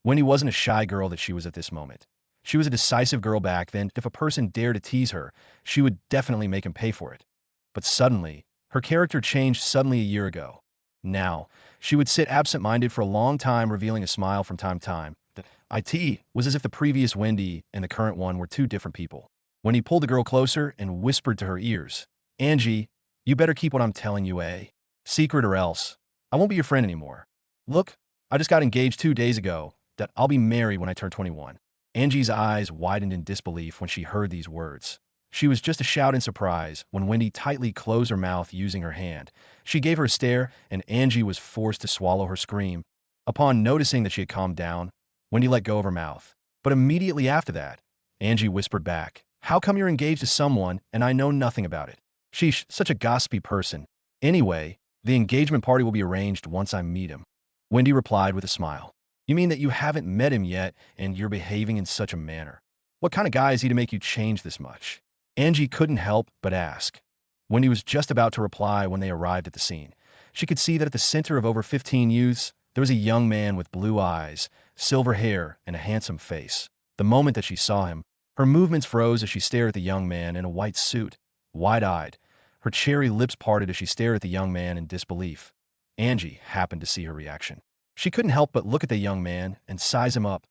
Wendy wasn't a shy girl that she was at this moment. She was a decisive girl back then. If a person dared to tease her, she would definitely make him pay for it. But suddenly, her character changed suddenly a year ago. Now, she would sit absent-minded for a long time, revealing a smile from time to time. It was as if the previous Wendy and the current one were two different people. When he pulled the girl closer and whispered to her ears, Angie, you better keep what I'm telling you, secret or else. I won't be your friend anymore. Look, I just got engaged 2 days ago. That I'll be married when I turn 21. Angie's eyes widened in disbelief when she heard these words. She was just a shout in surprise when Wendy tightly closed her mouth using her hand. She gave her a stare, and Angie was forced to swallow her scream. Upon noticing that she had calmed down, Wendy let go of her mouth. But immediately after that, Angie whispered back, how come you're engaged to someone and I know nothing about it? Sheesh, such a gossipy person. Anyway, the engagement party will be arranged once I meet him. Wendy replied with a smile. You mean that you haven't met him yet and you're behaving in such a manner? What kind of guy is he to make you change this much? Angie couldn't help but ask. Wendy was just about to reply when they arrived at the scene. She could see that at the center of over 15 youths, there was a young man with blue eyes, silver hair, and a handsome face. The moment that she saw him, her movements froze as she stared at the young man in a white suit, wide-eyed. Her cherry lips parted as she stared at the young man in disbelief. Angie happened to see her reaction. She couldn't help but look at the young man and size him up.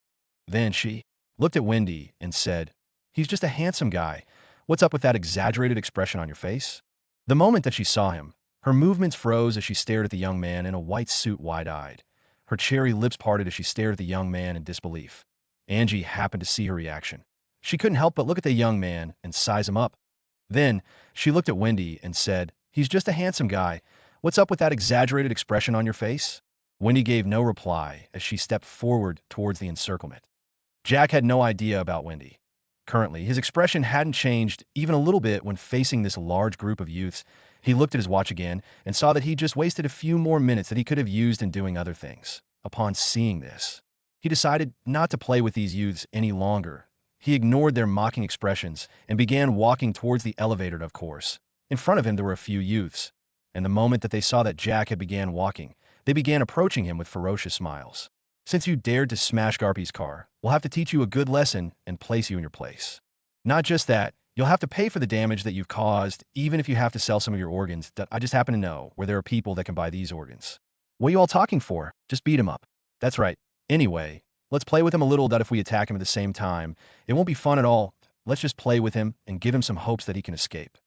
Then she looked at Wendy and said, he's just a handsome guy. What's up with that exaggerated expression on your face? The moment that she saw him, her movements froze as she stared at the young man in a white suit wide-eyed. Her cherry lips parted as she stared at the young man in disbelief. Angie happened to see her reaction. She couldn't help but look at the young man and size him up. Then she looked at Wendy and said, he's just a handsome guy. What's up with that exaggerated expression on your face? Wendy gave no reply as she stepped forward towards the encirclement. Jack had no idea about Wendy. Currently, his expression hadn't changed even a little bit when facing this large group of youths. He looked at his watch again and saw that he just wasted a few more minutes that he could have used in doing other things. Upon seeing this, he decided not to play with these youths any longer. He ignored their mocking expressions and began walking towards the elevator, of course. In front of him there were a few youths, and the moment that they saw that Jack had began walking, they began approaching him with ferocious smiles. Since you dared to smash Garpy's car, we'll have to teach you a good lesson and place you in your place. Not just that, you'll have to pay for the damage that you've caused, even if you have to sell some of your organs. That I just happen to know where there are people that can buy these organs. What are you all talking for? Just beat him up. That's right. Anyway, let's play with him a little. That if we attack him at the same time, it won't be fun at all. Let's just play with him and give him some hopes that he can escape.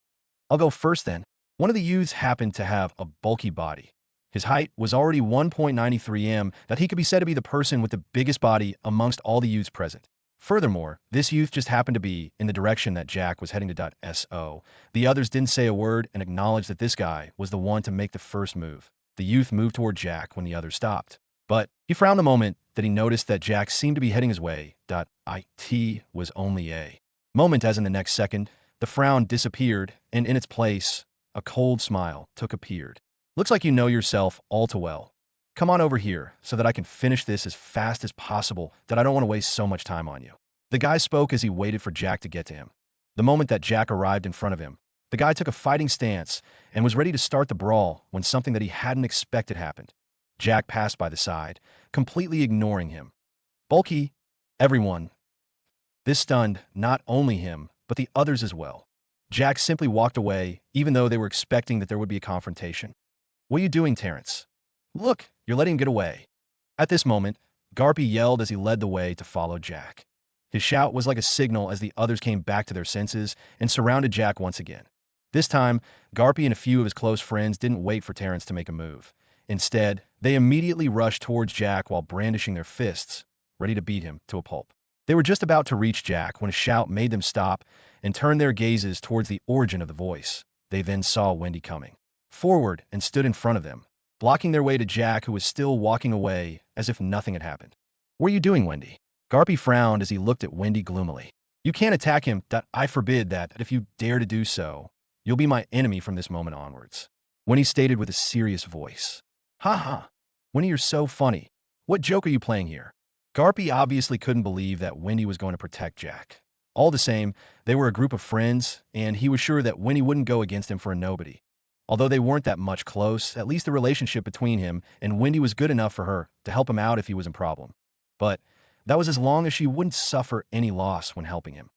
I'll go first then. One of the youths happened to have a bulky body. His height was already 1.93 m, that he could be said to be the person with the biggest body amongst all the youths present. Furthermore, this youth just happened to be in the direction that Jack was heading to. So the others didn't say a word and acknowledged that this guy was the one to make the first move. The youth moved toward Jack when the others stopped. But he frowned the moment that he noticed that Jack seemed to be heading his way. It was only a moment, as in the next second, the frown disappeared, and in its place, a cold smile appeared. Looks like you know yourself all too well. Come on over here so that I can finish this as fast as possible, that I don't want to waste so much time on you. The guy spoke as he waited for Jack to get to him. The moment that Jack arrived in front of him, the guy took a fighting stance and was ready to start the brawl when something that he hadn't expected happened. Jack passed by the side, completely ignoring him. Bulky, everyone. This stunned not only him, but the others as well. Jack simply walked away, even though they were expecting that there would be a confrontation. What are you doing, Terrence? Look, you're letting him get away. At this moment, Garpy yelled as he led the way to follow Jack. His shout was like a signal as the others came back to their senses and surrounded Jack once again. This time, Garpy and a few of his close friends didn't wait for Terrence to make a move. Instead, they immediately rushed towards Jack while brandishing their fists, ready to beat him to a pulp. They were just about to reach Jack when a shout made them stop and turn their gazes towards the origin of the voice. They then saw Wendy coming forward and stood in front of them, blocking their way to Jack, who was still walking away as if nothing had happened. What are you doing, Wendy? Garpy frowned as he looked at Wendy gloomily. You can't attack him. I forbid that. If you dare to do so, you'll be my enemy from this moment onwards. Wendy stated with a serious voice. Ha ha. Wendy, you're so funny. What joke are you playing here? Garpy obviously couldn't believe that Wendy was going to protect Jack. All the same, they were a group of friends, and he was sure that Wendy wouldn't go against him for a nobody. Although they weren't that much close, at least the relationship between him and Wendy was good enough for her to help him out if he was in problem. But that was as long as she wouldn't suffer any loss when helping him.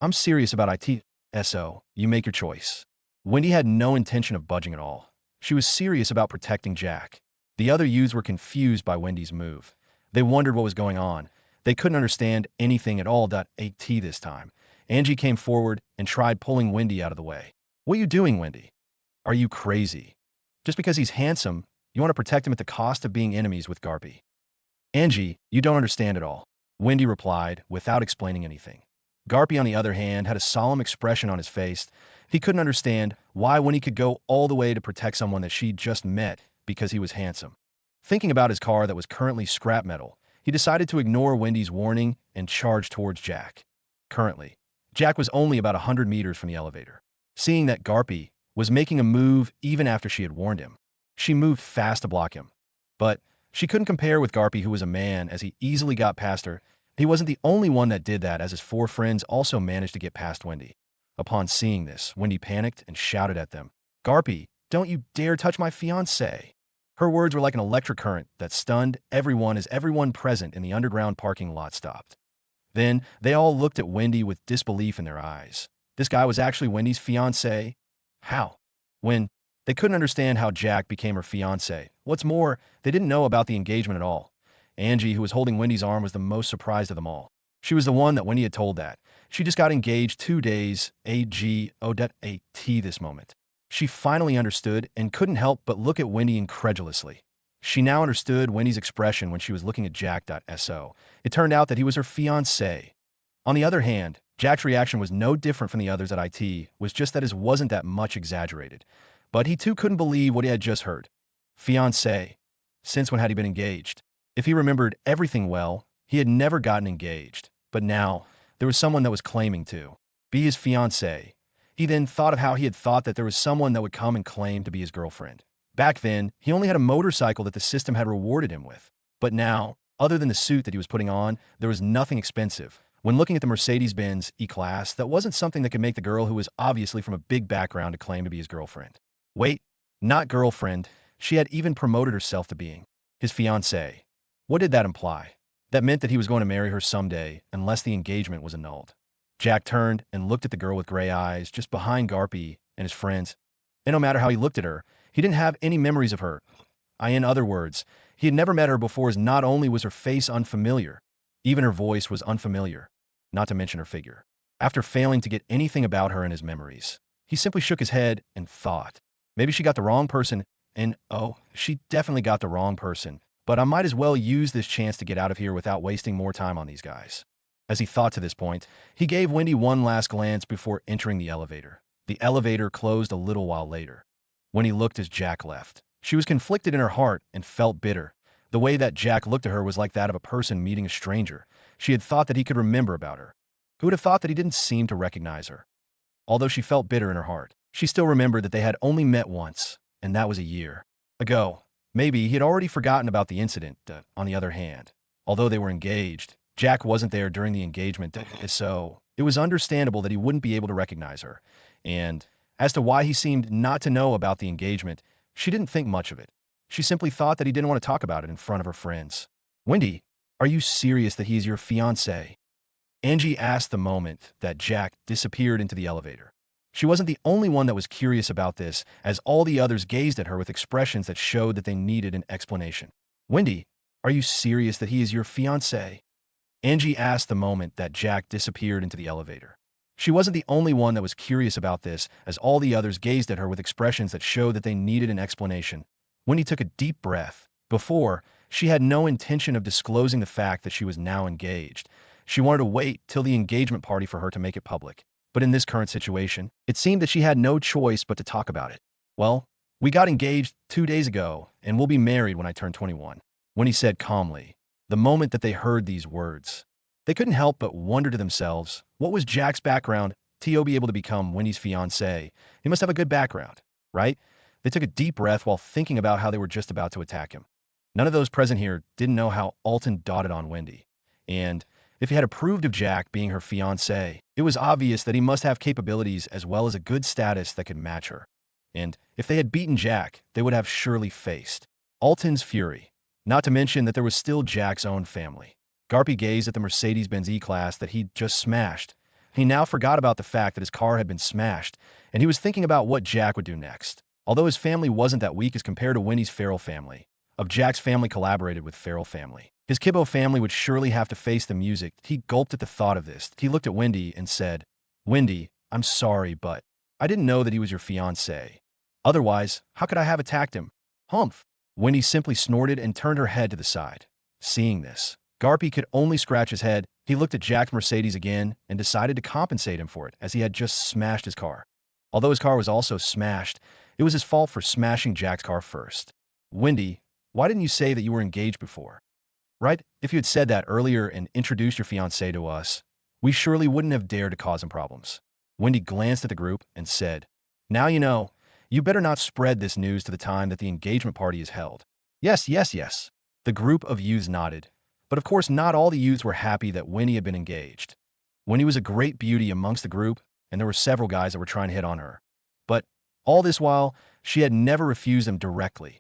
I'm serious about it, so you make your choice. Wendy had no intention of budging at all. She was serious about protecting Jack. The other youths were confused by Wendy's move. They wondered what was going on. They couldn't understand anything at all. This time, Angie came forward and tried pulling Wendy out of the way. What are you doing, Wendy? Are you crazy? Just because he's handsome, you want to protect him at the cost of being enemies with Garpy? Angie, you don't understand at all, Wendy replied without explaining anything. Garpy, on the other hand, had a solemn expression on his face. He couldn't understand why Wendy could go all the way to protect someone that she'd just met because he was handsome. Thinking about his car that was currently scrap metal, he decided to ignore Wendy's warning and charge towards Jack. Currently, Jack was only about 100 meters from the elevator. Seeing that Garpy was making a move even after she had warned him, she moved fast to block him. But she couldn't compare with Garpy, who was a man, as he easily got past her. He wasn't the only one that did that, as his 4 friends also managed to get past Wendy. Upon seeing this, Wendy panicked and shouted at them, Garpy, don't you dare touch my fiancée. Her words were like an electric current that stunned everyone as everyone present in the underground parking lot stopped. Then they all looked at Wendy with disbelief in their eyes. This guy was actually Wendy's fiancé? How? When? They couldn't understand how Jack became her fiancé. What's more, they didn't know about the engagement at all. Angie, who was holding Wendy's arm, was the most surprised of them all. She was the one that Wendy had told that. She just got engaged 2 days ago. This moment. She finally understood and couldn't help but look at Wendy incredulously. She now understood Wendy's expression when she was looking at Jack. So it turned out that he was her fiancé. On the other hand, Jack's reaction was no different from the others at IT, was just that his wasn't that much exaggerated. But he too couldn't believe what he had just heard. Fiancé. Since when had he been engaged? If he remembered everything well, he had never gotten engaged. But now, there was someone that was claiming to be his fiancée. He then thought of how he had thought that there was someone that would come and claim to be his girlfriend. Back then, he only had a motorcycle that the system had rewarded him with. But now, other than the suit that he was putting on, there was nothing expensive. When looking at the Mercedes-Benz E-Class, that wasn't something that could make the girl who was obviously from a big background to claim to be his girlfriend. Wait, not girlfriend. She had even promoted herself to being his fiancée. What did that imply? That meant that he was going to marry her someday, unless the engagement was annulled. Jack turned and looked at the girl with gray eyes just behind Garpy and his friends. And no matter how he looked at her, he didn't have any memories of her. In other words, he had never met her before, as not only was her face unfamiliar, even her voice was unfamiliar, not to mention her figure. After failing to get anything about her in his memories, he simply shook his head and thought, maybe she got the wrong person, and oh, she definitely got the wrong person, but I might as well use this chance to get out of here without wasting more time on these guys. As he thought to this point, he gave Wendy one last glance before entering the elevator. The elevator closed a little while later. When he looked as Jack left, she was conflicted in her heart and felt bitter. The way that Jack looked at her was like that of a person meeting a stranger. She had thought that he could remember about her. Who would have thought that he didn't seem to recognize her? Although she felt bitter in her heart, she still remembered that they had only met once, and that was a year ago. Maybe he had already forgotten about the incident. On the other hand, although they were engaged, Jack wasn't there during the engagement, so it was understandable that he wouldn't be able to recognize her. And as to why he seemed not to know about the engagement, she didn't think much of it. She simply thought that he didn't want to talk about it in front of her friends. Wendy, are you serious that he is your fiancé? Angie asked the moment that Jack disappeared into the elevator. She wasn't the only one that was curious about this, as all the others gazed at her with expressions that showed that they needed an explanation. Wendy, are you serious that he is your fiancé? Angie asked the moment that Jack disappeared into the elevator. She wasn't the only one that was curious about this, as all the others gazed at her with expressions that showed that they needed an explanation. Wendy took a deep breath. Before, she had no intention of disclosing the fact that she was now engaged. She wanted to wait till the engagement party for her to make it public. But in this current situation, it seemed that she had no choice but to talk about it. Well, we got engaged 2 days ago, and we'll be married when I turn 21, Wendy said calmly. The moment that they heard these words, they couldn't help but wonder to themselves, what was Jack's background to be able to become Wendy's fiancé? He must have a good background, right? They took a deep breath while thinking about how they were just about to attack him. None of those present here didn't know how Alton dotted on Wendy. And if he had approved of Jack being her fiancé, it was obvious that he must have capabilities as well as a good status that could match her. And if they had beaten Jack, they would have surely faced Alton's fury. Not to mention that there was still Jack's own family. Garpy gazed at the Mercedes-Benz E-Class that he'd just smashed. He now forgot about the fact that his car had been smashed, and he was thinking about what Jack would do next. Although his family wasn't that weak as compared to Wendy's Farrell family, of Jack's family collaborated with Farrell family. His Kibbo family would surely have to face the music. He gulped at the thought of this. He looked at Wendy and said, Wendy, I'm sorry, but I didn't know that he was your fiancé. Otherwise, how could I have attacked him? Humph. Wendy simply snorted and turned her head to the side. Seeing this, Garpy could only scratch his head. He looked at Jack's Mercedes again and decided to compensate him for it, as he had just smashed his car. Although his car was also smashed, it was his fault for smashing Jack's car first. Wendy, why didn't you say that you were engaged before? Right? If you had said that earlier and introduced your fiancé to us, we surely wouldn't have dared to cause him problems. Wendy glanced at the group and said, Now you know. You better not spread this news to the time that the engagement party is held. Yes, yes, yes. The group of youths nodded. But of course not all the youths were happy that Wendy had been engaged. Wendy was a great beauty amongst the group, and there were several guys that were trying to hit on her. But all this while, she had never refused them directly.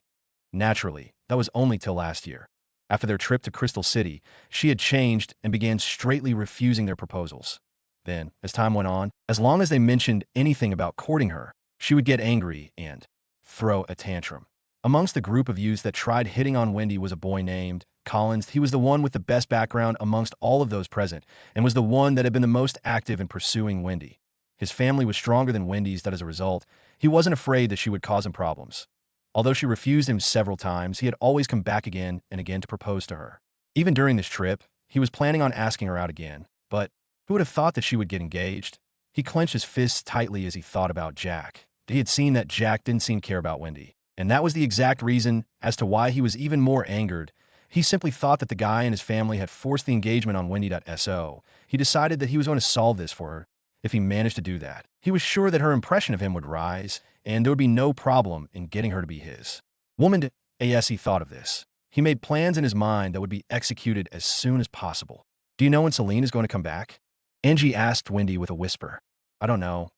Naturally, that was only till last year. After their trip to Crystal City, she had changed and began straightly refusing their proposals. Then, as time went on, as long as they mentioned anything about courting her, she would get angry and throw a tantrum. Amongst the group of youths that tried hitting on Wendy was a boy named Collins. He was the one with the best background amongst all of those present, and was the one that had been the most active in pursuing Wendy. His family was stronger than Wendy's, that as a result, he wasn't afraid that she would cause him problems. Although she refused him several times, he had always come back again and again to propose to her. Even during this trip, he was planning on asking her out again, but who would have thought that she would get engaged? He clenched his fists tightly as he thought about Jack. He had seen that Jack didn't seem to care about Wendy, and that was the exact reason as to why he was even more angered. He simply thought that the guy and his family had forced the engagement on Wendy.so. He decided that he was going to solve this for her. If he managed to do that, he was sure that her impression of him would rise, and there would be no problem in getting her to be his. Woman, as he thought of this, he made plans in his mind that would be executed as soon as possible. Do you know when Celine is going to come back? Angie asked Wendy with a whisper. I don't know.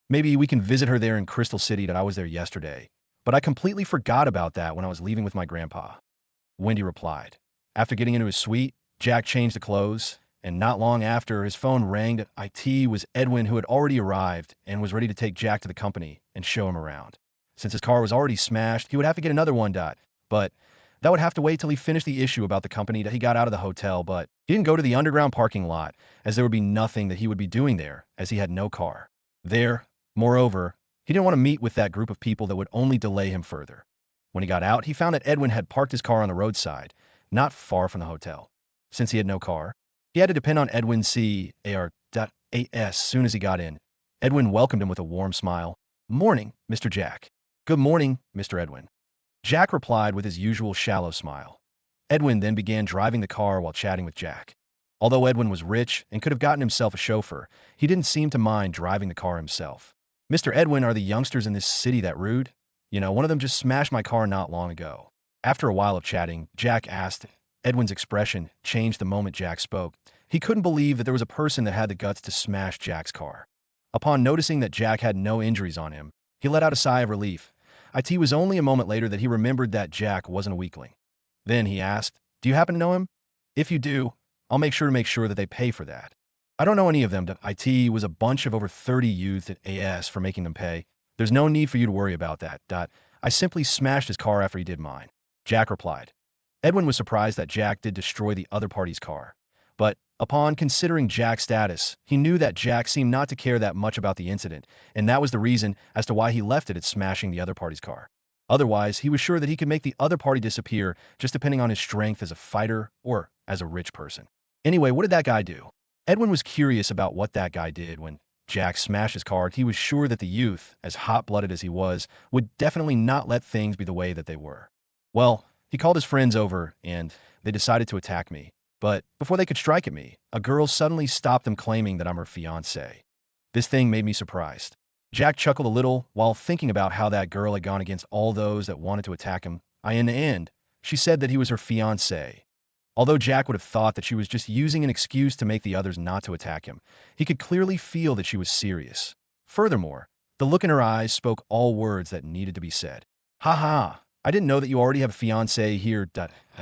Maybe we can visit her there in Crystal City. That I was there yesterday, but I completely forgot about that when I was leaving with my grandpa. Wendy replied. After getting into his suite, Jack changed the clothes, and not long after, his phone rang. It was Edwin, who had already arrived and was ready to take Jack to the company and show him around. Since his car was already smashed, he would have to get another one. But that would have to wait till he finished the issue about the company that he got out of the hotel. But he didn't go to the underground parking lot, as there would be nothing that he would be doing there, as he had no car. There, moreover, he didn't want to meet with that group of people that would only delay him further. When he got out, he found that Edwin had parked his car on the roadside, not far from the hotel. Since he had no car, he had to depend on Edwin's car. As soon as he got in, Edwin welcomed him with a warm smile. Morning, Mr. Jack. Good morning, Mr. Edwin. Jack replied with his usual shallow smile. Edwin then began driving the car while chatting with Jack. Although Edwin was rich and could have gotten himself a chauffeur, he didn't seem to mind driving the car himself. Mr. Edwin, are the youngsters in this city that rude? You know, one of them just smashed my car not long ago. After a while of chatting, Jack asked. Edwin's expression changed the moment Jack spoke. He couldn't believe that there was a person that had the guts to smash Jack's car. Upon noticing that Jack had no injuries on him, he let out a sigh of relief. It was only a moment later that he remembered that Jack wasn't a weakling. Then he asked, do you happen to know him? If you do, I'll make sure that they pay for that. I don't know any of them. It was a bunch of over 30 youths at AS for making them pay. There's no need for you to worry about that. I simply smashed his car after he did mine. Jack replied. Edwin was surprised that Jack did destroy the other party's car. But upon considering Jack's status, he knew that Jack seemed not to care that much about the incident, and that was the reason as to why he left it at smashing the other party's car. Otherwise, he was sure that he could make the other party disappear just depending on his strength as a fighter or as a rich person. Anyway, what did that guy do? Edwin was curious about what that guy did when Jack smashed his car. He was sure that the youth, as hot-blooded as he was, would definitely not let things be the way that they were. Well, he called his friends over, and they decided to attack me. But before they could strike at me, a girl suddenly stopped them claiming that I'm her fiancé. This thing made me surprised. Jack chuckled a little while thinking about how that girl had gone against all those that wanted to attack him. In the end, she said that he was her fiancé. Although Jack would have thought that she was just using an excuse to make the others not to attack him, he could clearly feel that she was serious. Furthermore, the look in her eyes spoke all words that needed to be said. Ha ha, I didn't know that you already have a fiancé here.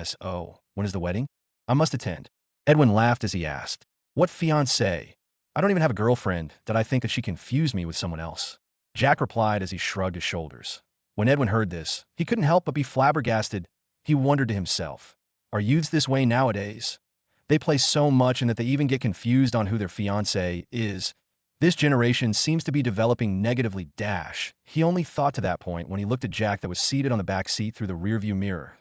So, when is the wedding? I must attend. Edwin laughed as he asked, what fiancé? I don't even have a girlfriend. I think that she confused me with someone else. Jack replied as he shrugged his shoulders. When Edwin heard this, he couldn't help but be flabbergasted. He wondered to himself, are youths this way nowadays? They play so much and that they even get confused on who their fiancé is. This generation seems to be developing negatively. He only thought to that point when he looked at Jack that was seated on the back seat through the rearview mirror.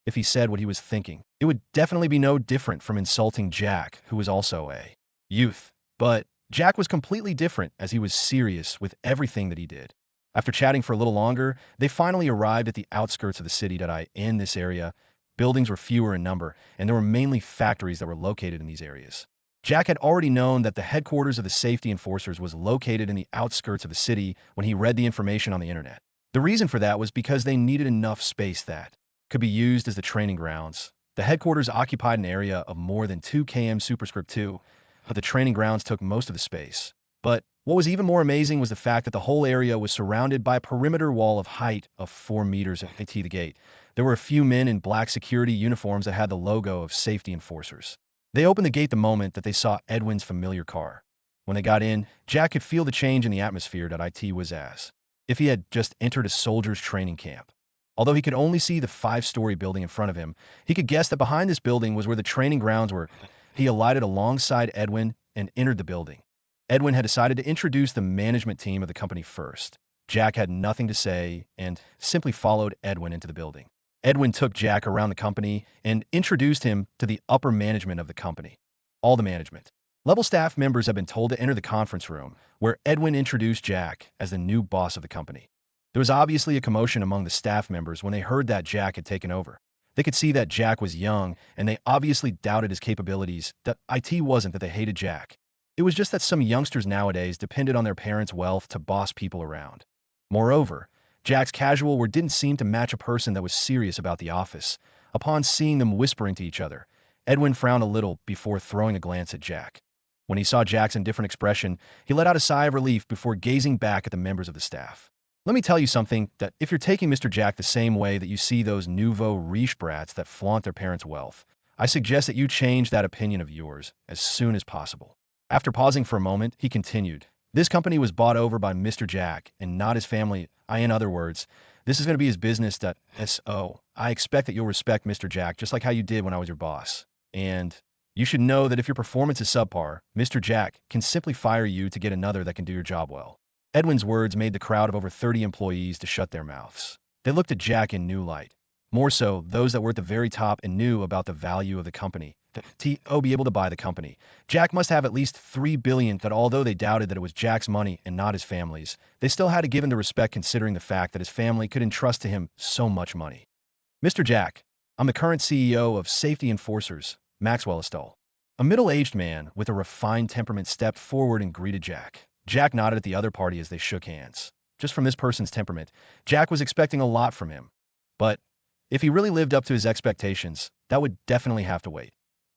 If he said what he was thinking, it would definitely be no different from insulting Jack, who was also a youth. But Jack was completely different as he was serious with everything that he did. After chatting for a little longer, they finally arrived at the outskirts of the city. In this area, buildings were fewer in number, and there were mainly factories that were located in these areas. Jack had already known that the headquarters of the safety enforcers was located in the outskirts of the city when he read the information on the internet. The reason for that was because they needed enough space that could be used as the training grounds. The headquarters occupied an area of more than 2 km superscript 2, but the training grounds took most of the space. But what was even more amazing was the fact that the whole area was surrounded by a perimeter wall of height of 4 meters at the gate. There were a few men in black security uniforms that had the logo of safety enforcers. They opened the gate the moment that they saw Edwin's familiar car. When they got in, Jack could feel the change in the atmosphere. It was as if he had just entered a soldier's training camp. Although he could only see the 5-story building in front of him, he could guess that behind this building was where the training grounds were. He alighted alongside Edwin and entered the building. Edwin had decided to introduce the management team of the company first. Jack had nothing to say and simply followed Edwin into the building. Edwin took Jack around the company and introduced him to the upper management of the company. All the management level staff members had been told to enter the conference room, where Edwin introduced Jack as the new boss of the company. There was obviously a commotion among the staff members when they heard that Jack had taken over. They could see that Jack was young, and they obviously doubted his capabilities. That IT wasn't that they hated Jack. It was just that some youngsters nowadays depended on their parents' wealth to boss people around. Moreover, Jack's casual word didn't seem to match a person that was serious about the office. Upon seeing them whispering to each other, Edwin frowned a little before throwing a glance at Jack. When he saw Jack's indifferent expression, he let out a sigh of relief before gazing back at the members of the staff. Let me tell you something, that if you're taking Mr. Jack the same way that you see those nouveau riche brats that flaunt their parents' wealth, I suggest that you change that opinion of yours as soon as possible. After pausing for a moment, he continued, "This company was bought over by Mr. Jack and not his family. In other words, this is going to be his business. So I expect that you'll respect Mr. Jack just like how you did when I was your boss. And you should know that if your performance is subpar, Mr. Jack can simply fire you to get another that can do your job well." Edwin's words made the crowd of over 30 employees to shut their mouths. They looked at Jack in new light. More so, those that were at the very top and knew about the value of the company. To be able to buy the company, Jack must have at least $3 billion. That although they doubted that it was Jack's money and not his family's, they still had to give him the respect considering the fact that his family could entrust to him so much money. "Mr. Jack, I'm the current CEO of Safety Enforcers, Maxwell Estelle." A middle-aged man with a refined temperament stepped forward and greeted Jack. Jack nodded at the other party as they shook hands. Just from this person's temperament, Jack was expecting a lot from him. But if he really lived up to his expectations, that would definitely have to wait.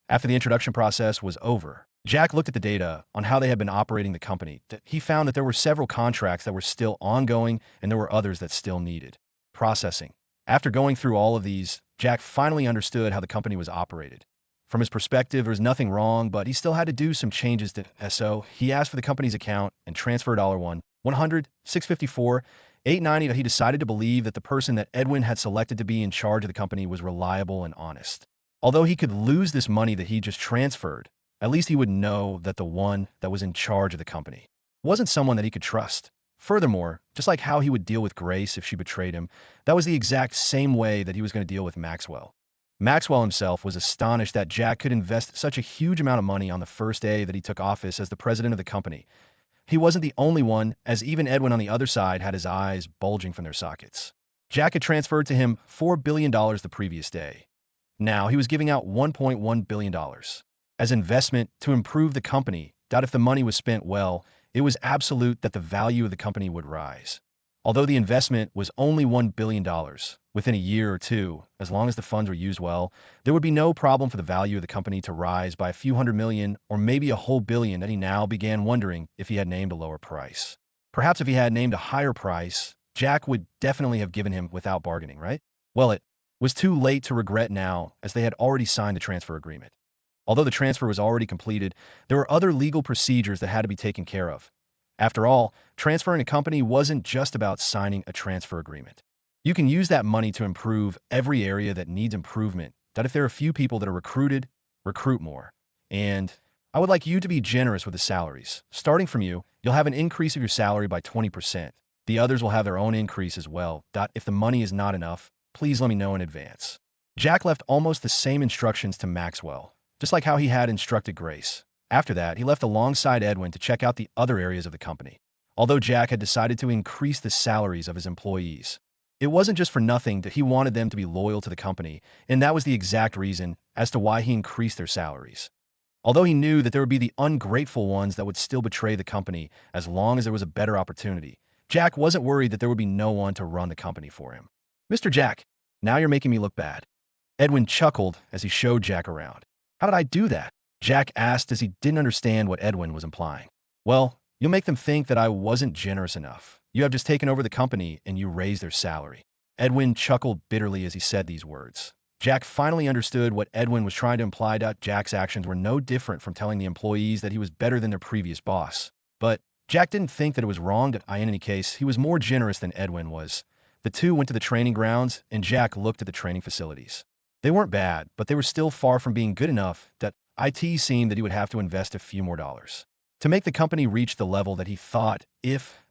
After the introduction process was over, Jack looked at the data on how they had been operating the company. He found that there were several contracts that were still ongoing and there were others that still needed processing. After going through all of these, Jack finally understood how the company was operated. From his perspective, there was nothing wrong, but he still had to do some changes to SO. He asked for the company's account and transferred $100,654,890. He decided to believe that the person that Edwin had selected to be in charge of the company was reliable and honest. Although he could lose this money that he just transferred, at least he would know that the one that was in charge of the company wasn't someone that he could trust. Furthermore, just like how he would deal with Grace if she betrayed him, that was the exact same way that he was going to deal with Maxwell. Maxwell himself was astonished that Jack could invest such a huge amount of money on the first day that he took office as the president of the company. He wasn't the only one, as even Edwin on the other side had his eyes bulging from their sockets. Jack had transferred to him $4 billion the previous day. Now he was giving out $1.1 billion as investment to improve the company. If the money was spent well, it was absolute that the value of the company would rise. Although the investment was only $1 billion, within a year or two, as long as the funds were used well, there would be no problem for the value of the company to rise by a few $100 million or maybe a whole $1 billion. That he now began wondering if he had named a lower price. Perhaps if he had named a higher price, Jack would definitely have given him without bargaining, right? Well, it was too late to regret now, as they had already signed the transfer agreement. Although the transfer was already completed, there were other legal procedures that had to be taken care of. After all, transferring a company wasn't just about signing a transfer agreement. You can use that money to improve every area that needs improvement. If there are a few people that are recruited, recruit more. And I would like you to be generous with the salaries. Starting from you, you'll have an increase of your salary by 20%. The others will have their own increase as well. If the money is not enough, please let me know in advance. Jack left almost the same instructions to Maxwell, just like how he had instructed Grace. After that, he left alongside Edwin to check out the other areas of the company. Although Jack had decided to increase the salaries of his employees, it wasn't just for nothing that he wanted them to be loyal to the company, and that was the exact reason as to why he increased their salaries. Although he knew that there would be the ungrateful ones that would still betray the company as long as there was a better opportunity, Jack wasn't worried that there would be no one to run the company for him. "Mr. Jack, now you're making me look bad." Edwin chuckled as he showed Jack around. "How did I do that?" Jack asked as he didn't understand what Edwin was implying. "Well, you'll make them think that I wasn't generous enough. You have just taken over the company and you raised their salary." Edwin chuckled bitterly as he said these words. Jack finally understood what Edwin was trying to imply. Jack's actions were no different from telling the employees that he was better than their previous boss. But Jack didn't think that it was wrong. In any case, he was more generous than Edwin was. The two went to the training grounds and Jack looked at the training facilities. They weren't bad, but they were still far from being good enough that IT seemed that he would have to invest a few more dollars to make the company reach the level that he thought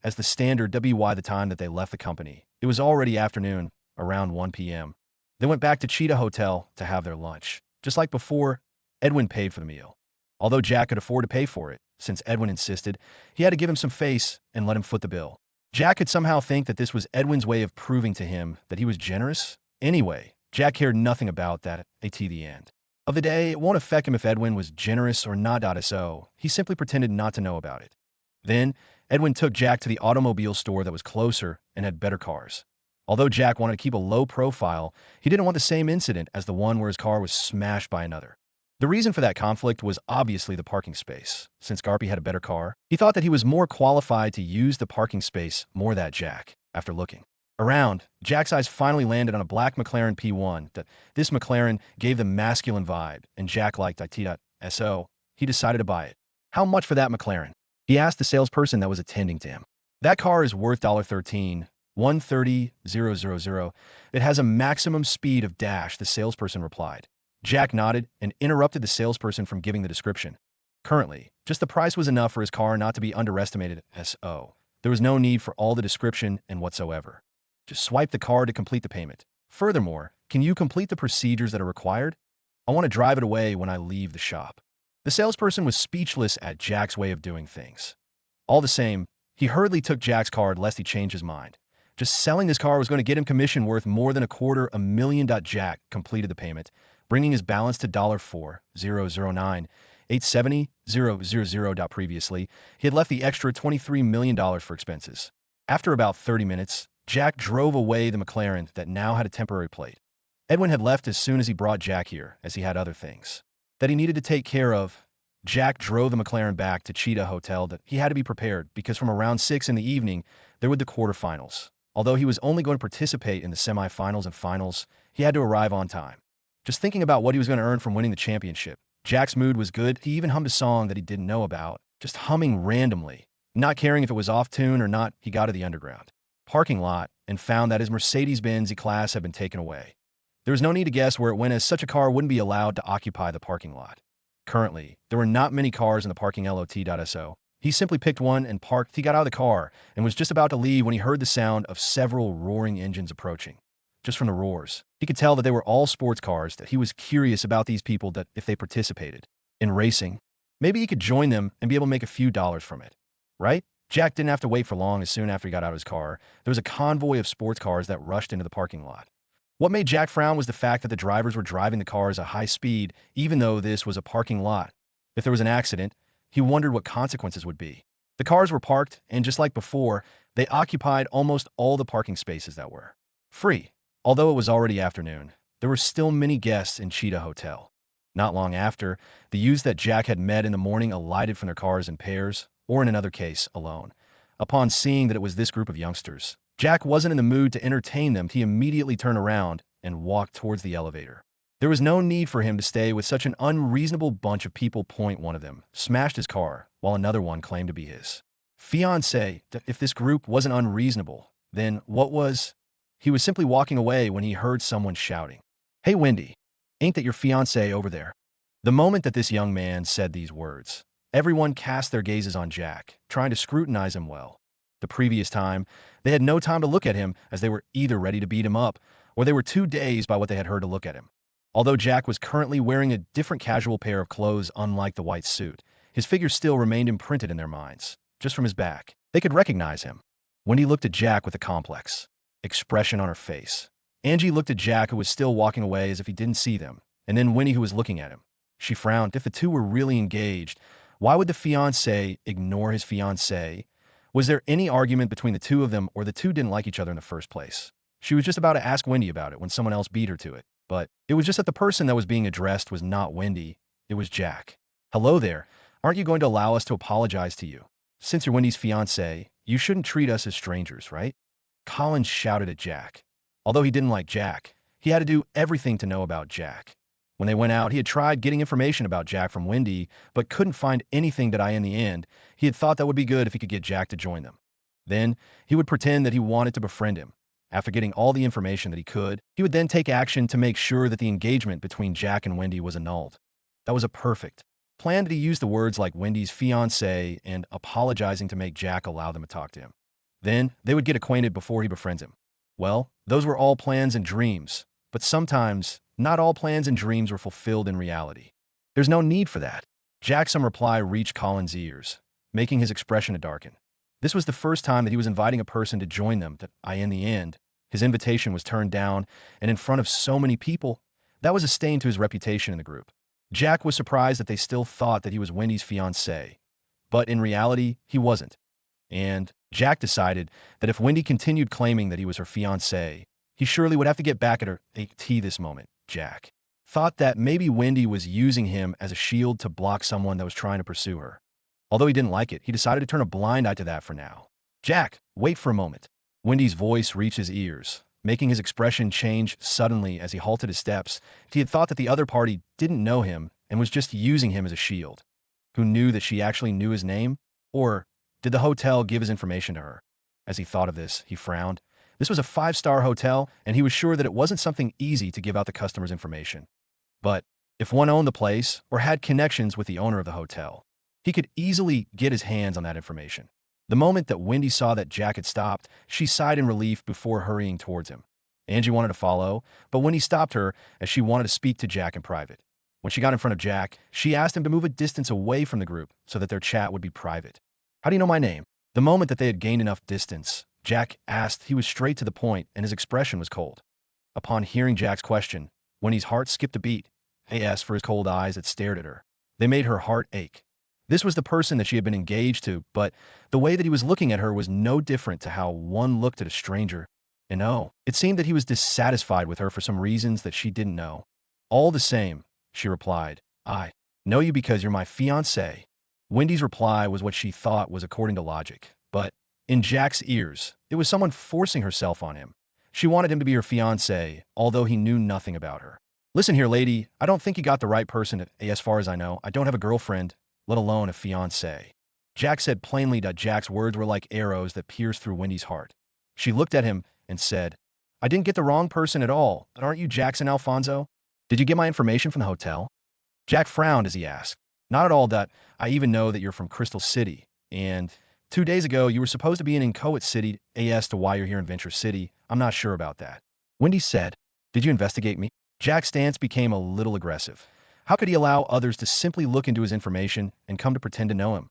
as the standard. By the time that they left the company, it was already afternoon, around 1 p.m. They went back to Cheetah Hotel to have their lunch. Just like before, Edwin paid for the meal. Although Jack could afford to pay for it, since Edwin insisted, he had to give him some face and let him foot the bill. Jack could somehow think that this was Edwin's way of proving to him that he was generous. Anyway, Jack cared nothing about that at the end of the day. It won't affect him if Edwin was generous or not. So he simply pretended not to know about it. Then Edwin took Jack to the automobile store that was closer and had better cars. Although Jack wanted to keep a low profile, he didn't want the same incident as the one where his car was smashed by another. The reason for that conflict was obviously the parking space. Since Garpy had a better car, he thought that he was more qualified to use the parking space more than Jack. After looking around, Jack's eyes finally landed on a black McLaren P1. This McLaren gave the masculine vibe, and Jack liked it. So he decided to buy it. How much for that McLaren? He asked the salesperson that was attending to him. That car is worth $13,130,000. It has a maximum speed of dash, the salesperson replied. Jack nodded and interrupted the salesperson from giving the description. Currently, just the price was enough for his car not to be underestimated. So there was no need for all the description and whatsoever. Just swipe the card to complete the payment. Furthermore, can you complete the procedures that are required? I want to drive it away when I leave the shop. The salesperson was speechless at Jack's way of doing things. All the same, he hurriedly took Jack's card lest he change his mind. Just selling this car was going to get him commission worth more than $250,000. Jack completed the payment, bringing his balance to $4,009,870,000. Previously, he had left the extra $23 million for expenses. After about 30 minutes, Jack drove away the McLaren that now had a temporary plate. Edwin had left as soon as he brought Jack here, as he had other things that he needed to take care of. Jack drove the McLaren back to Cheetah Hotel. That he had to be prepared because from around 6 in the evening, there were the quarterfinals. Although he was only going to participate in the semifinals and finals, he had to arrive on time. Just thinking about what he was going to earn from winning the championship, Jack's mood was good. He even hummed a song that he didn't know about, just humming randomly. Not caring if it was off tune or not, he got to the underground parking lot and found that his Mercedes-Benz E-Class had been taken away. There was no need to guess where it went, as such a car wouldn't be allowed to occupy the parking lot. Currently, there were not many cars in the parking lot. So he simply picked one and parked. He got out of the car and was just about to leave when he heard the sound of several roaring engines approaching. Just from the roars, he could tell that they were all sports cars. That he was curious about these people, that if they participated in racing, maybe he could join them and be able to make a few dollars from it. Right? Jack didn't have to wait for long. As soon after he got out of his car, there was a convoy of sports cars that rushed into the parking lot. What made Jack frown was the fact that the drivers were driving the cars at high speed, even though this was a parking lot. If there was an accident, he wondered what consequences would be. The cars were parked, and just like before, they occupied almost all the parking spaces that were free. Although it was already afternoon, there were still many guests in Cheetah Hotel. Not long after, the youths that Jack had met in the morning alighted from their cars in pairs, or in another case, alone. Upon seeing that it was this group of youngsters, Jack wasn't in the mood to entertain them. He immediately turned around and walked towards the elevator. There was no need for him to stay with such an unreasonable bunch of people. One of them smashed his car, while another one claimed to be his fiancé. If this group wasn't unreasonable, then what was? He was simply walking away when he heard someone shouting, "Hey, Wendy, ain't that your fiancé over there?" The moment that this young man said these words, everyone cast their gazes on Jack, trying to scrutinize him well. The previous time, they had no time to look at him, as they were either ready to beat him up, or they were too dazed by what they had heard to look at him. Although Jack was currently wearing a different casual pair of clothes unlike the white suit, his figure still remained imprinted in their minds. Just from his back, they could recognize him. Wendy looked at Jack with a complex expression on her face. Angie looked at Jack, who was still walking away as if he didn't see them, and then Winnie, who was looking at him. She frowned. If the two were really engaged, why would the fiancé ignore his fiancée? Was there any argument between the two of them, or the two didn't like each other in the first place? She was just about to ask Wendy about it when someone else beat her to it. But it was just that the person that was being addressed was not Wendy, it was Jack. "Hello there. Aren't you going to allow us to apologize to you? Since you're Wendy's fiancé, you shouldn't treat us as strangers, right?" Collins shouted at Jack. Although he didn't like Jack, he had to do everything to know about Jack. When they went out, he had tried getting information about Jack from Wendy, but couldn't find anything that in the end, he had thought that would be good if he could get Jack to join them. Then, he would pretend that he wanted to befriend him. After getting all the information that he could, he would then take action to make sure that the engagement between Jack and Wendy was annulled. That was a perfect plan. He used the words like Wendy's fiancé and apologizing to make Jack allow them to talk to him. Then, they would get acquainted before he befriends him. Well, those were all plans and dreams, but sometimes, not all plans and dreams were fulfilled in reality. There's no need for that. Jack's reply reached Collins' ears, making his expression to darken. This was the first time that he was inviting a person to join them that in the end, His invitation was turned down, and in front of so many people, that was a stain to his reputation in the group. Jack was surprised that they still thought that he was Wendy's fiancé, but in reality, he wasn't. And Jack decided that if Wendy continued claiming that he was her fiancé, he surely would have to get back at her this moment. Jack thought that maybe Wendy was using him as a shield to block someone that was trying to pursue her. Although he didn't like it, he decided to turn a blind eye to that for now. Jack, wait for a moment. Wendy's voice reached his ears, making his expression change suddenly as he halted his steps. He had thought that the other party didn't know him and was just using him as a shield. Who knew that she actually knew his name? Or did the hotel give his information to her? As he thought of this, he frowned. This was a 5-star hotel, and he was sure that it wasn't something easy to give out the customer's information. But if one owned the place or had connections with the owner of the hotel, he could easily get his hands on that information. The moment that Wendy saw that Jack had stopped, she sighed in relief before hurrying towards him. Angie wanted to follow, but Wendy stopped her as she wanted to speak to Jack in private. When she got in front of Jack, she asked him to move a distance away from the group so that their chat would be private. How do you know my name? The moment that they had gained enough distance, Jack asked. He was straight to the point, and his expression was cold. Upon hearing Jack's question, Wendy's heart skipped a beat. As for his cold eyes that stared at her, they made her heart ache. This was the person that she had been engaged to, but the way that he was looking at her was no different to how one looked at a stranger. And oh, it seemed that he was dissatisfied with her for some reasons that she didn't know. All the same, she replied, I know you because you're my fiancé. Wendy's reply was what she thought was according to logic, but in Jack's ears, it was someone forcing herself on him. She wanted him to be her fiancé, although he knew nothing about her. Listen here, lady, I don't think you got the right person. As far as I know, I don't have a girlfriend, let alone a fiancé. Jack said plainly that Jack's words were like arrows that pierced through Wendy's heart. She looked at him and said, I didn't get the wrong person at all, but aren't you Jackson Alfonso? Did you get my information from the hotel? Jack frowned as he asked, Not at all, that I even know that you're from Crystal City, and 2 days ago you were supposed to be in Inchoate City. As to why you're here in Venture City, I'm not sure about that. Wendy said, Did you investigate me? Jack's stance became a little aggressive. How could he allow others to simply look into his information and come to pretend to know him?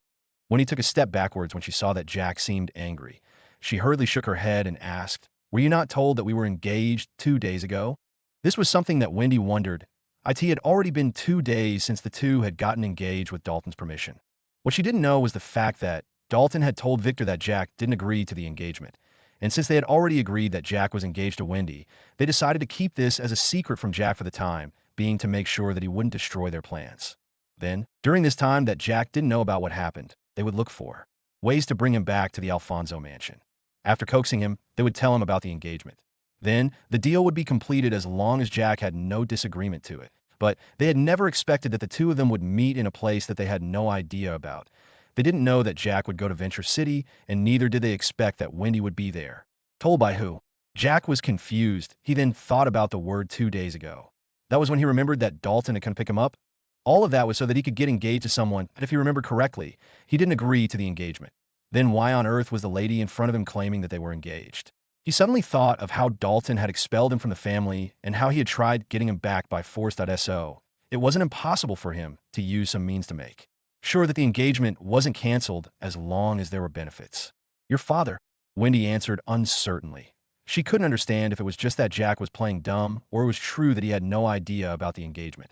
Wendy took a step backwards when she saw that Jack seemed angry. She hurriedly shook her head and asked, Were you not told that we were engaged 2 days ago? This was something that Wendy wondered. It had already been 2 days since the two had gotten engaged with Dalton's permission. What she didn't know was the fact that Dalton had told Victor that Jack didn't agree to the engagement. And since they had already agreed that Jack was engaged to Wendy, they decided to keep this as a secret from Jack for the time being to make sure that he wouldn't destroy their plans. Then, during this time that Jack didn't know about what happened, they would look for ways to bring him back to the Alfonso mansion. After coaxing him, they would tell him about the engagement. Then, the deal would be completed as long as Jack had no disagreement to it. But they had never expected that the two of them would meet in a place that they had no idea about. They didn't know that Jack would go to Venture City, and neither did they expect that Wendy would be there. Told by who? Jack was confused. He then thought about the word 2 days ago. That was when he remembered that Dalton had come to pick him up. All of that was so that he could get engaged to someone, and if he remembered correctly, he didn't agree to the engagement. Then why on earth was the lady in front of him claiming that they were engaged? He suddenly thought of how Dalton had expelled him from the family and how he had tried getting him back by force.so. It wasn't impossible for him to use some means to make sure that the engagement wasn't canceled as long as there were benefits. Your father, Wendy answered uncertainly. She couldn't understand if it was just that Jack was playing dumb or it was true that he had no idea about the engagement.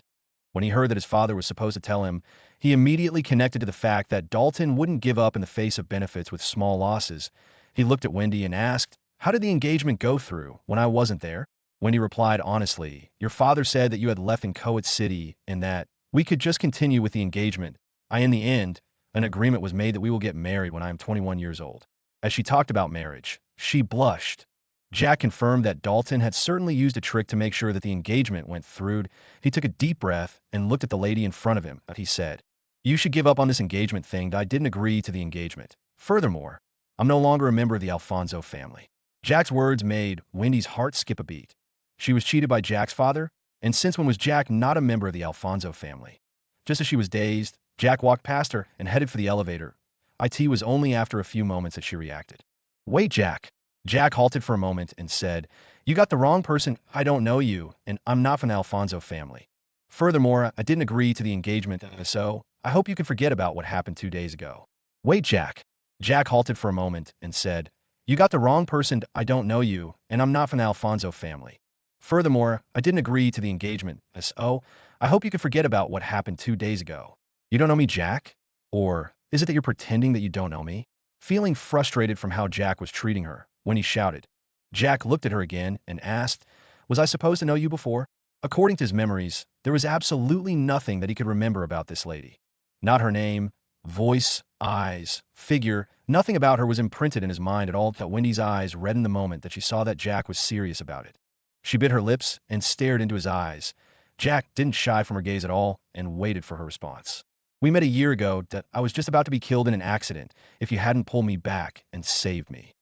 When he heard that his father was supposed to tell him, he immediately connected to the fact that Dalton wouldn't give up in the face of benefits with small losses. He looked at Wendy and asked, How did the engagement go through when I wasn't there? Wendy replied honestly, Your father said that you had left Inchoate City and that we could just continue with the engagement. In the end, an agreement was made that we will get married when I am 21 years old. As she talked about marriage, she blushed. Jack confirmed that Dalton had certainly used a trick to make sure that the engagement went through. He took a deep breath and looked at the lady in front of him. He said, You should give up on this engagement thing. I didn't agree to the engagement. Furthermore, I'm no longer a member of the Alfonso family. Jack's words made Wendy's heart skip a beat. She was cheated by Jack's father, and since when was Jack not a member of the Alfonso family? Just as she was dazed, Jack walked past her and headed for the elevator. It was only after a few moments that she reacted. Wait, Jack. Jack halted for a moment and said, You got the wrong person. I don't know you, and I'm not from the Alfonso family. Furthermore, I didn't agree to the engagement, so I hope you can forget about what happened 2 days ago. Wait, Jack. Jack halted for a moment and said, You got the wrong person. I don't know you, and I'm not from the Alfonso family. Furthermore, I didn't agree to the engagement. So, I hope you can forget about what happened 2 days ago. You don't know me, Jack? Or is it that you're pretending that you don't know me? Feeling frustrated from how Jack was treating her, Wendy shouted. Jack looked at her again and asked, was I supposed to know you before? According to his memories, there was absolutely nothing that he could remember about this lady. Not her name, voice, eyes, figure, nothing about her was imprinted in his mind at all that Wendy's eyes reddened the moment that she saw that Jack was serious about it. She bit her lips and stared into his eyes. Jack didn't shy from her gaze at all and waited for her response. We met a year ago that I was just about to be killed in an accident if you hadn't pulled me back and saved me.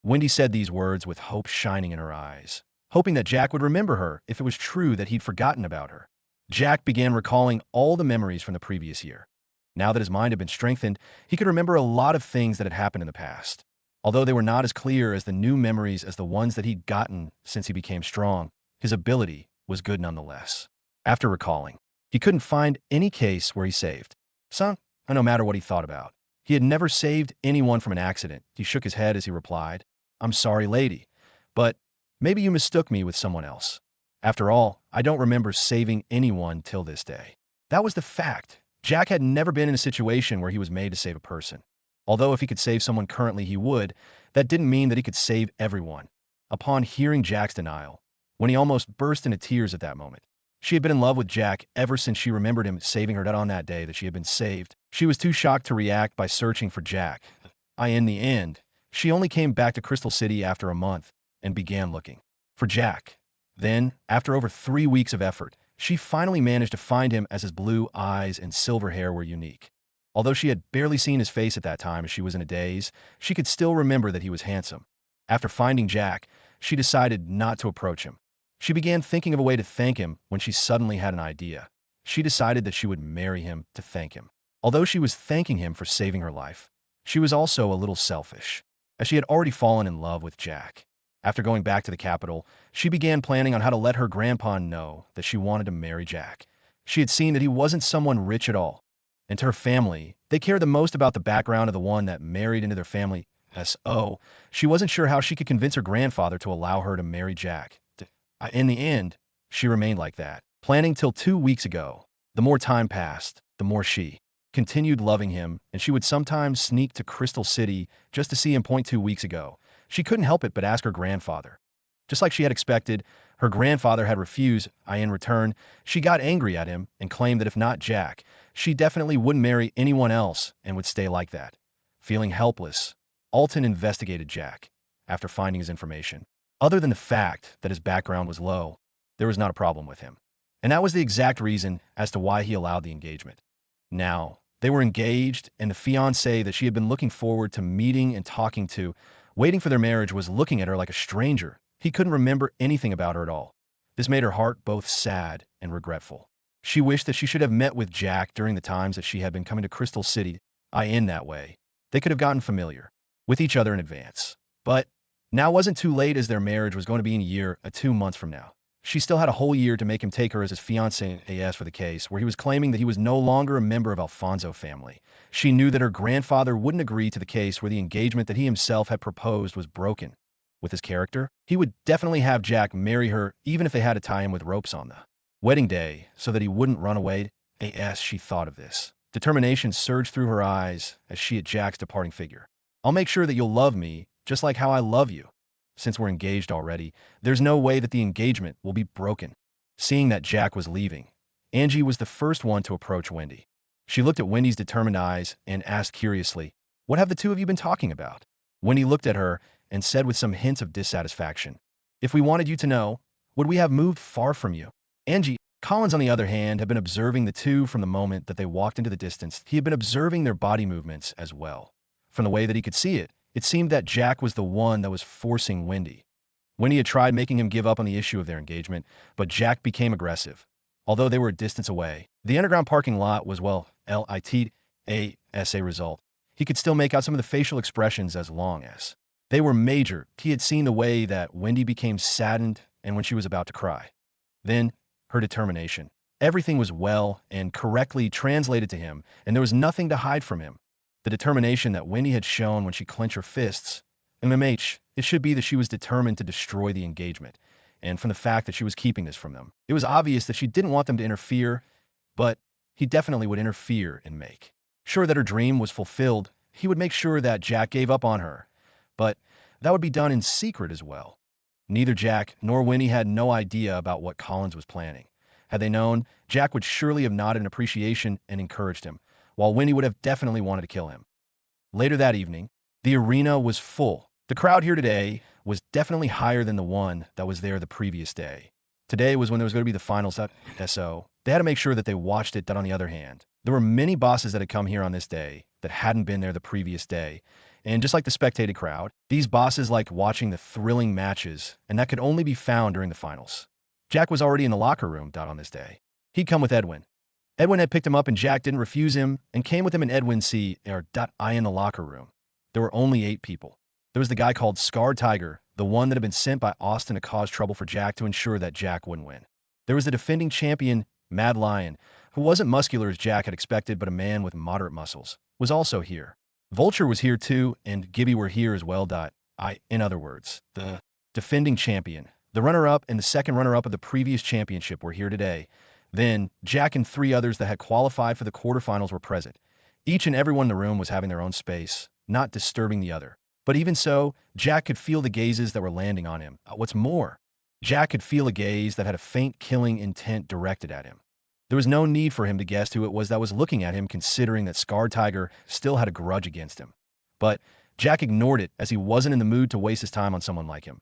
Wendy said these words with hope shining in her eyes, hoping that Jack would remember her if it was true that he'd forgotten about her. Jack began recalling all the memories from the previous year. Now that his mind had been strengthened, he could remember a lot of things that had happened in the past. Although they were not as clear as the new memories as the ones that he'd gotten since he became strong, his ability was good nonetheless. After recalling, he couldn't find any case where he saved. No matter what he thought about. He had never saved anyone from an accident. He shook his head as he replied, I'm sorry, lady, but maybe you mistook me with someone else. After all, I don't remember saving anyone till this day. That was the fact. Jack had never been in a situation where he was made to save a person. Although if he could save someone currently he would, that didn't mean that he could save everyone. Upon hearing Jack's denial, when he almost burst into tears at that moment, she had been in love with Jack ever since she remembered him saving her on that day that she had been saved. She was too shocked to react by searching for Jack. In the end, she only came back to Crystal City after a month and began looking for Jack. Then, after over 3 weeks of effort, she finally managed to find him as his blue eyes and silver hair were unique. Although she had barely seen his face at that time as she was in a daze, she could still remember that he was handsome. After finding Jack, she decided not to approach him. She began thinking of a way to thank him when she suddenly had an idea. She decided that she would marry him to thank him. Although she was thanking him for saving her life, she was also a little selfish, as she had already fallen in love with Jack. After going back to the capital, she began planning on how to let her grandpa know that she wanted to marry Jack. She had seen that he wasn't someone rich at all, and to her family, they cared the most about the background of the one that married into their family. So, she wasn't sure how she could convince her grandfather to allow her to marry Jack. In the end, she remained like that, planning till 2 weeks ago. The more time passed, the more she continued loving him, and she would sometimes sneak to Crystal City just to see him. 2 weeks ago, she couldn't help it but ask her grandfather. Just like she had expected, her grandfather had refused. In return, she got angry at him and claimed that if not Jack, she definitely wouldn't marry anyone else and would stay like that. Feeling helpless, Alton investigated Jack. After finding his information, other than the fact that his background was low, there was not a problem with him. And that was the exact reason as to why he allowed the engagement. Now, they were engaged, and the fiancé that she had been looking forward to meeting and talking to, waiting for their marriage, was looking at her like a stranger. He couldn't remember anything about her at all. This made her heart both sad and regretful. She wished that she should have met with Jack during the times that she had been coming to Crystal City. In that way, they could have gotten familiar with each other in advance. But now wasn't too late, as their marriage was going to be in a year, 2 months from now. She still had a whole year to make him take her as his fiancé. As for the case where he was claiming that he was no longer a member of Alfonso family, she knew that her grandfather wouldn't agree to the case where the engagement that he himself had proposed was broken. With his character, he would definitely have Jack marry her even if they had to tie him with ropes on the wedding day so that he wouldn't run away. As she thought of this, determination surged through her eyes as she at Jack's departing figure. I'll make sure that you'll love me just like how I love you. Since we're engaged already, there's no way that the engagement will be broken. Seeing that Jack was leaving, Angie was the first one to approach Wendy. She looked at Wendy's determined eyes and asked curiously, what have the two of you been talking about? Wendy looked at her and said with some hints of dissatisfaction, if we wanted you to know, would we have moved far from you? Angie, Collins on the other hand, had been observing the two from the moment that they walked into the distance. He had been observing their body movements as well. From the way that he could see it, it seemed that Jack was the one that was forcing Wendy. Wendy had tried making him give up on the issue of their engagement, but Jack became aggressive. Although they were a distance away, the underground parking lot was, well, LITAS a result. He could still make out some of the facial expressions as long as they were major. He had seen the way that Wendy became saddened and when she was about to cry. Then, her determination. Everything was well and correctly translated to him, and there was nothing to hide from him. The determination that Wendy had shown when she clenched her fists, In MMH, it should be that she was determined to destroy the engagement, and from the fact that she was keeping this from them, it was obvious that she didn't want them to interfere, but he definitely would interfere and make sure that her dream was fulfilled. He would make sure that Jack gave up on her, but that would be done in secret as well. Neither Jack nor Winnie had no idea about what Collins was planning. Had they known, Jack would surely have nodded in appreciation and encouraged him, while Winnie would have definitely wanted to kill him. Later that evening, the arena was full. The crowd here today was definitely higher than the one that was there the previous day. Today was when there was going to be the finals at SO. They had to make sure that they watched it. That on the other hand, there were many bosses that had come here on this day that hadn't been there the previous day. And just like the spectated crowd, these bosses liked watching the thrilling matches, and that could only be found during the finals. Jack was already in the locker room on this day. He'd come with Edwin. Edwin had picked him up and Jack didn't refuse him and came with him in Edwin's seat or I in the locker room. There were only 8 people. There was the guy called Scarred Tiger, the one that had been sent by Austin to cause trouble for Jack to ensure that Jack wouldn't win. There was the defending champion, Mad Lion, who wasn't muscular as Jack had expected, but a man with moderate muscles, was also here. Vulture was here too, and Gibby were here as well. In other words, the defending champion, the runner-up and the second runner-up of the previous championship were here today. Then, Jack and 3 others that had qualified for the quarterfinals were present. Each and everyone in the room was having their own space, not disturbing the other. But even so, Jack could feel the gazes that were landing on him. What's more, Jack could feel a gaze that had a faint killing intent directed at him. There was no need for him to guess who it was that was looking at him, considering that Scarred Tiger still had a grudge against him. But Jack ignored it, as he wasn't in the mood to waste his time on someone like him.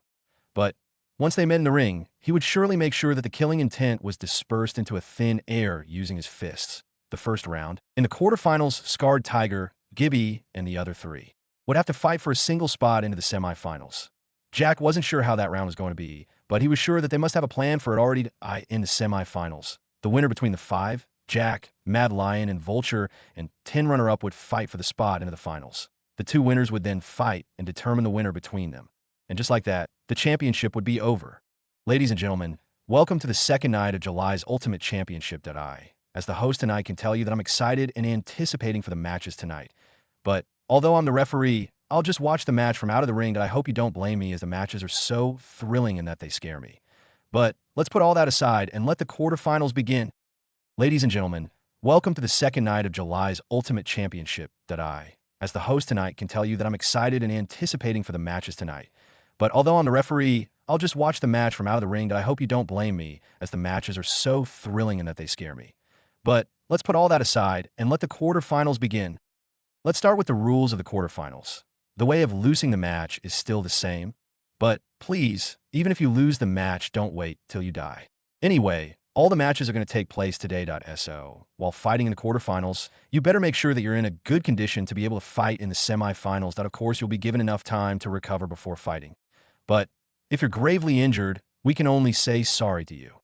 But once they met in the ring, he would surely make sure that the killing intent was dispersed into a thin air using his fists. The first round. In the quarterfinals, Scarred Tiger, Gibby, and the other 3 would have to fight for a single spot into the semifinals. Jack wasn't sure how that round was going to be, but he was sure that they must have a plan for it already in the semifinals. The winner between the 5, Jack, Mad Lion, and Vulture, and 10 runner-up would fight for the spot into the finals. The 2 winners would then fight and determine the winner between them. And just like that, the championship would be over. Ladies and gentlemen, welcome to the second night of July's Ultimate Championship. As the host tonight can tell you that I'm excited and anticipating for the matches tonight. But although I'm the referee, I'll just watch the match from out of the ring. I hope you don't blame me, as the matches are so thrilling and that they scare me. But let's put all that aside and let the quarterfinals begin. Ladies and gentlemen, welcome to the second night of July's Ultimate Championship. As the host tonight can tell you that I'm excited and anticipating for the matches tonight. But although I'm the referee, I'll just watch the match from out of the ring. I hope you don't blame me, as the matches are so thrilling and that they scare me. But let's put all that aside and let the quarterfinals begin. Let's start with the rules of the quarterfinals. The way of losing the match is still the same, but please, even if you lose the match, don't wait till you die. Anyway, all the matches are going to take place today. So, while fighting in the quarterfinals, you better make sure that you're in a good condition to be able to fight in the semifinals. Of course, you'll be given enough time to recover before fighting. But if you're gravely injured, we can only say sorry to you.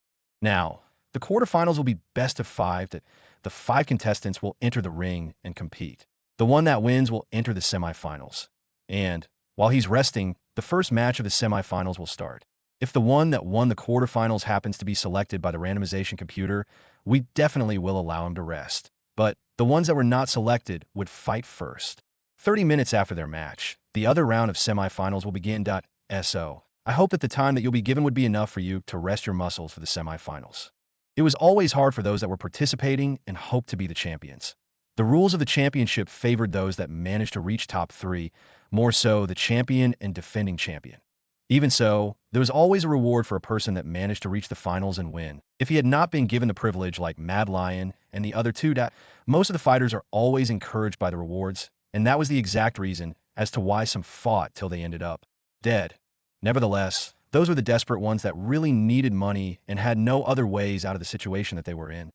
Now, the quarterfinals will be best of 5. The 5 contestants will enter the ring and compete. The one that wins will enter the semifinals. And while he's resting, the first match of the semifinals will start. If the one that won the quarterfinals happens to be selected by the randomization computer, we definitely will allow him to rest. But the ones that were not selected would fight first. 30 minutes after their match, the other round of semifinals will begin. So, I hope that the time that you'll be given would be enough for you to rest your muscles for the semifinals. It was always hard for those that were participating and hoped to be the champions. The rules of the championship favored those that managed to reach top 3, more so the champion and defending champion. Even so, there was always a reward for a person that managed to reach the finals and win. If he had not been given the privilege like Mad Lion and the other 2, most of the fighters are always encouraged by the rewards, and that was the exact reason as to why some fought till they ended up dead. Nevertheless, those were the desperate ones that really needed money and had no other ways out of the situation that they were in.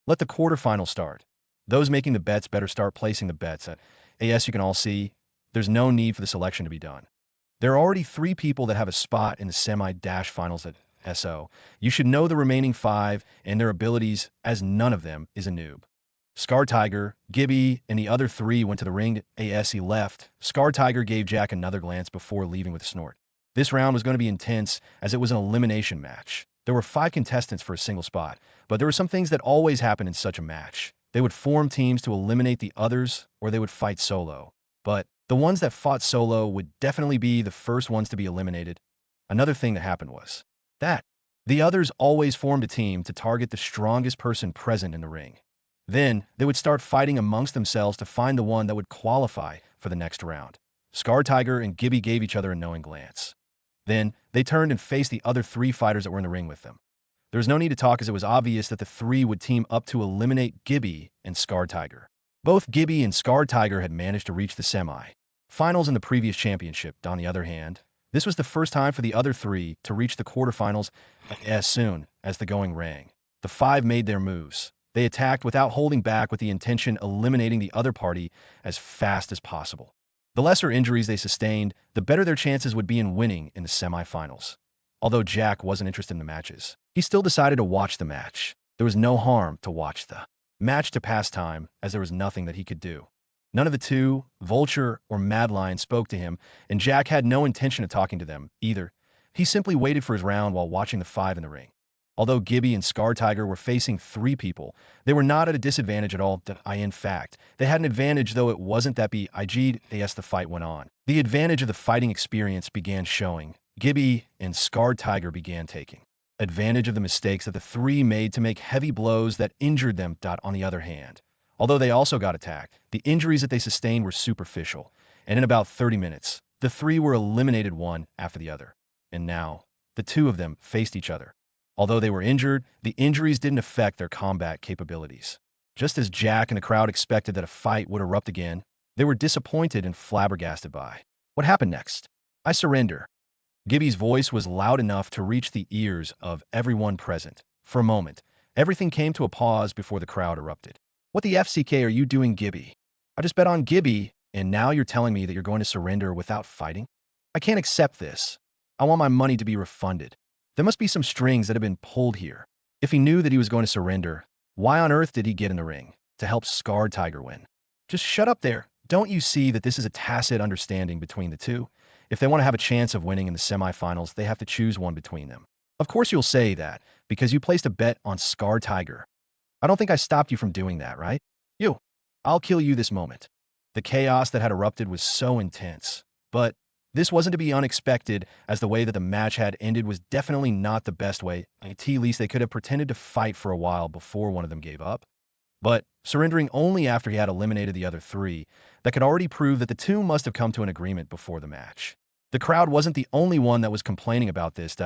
Let the quarterfinals start. Those making the bets better start placing the bets. As you can all see, there's no need for the selection to be done. There are already 3 people that have a spot in the semi-finals at SO. You should know the remaining 5 and their abilities, as none of them is a noob. Scar Tiger, Gibby, and the other 3 went to the ring. As he left, Scar Tiger gave Jack another glance before leaving with a snort. This round was going to be intense, as it was an elimination match. There were 5 contestants for a single spot, but there were some things that always happen in such a match. They would form teams to eliminate the others, or they would fight solo. But The ones that fought solo would definitely be the first ones to be eliminated. Another thing that happened was that the others always formed a team to target the strongest person present in the ring. Then, they would start fighting amongst themselves to find the one that would qualify for the next round. Scar Tiger and Gibby gave each other a knowing glance. Then, they turned and faced the other 3 fighters that were in the ring with them. There was no need to talk as it was obvious that the 3 would team up to eliminate Gibby and Scar Tiger. Both Gibby and Scar Tiger had managed to reach the semi-finals in the previous championship. On the other hand, this was the first time for the other 3 to reach the quarterfinals as soon as the going rang. The 5 made their moves. They attacked without holding back with the intention of eliminating the other party as fast as possible. The lesser injuries they sustained, the better their chances would be in winning in the semifinals. Although Jack wasn't interested in the matches, he still decided to watch the match. There was no harm to watch the match to pass time, as there was nothing that he could do. None of the 2, Vulture or Madline, spoke to him, and Jack had no intention of talking to them either. He simply waited for his round while watching the 5 in the ring. Although Gibby and Scar Tiger were facing 3 people, they were not at a disadvantage at all. In fact, they had an advantage, though it wasn't that big as the fight went on. The advantage of the fighting experience began showing. Gibby and Scar Tiger began taking advantage of the mistakes that the 3 made to make heavy blows that injured them. On the other hand, although they also got attacked, the injuries that they sustained were superficial, and in about 30 minutes, the 3 were eliminated one after the other. And now, the 2 of them faced each other. Although they were injured, the injuries didn't affect their combat capabilities. Just as Jack and the crowd expected that a fight would erupt again, they were disappointed and flabbergasted by what happened next. I surrender. Gibby's voice was loud enough to reach the ears of everyone present. For a moment, everything came to a pause before the crowd erupted. What the FCK are you doing, Gibby? I just bet on Gibby, and now you're telling me that you're going to surrender without fighting? I can't accept this. I want my money to be refunded. There must be some strings that have been pulled here. If he knew that he was going to surrender, why on earth did he get in the ring? To help Scar Tiger win. Just shut up there. Don't you see that this is a tacit understanding between the 2? If they want to have a chance of winning in the semifinals, they have to choose one between them. Of course you'll say that, because you placed a bet on Scar Tiger. I don't think I stopped you from doing that, right? I'll kill you this moment. The chaos that had erupted was so intense. But this wasn't to be unexpected, as the way that the match had ended was definitely not the best way. At least they could have pretended to fight for a while before one of them gave up. But surrendering only after he had eliminated the other 3, that could already prove that the 2 must have come to an agreement before the match. The crowd wasn't the only one that was complaining about this.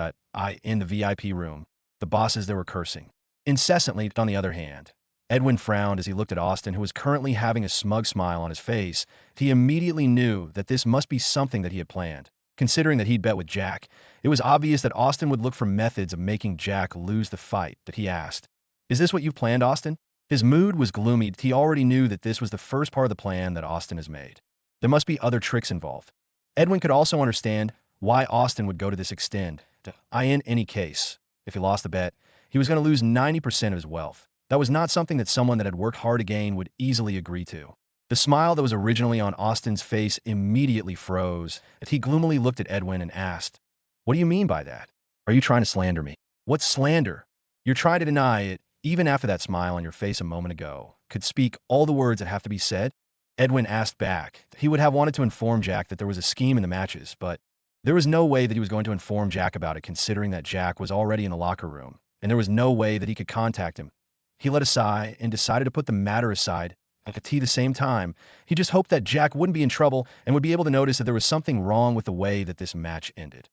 In the VIP room, the bosses there were cursing incessantly. On the other hand, Edwin frowned as he looked at Austin, who was currently having a smug smile on his face. He immediately knew that this must be something that he had planned. Considering that he'd bet with Jack, it was obvious that Austin would look for methods of making Jack lose the fight. That he asked, "Is this what you've planned, Austin?" His mood was gloomy. He already knew that this was the first part of the plan that Austin has made. There must be other tricks involved. Edwin could also understand why Austin would go to this extent. In any case, if he lost the bet, he was going to lose 90% of his wealth. That was not something that someone that had worked hard to gain would easily agree to. The smile that was originally on Austin's face immediately froze as he gloomily looked at Edwin and asked, "What do you mean by that? Are you trying to slander me?" "What slander? You're trying to deny it, even after that smile on your face a moment ago could speak all the words that have to be said?" Edwin asked back. He would have wanted to inform Jack that there was a scheme in the matches, but there was no way that he was going to inform Jack about it, considering that Jack was already in the locker room, and there was no way that he could contact him. He let a sigh and decided to put the matter aside. At the same time, he just hoped that Jack wouldn't be in trouble and would be able to notice that there was something wrong with the way that this match ended.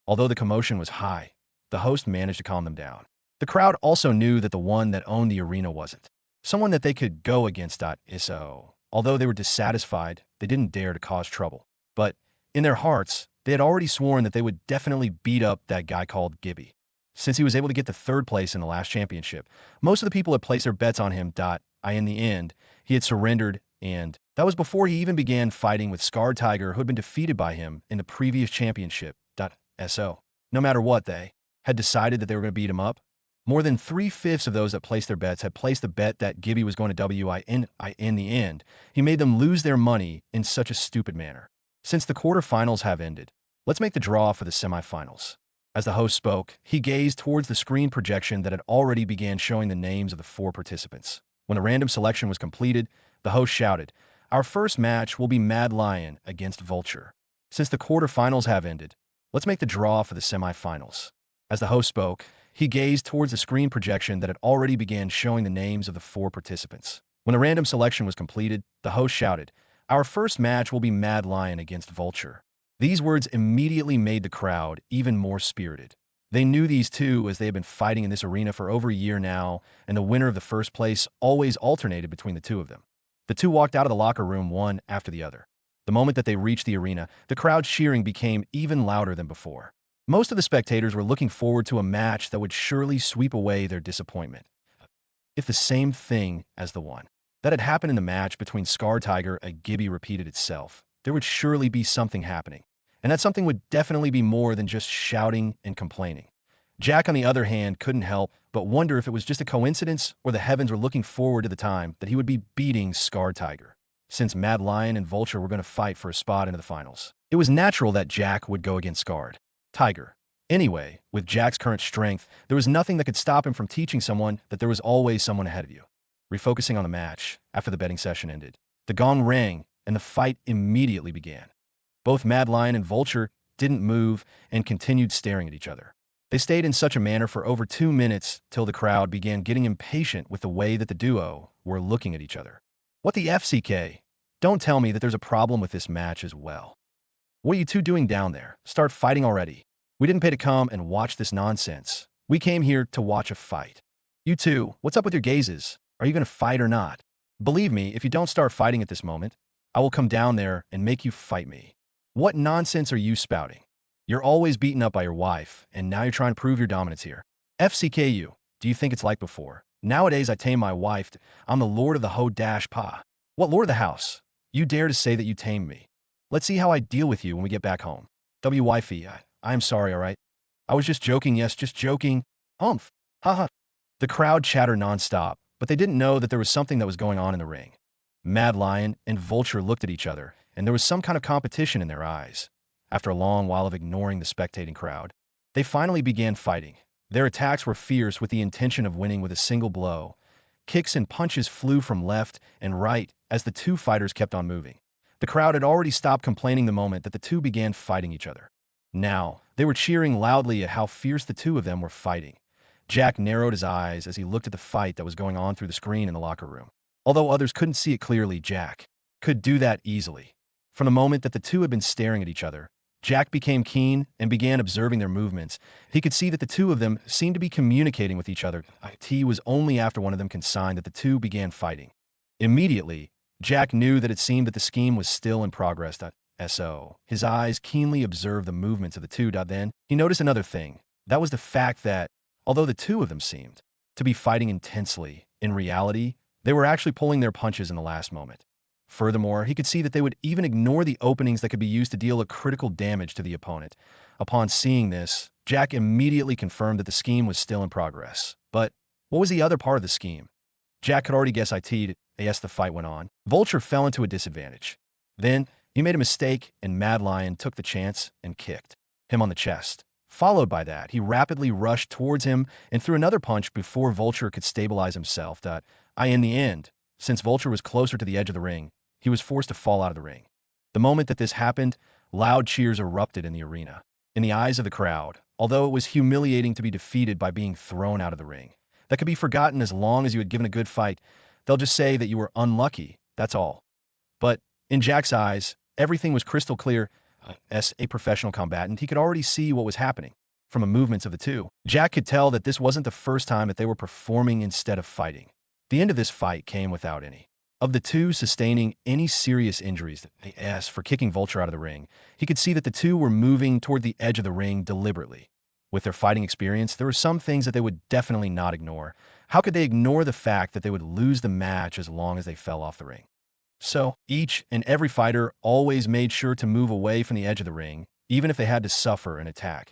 Although the commotion was high, the host managed to calm them down. The crowd also knew that the one that owned the arena wasn't someone that they could go against. So, although they were dissatisfied, they didn't dare to cause trouble. But in their hearts, they had already sworn that they would definitely beat up that guy called Gibby. Since he was able to get to 3rd place in the last championship, most of the people had placed their bets on him. In the end, he had surrendered, and that was before he even began fighting with Scar Tiger, who had been defeated by him in the previous championship. So, no matter what, they had decided that they were going to beat him up. More than 3/5 of those that placed their bets had placed the bet that Gibby was going to win. In the end, he made them lose their money in such a stupid manner. Since the quarterfinals have ended, let's make the draw for the semifinals. As the host spoke, he gazed towards the screen projection that had already began showing the names of the 4 participants. When the random selection was completed, the host shouted, Our first match will be Mad Lion against Vulture. Since the quarterfinals have ended, let's make the draw for the semifinals. As the host spoke, he gazed towards the screen projection that had already began showing the names of the 4 participants. When the random selection was completed, the host shouted, "Our first match will be Mad Lion against Vulture." These words immediately made the crowd even more spirited. They knew these two as they had been fighting in this arena for over a year now, and the winner of the first place always alternated between the two of them. The two walked out of the locker room one after the other. The moment that they reached the arena, the crowd's cheering became even louder than before. Most of the spectators were looking forward to a match that would surely sweep away their disappointment. If the same thing as the one that had happened in the match between Scar Tiger and Gibby repeated itself, there would surely be something happening. And that something would definitely be more than just shouting and complaining. Jack, on the other hand, couldn't help but wonder if it was just a coincidence or the heavens were looking forward to the time that he would be beating Scar Tiger. Since Mad Lion and Vulture were going to fight for a spot into the finals, it was natural that Jack would go against Scarred Tiger. Anyway, with Jack's current strength, there was nothing that could stop him from teaching someone that there was always someone ahead of you. Refocusing on the match, after the betting session ended, the gong rang and the fight immediately began. Both Mad Lion and Vulture didn't move and continued staring at each other. They stayed in such a manner for over 2 minutes till the crowd began getting impatient with the way that the duo were looking at each other. What the FCK? Don't tell me that there's a problem with this match as well. What are you two doing down there? Start fighting already. We didn't pay to come and watch this nonsense. We came here to watch a fight. You two, what's up with your gazes? Are you going to fight or not? Believe me, if you don't start fighting at this moment, I will come down there and make you fight me. What nonsense are you spouting? You're always beaten up by your wife, and now you're trying to prove your dominance here. FCKU, do you think it's like before? Nowadays I tame my wife. I'm the lord of the ho-dash-pa. What lord of the house? You dare to say that you tame me. Let's see how I deal with you when we get back home. Wifey, I'm sorry, alright? I was just joking, yes, just joking. Humph. Haha. The crowd chattered nonstop, but they didn't know that there was something that was going on in the ring. Mad Lion and Vulture looked at each other, and there was some kind of competition in their eyes. After a long while of ignoring the spectating crowd, they finally began fighting. Their attacks were fierce with the intention of winning with a single blow. Kicks and punches flew from left and right as the two fighters kept on moving. The crowd had already stopped complaining the moment that the two began fighting each other. Now, they were cheering loudly at how fierce the two of them were fighting. Jack narrowed his eyes as he looked at the fight that was going on through the screen in the locker room. Although others couldn't see it clearly, Jack could do that easily. From the moment that the two had been staring at each other, Jack became keen and began observing their movements. He could see that the two of them seemed to be communicating with each other. It was only after one of them consigned that the two began fighting. Immediately, Jack knew that it seemed that the scheme was still in progress. His eyes keenly observed the movements of the two. Then, he noticed another thing. That was the fact that, although the two of them seemed to be fighting intensely, in reality, they were actually pulling their punches in the last moment. Furthermore, he could see that they would even ignore the openings that could be used to deal a critical damage to the opponent. Upon seeing this, Jack immediately confirmed that the scheme was still in progress. But what was the other part of the scheme? Jack could already guess as the fight went on. Vulture fell into a disadvantage. Then, he made a mistake, and Mad Lion took the chance and kicked him on the chest. Followed by that, he rapidly rushed towards him and threw another punch before Vulture could stabilize himself. In the end, since Vulture was closer to the edge of the ring, he was forced to fall out of the ring. The moment that this happened, loud cheers erupted in the arena. In the eyes of the crowd, although it was humiliating to be defeated by being thrown out of the ring, that could be forgotten as long as you had given a good fight. They'll just say that you were unlucky, that's all. But in Jack's eyes, everything was crystal clear. As a professional combatant, he could already see what was happening from the movements of the two. Jack could tell that this wasn't the first time that they were performing instead of fighting. The end of this fight came without any of the two sustaining any serious injuries. As for kicking Vulture out of the ring, he could see that the two were moving toward the edge of the ring deliberately. With their fighting experience, there were some things that they would definitely not ignore. How could they ignore the fact that they would lose the match as long as they fell off the ring? So, each and every fighter always made sure to move away from the edge of the ring, even if they had to suffer an attack.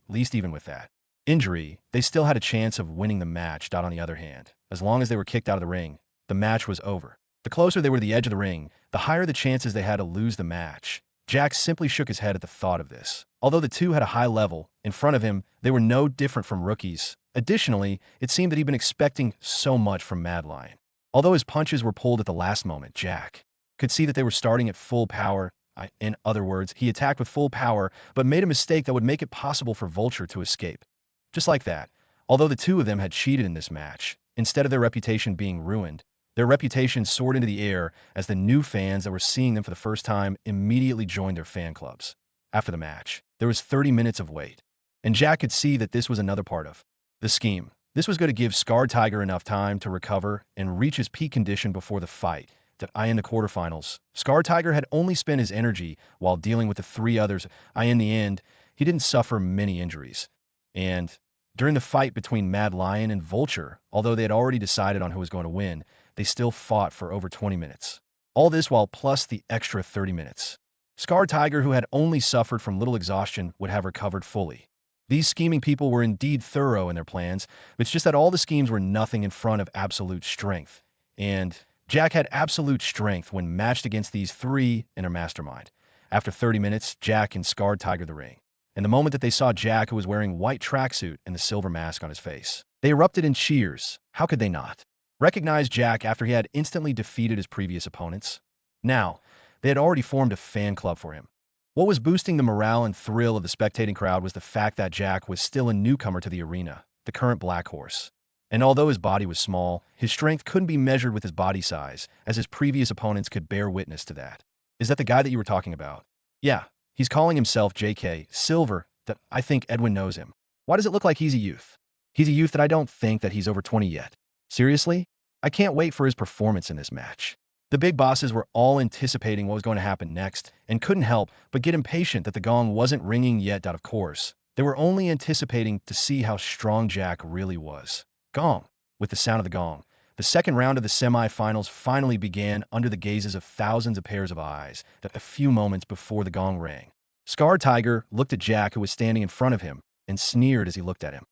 Least even with that injury, they still had a chance of winning the match. On the other hand, as long as they were kicked out of the ring, the match was over. The closer they were to the edge of the ring, the higher the chances they had to lose the match. Jack simply shook his head at the thought of this. Although the two had a high level in front of him, they were no different from rookies. Additionally, it seemed that he'd been expecting so much from Mad Lion. Although his punches were pulled at the last moment, Jack could see that they were starting at full power. In other words, he attacked with full power, but made a mistake that would make it possible for Vulture to escape. Just like that, although the two of them had cheated in this match, instead of their reputation being ruined, their reputation soared into the air as the new fans that were seeing them for the first time immediately joined their fan clubs. After the match, there was 30 minutes of wait, and Jack could see that this was another part of the scheme. This was going to give Scarred Tiger enough time to recover and reach his peak condition before the fight. In the quarterfinals, Scarred Tiger had only spent his energy while dealing with the three others. In the end, he didn't suffer many injuries. And during the fight between Mad Lion and Vulture, although they had already decided on who was going to win, they still fought for over 20 minutes. All this while plus the extra 30 minutes. Scarred Tiger, who had only suffered from little exhaustion, would have recovered fully. These scheming people were indeed thorough in their plans, but it's just that all the schemes were nothing in front of absolute strength. And Jack had absolute strength when matched against these three in a mastermind. After 30 minutes, Jack and Scarred Tiger the ring. And the moment that they saw Jack, who was wearing white tracksuit and the silver mask on his face, they erupted in cheers. How could they not recognize Jack after he had instantly defeated his previous opponents? Now, they had already formed a fan club for him. What was boosting the morale and thrill of the spectating crowd was the fact that Jack was still a newcomer to the arena, the current Black Horse. And although his body was small, his strength couldn't be measured with his body size, as his previous opponents could bear witness to that. Is that the guy that you were talking about? Yeah, he's calling himself JK Silver. That I think Edwin knows him. Why does it look like he's a youth? He's a youth that I don't think that he's over 20 yet. Seriously? I can't wait for his performance in this match. The big bosses were all anticipating what was going to happen next and couldn't help but get impatient that the gong wasn't ringing yet. Of course, they were only anticipating to see how strong Jack really was. Gong. With the sound of the gong, the second round of the semi-finals finally began under the gazes of thousands of pairs of eyes a few moments before the gong rang. Scarred Tiger looked at Jack, who was standing in front of him, and sneered as he looked at him.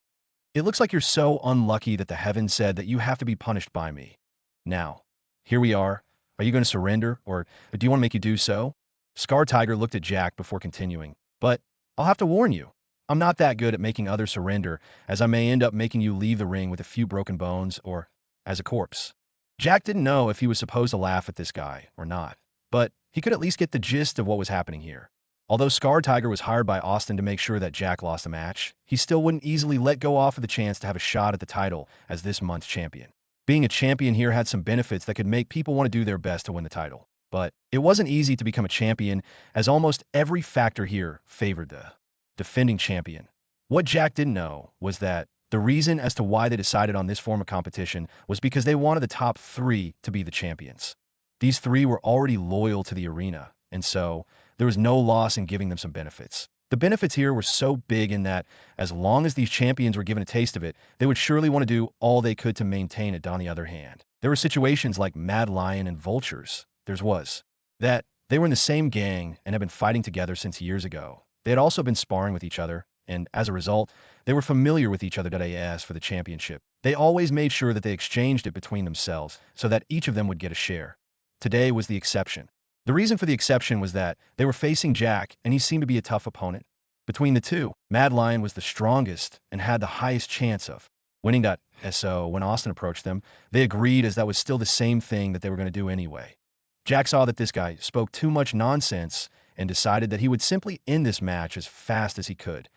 It looks like you're so unlucky that the heavens said that you have to be punished by me. Now, here we are. Are you going to surrender, or do you want to make you do so? Scarred Tiger looked at Jack before continuing. But I'll have to warn you, I'm not that good at making others surrender, as I may end up making you leave the ring with a few broken bones or as a corpse. Jack didn't know if he was supposed to laugh at this guy or not, but he could at least get the gist of what was happening here. Although Scarred Tiger was hired by Austin to make sure that Jack lost the match, he still wouldn't easily let go off of the chance to have a shot at the title as this month's champion. Being a champion here had some benefits that could make people want to do their best to win the title. But it wasn't easy to become a champion, as almost every factor here favored the defending champion. What Jack didn't know was that the reason as to why they decided on this form of competition was because they wanted the top three to be the champions. These three were already loyal to the arena, and so there was no loss in giving them some benefits. The benefits here were so big in that as long as these champions were given a taste of it, they would surely want to do all they could to maintain it. On the other hand, there were situations like Mad Lion and Vultures. That they were in the same gang and had been fighting together since years ago. They had also been sparring with each other, and as a result, they were familiar with each other. As for the championship, they always made sure that they exchanged it between themselves so that each of them would get a share. Today was the exception. The reason for the exception was that they were facing Jack, and he seemed to be a tough opponent. Between the two, Mad Lion was the strongest and had the highest chance of winning. So when Austin approached them, they agreed, as that was still the same thing that they were going to do anyway. Jack saw that this guy spoke too much nonsense and decided that he would simply end this match as fast as he could.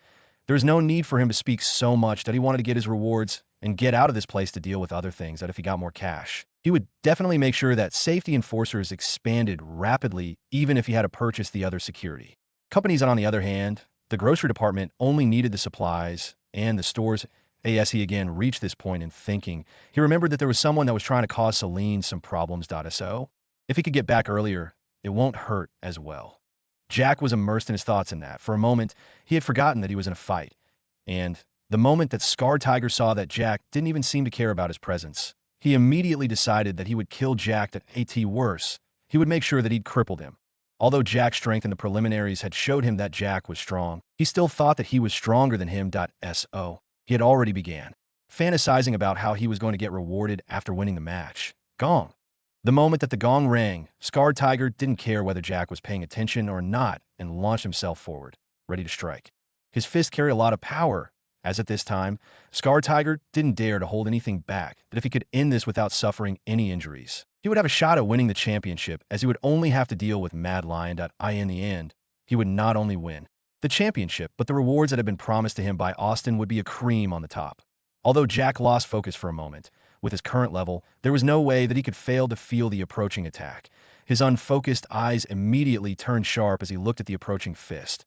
There was no need for him to speak so much that he wanted to get his rewards and get out of this place to deal with other things, that if he got more cash, he would definitely make sure that safety enforcers expanded rapidly, even if he had to purchase the other security. Companies, on the other hand, the grocery department only needed the supplies, and the stores. As he again reached this point in thinking, he remembered that there was someone that was trying to cause Celine some problems. So if he could get back earlier, it won't hurt as well. Jack was immersed in his thoughts in that. For a moment, he had forgotten that he was in a fight. And the moment that Scarred Tiger saw that Jack didn't even seem to care about his presence, he immediately decided that he would kill Jack. Worse, he would make sure that he'd crippled him. Although Jack's strength in the preliminaries had showed him that Jack was strong, he still thought that he was stronger than him. So he had already began fantasizing about how he was going to get rewarded after winning the match. Gong. The moment that the gong rang, Scarred Tiger didn't care whether Jack was paying attention or not and launched himself forward, ready to strike. His fists carry a lot of power, As at this time, Scar Tiger didn't dare to hold anything back, that if he could end this without suffering any injuries, he would have a shot at winning the championship, as he would only have to deal with Mad Lion. In the end, he would not only win the championship, but the rewards that had been promised to him by Austin would be a cream on the top. Although Jack lost focus for a moment, with his current level, there was no way that he could fail to feel the approaching attack. His unfocused eyes immediately turned sharp as he looked at the approaching fist.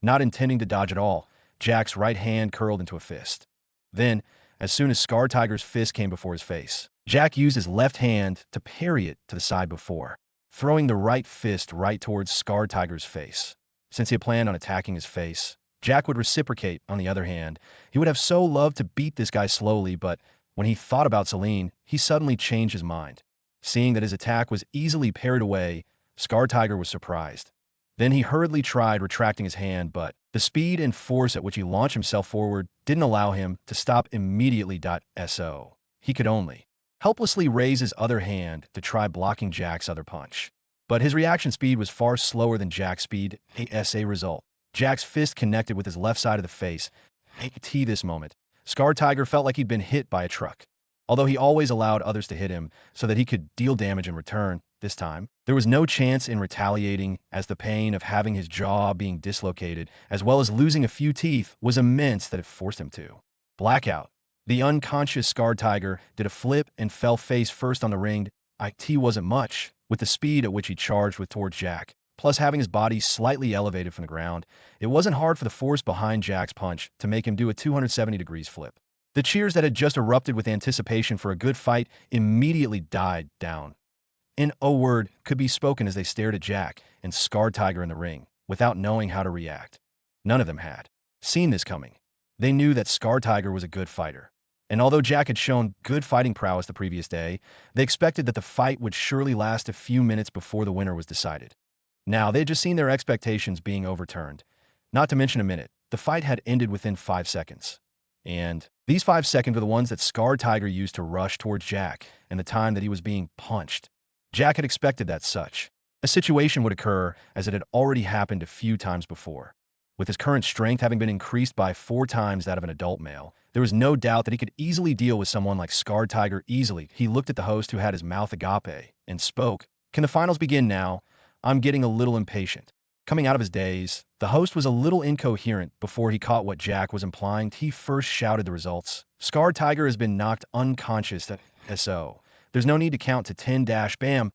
Not intending to dodge at all, Jack's right hand curled into a fist. Then, as soon as Scar Tiger's fist came before his face, Jack used his left hand to parry it to the side before, throwing the right fist right towards Scar Tiger's face. Since he had planned on attacking his face, Jack would reciprocate. On the other hand, he would have so loved to beat this guy slowly, but when he thought about Celine, he suddenly changed his mind. Seeing that his attack was easily parried away, Scar Tiger was surprised. Then he hurriedly tried retracting his hand, but the speed and force at which he launched himself forward didn't allow him to stop immediately. So he could only helplessly raise his other hand to try blocking Jack's other punch. But his reaction speed was far slower than Jack's speed. As a result, Jack's fist connected with his left side of the face. This moment, Scar Tiger felt like he'd been hit by a truck. Although he always allowed others to hit him so that he could deal damage in return, this time, there was no chance in retaliating, as the pain of having his jaw being dislocated, as well as losing a few teeth, was immense that it forced him to blackout. The unconscious Scar Tiger did a flip and fell face first on the ring. It wasn't much, with the speed at which he charged towards Jack, plus having his body slightly elevated from the ground. It wasn't hard for the force behind Jack's punch to make him do a 270 degrees flip. The cheers that had just erupted with anticipation for a good fight immediately died down. An "oh" word could be spoken as they stared at Jack and Scar Tiger in the ring, without knowing how to react. None of them had seen this coming. They knew that Scar Tiger was a good fighter, and although Jack had shown good fighting prowess the previous day, they expected that the fight would surely last a few minutes before the winner was decided. Now, they had just seen their expectations being overturned. Not to mention a minute, the fight had ended within 5 seconds. And these 5 seconds were the ones that Scar Tiger used to rush towards Jack and the time that he was being punched. Jack had expected that such a situation would occur, as it had already happened a few times before. With his current strength having been increased by 4 times that of an adult male, there was no doubt that he could easily deal with someone like Scar Tiger easily. He looked at the host, who had his mouth agape, and spoke. "Can the finals begin now? I'm getting a little impatient." Coming out of his daze, the host was a little incoherent before he caught what Jack was implying. He first shouted the results. "Scar Tiger has been knocked unconscious. So there's no need to count to 10 bam,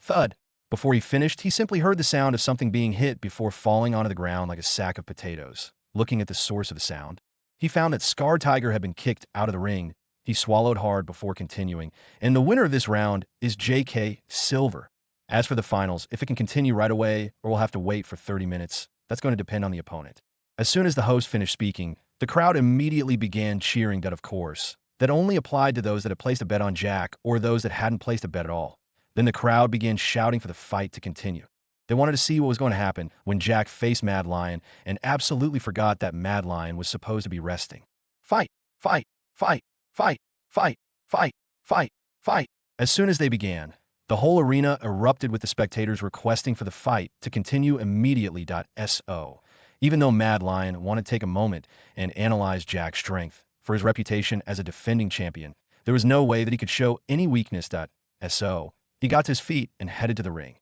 thud." Before he finished, he simply heard the sound of something being hit before falling onto the ground like a sack of potatoes. Looking at the source of the sound, he found that Scar Tiger had been kicked out of the ring. He swallowed hard before continuing, and the winner of this round is J.K. Silver. As for the finals, if it can continue right away or we'll have to wait for 30 minutes, that's going to depend on the opponent. As soon as the host finished speaking, the crowd immediately began cheering. That, of course, that only applied to those that had placed a bet on Jack or those that hadn't placed a bet at all. Then the crowd began shouting for the fight to continue. They wanted to see what was going to happen when Jack faced Mad Lion and absolutely forgot that Mad Lion was supposed to be resting. Fight, fight, fight, fight, fight, fight, fight, fight. As soon as they began, the whole arena erupted with the spectators requesting for the fight to continue immediately. So, even though Mad Lion wanted to take a moment and analyze Jack's strength for his reputation as a defending champion, there was no way that he could show any weakness. So, he got to his feet and headed to the ring.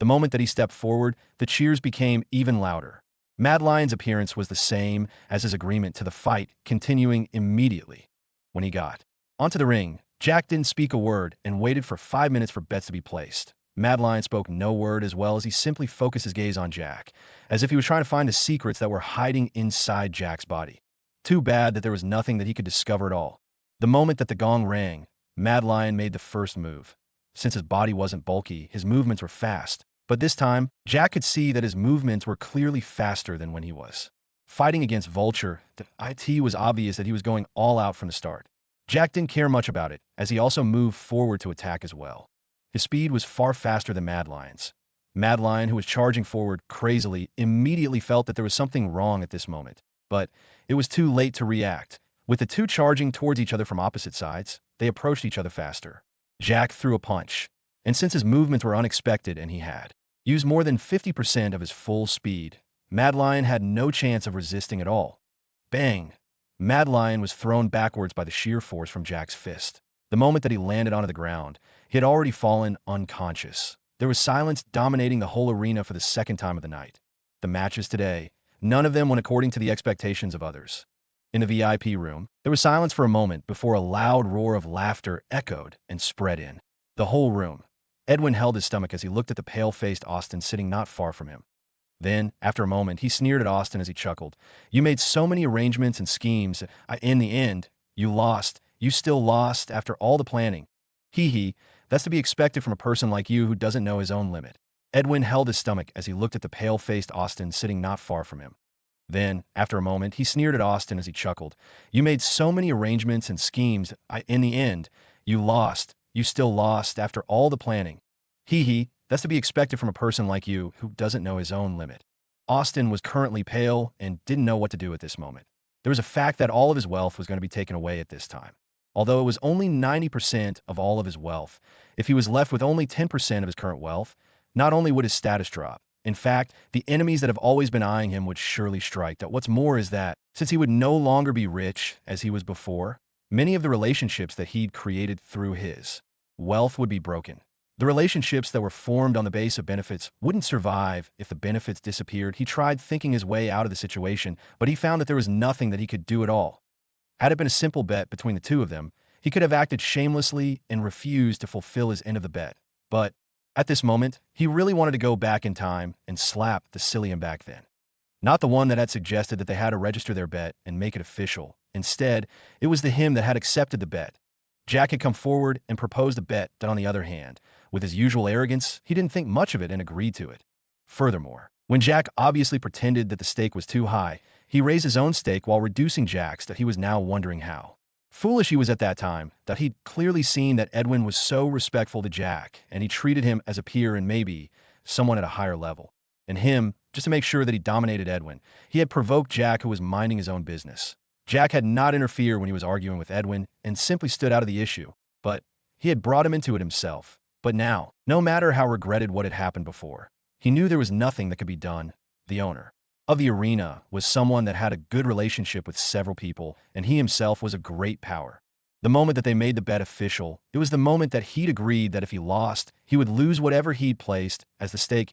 The moment that he stepped forward, the cheers became even louder. Mad Lion's appearance was the same as his agreement to the fight, continuing immediately. When he got onto the ring, Jack didn't speak a word and waited for 5 minutes for bets to be placed. Mad Lion spoke no word, as well as he simply focused his gaze on Jack, as if he was trying to find the secrets that were hiding inside Jack's body. Too bad that there was nothing that he could discover at all. The moment that the gong rang, Mad Lion made the first move. Since his body wasn't bulky, his movements were fast. But this time, Jack could see that his movements were clearly faster than when he was fighting against Vulture. It was obvious that he was going all out from the start. Jack didn't care much about it, as he also moved forward to attack as well. His speed was far faster than Mad Lion's. Mad Lion, who was charging forward crazily, immediately felt that there was something wrong at this moment. But it was too late to react. With the two charging towards each other from opposite sides, they approached each other faster. Jack threw a punch, and since his movements were unexpected and he had used more than 50% of his full speed, Mad Lion had no chance of resisting at all. Bang! Mad Lion was thrown backwards by the sheer force from Jack's fist. The moment that he landed onto the ground, he had already fallen unconscious. There was silence dominating the whole arena for the second time of the night. The matches today, none of them went according to the expectations of others. In the VIP room, there was silence for a moment before a loud roar of laughter echoed and spread in the whole room. Edwin held his stomach as he looked at the pale-faced Austin sitting not far from him. Then, after a moment, he sneered at Austin as he chuckled. "You made so many arrangements and schemes. In the end, you lost. You still lost after all the planning. Hee hee, that's to be expected from a person like you who doesn't know his own limit." Edwin held his stomach as he looked at the pale-faced Austin sitting not far from him. Then, after a moment, he sneered at Austin as he chuckled. "You made so many arrangements and schemes. In the end, you lost. You still lost after all the planning. Hee hee, that's to be expected from a person like you who doesn't know his own limit." Austin was currently pale and didn't know what to do at this moment. There was a fact that all of his wealth was going to be taken away at this time. Although it was only 90% of all of his wealth, if he was left with only 10% of his current wealth, not only would his status drop, in fact, the enemies that have always been eyeing him would surely strike. That what's more is that, since he would no longer be rich as he was before, many of the relationships that he'd created through his wealth would be broken. The relationships that were formed on the base of benefits wouldn't survive if the benefits disappeared. He tried thinking his way out of the situation, but he found that there was nothing that he could do at all. Had it been a simple bet between the two of them, he could have acted shamelessly and refused to fulfill his end of the bet. But at this moment, he really wanted to go back in time and slap the Cillian back then. Not the one that had suggested that they had to register their bet and make it official. Instead, it was the him that had accepted the bet. Jack had come forward and proposed a bet that, on the other hand, with his usual arrogance, he didn't think much of it and agreed to it. Furthermore, when Jack obviously pretended that the stake was too high, he raised his own stake while reducing Jack's. That he was now wondering how foolish he was at that time, that he'd clearly seen that Edwin was so respectful to Jack, and he treated him as a peer and maybe someone at a higher level. And him, just to make sure that he dominated Edwin, he had provoked Jack, who was minding his own business. Jack had not interfered when he was arguing with Edwin and simply stood out of the issue, but he had brought him into it himself. But now, no matter how regretted what had happened before, he knew there was nothing that could be done. The owner of the arena was someone that had a good relationship with several people, and he himself was a great power. The moment that they made the bet official, it was the moment that he'd agreed that if he lost, he would lose whatever he'd placed as the stake,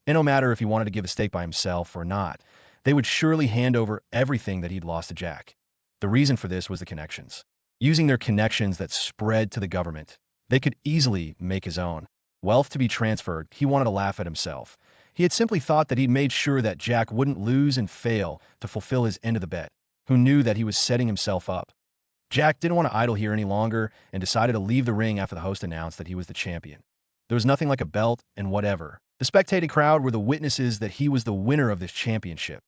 and no matter if he wanted to give a stake by himself or not, they would surely hand over everything that he'd lost to Jack. The reason for this was the connections. Using their connections that spread to the government, they could easily make his own wealth to be transferred. He wanted to laugh at himself. He had simply thought that he'd made sure that Jack wouldn't lose and fail to fulfill his end of the bet, who knew that he was setting himself up. Jack didn't want to idle here any longer and decided to leave the ring after the host announced that he was the champion. There was nothing like a belt and whatever. The spectating crowd were the witnesses that he was the winner of this championship.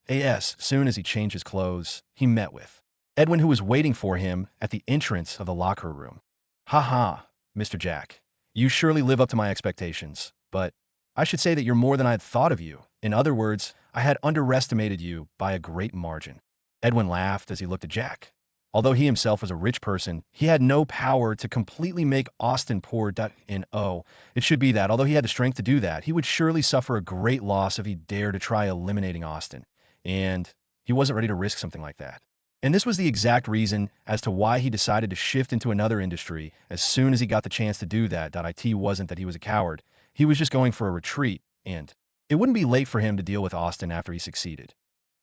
Soon as he changed his clothes, he met with Edwin, who was waiting for him at the entrance of the locker room. "Ha ha, Mr. Jack. You surely live up to my expectations, but I should say that you're more than I had thought of you. In other words, I had underestimated you by a great margin." Edwin laughed as he looked at Jack. Although he himself was a rich person, he had no power to completely make Austin poor. It should be that, although he had the strength to do that, he would surely suffer a great loss if he dared to try eliminating Austin. And he wasn't ready to risk something like that. And this was the exact reason as to why he decided to shift into another industry as soon as he got the chance to do that. It wasn't that he was a coward. He was just going for a retreat, and it wouldn't be late for him to deal with Austin after he succeeded.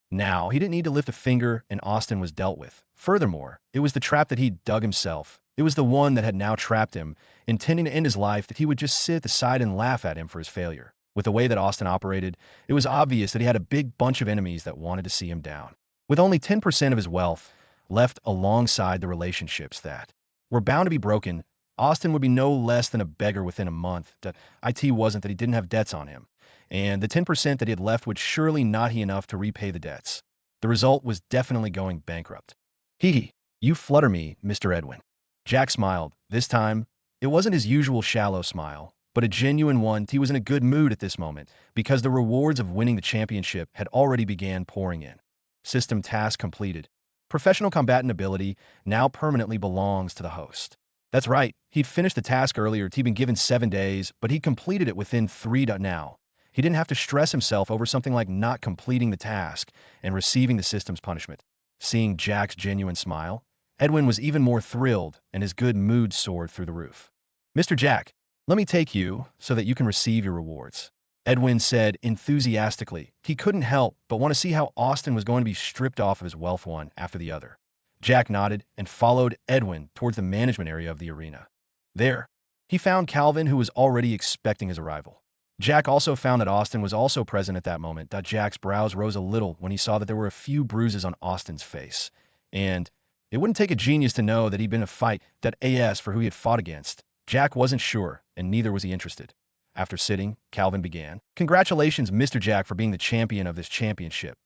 Now, he didn't need to lift a finger, and Austin was dealt with. Furthermore, it was the trap that he dug himself. It was the one that had now trapped him, intending to end his life, that he would just sit at the side and laugh at him for his failure. With the way that Austin operated, it was obvious that he had a big bunch of enemies that wanted to see him down. With only 10% of his wealth left alongside the relationships that were bound to be broken, Austin would be no less than a beggar within a month. It wasn't that he didn't have debts on him, and the 10% that he had left would surely not be enough to repay the debts. The result was definitely going bankrupt. "Hee, you flutter me, Mr. Edwin." Jack smiled. This time, it wasn't his usual shallow smile, but a genuine one. He was in a good mood at this moment because the rewards of winning the championship had already began pouring in. System task completed. Professional combatant ability now permanently belongs to the host. That's right, he'd finished the task earlier. He'd been given 7 days, but he completed it within 3 now. He didn't have to stress himself over something like not completing the task and receiving the system's punishment. Seeing Jack's genuine smile, Edwin was even more thrilled and his good mood soared through the roof. "Mr. Jack, let me take you so that you can receive your rewards," Edwin said enthusiastically. He couldn't help but want to see how Austin was going to be stripped off of his wealth one after the other. Jack nodded and followed Edwin towards the management area of the arena. There, he found Calvin, who was already expecting his arrival. Jack also found that Austin was also present at that moment. Jack's brows rose a little when he saw that there were a few bruises on Austin's face. And it wouldn't take a genius to know that he'd been in a fight for who he had fought against. Jack wasn't sure, and neither was he interested. After sitting, Calvin began. "Congratulations, Mr. Jack, for being the champion of this championship.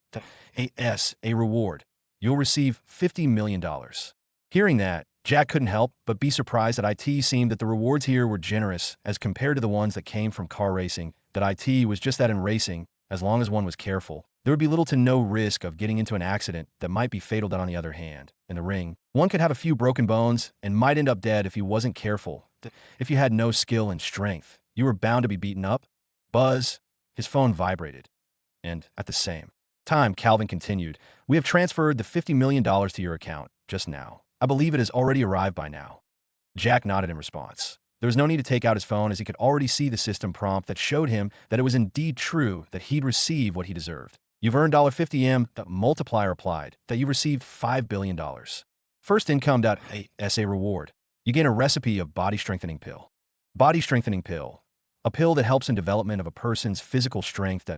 A reward. You'll receive $50 million. Hearing that, Jack couldn't help but be surprised that it seemed that the rewards here were generous as compared to the ones that came from car racing. That it was just that in racing, as long as one was careful, there would be little to no risk of getting into an accident that might be fatal. On the other hand, in the ring, one could have a few broken bones and might end up dead if he wasn't careful. If you had no skill and strength, you were bound to be beaten up." Buzz. His phone vibrated. And at the same time, Calvin continued, "We have transferred the $50 million to your account just now. I believe it has already arrived by now." Jack nodded in response. There was no need to take out his phone as he could already see the system prompt that showed him that it was indeed true that he'd receive what he deserved. "You've earned $50M, the multiplier applied, that you received $5 billion. First income. A reward. You gain a recipe of body strengthening pill. Body strengthening pill. A pill that helps in development of a person's physical strength.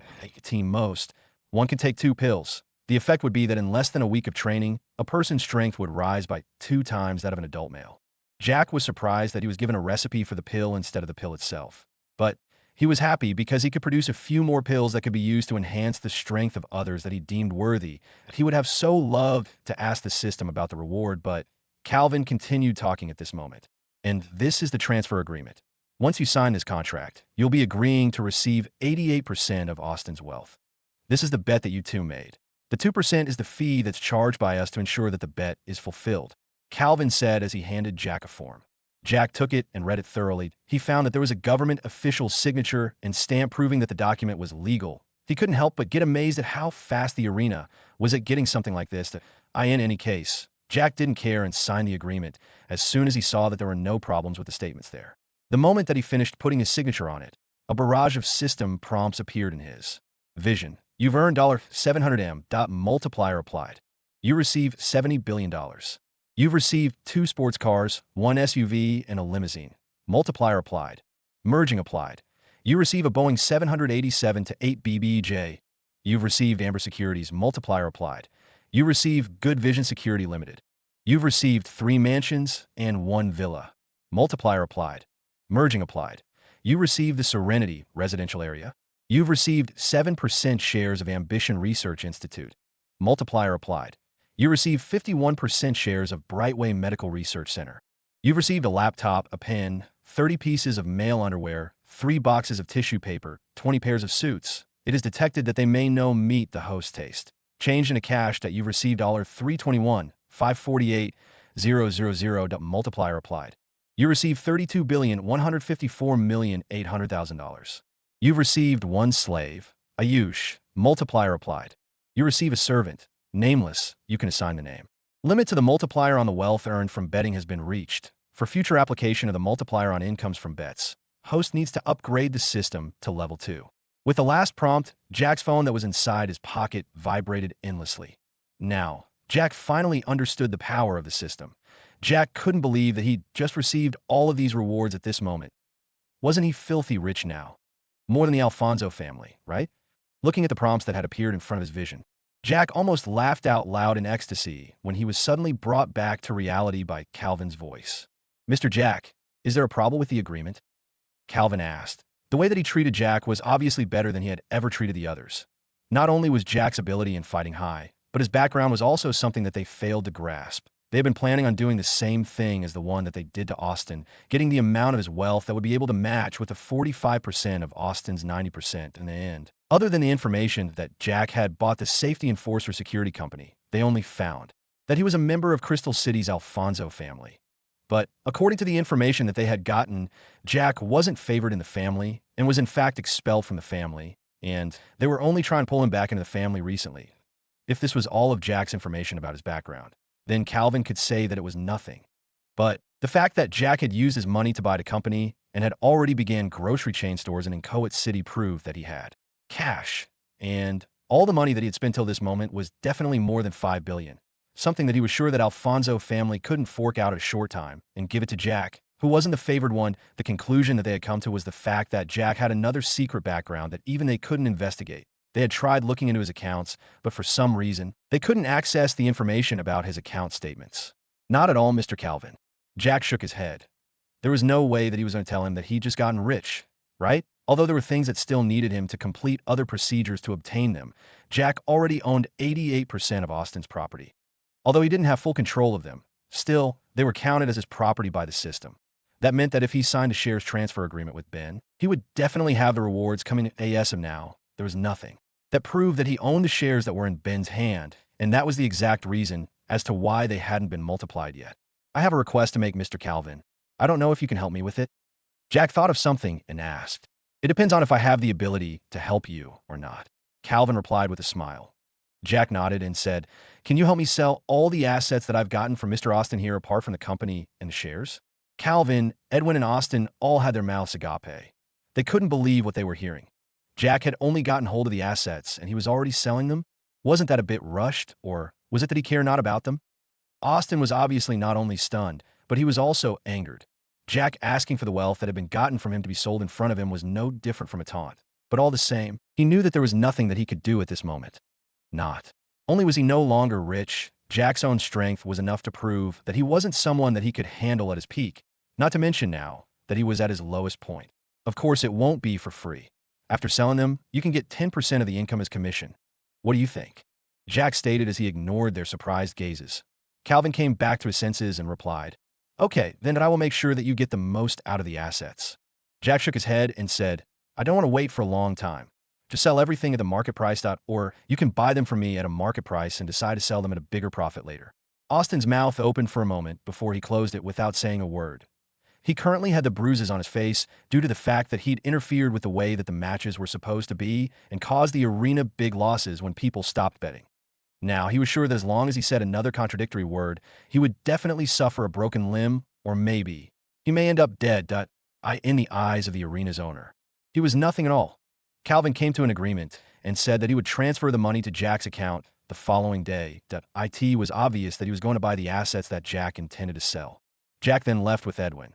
Most. One can take 2 pills. The effect would be that in less than a week of training, a person's strength would rise by 2 times that of an adult male." Jack was surprised that he was given a recipe for the pill instead of the pill itself. But he was happy because he could produce a few more pills that could be used to enhance the strength of others that he deemed worthy. He would have so loved to ask the system about the reward, but Calvin continued talking at this moment. "And this is the transfer agreement. Once you sign this contract, you'll be agreeing to receive 88% of Austin's wealth. This is the bet that you two made. The 2% is the fee that's charged by us to ensure that the bet is fulfilled," Calvin said as he handed Jack a form. Jack took it and read it thoroughly. He found that there was a government official's signature and stamp proving that the document was legal. He couldn't help but get amazed at how fast the arena was at getting something like this. In any case, Jack didn't care and signed the agreement as soon as he saw that there were no problems with the statements there. The moment that he finished putting his signature on it, a barrage of system prompts appeared in his vision. "You've earned $700M. Multiplier applied. You receive $70 billion. You've received 2 sports cars, 1 SUV, and a limousine. Multiplier applied. Merging applied. You receive a Boeing 787-8 BBJ. You've received Amber Securities. Multiplier applied. You receive Good Vision Security Limited. You've received 3 mansions and 1 villa. Multiplier applied. Merging applied. You receive the Serenity residential area. You've received 7% shares of Ambition Research Institute. Multiplier applied. You receive 51% shares of Brightway Medical Research Center. You've received a laptop, a pen, 30 pieces of male underwear, 3 boxes of tissue paper, 20 pairs of suits. It is detected that they may no meet the host taste. Changed into cash that you've received $321,548,000. Multiplier applied. You receive $32,154,800,000. You've received 1 slave, Ayush. Multiplier applied. You receive a servant, nameless. You can assign the name. Limit to the multiplier on the wealth earned from betting has been reached. For future application of the multiplier on incomes from bets, host needs to upgrade the system to level 2. With the last prompt, Jack's phone that was inside his pocket vibrated endlessly. Now, Jack finally understood the power of the system. Jack couldn't believe that he'd just received all of these rewards at this moment. Wasn't he filthy rich now? More than the Alfonso family, right? Looking at the prompts that had appeared in front of his vision, Jack almost laughed out loud in ecstasy when he was suddenly brought back to reality by Calvin's voice. "Mr. Jack, is there a problem with the agreement?" Calvin asked. The way that he treated Jack was obviously better than he had ever treated the others. Not only was Jack's ability in fighting high, but his background was also something that they failed to grasp. They had been planning on doing the same thing as the one that they did to Austin, getting the amount of his wealth that would be able to match with the 45% of Austin's 90% in the end. Other than the information that Jack had bought the safety enforcer security company, they only found that he was a member of Crystal City's Alfonso family. But according to the information that they had gotten, Jack wasn't favored in the family and was in fact expelled from the family, and they were only trying to pull him back into the family recently. If this was all of Jack's information about his background, then Calvin could say that it was nothing. But the fact that Jack had used his money to buy the company and had already began grocery chain stores in Inchoate City proved that he had cash. And all the money that he had spent till this moment was definitely more than $5 billion. Something that he was sure that Alfonso family couldn't fork out a short time and give it to Jack, who wasn't the favored one. The conclusion that they had come to was the fact that Jack had another secret background that even they couldn't investigate. They had tried looking into his accounts, but for some reason, they couldn't access the information about his account statements. Not at all, Mr. Calvin. Jack shook his head. There was no way that he was going to tell him that he'd just gotten rich, right? Although there were things that still needed him to complete other procedures to obtain them, Jack already owned 88% of Austin's property. Although he didn't have full control of them, still, they were counted as his property by the system. That meant that if he signed a shares transfer agreement with Ben, he would definitely have the rewards coming to him now. There was nothing that proved that he owned the shares that were in Ben's hand, and that was the exact reason as to why they hadn't been multiplied yet. I have a request to make, Mr. Calvin. I don't know if you can help me with it. Jack thought of something and asked. It depends on if I have the ability to help you or not. Calvin replied with a smile. Jack nodded and said, "Can you help me sell all the assets that I've gotten from Mr. Austin here apart from the company and the shares?" Calvin, Edwin, and Austin all had their mouths agape. They couldn't believe what they were hearing. Jack had only gotten hold of the assets and he was already selling them? Wasn't that a bit rushed, or was it that he cared not about them? Austin was obviously not only stunned, but he was also angered. Jack asking for the wealth that had been gotten from him to be sold in front of him was no different from a taunt. But all the same, he knew that there was nothing that he could do at this moment. Not only was he no longer rich, Jack's own strength was enough to prove that he wasn't someone that he could handle at his peak, not to mention now that he was at his lowest point. Of course, it won't be for free. After selling them, you can get 10% of the income as commission. What do you think? Jack stated as he ignored their surprised gazes. Calvin came back to his senses and replied, "Okay, then I will make sure that you get the most out of the assets." Jack shook his head and said, "I don't want to wait for a long time. Just sell everything at the market price, or you can buy them from me at a market price and decide to sell them at a bigger profit later." Austin's mouth opened for a moment before he closed it without saying a word. He currently had the bruises on his face due to the fact that he'd interfered with the way that the matches were supposed to be and caused the arena big losses when people stopped betting. Now, he was sure that as long as he said another contradictory word, he would definitely suffer a broken limb, or maybe he may end up dead in the eyes of the arena's owner. He was nothing at all. Calvin came to an agreement and said that he would transfer the money to Jack's account the following day. It was obvious that he was going to buy the assets that Jack intended to sell. Jack then left with Edwin.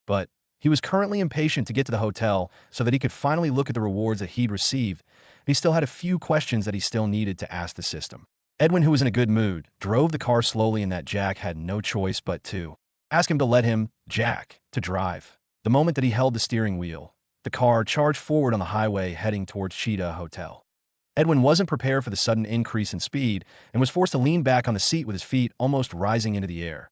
But he was currently impatient to get to the hotel so that he could finally look at the rewards that he'd received. He still had a few questions that he still needed to ask the system. Edwin, who was in a good mood, drove the car slowly and that Jack had no choice but to ask him to let him, Jack, to drive. The moment that he held the steering wheel, the car charged forward on the highway heading towards Cheetah Hotel. Edwin wasn't prepared for the sudden increase in speed and was forced to lean back on the seat with his feet almost rising into the air.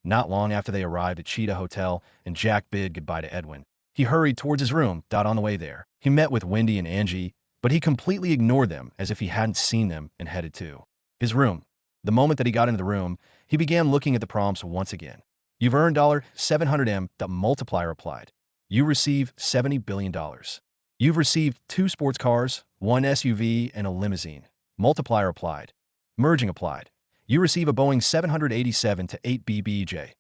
Not long after they arrived at Cheetah Hotel and Jack bid goodbye to Edwin, he hurried towards his room. On the way there, he met with Wendy and Angie, but he completely ignored them as if he hadn't seen them and headed to his room. The moment that he got into the room, he began looking at the prompts once again. "You've earned $700M, the multiplier applied. You receive $70 billion. You've received 2 sports cars, 1 SUV, and a limousine. Multiplier applied. Merging applied. You receive a Boeing 787-8 BBJ.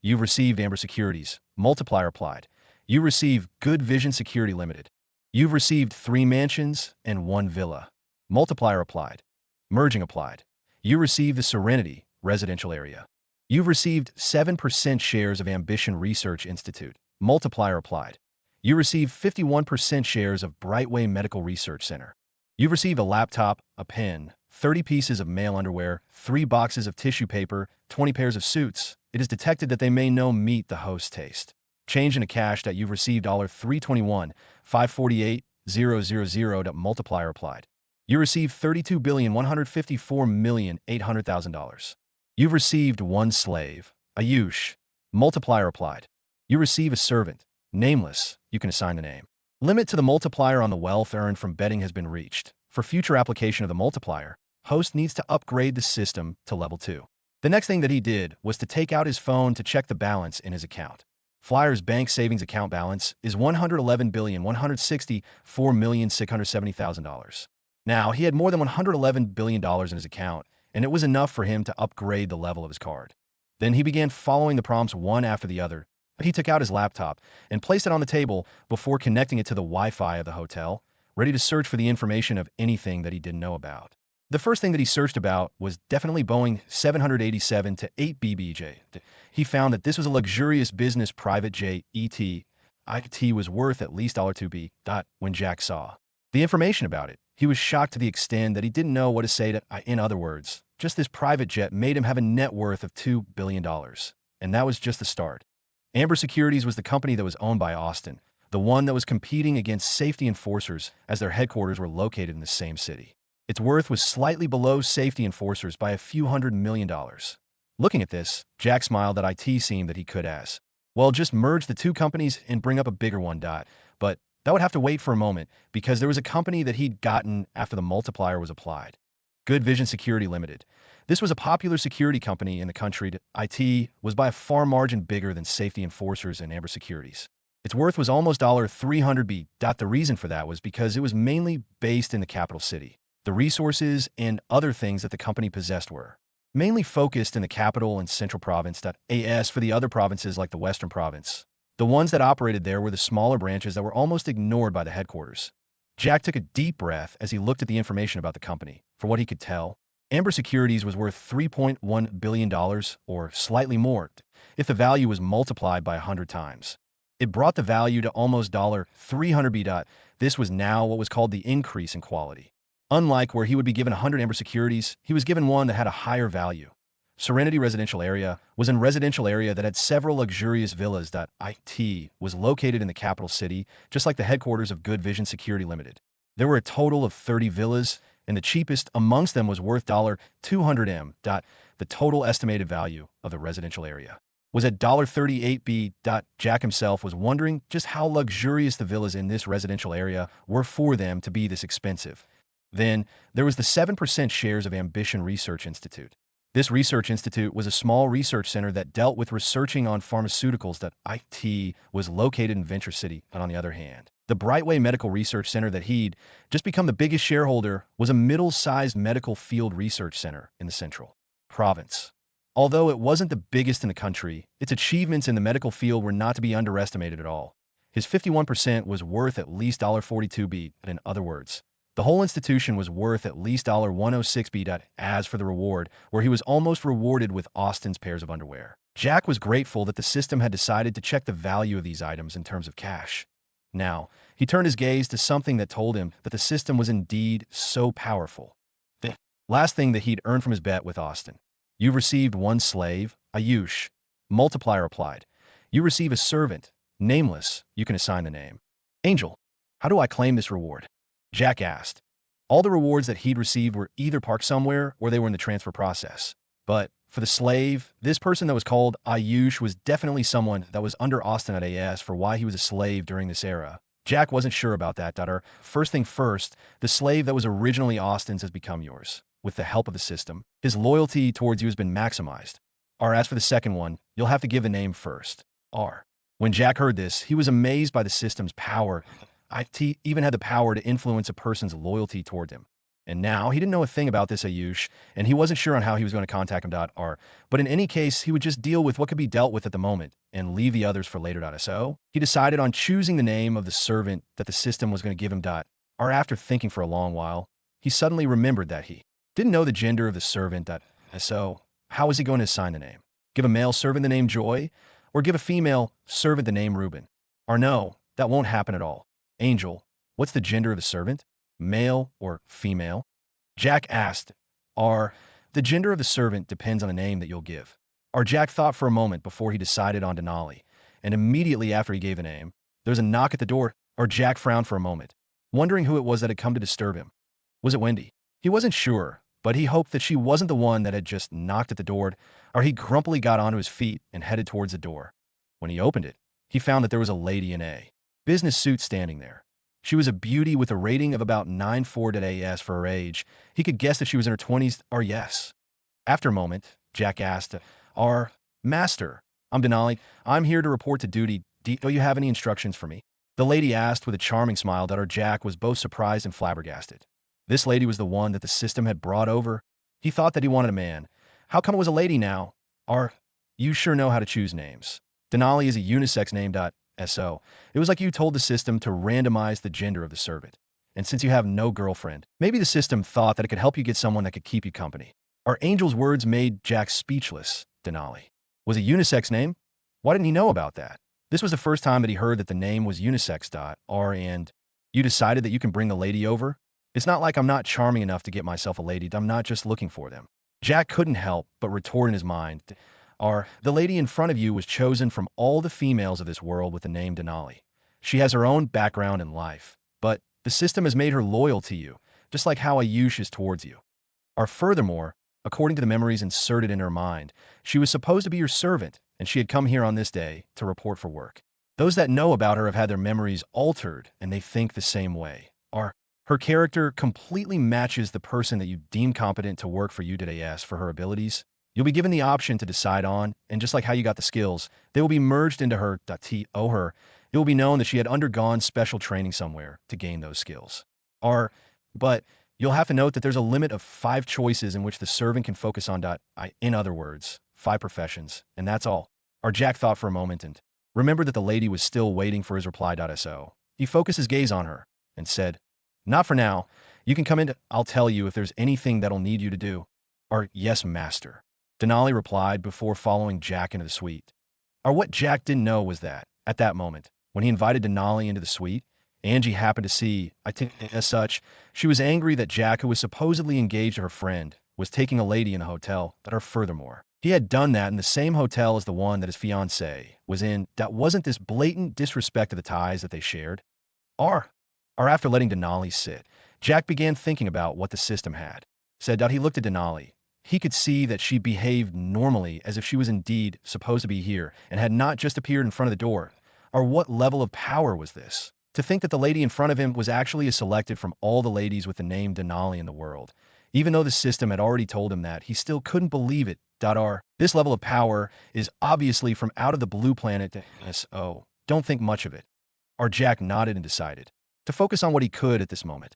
You've received Amber Securities. Multiplier applied. You receive Good Vision Security Limited. You've received 3 mansions and 1 villa. Multiplier applied. Merging applied. You receive the Serenity residential area. You've received 7% shares of Ambition Research Institute. Multiplier applied. You receive 51% shares of Brightway Medical Research Center. You've received a laptop, a pen, 30 pieces of male underwear, 3 boxes of tissue paper, 20 pairs of suits. It is detected that they may no meet the host's taste. Change into cash that you've received $321,548,000 multiplier applied. You received $32,154,800,000. You've received 1 slave, Ayush. Multiplier applied. You receive a servant, nameless. You can assign the name. Limit to the multiplier on the wealth earned from betting has been reached. For future application of the multiplier, host needs to upgrade the system to level 2. The next thing that he did was to take out his phone to check the balance in his account. Flyer's bank savings account balance is $111,164,670,000. Now, he had more than $111 billion in his account, and it was enough for him to upgrade the level of his card. Then he began following the prompts one after the other. He took out his laptop and placed it on the table before connecting it to the Wi-Fi of the hotel, ready to search for the information of anything that he didn't know about. The first thing that he searched about was definitely Boeing 787 to 8 BBJ. He found that this was a luxurious business private jet. IT was worth at least $2B. When Jack saw the information about it, he was shocked to the extent that he didn't know what to say to in other words, just this private jet made him have a net worth of $2 billion. And that was just the start. Amber Securities was the company that was owned by Austin, the one that was competing against safety enforcers as their headquarters were located in the same city. Its worth was slightly below safety enforcers by a few $100 million. Looking at this, Jack smiled that IT seemed that he could as well just merge the two companies and bring up a bigger one. But that would have to wait for a moment because there was a company that he'd gotten after the multiplier was applied. Good Vision Security Limited. This was a popular security company in the country. IT was by a far margin bigger than safety enforcers and Amber Securities. Its worth was almost $300 billion. The reason for that was because it was mainly based in the capital city. The resources and other things that the company possessed were mainly focused in the capital and central province. As for the other provinces like the western province, the ones that operated there were the smaller branches that were almost ignored by the headquarters. Jack took a deep breath as he looked at the information about the company. For what he could tell, Amber Securities was worth $3.1 billion, or slightly more, if the value was multiplied by 100 times. It brought the value to almost $300 billion. This was now what was called the increase in quality. Unlike where he would be given 100 Amber Securities, he was given one that had a higher value. Serenity Residential Area was a residential area that had several luxurious villas. IT was located in the capital city, just like the headquarters of Good Vision Security Limited. There were a total of 30 villas, and the cheapest amongst them was worth $200 million. The total estimated value of the residential area was at $38 billion. Jack himself was wondering just how luxurious the villas in this residential area were for them to be this expensive. Then, there was the 7% shares of Ambition Research Institute. This research institute was a small research center that dealt with researching on pharmaceuticals. IT was located in Venture City, and on the other hand, the Brightway Medical Research Center that he'd just become the biggest shareholder was a middle-sized medical field research center in the central province. Although it wasn't the biggest in the country, its achievements in the medical field were not to be underestimated at all. His 51% was worth at least $42 billion. In other words, the whole institution was worth at least $106 billion. As for the reward, where he was almost rewarded with Austin's pairs of underwear. Jack was grateful that the system had decided to check the value of these items in terms of cash. Now, he turned his gaze to something that told him that the system was indeed so powerful. The last thing that he'd earned from his bet with Austin. You've received one slave, Ayush. Multiplier applied. You receive a servant, nameless. You can assign the name. Angel. How do I claim this reward? Jack asked. All the rewards that he'd received were either parked somewhere or they were in the transfer process. But for the slave, this person that was called Ayush was definitely someone that was under Austin at AS for why he was a slave during this era. Jack wasn't sure about that. First thing first, the slave that was originally Austin's has become yours. With the help of the system, his loyalty towards you has been maximized. As for the second one, you'll have to give the name first. When Jack heard this, he was amazed by the system's power. IT even had the power to influence a person's loyalty toward him. And now, he didn't know a thing about this Ayush, and he wasn't sure on how he was going to contact him. But in any case, he would just deal with what could be dealt with at the moment, and leave the others for later. So, he decided on choosing the name of the servant that the system was going to give him. After thinking for a long while, he suddenly remembered that he didn't know the gender of the servant. So, how was he going to assign the name? Give a male servant the name Joy, or give a female servant the name Reuben? No, that won't happen at all. Angel, what's the gender of the servant? Male or female? Jack asked. The gender of the servant depends on the name that you'll give. Jack thought for a moment before he decided on Denali, and immediately after he gave the name, there was a knock at the door. Jack frowned for a moment, wondering who it was that had come to disturb him. Was it Wendy? He wasn't sure, but he hoped that she wasn't the one that had just knocked at the door. He grumpily got onto his feet and headed towards the door. When he opened it, he found that there was a lady in a business suit standing there. She was a beauty with a rating of about 9.4 AS for her age. He could guess that she was in her 20s. Yes. After a moment, Jack asked, Master, I'm Denali. I'm here to report to duty. Do you have any instructions for me? The lady asked with a charming smile. Jack was both surprised and flabbergasted. This lady was the one that the system had brought over. He thought that he wanted a man. How come it was a lady now? You sure know how to choose names. Denali is a unisex name. So it was like you told the system to randomize the gender of the servant. And since you have no girlfriend, maybe the system thought that it could help you get someone that could keep you company. Our angel's words made Jack speechless. Denali was a unisex name? Why didn't he know about that? This was the first time that he heard that the name was unisex. And you decided that you can bring the lady over? It's not like I'm not charming enough to get myself a lady. I'm not just looking for them. Jack couldn't help but retort in his mind. The lady in front of you was chosen from all the females of this world with the name Denali. She has her own background in life, but the system has made her loyal to you, just like how Ayush is towards you. Furthermore, according to the memories inserted in her mind, she was supposed to be your servant, and she had come here on this day to report for work. Those that know about her have had their memories altered, and they think the same way. Her character completely matches the person that you deem competent to work for you today. As for her abilities, you'll be given the option to decide on, and just like how you got the skills, they will be merged into her. It will be known that she had undergone special training somewhere to gain those skills. But you'll have to note that there's a limit of 5 choices in which the servant can focus on. In other words, 5 professions, and that's all. Jack thought for a moment and remembered that the lady was still waiting for his reply. So he focused his gaze on her and said, "Not for now. You can come in. I'll tell you if there's anything that'll need you to do." Yes, master. Denali replied before following Jack into the suite. What Jack didn't know was that, at that moment, when he invited Denali into the suite, Angie happened to see, as such, she was angry that Jack, who was supposedly engaged to her friend, was taking a lady in the hotel. Furthermore, he had done that in the same hotel as the one that his fiancée was in. That wasn't this blatant disrespect of the ties that they shared. After letting Denali sit, Jack began thinking about what the system had said. He looked at Denali. He could see that she behaved normally, as if she was indeed supposed to be here and had not just appeared in front of the door. What level of power was this? To think that the lady in front of him was actually selected from all the ladies with the name Denali in the world. Even though the system had already told him that, he still couldn't believe it. This level of power is obviously from out of the blue planet. So don't think much of it. Jack nodded and decided to focus on what he could at this moment.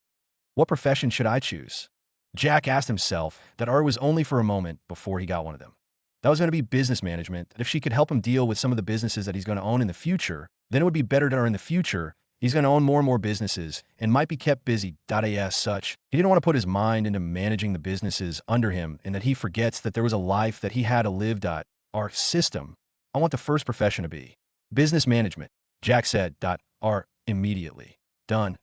What profession should I choose? Jack asked himself that was only for a moment before he got one of them. That was going to be business management. If she could help him deal with some of the businesses that he's going to own in the future, then it would be better in the future. He's going to own more and more businesses and might be kept busy. As such, he didn't want to put his mind into managing the businesses under him and that he forgets that there was a life that he had to live. Our system, I want the first profession to be business management, Jack said. Immediately. Done.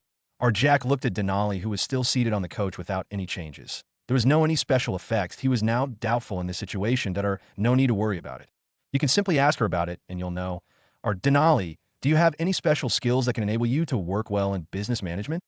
Jack looked at Denali, who was still seated on the coach without any changes. There was no any special effects. He was now doubtful in this situation. No need to worry about it. You can simply ask her about it, and you'll know. Denali, do you have any special skills that can enable you to work well in business management?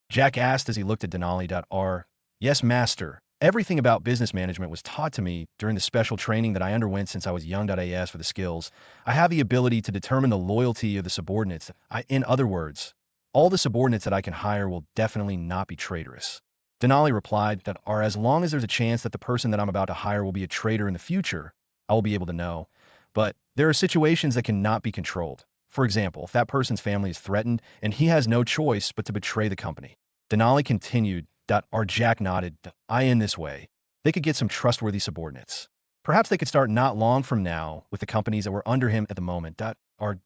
Jack asked as he looked at Denali. Yes, master. Everything about business management was taught to me during the special training that I underwent since I was young. As for the skills, I have the ability to determine the loyalty of the subordinates. In other words, all the subordinates that I can hire will definitely not be traitorous. Denali replied as long as there's a chance that the person that I'm about to hire will be a traitor in the future, I will be able to know. But there are situations that cannot be controlled. For example, if that person's family is threatened and he has no choice but to betray the company. Denali continued. Jack nodded. In this way, they could get some trustworthy subordinates. Perhaps they could start not long from now with the companies that were under him at the moment.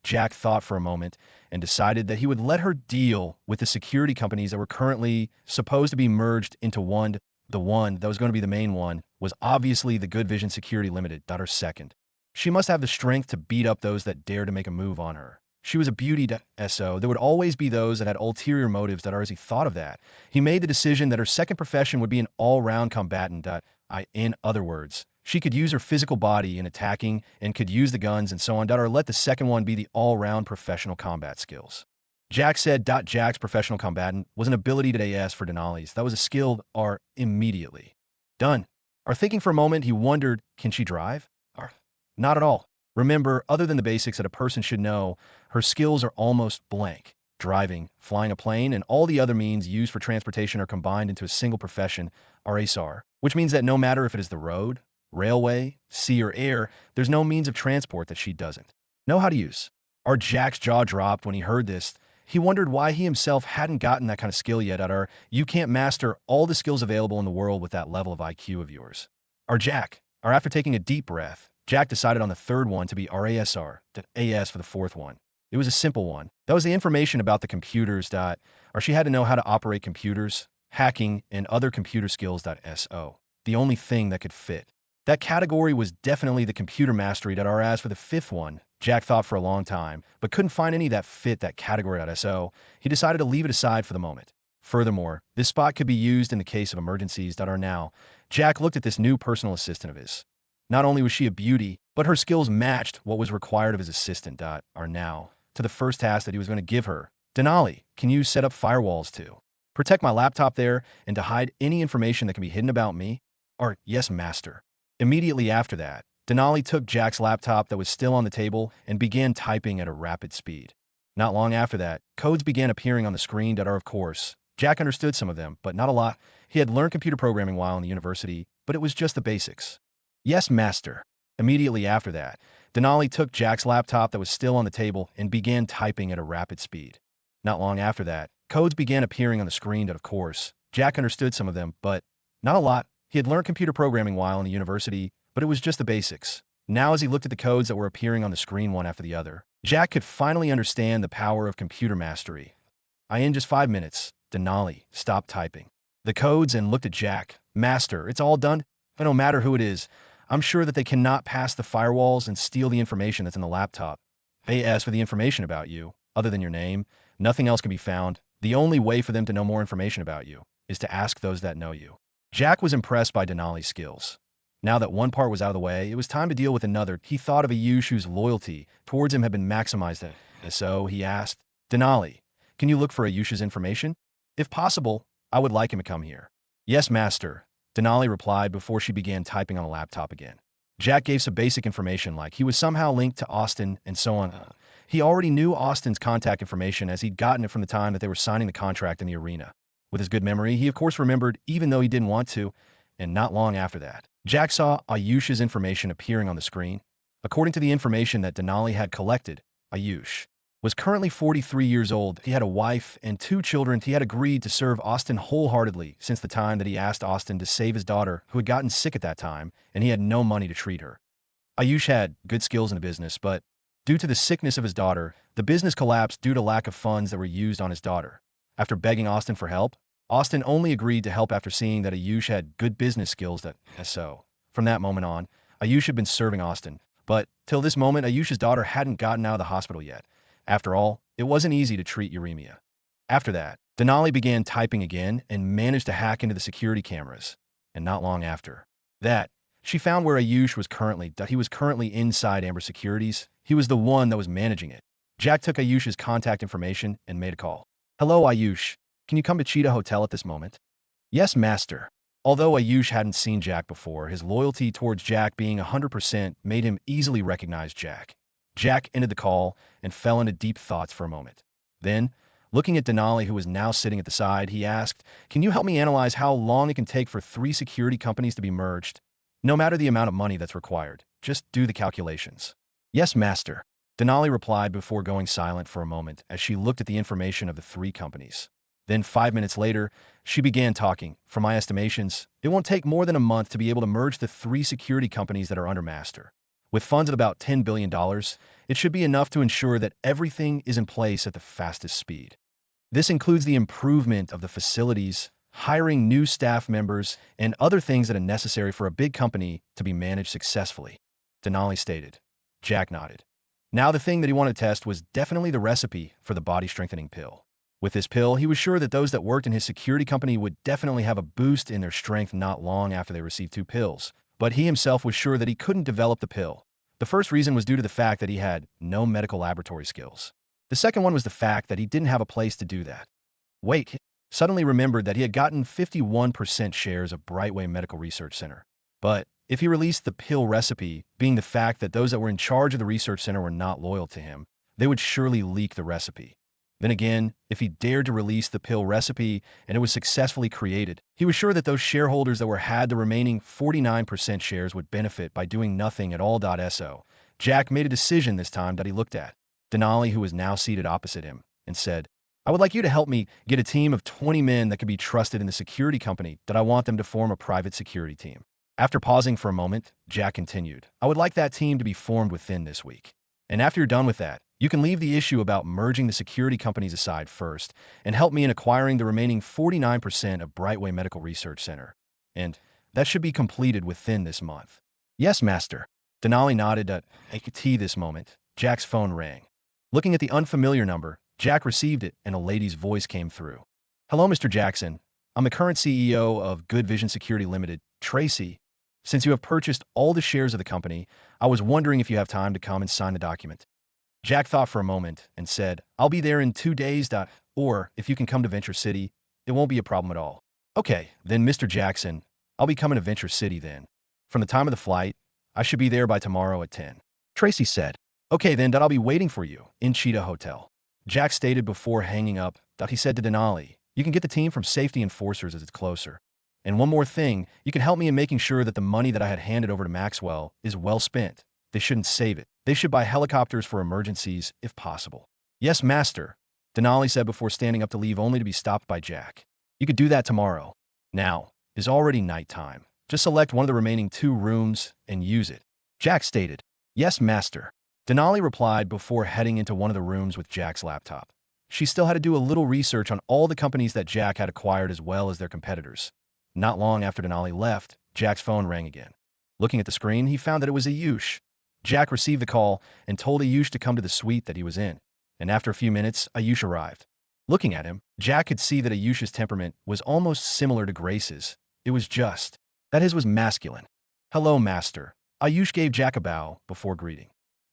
Jack thought for a moment and decided that he would let her deal with the security companies that were currently supposed to be merged into one. The one that was going to be the main one was obviously the Good Vision Security Limited. Her second. She must have the strength to beat up those that dare to make a move on her. She was a beauty. So there would always be those that had ulterior motives. As he thought of that, he made the decision that her second profession would be an all-round combatant. In other words, she could use her physical body in attacking and could use the guns and so on. Or let the second one be the all-round professional combat skills. Jack said. Jack's professional combatant was an ability for Denali's. That was a skill. Immediately. Done. Thinking for a moment, he wondered, can she drive? Not at all. Remember, other than the basics that a person should know, her skills are almost blank. Driving, flying a plane, and all the other means used for transportation are combined into a single profession, RASAR, which means that no matter if it is the road, railway, sea, or air, there's no means of transport that she doesn't know how to use. Jack's jaw dropped when he heard this. He wondered why he himself hadn't gotten that kind of skill yet. You can't master all the skills available in the world with that level of IQ of yours. After taking a deep breath, Jack decided on the third one to be RASR, to AS for the fourth one. It was a simple one. That was the information about the computers. She had to know how to operate computers, hacking, and other computer skills. So, the only thing that could fit. That category was definitely the computer mastery. As for the fifth one, Jack thought for a long time, but couldn't find any that fit that category. So, he decided to leave it aside for the moment. Furthermore, this spot could be used in the case of emergencies. Now, Jack looked at this new personal assistant of his. Not only was she a beauty, but her skills matched what was required of his assistant. Now, to the first task that he was going to give her. Denali, can you set up firewalls to protect my laptop there and to hide any information that can be hidden about me? Yes, master. Immediately after that, Denali took Jack's laptop that was still on the table and began typing at a rapid speed. Not long after that, codes began appearing on the screen. Of course, Jack understood some of them, but not a lot. He had learned computer programming while in the university, but it was just the basics. Yes, master. Immediately after that, Denali took Jack's laptop that was still on the table and began typing at a rapid speed. Not long after that, codes began appearing on the screen. Of course, Jack understood some of them, but not a lot. He had learned computer programming while in the university, but it was just the basics. Now, as he looked at the codes that were appearing on the screen one after the other, Jack could finally understand the power of computer mastery. In just 5 minutes, Denali stopped typing the codes and looked at Jack. Master, it's all done? But no matter who it is, I'm sure that they cannot pass the firewalls and steal the information that's in the laptop. They ask for the information about you, other than your name. Nothing else can be found. The only way for them to know more information about you is to ask those that know you. Jack was impressed by Denali's skills. Now that one part was out of the way, it was time to deal with another. He thought of Ayush, whose loyalty towards him had been maximized. So he asked, Denali, can you look for Ayush's information? If possible, I would like him to come here. Yes, master, Denali replied before she began typing on the laptop again. Jack gave some basic information like he was somehow linked to Austin and so on. He already knew Austin's contact information as he'd gotten it from the time that they were signing the contract in the arena. With his good memory, he of course remembered even though he didn't want to, and not long after that, Jack saw Ayush's information appearing on the screen. According to the information that Denali had collected, Ayush was currently 43 years old. He had a wife and 2 children. He had agreed to serve Austin wholeheartedly since the time that he asked Austin to save his daughter, who had gotten sick at that time, and he had no money to treat her. Ayush had good skills in the business, but due to the sickness of his daughter, the business collapsed due to lack of funds that were used on his daughter. After begging Austin for help, Austin only agreed to help after seeing that Ayush had good business skills. So, from that moment on, Ayush had been serving Austin, but till this moment, Ayush's daughter hadn't gotten out of the hospital yet. After all, it wasn't easy to treat uremia. After that, Denali began typing again and managed to hack into the security cameras. And not long after that, she found where Ayush was currently. He was currently inside Amber Securities. He was the one that was managing it. Jack took Ayush's contact information and made a call. Hello, Ayush. Can you come to Cheetah Hotel at this moment? Yes, master. Although Ayush hadn't seen Jack before, his loyalty towards Jack being 100% made him easily recognize Jack. Jack ended the call and fell into deep thoughts for a moment. Then, looking at Denali, who was now sitting at the side, he asked, Can you help me analyze how long it can take for 3 security companies to be merged? No matter the amount of money that's required, just do the calculations. Yes, master. Denali replied before going silent for a moment as she looked at the information of the 3 companies. Then 5 minutes later, she began talking. For my estimations, it won't take more than a month to be able to merge the 3 security companies that are under master. With funds of about $10 billion, it should be enough to ensure that everything is in place at the fastest speed. This includes the improvement of the facilities, hiring new staff members, and other things that are necessary for a big company to be managed successfully, Denali stated. Jack nodded. Now the thing that he wanted to test was definitely the recipe for the body-strengthening pill. With this pill, he was sure that those that worked in his security company would definitely have a boost in their strength not long after they received 2 pills. But he himself was sure that he couldn't develop the pill. The first reason was due to the fact that he had no medical laboratory skills. The second one was the fact that he didn't have a place to do that. Wait, he suddenly remembered that he had gotten 51% shares of Brightway Medical Research Center. But if he released the pill recipe, being the fact that those that were in charge of the research center were not loyal to him, they would surely leak the recipe. Then again, if he dared to release the pill recipe and it was successfully created, he was sure that those shareholders that had the remaining 49% shares would benefit by doing nothing at all. So, Jack made a decision this time that he looked at Denali, who was now seated opposite him, and said, I would like you to help me get a team of 20 men that can be trusted in the security company that I want them to form a private security team. After pausing for a moment, Jack continued, I would like that team to be formed within this week. And after you're done with that, you can leave the issue about merging the security companies aside first and help me in acquiring the remaining 49% of Brightway Medical Research Center. And that should be completed within this month. Yes, master. Denali nodded at AKT this moment. Jack's phone rang. Looking at the unfamiliar number, Jack received it and a lady's voice came through. Hello, Mr. Jackson. I'm the current CEO of Good Vision Security Limited, Tracy. Since you have purchased all the shares of the company, I was wondering if you have time to come and sign the document. Jack thought for a moment and said, I'll be there in 2 days. Or if you can come to Venture City, it won't be a problem at all. Okay, then Mr. Jackson, I'll be coming to Venture City then. From the time of the flight, I should be there by tomorrow at 10. Tracy said, okay then, I'll be waiting for you in Cheetah Hotel. Jack stated before hanging up that he said to Denali, you can get the team from Safety Enforcers as it's closer. And one more thing, you can help me in making sure that the money that I had handed over to Maxwell is well spent. They shouldn't save it. They should buy helicopters for emergencies if possible. Yes, master, Denali said before standing up to leave only to be stopped by Jack. You could do that tomorrow. Now, it's already nighttime. Just select one of the remaining 2 rooms and use it. Jack stated, yes, master. Denali replied before heading into one of the rooms with Jack's laptop. She still had to do a little research on all the companies that Jack had acquired as well as their competitors. Not long after Denali left, Jack's phone rang again. Looking at the screen, he found that it was Ayush. Jack received the call and told Ayush to come to the suite that he was in. And after a few minutes, Ayush arrived. Looking at him, Jack could see that Ayush's temperament was almost similar to Grace's. It was just that his was masculine. Hello, master. Ayush gave Jack a bow before greeting.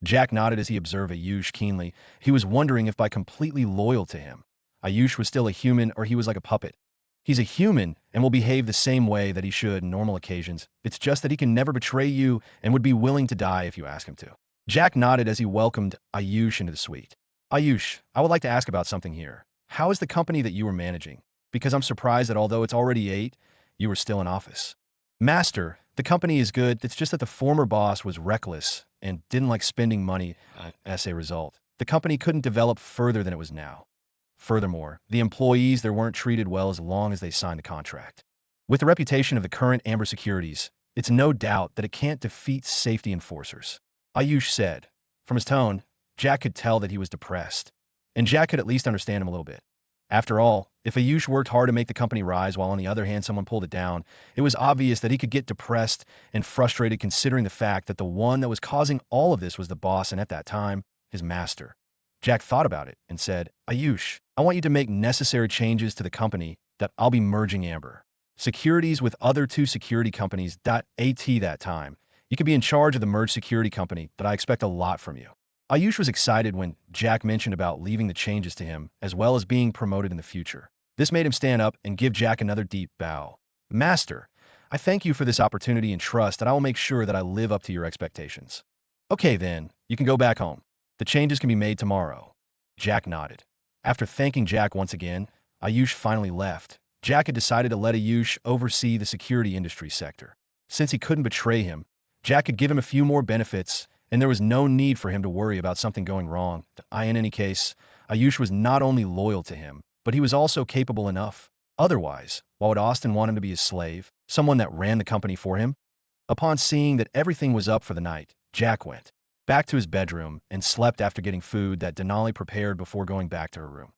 Jack nodded as he observed Ayush keenly. He was wondering if by completely loyal to him, Ayush was still a human or he was like a puppet. He's a human and will behave the same way that he should in normal occasions. It's just that he can never betray you and would be willing to die if you ask him to. Jack nodded as he welcomed Ayush into the suite. Ayush, I would like to ask about something here. How is the company that you were managing? Because I'm surprised that although it's already 8, you were still in office. Master, the company is good. It's just that the former boss was reckless and didn't like spending money as a result. The company couldn't develop further than it was now. Furthermore, the employees there weren't treated well as long as they signed the contract. With the reputation of the current Amber Securities, it's no doubt that it can't defeat Safety Enforcers. Ayush said. From his tone, Jack could tell that he was depressed. And Jack could at least understand him a little bit. After all, if Ayush worked hard to make the company rise while on the other hand someone pulled it down, it was obvious that he could get depressed and frustrated considering the fact that the one that was causing all of this was the boss and at that time, his master. Jack thought about it and said, Ayush, I want you to make necessary changes to the company that I'll be merging Amber Securities with other 2 security companies. At that time, you could be in charge of the merged security company, but I expect a lot from you. Ayush was excited when Jack mentioned about leaving the changes to him as well as being promoted in the future. This made him stand up and give Jack another deep bow. Master, I thank you for this opportunity and trust that I will make sure that I live up to your expectations. Okay then, you can go back home. The changes can be made tomorrow. Jack nodded. After thanking Jack once again, Ayush finally left. Jack had decided to let Ayush oversee the security industry sector. Since he couldn't betray him, Jack could give him a few more benefits, and there was no need for him to worry about something going wrong. In any case, Ayush was not only loyal to him, but he was also capable enough. Otherwise, why would Austin want him to be his slave, someone that ran the company for him? Upon seeing that everything was up for the night, Jack went back to his bedroom and slept after getting food that Denali prepared before going back to her room.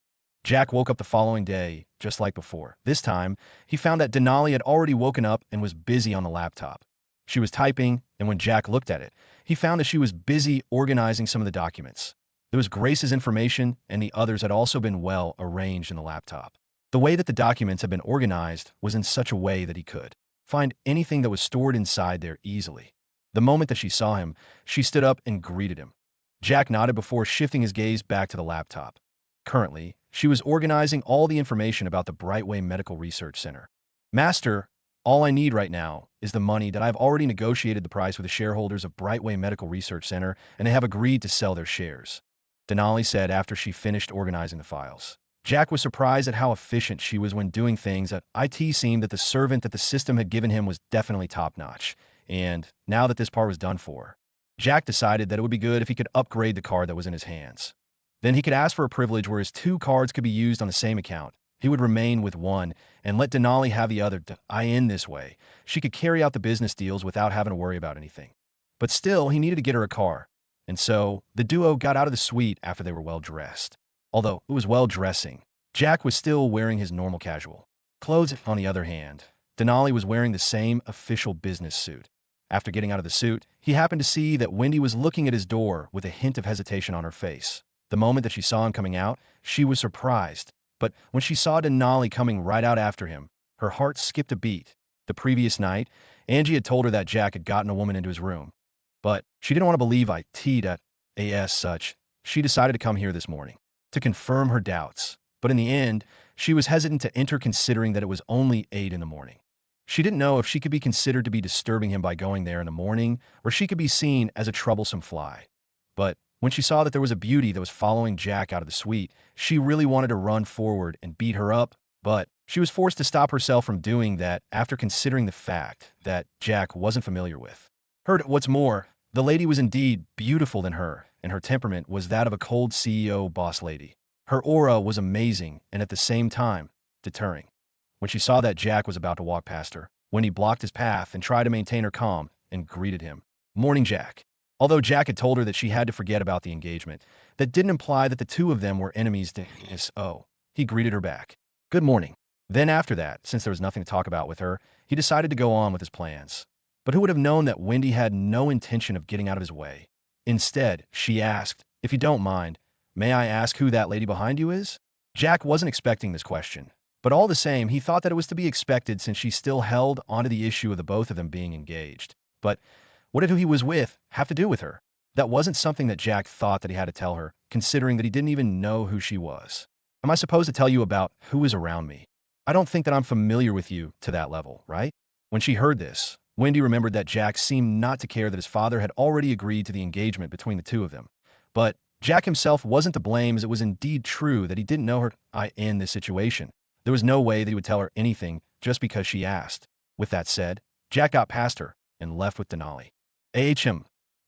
Jack woke up the following day, just like before. This time, he found that Denali had already woken up and was busy on the laptop. She was typing, and when Jack looked at it, he found that she was busy organizing some of the documents. There was Grace's information, and the others had also been well arranged in the laptop. The way that the documents had been organized was in such a way that he could find anything that was stored inside there easily. The moment that she saw him, she stood up and greeted him. Jack nodded before shifting his gaze back to the laptop. Currently, she was organizing all the information about the Brightway Medical Research Center. Master, all I need right now is the money that I've already negotiated the price with the shareholders of Brightway Medical Research Center, and they have agreed to sell their shares. Denali said after she finished organizing the files. Jack was surprised at how efficient she was when doing things. At IT seemed that the servant that the system had given him was definitely top-notch, and now that this part was done for, Jack decided that it would be good if he could upgrade the card that was in his hands. Then he could ask for a privilege where his two cards could be used on the same account. He would remain with one and let Denali have the other. In this way, she could carry out the business deals without having to worry about anything. But still, he needed to get her a car. And so, the duo got out of the suite after they were well dressed. Although it was well dressing, Jack was still wearing his normal casual clothes. On the other hand, Denali was wearing the same official business suit. After getting out of the suit, he happened to see that Wendy was looking at his door with a hint of hesitation on her face. The moment that she saw him coming out, she was surprised. But when she saw Denali coming right out after him, her heart skipped a beat. The previous night, Angie had told her that Jack had gotten a woman into his room. But she didn't want to believe as such. She decided to come here this morning to confirm her doubts. But in the end, she was hesitant to enter considering that it was only 8 in the morning. She didn't know if she could be considered to be disturbing him by going there in the morning, or she could be seen as a troublesome fly. But when she saw that there was a beauty that was following Jack out of the suite, she really wanted to run forward and beat her up, but she was forced to stop herself from doing that after considering the fact that Jack wasn't familiar with her. What's more, the lady was indeed beautiful than her, and her temperament was that of a cold CEO boss lady. Her aura was amazing and at the same time, deterring. When she saw that Jack was about to walk past her, Wendy blocked his path and tried to maintain her calm and greeted him. "Morning, Jack." Although Jack had told her that she had to forget about the engagement, that didn't imply that the two of them were enemies. He greeted her back. "Good morning." Then after that, since there was nothing to talk about with her, he decided to go on with his plans. But who would have known that Wendy had no intention of getting out of his way? Instead, she asked, "If you don't mind, may I ask who that lady behind you is?" Jack wasn't expecting this question. But all the same, he thought that it was to be expected since she still held onto the issue of the both of them being engaged. But what did who he was with have to do with her? That wasn't something that Jack thought that he had to tell her, considering that he didn't even know who she was. "Am I supposed to tell you about who is around me? I don't think that I'm familiar with you to that level, right?" When she heard this, Wendy remembered that Jack seemed not to care that his father had already agreed to the engagement between the two of them. But Jack himself wasn't to blame, as it was indeed true that he didn't know her in this situation. There was no way that he would tell her anything just because she asked. With that said, Jack got past her and left with Denali.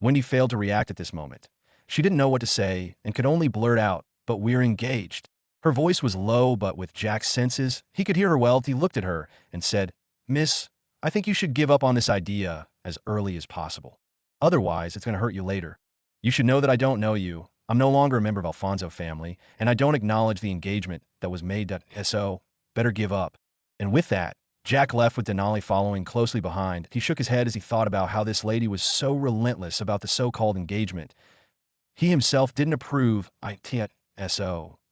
Wendy failed to react at this moment. She didn't know what to say and could only blurt out, "But we're engaged." Her voice was low, but with Jack's senses, he could hear her well. He looked at her and said, "Miss, I think you should give up on this idea as early as possible. Otherwise, it's going to hurt you later. You should know that I don't know you. I'm no longer a member of Alfonso family, and I don't acknowledge the engagement that was made. So, better give up." And with that, Jack left with Denali following closely behind. He shook his head as he thought about how this lady was so relentless about the so-called engagement. He himself didn't approve to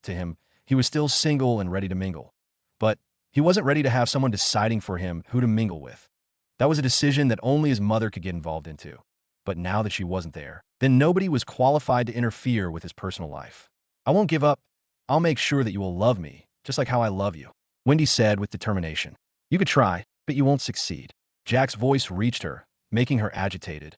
him. He was still single and ready to mingle. But he wasn't ready to have someone deciding for him who to mingle with. That was a decision that only his mother could get involved into. But now that she wasn't there, then nobody was qualified to interfere with his personal life. "I won't give up. I'll make sure that you will love me, just like how I love you," Wendy said with determination. "You could try, but you won't succeed." Jack's voice reached her, making her agitated.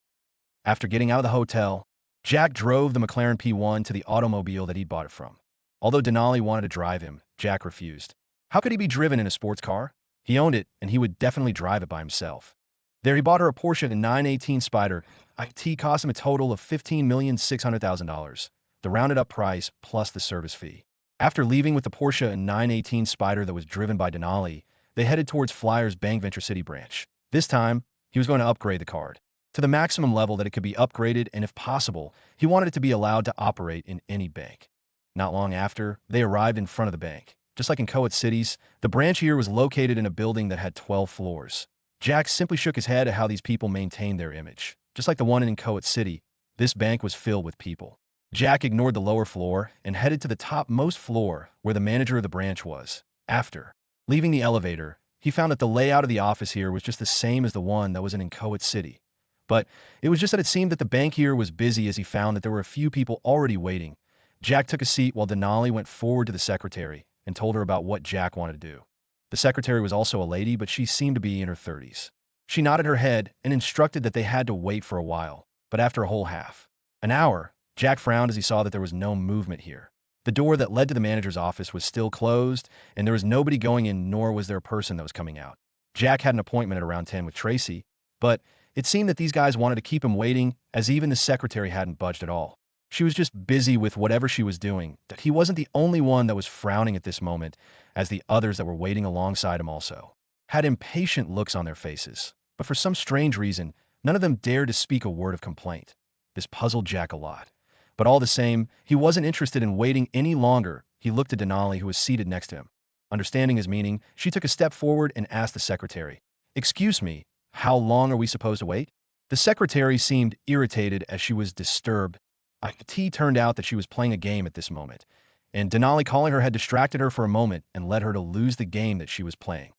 After getting out of the hotel, Jack drove the McLaren P1 to the automobile that he'd bought it from. Although Denali wanted to drive him, Jack refused. How could he be driven in a sports car? He owned it, and he would definitely drive it by himself. There he bought her a Porsche 918 Spyder. It cost him a total of $15,600,000, the rounded-up price plus the service fee. After leaving with the Porsche 918 Spyder that was driven by Denali, they headed towards Flyer's Bank Venture City branch. This time, he was going to upgrade the card to the maximum level that it could be upgraded, and if possible, he wanted it to be allowed to operate in any bank. Not long after, they arrived in front of the bank. Just like in Coat Cities, the branch here was located in a building that had 12 floors. Jack simply shook his head at how these people maintained their image. Just like the one in Coat City, this bank was filled with people. Jack ignored the lower floor and headed to the topmost floor where the manager of the branch was. After leaving the elevator, he found that the layout of the office here was just the same as the one that was in Coat City. But it was just that it seemed that the bank here was busy, as he found that there were a few people already waiting. Jack took a seat while Denali went forward to the secretary and told her about what Jack wanted to do. The secretary was also a lady, but she seemed to be in her 30s. She nodded her head and instructed that they had to wait for a while, but after a whole half an hour, Jack frowned as he saw that there was no movement here. The door that led to the manager's office was still closed, and there was nobody going in, nor was there a person that was coming out. Jack had an appointment at around 10 with Tracy, but it seemed that these guys wanted to keep him waiting, as even the secretary hadn't budged at all. She was just busy with whatever she was doing, that he wasn't the only one that was frowning at this moment, as the others that were waiting alongside him also had impatient looks on their faces. But for some strange reason, none of them dared to speak a word of complaint. This puzzled Jack a lot. But all the same, he wasn't interested in waiting any longer. He looked at Denali, who was seated next to him. Understanding his meaning, she took a step forward and asked the secretary, "Excuse me, how long are we supposed to wait?" The secretary seemed irritated as she was disturbed. It turned out that she was playing a game at this moment, and Denali calling her had distracted her for a moment and led her to lose the game that she was playing.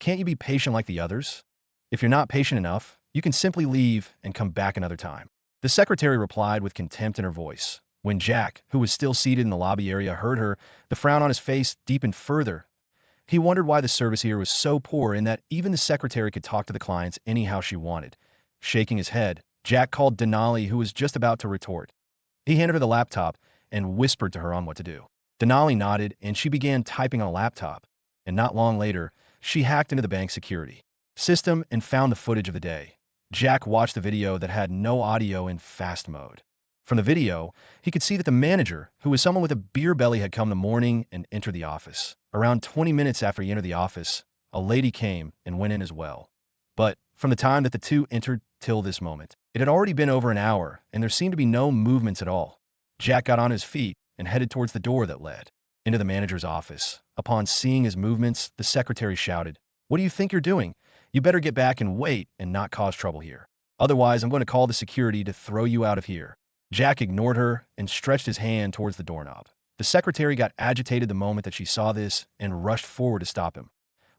Can't you be patient like the others? If you're not patient enough, you can simply leave and come back another time. The secretary replied with contempt in her voice. When Jack, who was still seated in the lobby area, heard her, the frown on his face deepened further. He wondered why the service here was so poor in that even the secretary could talk to the clients anyhow she wanted. Shaking his head, Jack called Denali, who was just about to retort. He handed her the laptop and whispered to her on what to do. Denali nodded, and she began typing on a laptop. And not long later, she hacked into the bank's security system and found the footage of the day. Jack watched the video that had no audio in fast mode. From the video, he could see that the manager, who was someone with a beer belly, had come in the morning and entered the office. Around 20 minutes after he entered the office, a lady came and went in as well. But from the time that the two entered till this moment, it had already been over an hour, and there seemed to be no movements at all. Jack got on his feet and headed towards the door that led into the manager's office. Upon seeing his movements, the secretary shouted, "What do you think you're doing? You better get back and wait and not cause trouble here. Otherwise, I'm going to call the security to throw you out of here." Jack ignored her and stretched his hand towards the doorknob. The secretary got agitated the moment that she saw this and rushed forward to stop him.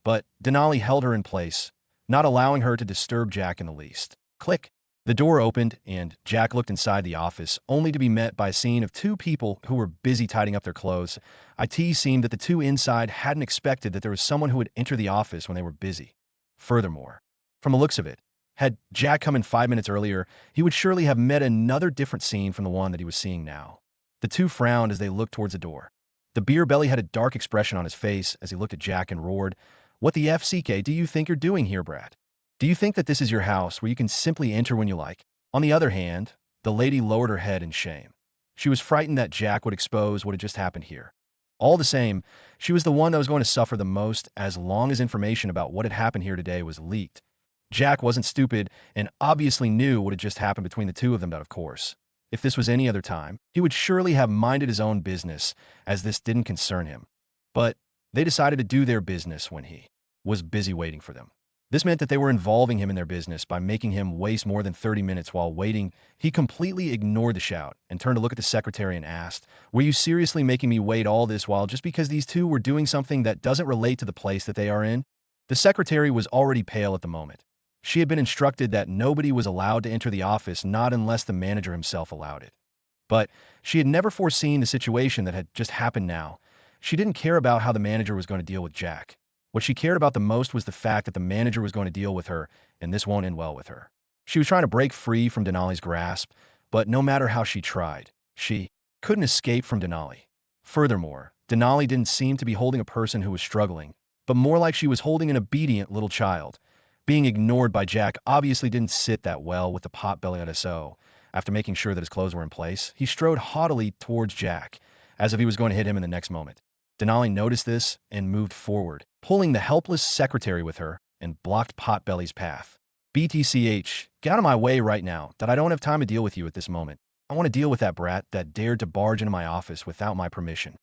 But Denali held her in place, not allowing her to disturb Jack in the least. Click! The door opened, and Jack looked inside the office, only to be met by a scene of two people who were busy tidying up their clothes. It seemed that the two inside hadn't expected that there was someone who would enter the office when they were busy. Furthermore, from the looks of it, had Jack come in 5 minutes earlier, he would surely have met another different scene from the one that he was seeing now. The two frowned as they looked towards the door. The beer belly had a dark expression on his face as he looked at Jack and roared, "What the FCK do you think you're doing here, Brad? Do you think that this is your house where you can simply enter when you like?" On the other hand, the lady lowered her head in shame. She was frightened that Jack would expose what had just happened here. All the same, she was the one that was going to suffer the most as long as information about what had happened here today was leaked. Jack wasn't stupid and obviously knew what had just happened between the two of them, but of course, if this was any other time, he would surely have minded his own business, as this didn't concern him. But they decided to do their business when he was busy waiting for them. This meant that they were involving him in their business by making him waste more than 30 minutes while waiting. He completely ignored the shout and turned to look at the secretary and asked, "Were you seriously making me wait all this while just because these two were doing something that doesn't relate to the place that they are in?" The secretary was already pale at the moment. She had been instructed that nobody was allowed to enter the office, not unless the manager himself allowed it. But she had never foreseen the situation that had just happened now. She didn't care about how the manager was going to deal with Jack. What she cared about the most was the fact that the manager was going to deal with her, and this won't end well with her. She was trying to break free from Denali's grasp, but no matter how she tried, she couldn't escape from Denali. Furthermore, Denali didn't seem to be holding a person who was struggling, but more like she was holding an obedient little child. Being ignored by Jack obviously didn't sit that well with the pot-belly SO. After making sure that his clothes were in place, he strode haughtily towards Jack, as if he was going to hit him in the next moment. Denali noticed this and moved forward, pulling the helpless secretary with her, and blocked Potbelly's path. "BTCH, get out of my way right now, that I don't have time to deal with you at this moment. I want to deal with that brat that dared to barge into my office without my permission."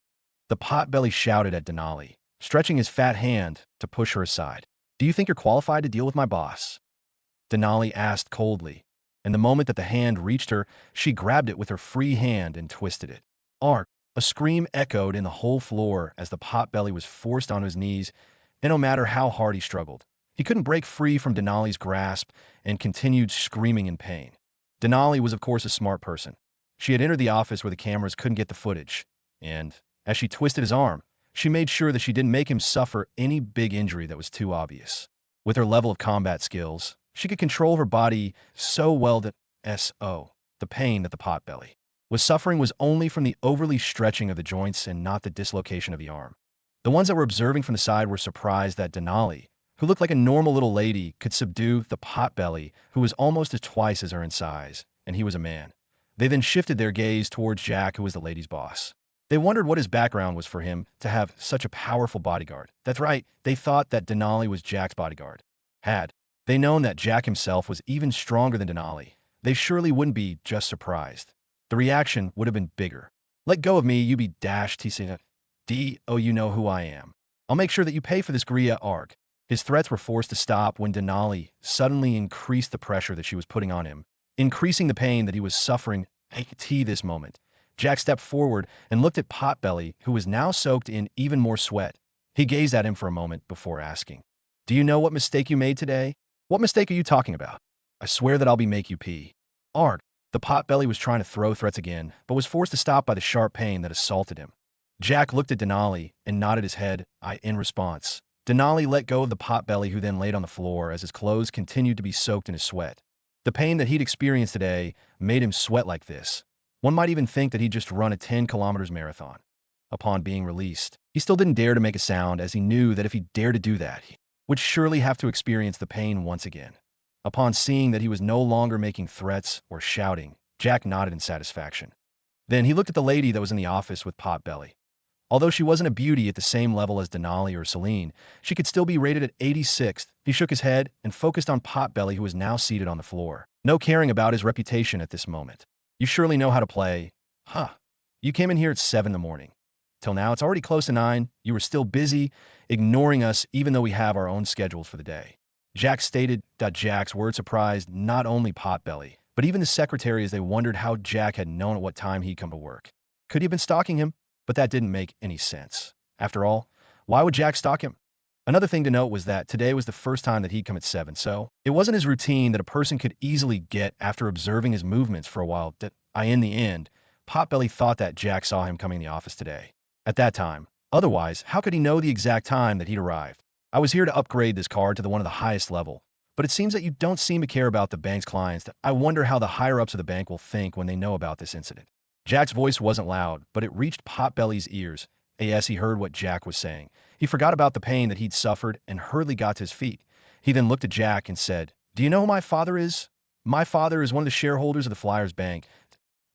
The Potbelly shouted at Denali, stretching his fat hand to push her aside. "Do you think you're qualified to deal with my boss?" Denali asked coldly, and the moment that the hand reached her, she grabbed it with her free hand and twisted it. Ark! A scream echoed in the whole floor as the Potbelly was forced on his knees, and no matter how hard he struggled, he couldn't break free from Denali's grasp and continued screaming in pain. Denali was of course a smart person. She had entered the office where the cameras couldn't get the footage, and as she twisted his arm, she made sure that she didn't make him suffer any big injury that was too obvious. With her level of combat skills, she could control her body so well that the pain that the Potbelly was suffering was only from the overly stretching of the joints and not the dislocation of the arm. The ones that were observing from the side were surprised that Denali, who looked like a normal little lady, could subdue the Potbelly, who was almost twice as her in size, and he was a man. They then shifted their gaze towards Jack, who was the lady's boss. They wondered what his background was for him to have such a powerful bodyguard. That's right, they thought that Denali was Jack's bodyguard. Had they known that Jack himself was even stronger than Denali, they surely wouldn't be just surprised. The reaction would have been bigger. "Let go of me, you be dashed," he said. "Oh, you know who I am. I'll make sure that you pay for this Gria arc." His threats were forced to stop when Denali suddenly increased the pressure that she was putting on him, increasing the pain that he was suffering at this moment. Jack stepped forward and looked at Potbelly, who was now soaked in even more sweat. He gazed at him for a moment before asking, "Do you know what mistake you made today?" "What mistake are you talking about?" "I swear that I'll make you pee." "Arg." The Potbelly was trying to throw threats again, but was forced to stop by the sharp pain that assaulted him. Jack looked at Denali and nodded his head in response. Denali let go of the Potbelly, who then laid on the floor as his clothes continued to be soaked in his sweat. The pain that he'd experienced today made him sweat like this. One might even think that he'd just run a 10 kilometers marathon. Upon being released, he still didn't dare to make a sound, as he knew that if he dared to do that, he would surely have to experience the pain once again. Upon seeing that he was no longer making threats or shouting, Jack nodded in satisfaction. Then he looked at the lady that was in the office with Potbelly. Although she wasn't a beauty at the same level as Denali or Celine, she could still be rated at 86th. He shook his head and focused on Potbelly, who was now seated on the floor, no caring about his reputation at this moment. "You surely know how to play. Huh. You came in here at 7 in the morning. Till now, it's already close to 9. You were still busy, ignoring us even though we have our own schedules for the day." Jack stated. Jack's words surprised not only Potbelly, but even the secretary, as they wondered how Jack had known at what time he'd come to work. Could he have been stalking him? But that didn't make any sense. After all, why would Jack stalk him? Another thing to note was that today was the first time that he'd come at 7, so it wasn't his routine that a person could easily get after observing his movements for a while. In the end, Potbelly thought that Jack saw him coming in the office today. At that time. Otherwise, how could he know the exact time that he'd arrived? "I was here to upgrade this card to the one of the highest level, but it seems that you don't seem to care about the bank's clients. I wonder how the higher-ups of the bank will think when they know about this incident." Jack's voice wasn't loud, but it reached Potbelly's ears. As he heard what Jack was saying, he forgot about the pain that he'd suffered and hurriedly got to his feet. He then looked at Jack and said, "Do you know who my father is? My father is one of the shareholders of the Flyers Bank.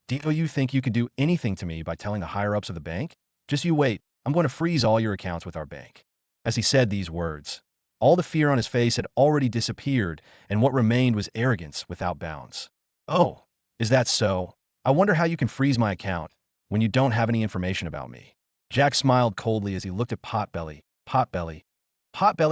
Do you think you could do anything to me by telling the higher-ups of the bank? Just you wait. I'm going to freeze all your accounts with our bank." As he said these words, all the fear on his face had already disappeared, and what remained was arrogance without bounds. "Oh, is that so? I wonder how you can freeze my account when you don't have any information about me." Jack smiled coldly as he looked at Potbelly. Potbelly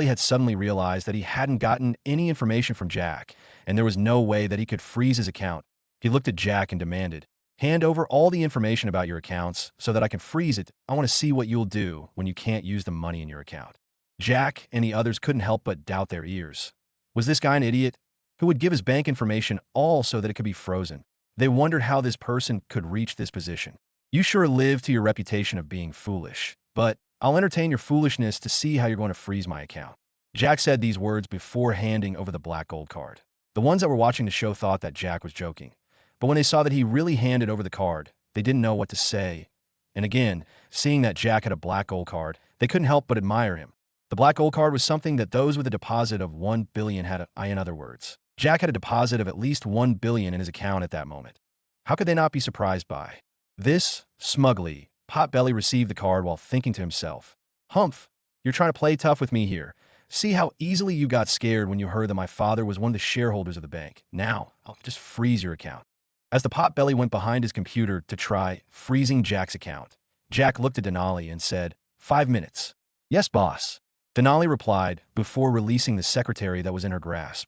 had suddenly realized that he hadn't gotten any information from Jack, and there was no way that he could freeze his account. He looked at Jack and demanded, "Hand over all the information about your accounts so that I can freeze it. I want to see what you'll do when you can't use the money in your account." Jack and the others couldn't help but doubt their ears. Was this guy an idiot who would give his bank information all so that it could be frozen? They wondered how this person could reach this position. "You sure live to your reputation of being foolish, but I'll entertain your foolishness to see how you're going to freeze my account." Jack said these words before handing over the black gold card. The ones that were watching the show thought that Jack was joking, but when they saw that he really handed over the card, they didn't know what to say. And again, seeing that Jack had a black gold card, they couldn't help but admire him. The black gold card was something that those with a deposit of 1 billion had. In other words, Jack had a deposit of at least 1 billion in his account at that moment. How could they not be surprised by this? Smugly, Potbelly received the card while thinking to himself, "Humph, you're trying to play tough with me here. See how easily you got scared when you heard that my father was one of the shareholders of the bank. Now, I'll just freeze your account." As the Potbelly went behind his computer to try freezing Jack's account, Jack looked at Denali and said, "5 minutes." "Yes, boss." Denali replied before releasing the secretary that was in her grasp.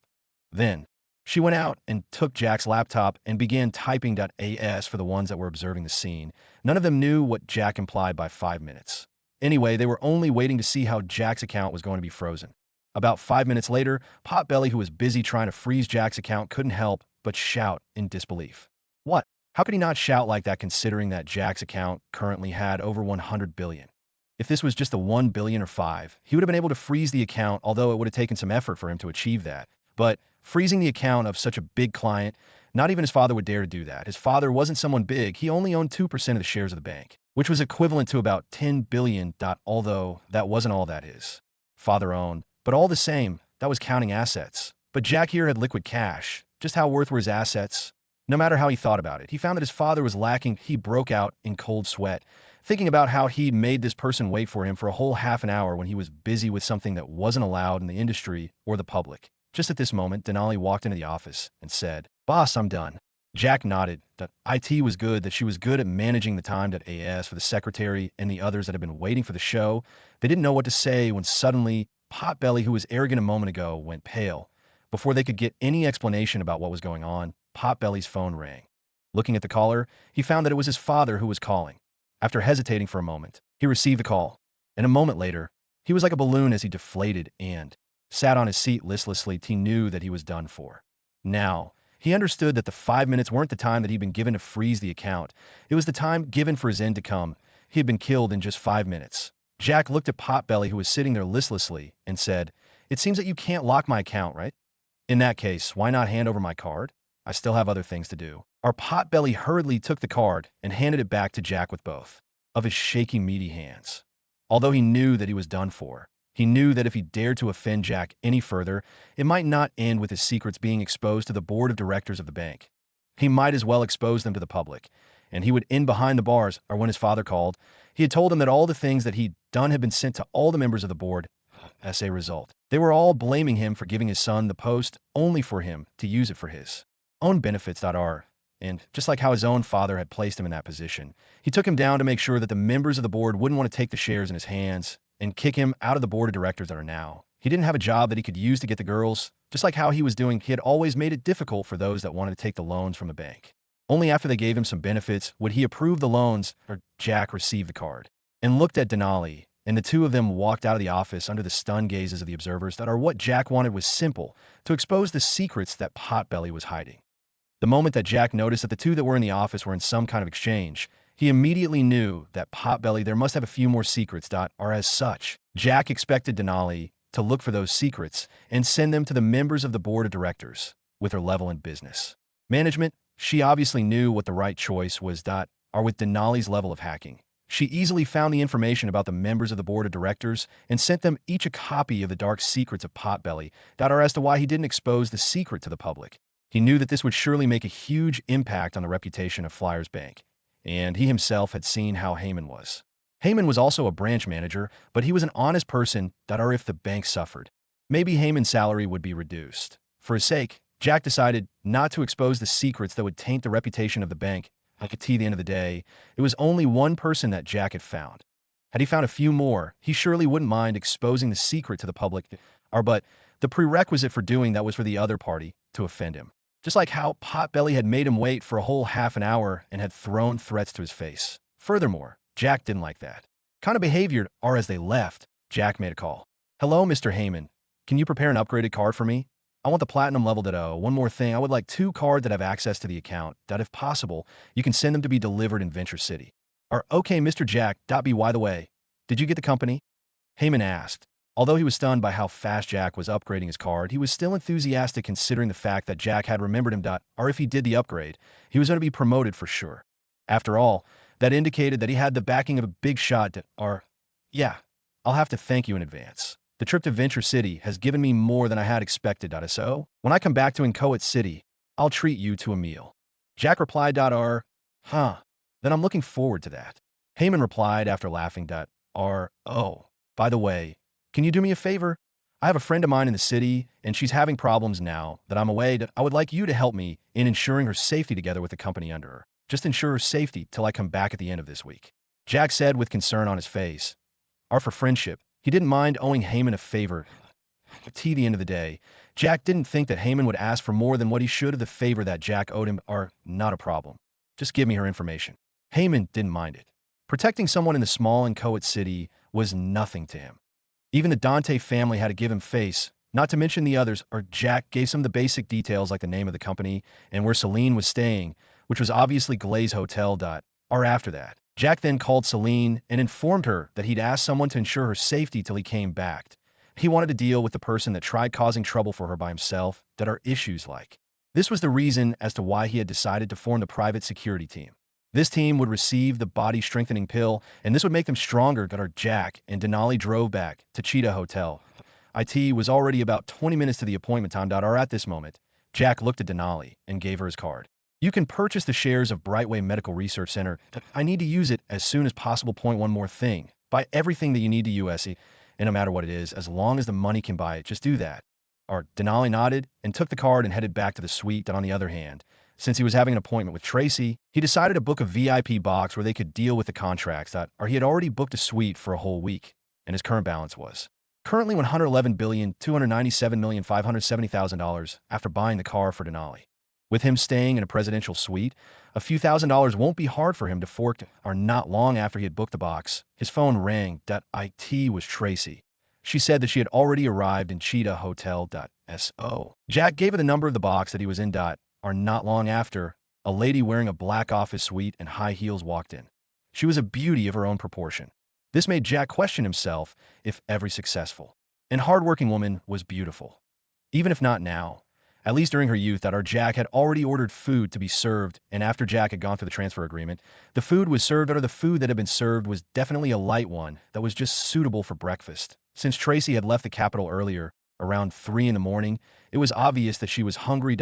Then, she went out and took Jack's laptop and began typing .as for the ones that were observing the scene. None of them knew what Jack implied by 5 minutes. Anyway, they were only waiting to see how Jack's account was going to be frozen. About 5 minutes later, Potbelly, who was busy trying to freeze Jack's account, couldn't help but shout in disbelief. What? How could he not shout like that considering that Jack's account currently had over 100 billion? If this was just a 1 billion or 5, he would have been able to freeze the account, although it would have taken some effort for him to achieve that. But freezing the account of such a big client, not even his father would dare to do that. His father wasn't someone big. He only owned 2% of the shares of the bank, which was equivalent to about 10 billion. Although that wasn't all that his father owned. But all the same, that was counting assets. But Jack here had liquid cash. Just how worth were his assets? No matter how he thought about it, he found that his father was lacking. He broke out in cold sweat, thinking about how he made this person wait for him for a whole half an hour when he was busy with something that wasn't allowed in the industry or the public. Just at this moment, Denali walked into the office and said, "Boss, I'm done." Jack nodded that IT was good, that she was good at managing the time. AS for the secretary and the others that had been waiting for the show. They didn't know what to say when suddenly Potbelly, who was arrogant a moment ago, went pale. Before they could get any explanation about what was going on, Potbelly's phone rang. Looking at the caller, he found that it was his father who was calling. After hesitating for a moment, he received the call, and a moment later, he was like a balloon as he deflated and sat on his seat listlessly. He knew that he was done for. Now, he understood that the 5 minutes weren't the time that he'd been given to freeze the account. It was the time given for his end to come. He had been killed in just 5 minutes. Jack looked at Potbelly, who was sitting there listlessly, and said, "It seems that you can't lock my account, right? In that case, why not hand over my card? I still have other things to do." Our Potbelly hurriedly took the card and handed it back to Jack with both of his shaky, meaty hands. Although he knew that he was done for, he knew that if he dared to offend Jack any further, it might not end with his secrets being exposed to the board of directors of the bank. He might as well expose them to the public, and he would end behind the bars. Or when his father called, he had told him that all the things that he'd done had been sent to all the members of the board. As a result, they were all blaming him for giving his son the post only for him to use it for his own benefits. And just like how his own father had placed him in that position, he took him down to make sure that the members of the board wouldn't want to take the shares in his hands and kick him out of the board of directors that are now. He didn't have a job that he could use to get the girls. Just like how he was doing, he had always made it difficult for those that wanted to take the loans from the bank. Only after they gave him some benefits would he approve the loans. Or Jack received the card and looked at Denali, and the two of them walked out of the office under the stunned gazes of the observers. What Jack wanted was simple: to expose the secrets that Potbelly was hiding. The moment that Jack noticed that the two that were in the office were in some kind of exchange, he immediately knew that Potbelly there must have a few more secrets. Or as such, Jack expected Denali to look for those secrets and send them to the members of the board of directors with her level in business management. She obviously knew what the right choice was. Or with Denali's level of hacking, she easily found the information about the members of the board of directors and sent them each a copy of the dark secrets of Potbelly. Or as to why he didn't expose the secret to the public. He knew that this would surely make a huge impact on the reputation of Flyers Bank, and he himself had seen how Heyman was. Heyman was also a branch manager, but he was an honest person. Or if the bank suffered, maybe Heyman's salary would be reduced. For his sake, Jack decided not to expose the secrets that would taint the reputation of the bank. At the end of the day, it was only one person that Jack had found. Had he found a few more, he surely wouldn't mind exposing the secret to the public. But the prerequisite for doing that was for the other party to offend him. Just like how Potbelly had made him wait for a whole half an hour and had thrown threats to his face. Furthermore, Jack didn't like that kind of behavior. Or as they left, Jack made a call. "Hello, Mr. Heyman. Can you prepare an upgraded card for me? I want the platinum level. One more thing, I would like 2 cards that have access to the account. If possible, you can send them to be delivered in Venture City." Or okay, Mr. Jack. By the way, did you get the company? Heyman asked. Although he was stunned by how fast Jack was upgrading his card, he was still enthusiastic considering the fact that Jack had remembered him. Or if he did the upgrade, he was going to be promoted for sure. After all, that indicated that he had the backing of a big shot. Yeah, I'll have to thank you in advance. The trip to Venture City has given me more than I had expected. So, when I come back to Inchoate City, I'll treat you to a meal. Jack replied. Then I'm looking forward to that. Heyman replied after laughing. Oh, by the way, can you do me a favor? I have a friend of mine in the city, and she's having problems now that I'm away. I would like you to help me in ensuring her safety together with the company under her. Just ensure her safety till I come back at the end of this week. Jack said with concern on his face. For friendship, he didn't mind owing Heyman a favor. At the end of the day, Jack didn't think that Heyman would ask for more than what he should of the favor that Jack owed him. Not a problem. Just give me her information. Heyman didn't mind it. Protecting someone in the small Inchoate City was nothing to him. Even the Dante family had to give him face, not to mention the others. Jack gave some of the basic details like the name of the company and where Celine was staying, which was obviously Glaze Hotel. After that, Jack then called Celine and informed her that he'd asked someone to ensure her safety till he came back. He wanted to deal with the person that tried causing trouble for her by himself. Issues like. This was the reason as to why he had decided to form the private security team. This team would receive the body-strengthening pill, and this would make them stronger. Jack and Denali drove back to Cheetah Hotel. IT was already about 20 minutes to the appointment time. At this moment, Jack looked at Denali and gave her his card. You can purchase the shares of Brightway Medical Research Center. I need to use it as soon as possible. Point one more thing. Buy everything that you need to USC, and no matter what it is, as long as the money can buy it, just do that. Denali nodded and took the card and headed back to the suite. On the other hand, since he was having an appointment with Tracy, he decided to book a VIP box where they could deal with the contracts. He had already booked a suite for a whole week, and his current balance was currently $111,297,570,000 after buying the car for Denali. With him staying in a presidential suite, a few $1,000s won't be hard for him to fork. Not long after he had booked the box, his phone rang. It was Tracy. She said that she had already arrived in Cheetah Hotel. So Jack gave her the number of the box that he was in. Not long after, a lady wearing a black office suite and high heels walked in. She was a beauty of her own proportion. This made Jack question himself if every successful and hardworking woman was beautiful. Even if not now, at least during her youth, Jack had already ordered food to be served, and after Jack had gone through the transfer agreement, the food was served. The food that had been served was definitely a light one that was just suitable for breakfast. Since Tracy had left the capital earlier, around 3 in the morning, it was obvious that she was hungry.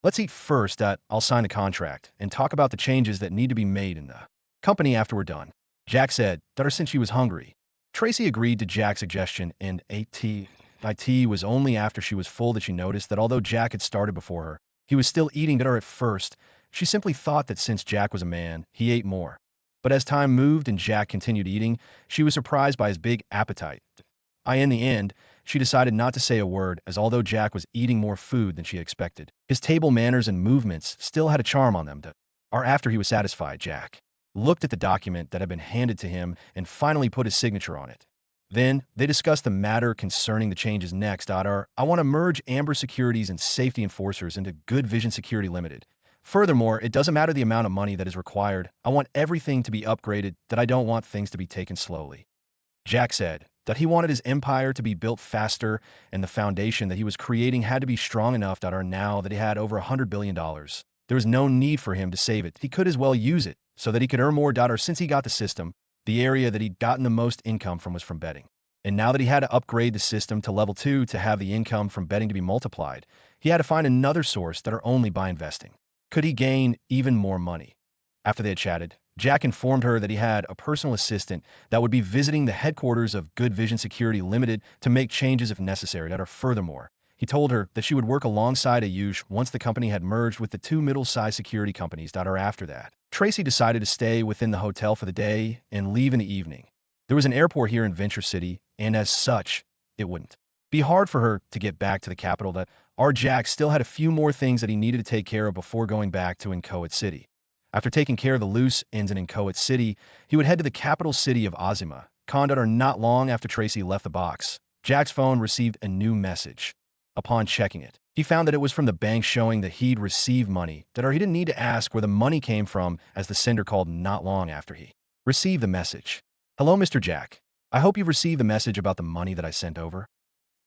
Let's eat first. I'll sign the contract and talk about the changes that need to be made in the company after we're done. Jack said, since she was hungry. Tracy agreed to Jack's suggestion, and it was only after she was full that she noticed that although Jack had started before her, he was still eating. At first, she simply thought that since Jack was a man, he ate more. But as time moved and Jack continued eating, she was surprised by his big appetite. In the end, she decided not to say a word, as although Jack was eating more food than she expected, his table manners and movements still had a charm on them. After he was satisfied, Jack looked at the document that had been handed to him and finally put his signature on it. Then, they discussed the matter concerning the changes next. I want to merge Amber Securities and Safety Enforcers into Good Vision Security Limited. Furthermore, it doesn't matter the amount of money that is required. I want everything to be upgraded. I don't want things to be taken slowly. Jack said that he wanted his empire to be built faster, and the foundation that he was creating had to be strong enough. Now that he had over $100 billion, there was no need for him to save it. He could as well use it so that he could earn more. Since he got the system, the area that he'd gotten the most income from was from betting. And now that he had to upgrade the system to level 2 to have the income from betting to be multiplied, he had to find another source that are only by investing. Could he gain even more money? After they had chatted, Jack informed her that he had a personal assistant that would be visiting the headquarters of Good Vision Security Limited to make changes if necessary. Furthermore, he told her that she would work alongside Ayush once the company had merged with the 2 middle-sized security companies. After that, Tracy decided to stay within the hotel for the day and leave in the evening. There was an airport here in Venture City, and as such, it wouldn't be hard for her to get back to the capital. Jack still had a few more things that he needed to take care of before going back to Inchoate City. After taking care of the loose ends in Inchoate City, he would head to the capital city of Azima. Not long after Tracy left the box, Jack's phone received a new message. Upon checking it, he found that it was from the bank showing that he'd received money. He didn't need to ask where the money came from, as the sender called not long after he received the message. Hello, Mr. Jack. I hope you've received the message about the money that I sent over.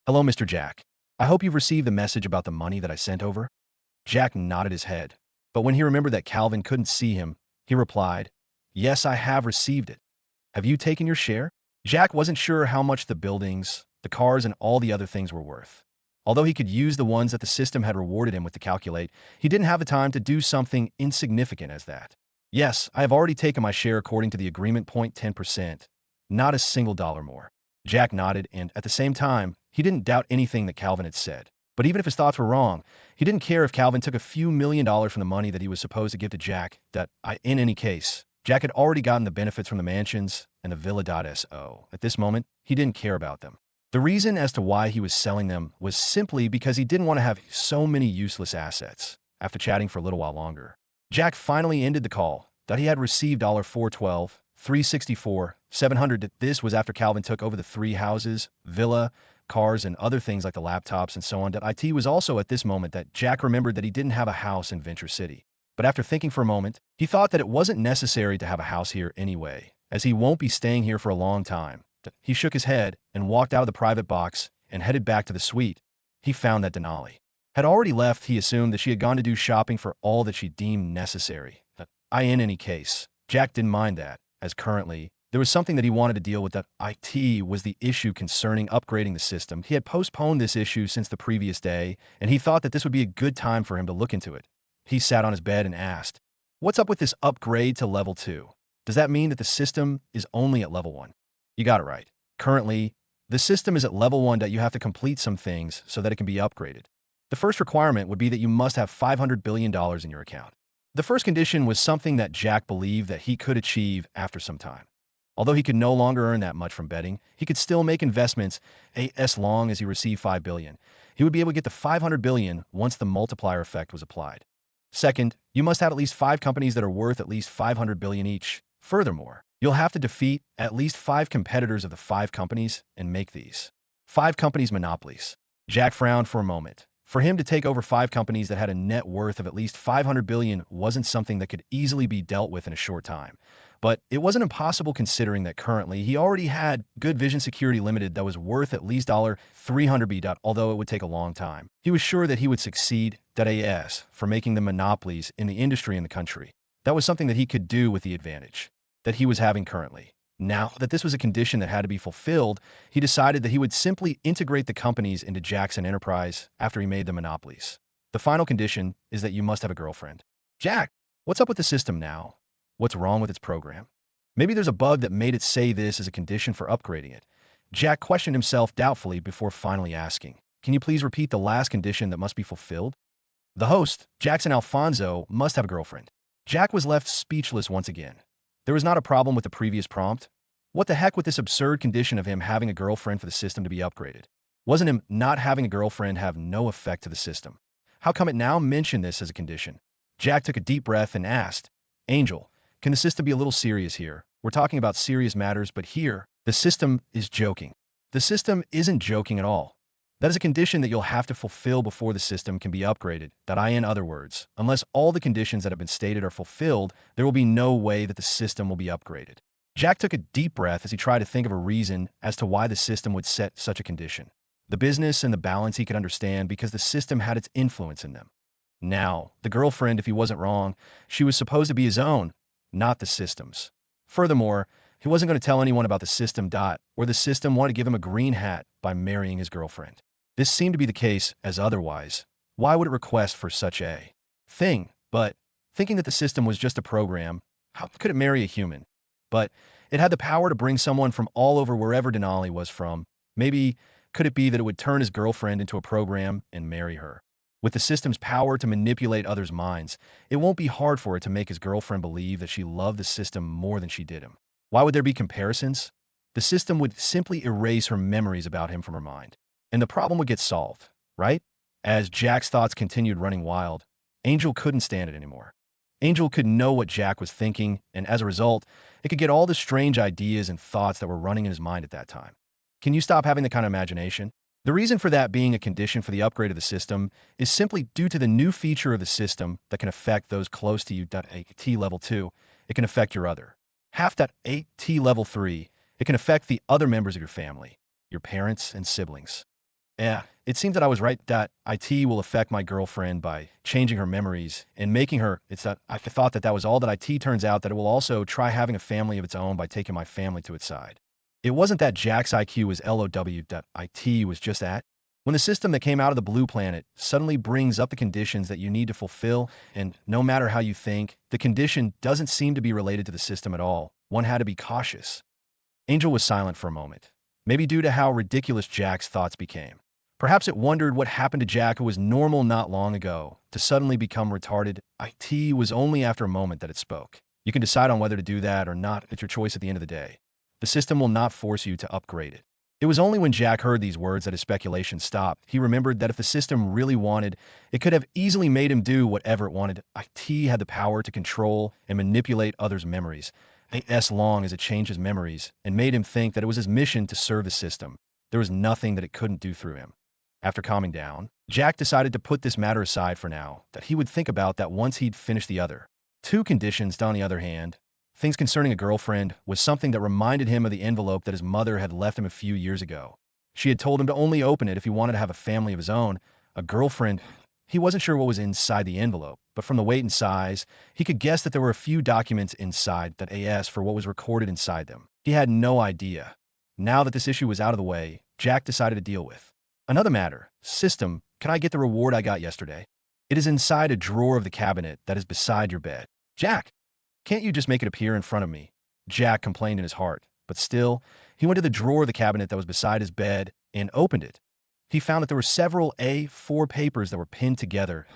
Hello, Mr. Jack. I hope you've received the message about the money that I sent over. Jack nodded his head. But when he remembered that Calvin couldn't see him, he replied, Yes, I have received it. Have you taken your share? Jack wasn't sure how much the buildings, the cars, and all the other things were worth. Although he could use the ones that the system had rewarded him with to calculate, he didn't have the time to do something insignificant as that. Yes, I have already taken my share according to the agreement. 10%. Not a single dollar more. Jack nodded, and at the same time, he didn't doubt anything that Calvin had said. But even if his thoughts were wrong, he didn't care if Calvin took a few $1 million from the money that he was supposed to give to Jack. In any case, Jack had already gotten the benefits from the mansions and the villa. So at this moment, he didn't care about them. The reason as to why he was selling them was simply because he didn't want to have so many useless assets. After chatting for a little while longer, Jack finally ended the call. He had received $412, $364, $700. This was after Calvin took over the 3 houses, villa, cars, and other things like the laptops and so on. It was also at this moment that Jack remembered that he didn't have a house in Venture City. But after thinking for a moment, he thought that it wasn't necessary to have a house here anyway, as he won't be staying here for a long time. He shook his head and walked out of the private box and headed back to the suite. He found that Denali had already left. He assumed that she had gone to do shopping for all that she deemed necessary. In any case, Jack didn't mind that, as currently, there was something that he wanted to deal with. It was the issue concerning upgrading the system. He had postponed this issue since the previous day, and he thought that this would be a good time for him to look into it. He sat on his bed and asked, "What's up with this upgrade to level 2? Does that mean that the system is only at level 1? You got it right. Currently, the system is at level 1 that you have to complete some things so that it can be upgraded. The first requirement would be that you must have $500 billion in your account. The first condition was something that Jack believed that he could achieve after some time. Although he could no longer earn that much from betting, he could still make investments as long as he received $5 billion. He would be able to get the $500 billion once the multiplier effect was applied. Second, you must have at least 5 companies that are worth at least $500 billion each. Furthermore, you'll have to defeat at least 5 competitors of the 5 companies and make these 5 companies monopolies. Jack frowned for a moment. For him to take over 5 companies that had a net worth of at least $500 billion wasn't something that could easily be dealt with in a short time. But it wasn't impossible considering that currently he already had Good Vision Security Limited that was worth at least $300 billion, although it would take a long time. He was sure that he would succeed for making them monopolies in the industry in the country. That was something that he could do with the advantage that he was having currently. Now that this was a condition that had to be fulfilled, he decided that he would simply integrate the companies into Jackson Enterprise after he made them monopolies. The final condition is that you must have a girlfriend. Jack, what's up with the system now? What's wrong with its program? Maybe there's a bug that made it say this as a condition for upgrading it. Jack questioned himself doubtfully before finally asking, "Can you please repeat the last condition that must be fulfilled?" The host, Jackson Alfonso, must have a girlfriend. Jack was left speechless once again. There was not a problem with the previous prompt. What the heck with this absurd condition of him having a girlfriend for the system to be upgraded? Wasn't him not having a girlfriend have no effect to the system? How come it now mentioned this as a condition? Jack took a deep breath and asked, "Angel, can the system be a little serious here? We're talking about serious matters, but here, the system is joking." The system isn't joking at all. That is a condition that you'll have to fulfill before the system can be upgraded. In other words, unless all the conditions that have been stated are fulfilled, there will be no way that the system will be upgraded. Jack took a deep breath as he tried to think of a reason as to why the system would set such a condition. The business and the balance he could understand because the system had its influence in them. Now, the girlfriend, if he wasn't wrong, she was supposed to be his own, not the system's. Furthermore, he wasn't going to tell anyone about the system. Or the system wanted to give him a green hat by marrying his girlfriend. This seemed to be the case, as otherwise, why would it request for such a thing? But, thinking that the system was just a program, how could it marry a human? But, it had the power to bring someone from all over wherever Denali was from. Maybe, could it be that it would turn his girlfriend into a program and marry her? With the system's power to manipulate others' minds, it won't be hard for it to make his girlfriend believe that she loved the system more than she did him. Why would there be comparisons? The system would simply erase her memories about him from her mind. And the problem would get solved, right? As Jack's thoughts continued running wild, Angel couldn't stand it anymore. Angel could know what Jack was thinking, and as a result, it could get all the strange ideas and thoughts that were running in his mind at that time. Can you stop having that kind of imagination? The reason for that being a condition for the upgrade of the system is simply due to the new feature of the system that can affect those close to you. At level 2, it can affect your other. Half.8 level 3, it can affect the other members of your family, your parents and siblings. Yeah, it seems that I was right. It will affect my girlfriend by changing her memories and making her. I thought that was all that it turns out that it will also try having a family of its own by taking my family to its side. It wasn't that Jack's IQ was low. It was just that when the system that came out of the blue planet suddenly brings up the conditions that you need to fulfill, and no matter how you think, the condition doesn't seem to be related to the system at all, one had to be cautious. Angel was silent for a moment, maybe due to how ridiculous Jack's thoughts became. Perhaps it wondered what happened to Jack, who was normal not long ago, to suddenly become retarded. It was only after a moment that it spoke. You can decide on whether to do that or not. It's your choice at the end of the day. The system will not force you to upgrade it. It was only when Jack heard these words that his speculation stopped. He remembered that if the system really wanted, it could have easily made him do whatever it wanted. IT had the power to control and manipulate others' memories, as long as it changed his memories and made him think that it was his mission to serve the system. There was nothing that it couldn't do through him. After calming down, Jack decided to put this matter aside for now, that he would think about that once he'd finished the other 2 conditions. On the other hand, things concerning a girlfriend was something that reminded him of the envelope that his mother had left him a few years ago. She had told him to only open it if he wanted to have a family of his own. A girlfriend. He wasn't sure what was inside the envelope, but from the weight and size, he could guess that there were a few documents inside that asked for what was recorded inside them. He had no idea. Now that this issue was out of the way, Jack decided to deal with another matter. System, can I get the reward I got yesterday? It is inside a drawer of the cabinet that is beside your bed. Jack, can't you just make it appear in front of me? Jack complained in his heart, but still, he went to the drawer of the cabinet that was beside his bed and opened it. He found that there were several A4 papers that were pinned together.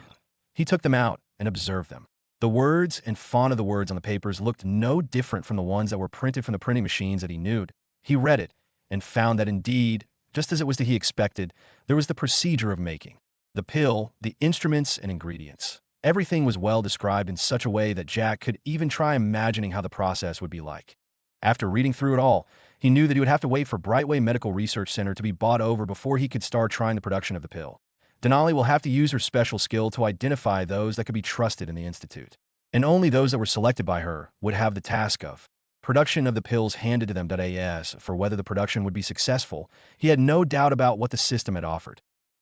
He took them out and observed them. The words and font of the words on the papers looked no different from the ones that were printed from the printing machines that he knew. He read it and found that indeed, just as it was to he expected, there was the procedure of making the pill, the instruments and ingredients. Everything was well described in such a way that Jack could even try imagining how the process would be like. After reading through it all, he knew that he would have to wait for Brightway Medical Research Center to be bought over before he could start trying the production of the pill. Denali will have to use her special skill to identify those that could be trusted in the institute. And only those that were selected by her would have the task of production of the pills handed to them. As for whether the production would be successful, he had no doubt about what the system had offered.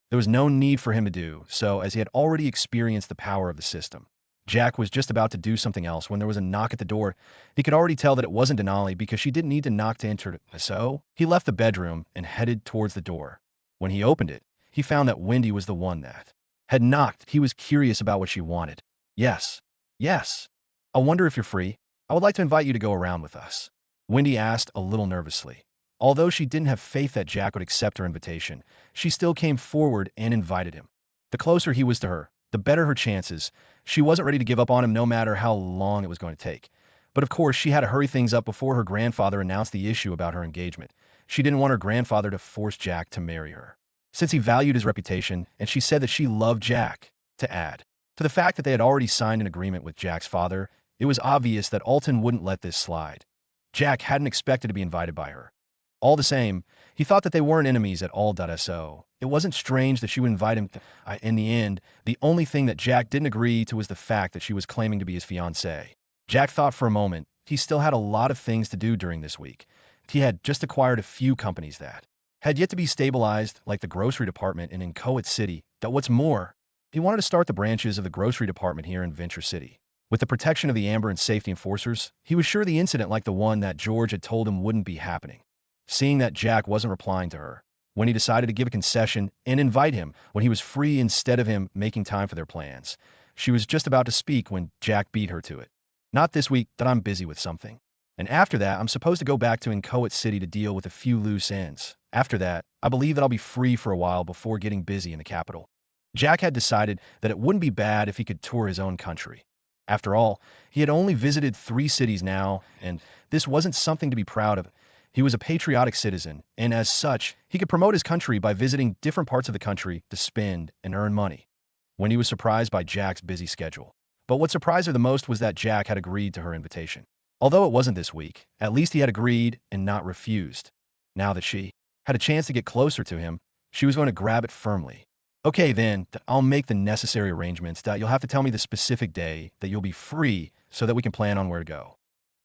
There was no need for him to do so, as he had already experienced the power of the system. Jack was just about to do something else when there was a knock at the door. He could already tell that it wasn't Denali because she didn't need to knock to enter. So he left the bedroom and headed towards the door. When he opened it, he found that Wendy was the one that had knocked. He was curious about what she wanted. Yes. I wonder if you're free. I would like to invite you to go around with us. Wendy asked a little nervously. Although she didn't have faith that Jack would accept her invitation, she still came forward and invited him. The closer he was to her, the better her chances. She wasn't ready to give up on him no matter how long it was going to take. But of course, she had to hurry things up before her grandfather announced the issue about her engagement. She didn't want her grandfather to force Jack to marry her, since he valued his reputation, and she said that she loved Jack. To add to the fact that they had already signed an agreement with Jack's father, it was obvious that Alton wouldn't let this slide. Jack hadn't expected to be invited by her. All the same, he thought that they weren't enemies at all. So it wasn't strange that she would invite him. In the end, the only thing that Jack didn't agree to was the fact that she was claiming to be his fiancée. Jack thought for a moment. He still had a lot of things to do during this week. He had just acquired a few companies that had yet to be stabilized, like the grocery department in Inchoate City. That what's more, he wanted to start the branches of the grocery department here in Venture City. With the protection of the Amber and safety enforcers, he was sure the incident like the one that George had told him wouldn't be happening. Seeing that Jack wasn't replying to her, when he decided to give a concession and invite him when he was free instead of him making time for their plans, she was just about to speak when Jack beat her to it. Not this week, that I'm busy with something. And after that, I'm supposed to go back to Inchoate City to deal with a few loose ends. After that, I believe that I'll be free for a while before getting busy in the capital. Jack had decided that it wouldn't be bad if he could tour his own country. After all, he had only visited 3 cities now, and this wasn't something to be proud of. He was a patriotic citizen, and as such, he could promote his country by visiting different parts of the country to spend and earn money. Wendy was surprised by Jack's busy schedule. But what surprised her the most was that Jack had agreed to her invitation. Although it wasn't this week, at least he had agreed and not refused. Now that she had a chance to get closer to him, she was going to grab it firmly. Okay then, I'll make the necessary arrangements. You'll have to tell me the specific day that you'll be free so that we can plan on where to go.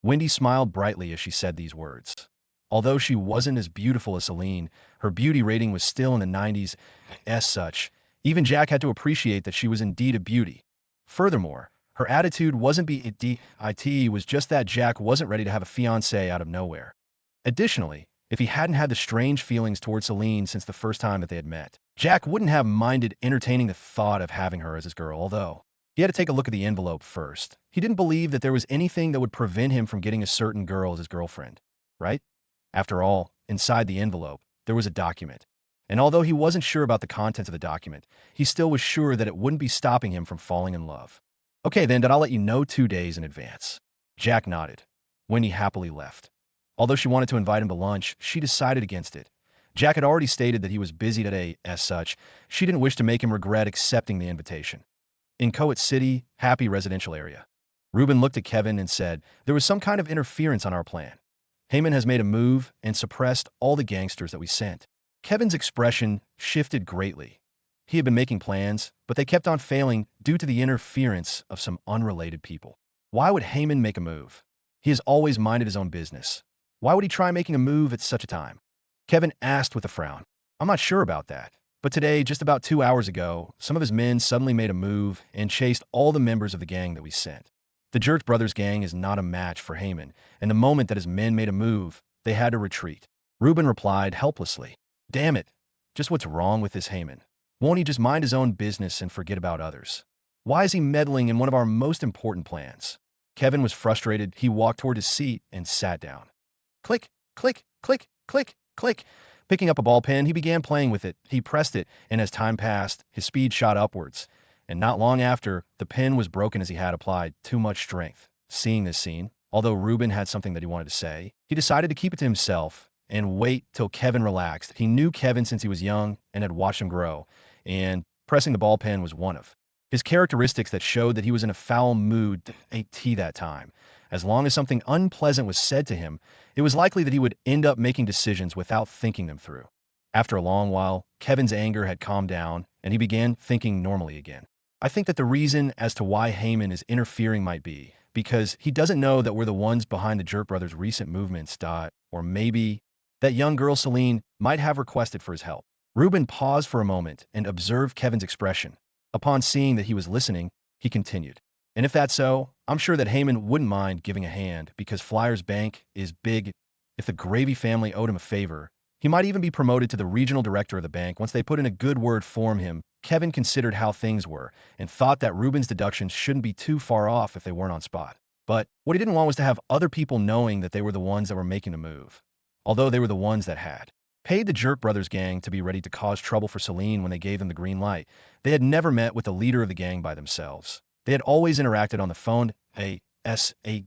Wendy smiled brightly as she said these words. Although she wasn't as beautiful as Celine, her beauty rating was still in the 90s. As such, even Jack had to appreciate that she was indeed a beauty. Furthermore, her attitude wasn't it was just that Jack wasn't ready to have a fiancée out of nowhere. Additionally, if he hadn't had the strange feelings towards Celine since the first time that they had met, Jack wouldn't have minded entertaining the thought of having her as his girl, although he had to take a look at the envelope first. He didn't believe that there was anything that would prevent him from getting a certain girl as his girlfriend, right? After all, inside the envelope, there was a document. And although he wasn't sure about the contents of the document, he still was sure that it wouldn't be stopping him from falling in love. Okay then, I'll let you know 2 days in advance. Jack nodded. Wendy happily left. Although she wanted to invite him to lunch, she decided against it. Jack had already stated that he was busy today. As such, she didn't wish to make him regret accepting the invitation. Inchoate City, happy residential area. Reuben looked at Kevin and said, there was some kind of interference on our plan. Heyman has made a move and suppressed all the gangsters that we sent. Kevin's expression shifted greatly. He had been making plans, but they kept on failing due to the interference of some unrelated people. Why would Heyman make a move? He has always minded his own business. Why would he try making a move at such a time? Kevin asked with a frown. I'm not sure about that. But today, just about 2 hours ago, some of his men suddenly made a move and chased all the members of the gang that we sent. The Jerk Brothers gang is not a match for Heyman, and the moment that his men made a move, they had to retreat. Reuben replied helplessly, damn it, just what's wrong with this Heyman? Won't he just mind his own business and forget about others? Why is he meddling in one of our most important plans? Kevin was frustrated. He walked toward his seat and sat down. Click, click, click, click, click. Picking up a ball pen, he began playing with it. He pressed it, and as time passed, his speed shot upwards. And not long after, the pen was broken as he had applied too much strength. Seeing this scene, although Ruben had something that he wanted to say, he decided to keep it to himself and wait till Kevin relaxed. He knew Kevin since he was young and had watched him grow, and pressing the ball pen was one of his characteristics that showed that he was in a foul mood at that time. As long as something unpleasant was said to him, it was likely that he would end up making decisions without thinking them through. After a long while, Kevin's anger had calmed down, and he began thinking normally again. I think that the reason as to why Heyman is interfering might be because he doesn't know that we're the ones behind the Jerk Brothers' recent movements, or maybe that young girl Celine might have requested for his help. Ruben paused for a moment and observed Kevin's expression. Upon seeing that he was listening, he continued. And if that's so, I'm sure that Heyman wouldn't mind giving a hand because Flyers Bank is big. If the Gravy family owed him a favor, he might even be promoted to the regional director of the bank once they put in a good word for him. Kevin considered how things were and thought that Ruben's deductions shouldn't be too far off if they weren't on spot. But what he didn't want was to have other people knowing that they were the ones that were making the move, although they were the ones that had paid the Jerk Brothers gang to be ready to cause trouble for Celine when they gave them the green light. They had never met with the leader of the gang by themselves. They had always interacted on the phone. A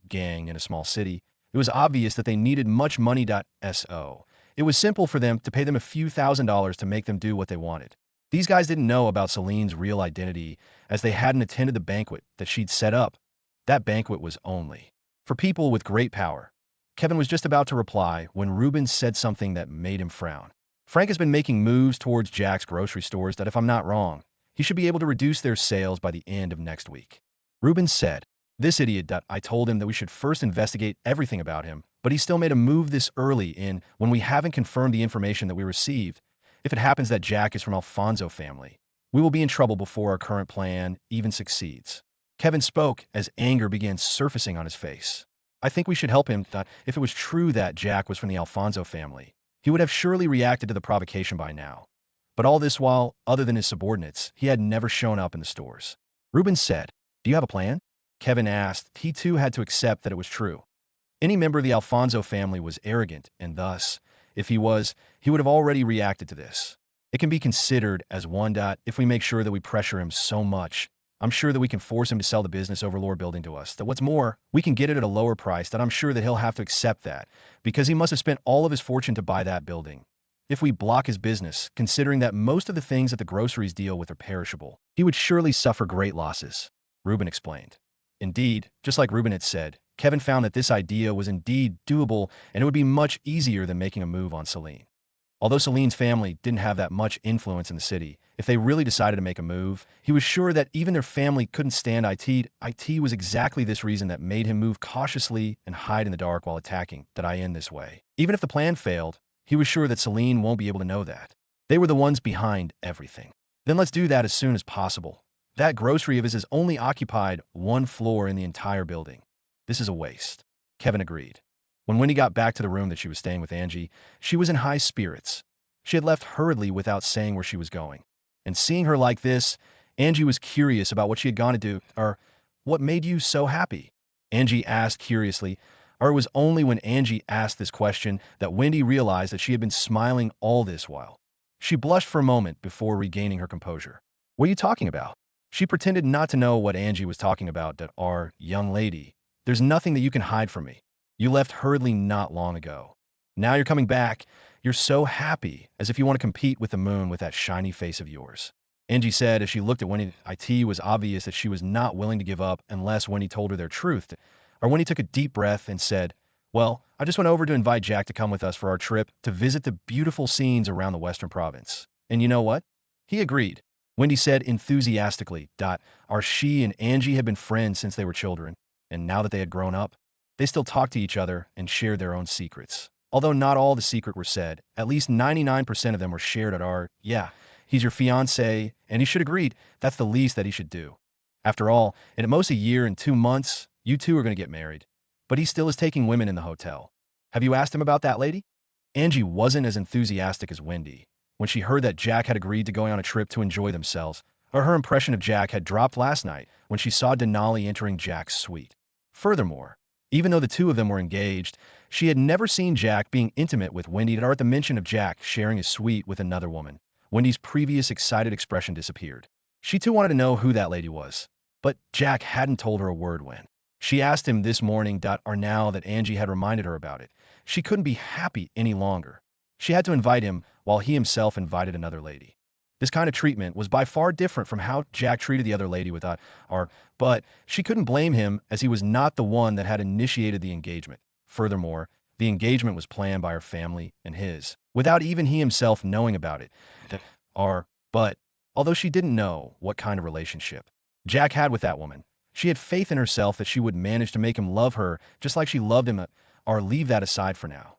gang in a small city. It was obvious that they needed much money. So it was simple for them to pay them a few $1,000s to make them do what they wanted. These guys didn't know about Celine's real identity as they hadn't attended the banquet that she'd set up. That banquet was only for people with great power. Kevin was just about to reply when Ruben said something that made him frown. Frank has been making moves towards Jack's grocery stores that, if I'm not wrong, he should be able to reduce their sales by the end of next week. Ruben said, "This idiot. I told him that we should first investigate everything about him, but he still made a move this early in when we haven't confirmed the information that we received. If it happens that Jack is from Alfonso family, we will be in trouble before our current plan even succeeds." Kevin spoke as anger began surfacing on his face. I think we should help him. If it was true that Jack was from the Alfonso family, he would have surely reacted to the provocation by now. But all this while, other than his subordinates, he had never shown up in the stores. Ruben said, "Do you have a plan?" Kevin asked. He too had to accept that it was true. Any member of the Alfonso family was arrogant, and thus, if he was, he would have already reacted to this. It can be considered as one. If we make sure that we pressure him so much, I'm sure that we can force him to sell the business overlord building to us. That what's more, we can get it at a lower price. That I'm sure that he'll have to accept that, because he must have spent all of his fortune to buy that building. If we block his business, considering that most of the things that the groceries deal with are perishable, he would surely suffer great losses, Ruben explained. Indeed, just like Ruben had said, Kevin found that this idea was indeed doable, and it would be much easier than making a move on Celine. Although Celine's family didn't have that much influence in the city, if they really decided to make a move, he was sure that even their family couldn't stand IT. IT was exactly this reason that made him move cautiously and hide in the dark while attacking IN this way. Even if the plan failed, he was sure that Celine won't be able to know that. They were the ones behind everything. Then let's do that as soon as possible. That grocery of his has only occupied one floor in the entire building. This is a waste. Kevin agreed. When Wendy got back to the room that she was staying with Angie, she was in high spirits. She had left hurriedly without saying where she was going. And seeing her like this, Angie was curious about what she had gone to do. What made you so happy? Angie asked curiously. It was only when Angie asked this question that Wendy realized that she had been smiling all this while. She blushed for a moment before regaining her composure. What are you talking about? She pretended not to know what Angie was talking about. Young lady, there's nothing that you can hide from me. You left hurriedly not long ago. Now you're coming back. You're so happy, as if you want to compete with the moon with that shiny face of yours. Angie said as she looked at Wendy. It was obvious that she was not willing to give up unless Wendy told her their truth. Or Wendy took a deep breath and said, "Well, I just went over to invite Jack to come with us for our trip to visit the beautiful scenes around the Western Province. And you know what?" He agreed. Wendy said enthusiastically. She and Angie had been friends since they were children, and now that they had grown up, they still talked to each other and shared their own secrets. Although not all the secret were said, at least 99% of them were shared he's your fiancé, and he should agree that's the least that he should do. After all, in at most a year and 2 months, you two are going to get married. But he still is taking women in the hotel. Have you asked him about that lady? Angie wasn't as enthusiastic as Wendy. When she heard that Jack had agreed to going on a trip to enjoy themselves, or her impression of Jack had dropped last night when she saw Denali entering Jack's suite. Furthermore, even though the two of them were engaged, she had never seen Jack being intimate with Wendy, or at the mention of Jack sharing his suite with another woman. Wendy's previous excited expression disappeared. She too wanted to know who that lady was, but Jack hadn't told her a word when. She asked him this morning, or now that Angie had reminded her about it, she couldn't be happy any longer. She had to invite him while he himself invited another lady. This kind of treatment was by far different from how Jack treated the other lady with but she couldn't blame him as he was not the one that had initiated the engagement. Furthermore, the engagement was planned by her family and his, without even he himself knowing about it. But although she didn't know what kind of relationship Jack had with that woman, she had faith in herself that she would manage to make him love her just like she loved him. Leave that aside for now.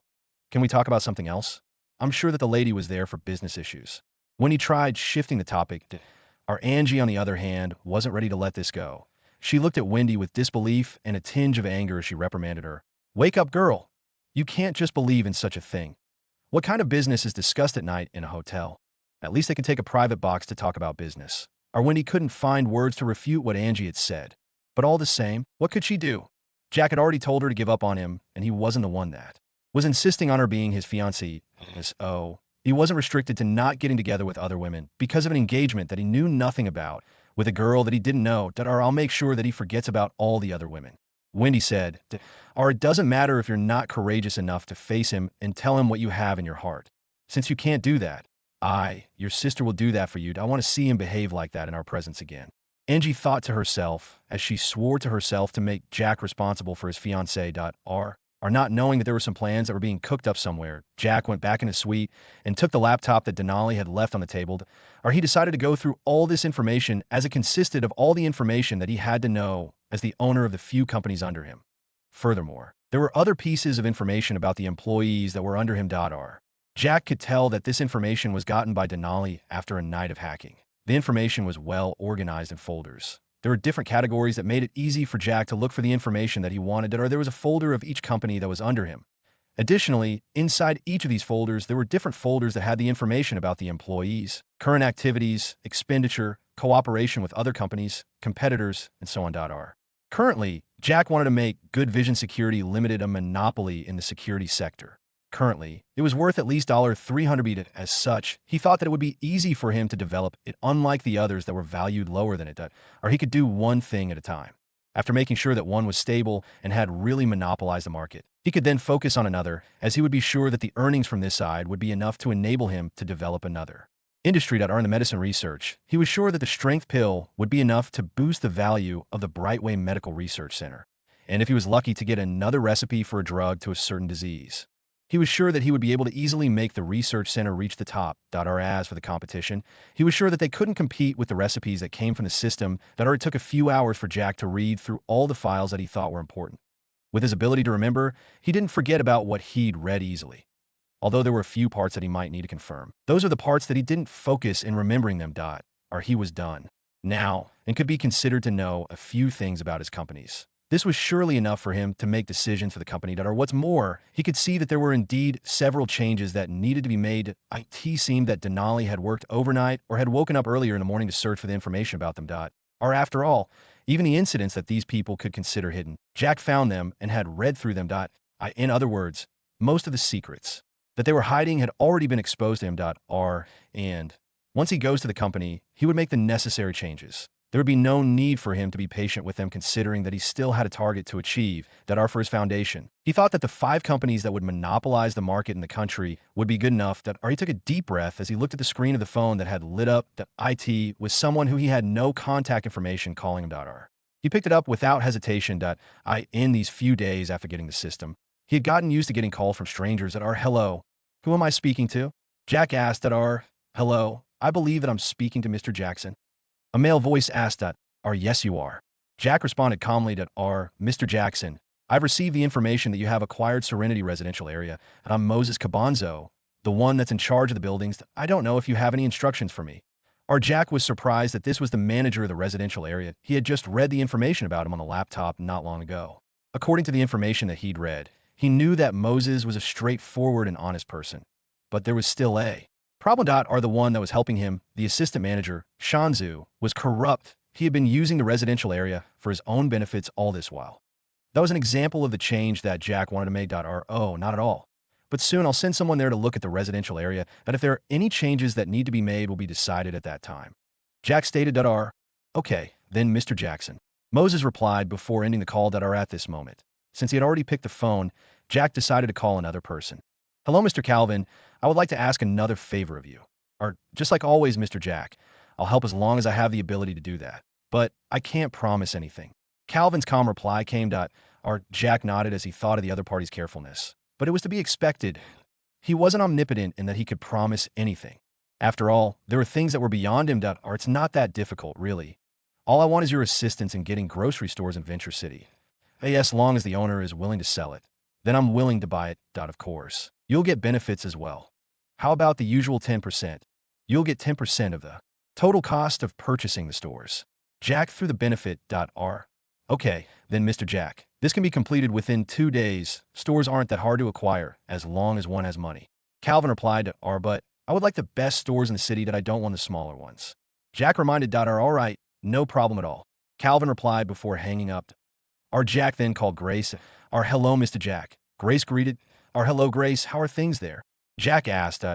Can we talk about something else? I'm sure that the lady was there for business issues. When he tried shifting the topic, Angie, on the other hand, wasn't ready to let this go. She looked at Wendy with disbelief and a tinge of anger as she reprimanded her. Wake up, girl. You can't just believe in such a thing. What kind of business is discussed at night in a hotel? At least they can take a private box to talk about business. Or Wendy couldn't find words to refute what Angie had said. But all the same, what could she do? Jack had already told her to give up on him, and he wasn't the one that was insisting on her being his fiancée. He wasn't restricted to not getting together with other women because of an engagement that he knew nothing about with a girl that he didn't know. I'll make sure that he forgets about all the other women. Wendy said, it doesn't matter if you're not courageous enough to face him and tell him what you have in your heart. Since you can't do that, your sister will do that for you. I want to see him behave like that in our presence again. Angie thought to herself as she swore to herself to make Jack responsible for his fiancée. Not knowing that there were some plans that were being cooked up somewhere, Jack went back in his suite and took the laptop that Denali had left on the table. He decided to go through all this information as it consisted of all the information that he had to know as the owner of the few companies under him. Furthermore, there were other pieces of information about the employees that were under him. Jack could tell that this information was gotten by Denali after a night of hacking. The information was well organized in folders. There were different categories that made it easy for Jack to look for the information that he wanted, there was a folder of each company that was under him. Additionally, inside each of these folders, there were different folders that had the information about the employees, current activities, expenditure, cooperation with other companies, competitors, and so on. Currently, Jack wanted to make Good Vision Security Limited a monopoly in the security sector. Currently, it was worth at least $300. As such, he thought that it would be easy for him to develop it, unlike the others that were valued lower than it, he could do one thing at a time. After making sure that one was stable and had really monopolized the market, he could then focus on another, as he would be sure that the earnings from this side would be enough to enable him to develop another industry. In the medicine research, he was sure that the strength pill would be enough to boost the value of the Brightway Medical Research Center, and if he was lucky to get another recipe for a drug to a certain disease, he was sure that he would be able to easily make the research center reach the top. As for the competition, he was sure that they couldn't compete with the recipes that came from the system. It took a few hours for Jack to read through all the files that he thought were important. With his ability to remember, he didn't forget about what he'd read easily. Although there were a few parts that he might need to confirm, those are the parts that he didn't focus in remembering them. He was done now and could be considered to know a few things about his companies. This was surely enough for him to make decisions for the company. What's more, he could see that there were indeed several changes that needed to be made. It seemed that Denali had worked overnight or had woken up earlier in the morning to search for the information about them. After all, even the incidents that these people could consider hidden, Jack found them and had read through them. In other words, most of the secrets that they were hiding had already been exposed to him. And once he goes to the company, he would make the necessary changes. There would be no need for him to be patient with them, considering that he still had a target to achieve for his foundation. He thought that the 5 companies that would monopolize the market in the country would be good enough. He took a deep breath as he looked at the screen of the phone that had lit up IT with someone who he had no contact information calling him. He picked it up without hesitation. In these few days after getting the system, he had gotten used to getting calls from strangers. Hello, who am I speaking to? Jack asked. Hello, I believe that I'm speaking to Mr. Jackson. A male voice asked. Yes, you are. Jack responded calmly. Mr. Jackson, I've received the information that you have acquired Serenity Residential Area, and I'm Moses Cabanzo, the one that's in charge of the buildings. I don't know if you have any instructions for me. Jack was surprised that this was the manager of the residential area. He had just read the information about him on the laptop not long ago. According to the information that he'd read, he knew that Moses was a straightforward and honest person. But there was still a Problem. Are the one that was helping him, the assistant manager, Shanzu, was corrupt. He had been using the residential area for his own benefits all this while. That was an example of the change that Jack wanted to make. Oh, not at all. But soon I'll send someone there to look at the residential area, and if there are any changes that need to be made will be decided at that time. Jack stated. Okay, then Mr. Jackson. Moses replied before ending the call. At this moment, since he had already picked the phone, Jack decided to call another person. Hello, Mr. Calvin. I would like to ask another favor of you. Just like always, Mr. Jack, I'll help as long as I have the ability to do that. But I can't promise anything. Calvin's calm reply came. Jack nodded as he thought of the other party's carefulness. But it was to be expected. He wasn't omnipotent in that he could promise anything. After all, there were things that were beyond him. It's not that difficult, really. All I want is your assistance in getting grocery stores in Venture City. As long as the owner is willing to sell it. Then I'm willing to buy it. Of course. You'll get benefits as well. How about the usual 10%? You'll get 10% of the total cost of purchasing the stores. Jack threw the benefit. Okay, then Mr. Jack, this can be completed within 2 days. Stores aren't that hard to acquire, as long as one has money. Calvin replied. But I would like the best stores in the city. I don't want the smaller ones. Jack reminded. All right, no problem at all. Calvin replied before hanging up. Jack then called Grace. Hello, Mr. Jack. Grace greeted. Hello, Grace, how are things there? Jack asked.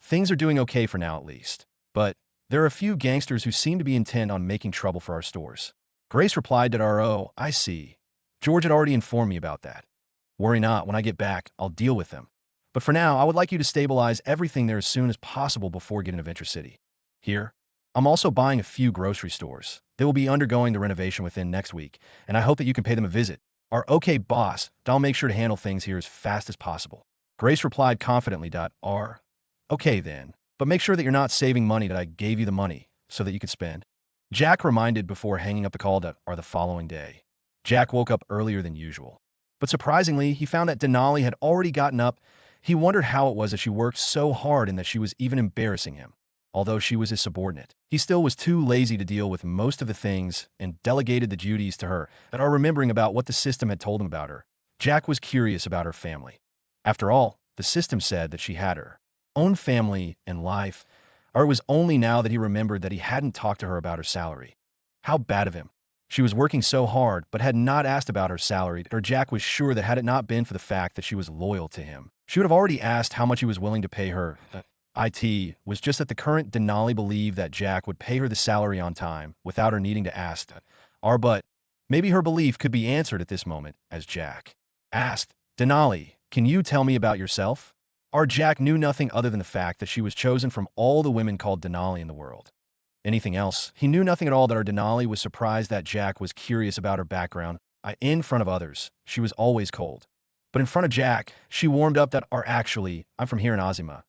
Things are doing okay for now at least. But there are a few gangsters who seem to be intent on making trouble for our stores. Grace replied. Oh, I see. George had already informed me about that. Worry not, when I get back, I'll deal with them. But for now, I would like you to stabilize everything there as soon as possible before getting to Venture City. Here, I'm also buying a few grocery stores. They will be undergoing the renovation within next week, and I hope that you can pay them a visit. Okay, boss, I'll make sure to handle things here as fast as possible. Grace replied confidently. Okay then, but make sure that you're not saving money. I gave you the money so that you could spend. Jack reminded before hanging up the call. The following day, Jack woke up earlier than usual. But surprisingly, he found that Denali had already gotten up. He wondered how it was that she worked so hard and that she was even embarrassing him. Although she was his subordinate, he still was too lazy to deal with most of the things and delegated the duties to her. Remembering about what the system had told him about her, Jack was curious about her family. After all, the system said that she had her own family and life. It was only now that he remembered that he hadn't talked to her about her salary. How bad of him. She was working so hard, but had not asked about her salary. Jack was sure that had it not been for the fact that she was loyal to him, she would have already asked how much he was willing to pay her. It was just that the current Denali believed that Jack would pay her the salary on time without her needing to ask. But maybe her belief could be answered at this moment, as Jack asked, Denali, can you tell me about yourself? Jack knew nothing other than the fact that she was chosen from all the women called Denali in the world. Anything else? He knew nothing at all. That our Denali was surprised that Jack was curious about her background. In front of others, she was always cold. But in front of Jack, she warmed up. Actually, I'm from here in Azima.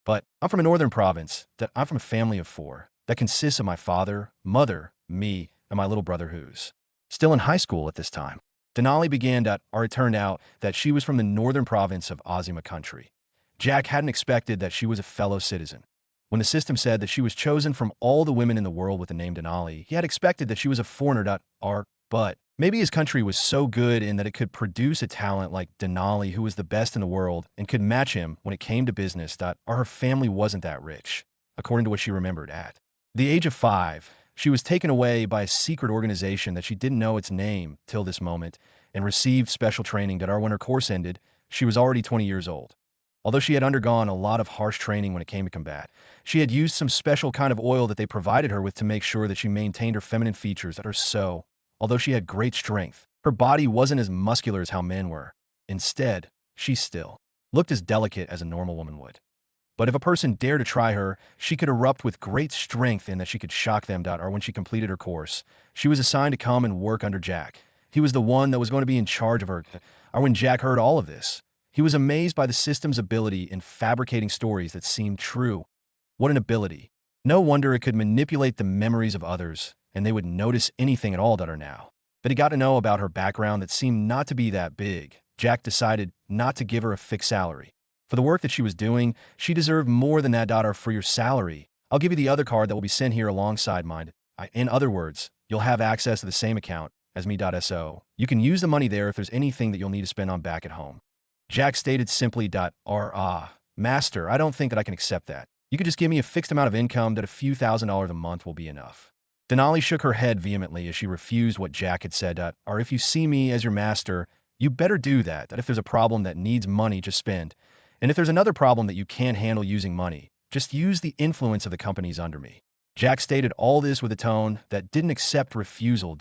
But I'm from a northern province. I'm from a family of 4 that consists of my father, mother, me, and my little brother who's still in high school at this time. Denali began. It turned out that she was from the northern province of Azima country. Jack hadn't expected that she was a fellow citizen. When the system said that she was chosen from all the women in the world with the name Denali, he had expected that she was a foreigner. But maybe his country was so good in that it could produce a talent like Denali who was the best in the world and could match him when it came to business. Her family wasn't that rich, according to what she remembered. At the age of 5, she was taken away by a secret organization that she didn't know its name till this moment and received special training. When her course ended, she was already 20 years old. Although she had undergone a lot of harsh training when it came to combat, she had used some special kind of oil that they provided her with to make sure that she maintained her feminine features. Although she had great strength, her body wasn't as muscular as how men were. Instead, she still looked as delicate as a normal woman would. But if a person dared to try her, she could erupt with great strength in that she could shock them. When she completed her course, she was assigned to come and work under Jack. He was the one that was going to be in charge of her. When Jack heard all of this, he was amazed by the system's ability in fabricating stories that seemed true. What an ability. No wonder it could manipulate the memories of others, and they would notice anything at all. Now that he got to know about her background that seemed not to be that big, Jack decided not to give her a fixed salary. For the work that she was doing, she deserved more than that. For your salary, I'll give you the other card that will be sent here alongside mine. In other words, you'll have access to the same account as me. You can use the money there if there's anything that you'll need to spend on back at home. Jack stated simply. Master, I don't think that I can accept that. You could just give me a fixed amount of income that a few $1,000s a month will be enough. Denali shook her head vehemently as she refused what Jack had said, or if you see me as your master, you better do that if there's a problem that needs money, just spend. And if there's another problem that you can't handle using money, just use the influence of the companies under me. Jack stated all this with a tone that didn't accept refusal,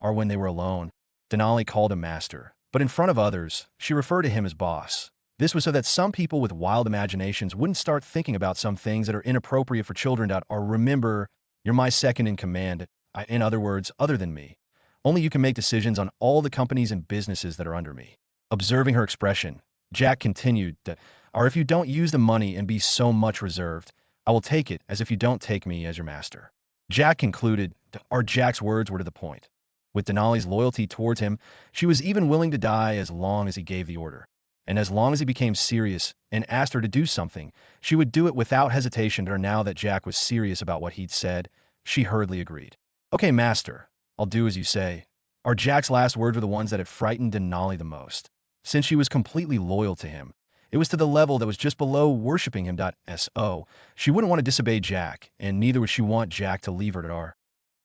or when they were alone. Denali called him master, but in front of others, she referred to him as boss. This was so that some people with wild imaginations wouldn't start thinking about some things that are inappropriate for children, or remember, you're my second in command, in other words, other than me. Only you can make decisions on all the companies and businesses that are under me. Observing her expression, Jack continued that, or if you don't use the money and be so much reserved, I will take it as if you don't take me as your master. Jack concluded, or Jack's words were to the point. With Denali's loyalty towards him, she was even willing to die as long as he gave the order. And as long as he became serious and asked her to do something, she would do it without hesitation. Or now that Jack was serious about what he'd said, she hurriedly agreed. Okay, master, I'll do as you say. Or Jack's last words were the ones that had frightened Denali the most. Since she was completely loyal to him, it was to the level that was just below worshipping him. So she wouldn't want to disobey Jack, and neither would she want Jack to leave her.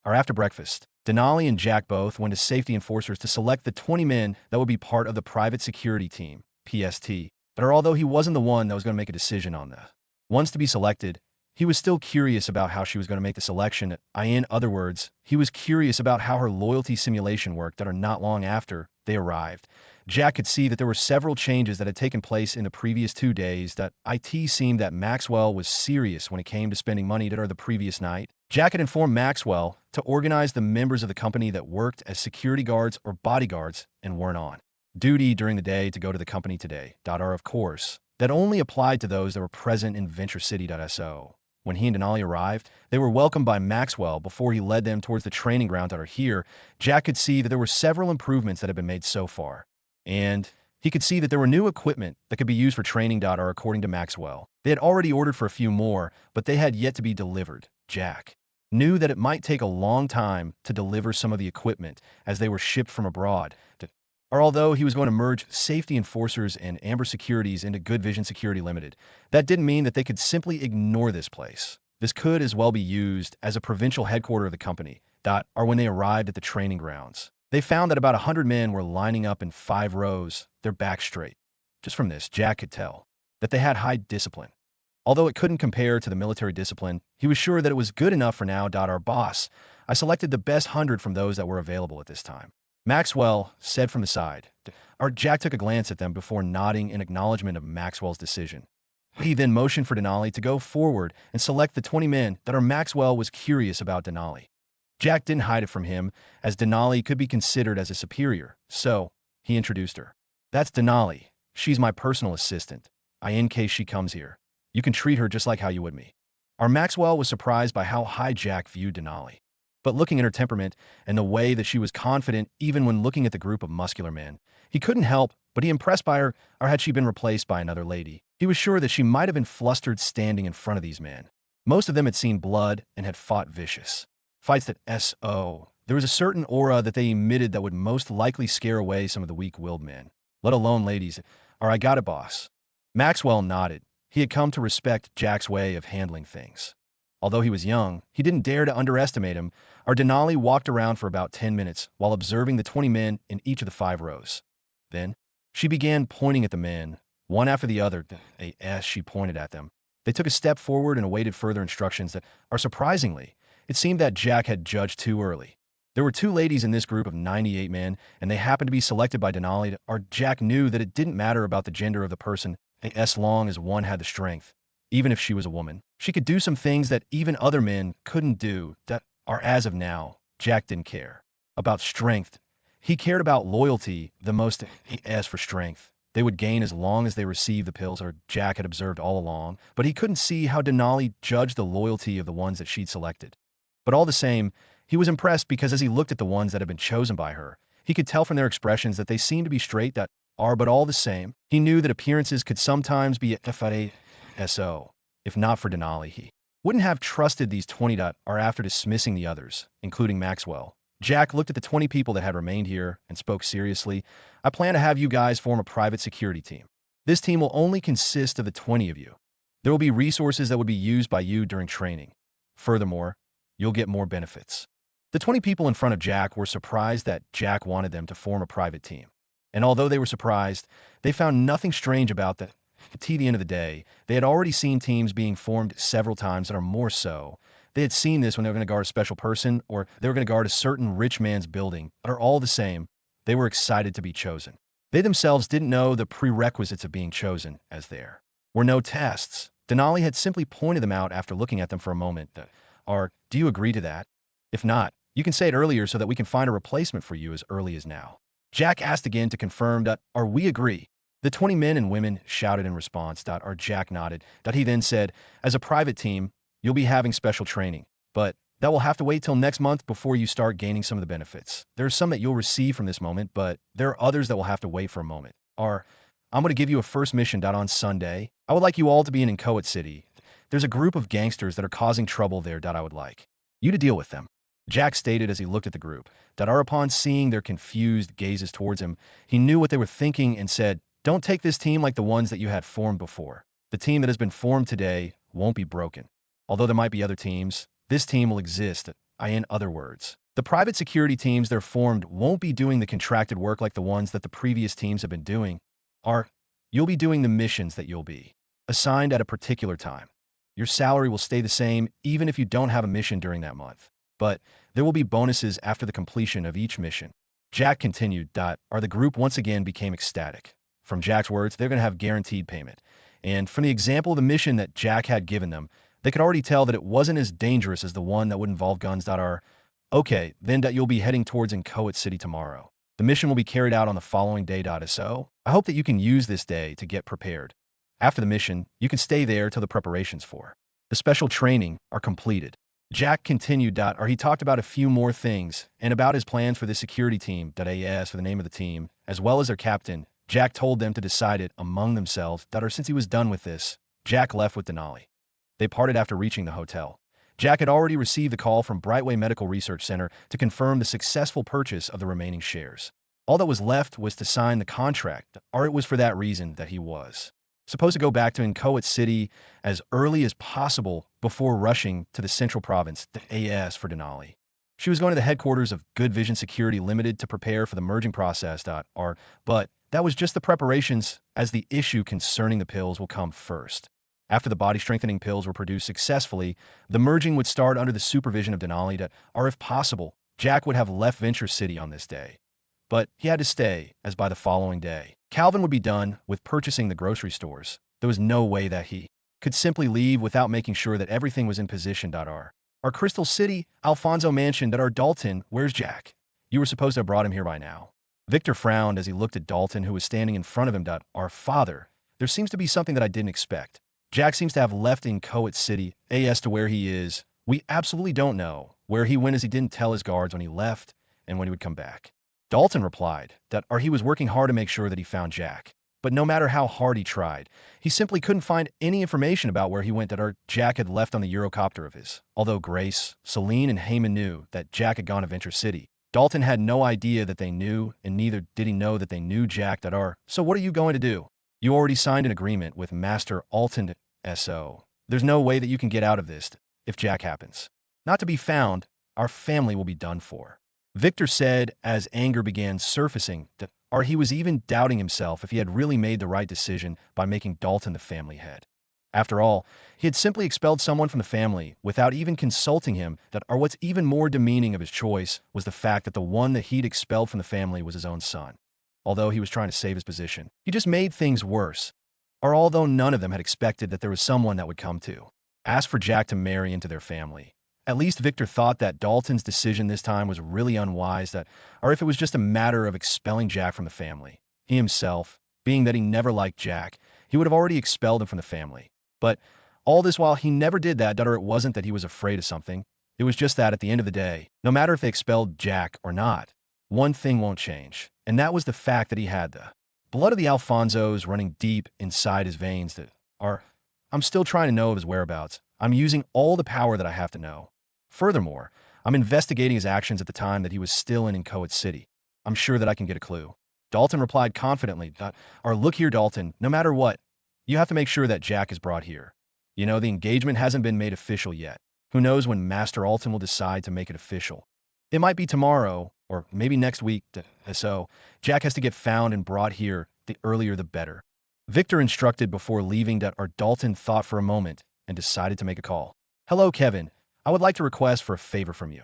Or after breakfast, Denali and Jack both went to safety enforcers to select the 20 men that would be part of the private security team, PST. But although he wasn't the one that was going to make a decision on this, once to be selected, he was still curious about how she was going to make the selection. In other words, he was curious about how her loyalty simulation worked. Or not long after they arrived, Jack could see that there were several changes that had taken place in the previous 2 days. That it seemed that Maxwell was serious when it came to spending money the previous night. Jack had informed Maxwell to organize the members of the company that worked as security guards or bodyguards and weren't on duty during the day to go to the company today. Of course, that only applied to those that were present in Venture City. So when he and Denali arrived, they were welcomed by Maxwell before he led them towards the training ground. Here, Jack could see that there were several improvements that had been made so far. And he could see that there were new equipment that could be used for training. Or according to Maxwell, they had already ordered for a few more, but they had yet to be delivered. Jack knew that it might take a long time to deliver some of the equipment as they were shipped from abroad. Or although he was going to merge Safety Enforcers and Amber Securities into Good Vision Security Limited, that didn't mean that they could simply ignore this place. This could as well be used as a provincial headquarters of the company. Or when they arrived at the training grounds, they found that about 100 men were lining up in 5 rows, their backs straight. Just from this, Jack could tell that they had high discipline. Although it couldn't compare to the military discipline, he was sure that it was good enough for now. Our boss, I selected the best 100 from those that were available at this time. Maxwell said from the side. Jack took a glance at them before nodding in acknowledgement of Maxwell's decision. He then motioned for Denali to go forward and select the 20 men that Maxwell was curious about Denali. Jack didn't hide it from him, as Denali could be considered as a superior, so he introduced her. That's Denali. She's my personal assistant. In case she comes here, you can treat her just like how you would me. Maxwell was surprised by how high Jack viewed Denali. But looking at her temperament and the way that she was confident even when looking at the group of muscular men, he couldn't help but be impressed by her. Or had she been replaced by another lady, he was sure that she might have been flustered standing in front of these men. Most of them had seen blood and had fought vicious fights. There was a certain aura that they emitted that would most likely scare away some of the weak-willed men, let alone ladies. I got it, boss. Maxwell nodded. He had come to respect Jack's way of handling things. Although he was young, he didn't dare to underestimate him. Denali walked around for about 10 minutes while observing the 20 men in each of the 5 rows. Then, she began pointing at the men, one after the other. As she pointed at them, they took a step forward and awaited further instructions. Surprisingly, it seemed that Jack had judged too early. There were 2 ladies in this group of 98 men, and they happened to be selected by Denali. Jack knew that it didn't matter about the gender of the person, as long as one had the strength. Even if she was a woman, she could do some things that even other men couldn't do. As of now, Jack didn't care about strength. He cared about loyalty the most. As for strength, they would gain as long as they received the pills. Jack had observed all along, but he couldn't see how Denali judged the loyalty of the ones that she'd selected. But all the same, he was impressed because as he looked at the ones that had been chosen by her, he could tell from their expressions that they seemed to be straight. But all the same, he knew that appearances could sometimes be so. If not for Denali, he wouldn't have trusted these 20. After dismissing the others, including Maxwell, Jack looked at the 20 people that had remained here and spoke seriously. I plan to have you guys form a private security team. This team will only consist of the 20 of you. There will be resources that would be used by you during training. Furthermore, you'll get more benefits. The 20 people in front of Jack were surprised that Jack wanted them to form a private team. And although they were surprised, they found nothing strange about that. At the end of the day, they had already seen teams being formed several times that are more so. They had seen this when they were going to guard a special person or they were going to guard a certain rich man's building, but are all the same. They were excited to be chosen. They themselves didn't know the prerequisites of being chosen, as there were no tests. Denali had simply pointed them out after looking at them for a moment. Do you agree to that? If not, you can say it earlier so that we can find a replacement for you as early as now. Jack asked again to confirm that, we agree. The 20 men and women shouted in response. Jack nodded. He then said, as a private team, you'll be having special training, but that will have to wait till next month before you start gaining some of the benefits. There are some that you'll receive from this moment, but there are others that will have to wait for a moment. I'm going to give you a first mission. On Sunday, I would like you all to be in Inchoate City. There's a group of gangsters that are causing trouble there. I would like you to deal with them. Jack stated as he looked at the group. Upon seeing their confused gazes towards him, he knew what they were thinking and said, don't take this team like the ones that you had formed before. The team that has been formed today won't be broken. Although there might be other teams, this team will exist. In other words, the private security teams that are formed won't be doing the contracted work like the ones that the previous teams have been doing. You'll be doing the missions that you'll be assigned at a particular time. Your salary will stay the same even if you don't have a mission during that month. But there will be bonuses after the completion of each mission. Jack continued. The group once again became ecstatic. From Jack's words, they're going to have guaranteed payment. And from the example of the mission that Jack had given them, they could already tell that it wasn't as dangerous as the one that would involve guns. Okay, then you'll be heading towards Inchoate City tomorrow. The mission will be carried out on the following day. So I hope that you can use this day to get prepared. After the mission, you can stay there till the preparations for the special training are completed. Jack continued. He talked about a few more things and about his plans for the security team. AS for the name of the team, as well as their captain. Jack told them to decide it among themselves. Since he was done with this, Jack left with Denali. They parted after reaching the hotel. Jack had already received a call from Brightway Medical Research Center to confirm the successful purchase of the remaining shares. All that was left was to sign the contract, or it was for that reason that he was supposed to go back to Inchoate City as early as possible before rushing to the Central Province, AS for Denali. She was going to the headquarters of Good Vision Security Limited to prepare for the merging process. But that was just the preparations, as the issue concerning the pills will come first. After the body-strengthening pills were produced successfully, the merging would start under the supervision of Denali. Or if possible, Jack would have left Venture City on this day. But he had to stay, as by the following day, Calvin would be done with purchasing the grocery stores. There was no way that he could simply leave without making sure that everything was in position. Our Crystal City, Alfonso Mansion. Dalton, where's Jack? You were supposed to have brought him here by now. Victor frowned as he looked at Dalton, who was standing in front of him. Our father, there seems to be something that I didn't expect. Jack seems to have left Inchoate City. As to where he is, we absolutely don't know. Where he went, as he didn't tell his guards when he left and when he would come back. Dalton replied he was working hard to make sure that he found Jack. But no matter how hard he tried, he simply couldn't find any information about where he went. Jack had left on the Eurocopter of his. Although Grace, Celine, and Heyman knew that Jack had gone to Venture City, Dalton had no idea that they knew, and neither did he know that they knew Jack. So what are you going to do? You already signed an agreement with Master Alton S.O. There's no way that you can get out of this if Jack happens not to be found. Our family will be done for. Victor said as anger began surfacing he was even doubting himself if he had really made the right decision by making Dalton the family head. After all, he had simply expelled someone from the family without even consulting him. What's even more demeaning of his choice was the fact that the one that he'd expelled from the family was his own son. Although he was trying to save his position, he just made things worse. Although none of them had expected that there was someone that would come to ask for Jack to marry into their family. At least Victor thought that Dalton's decision this time was really unwise, or if it was just a matter of expelling Jack from the family. He himself, being that he never liked Jack, he would have already expelled him from the family. But all this while, he never did that. It wasn't that he was afraid of something. It was just that at the end of the day, no matter if they expelled Jack or not, one thing won't change, and that was the fact that he had the blood of the Alfonsos running deep inside his veins. I'm still trying to know of his whereabouts. I'm using all the power that I have to know. Furthermore, I'm investigating his actions at the time that he was still in Inchoate City. I'm sure that I can get a clue. Dalton replied confidently, or look here, Dalton, no matter what, you have to make sure that Jack is brought here. You know, the engagement hasn't been made official yet. Who knows when Master Alton will decide to make it official. It might be tomorrow, or maybe next week, so Jack has to get found and brought here, the earlier the better. Victor instructed before leaving that our Dalton thought for a moment and decided to make a call. Hello, Kevin. I would like to request for a favor from you.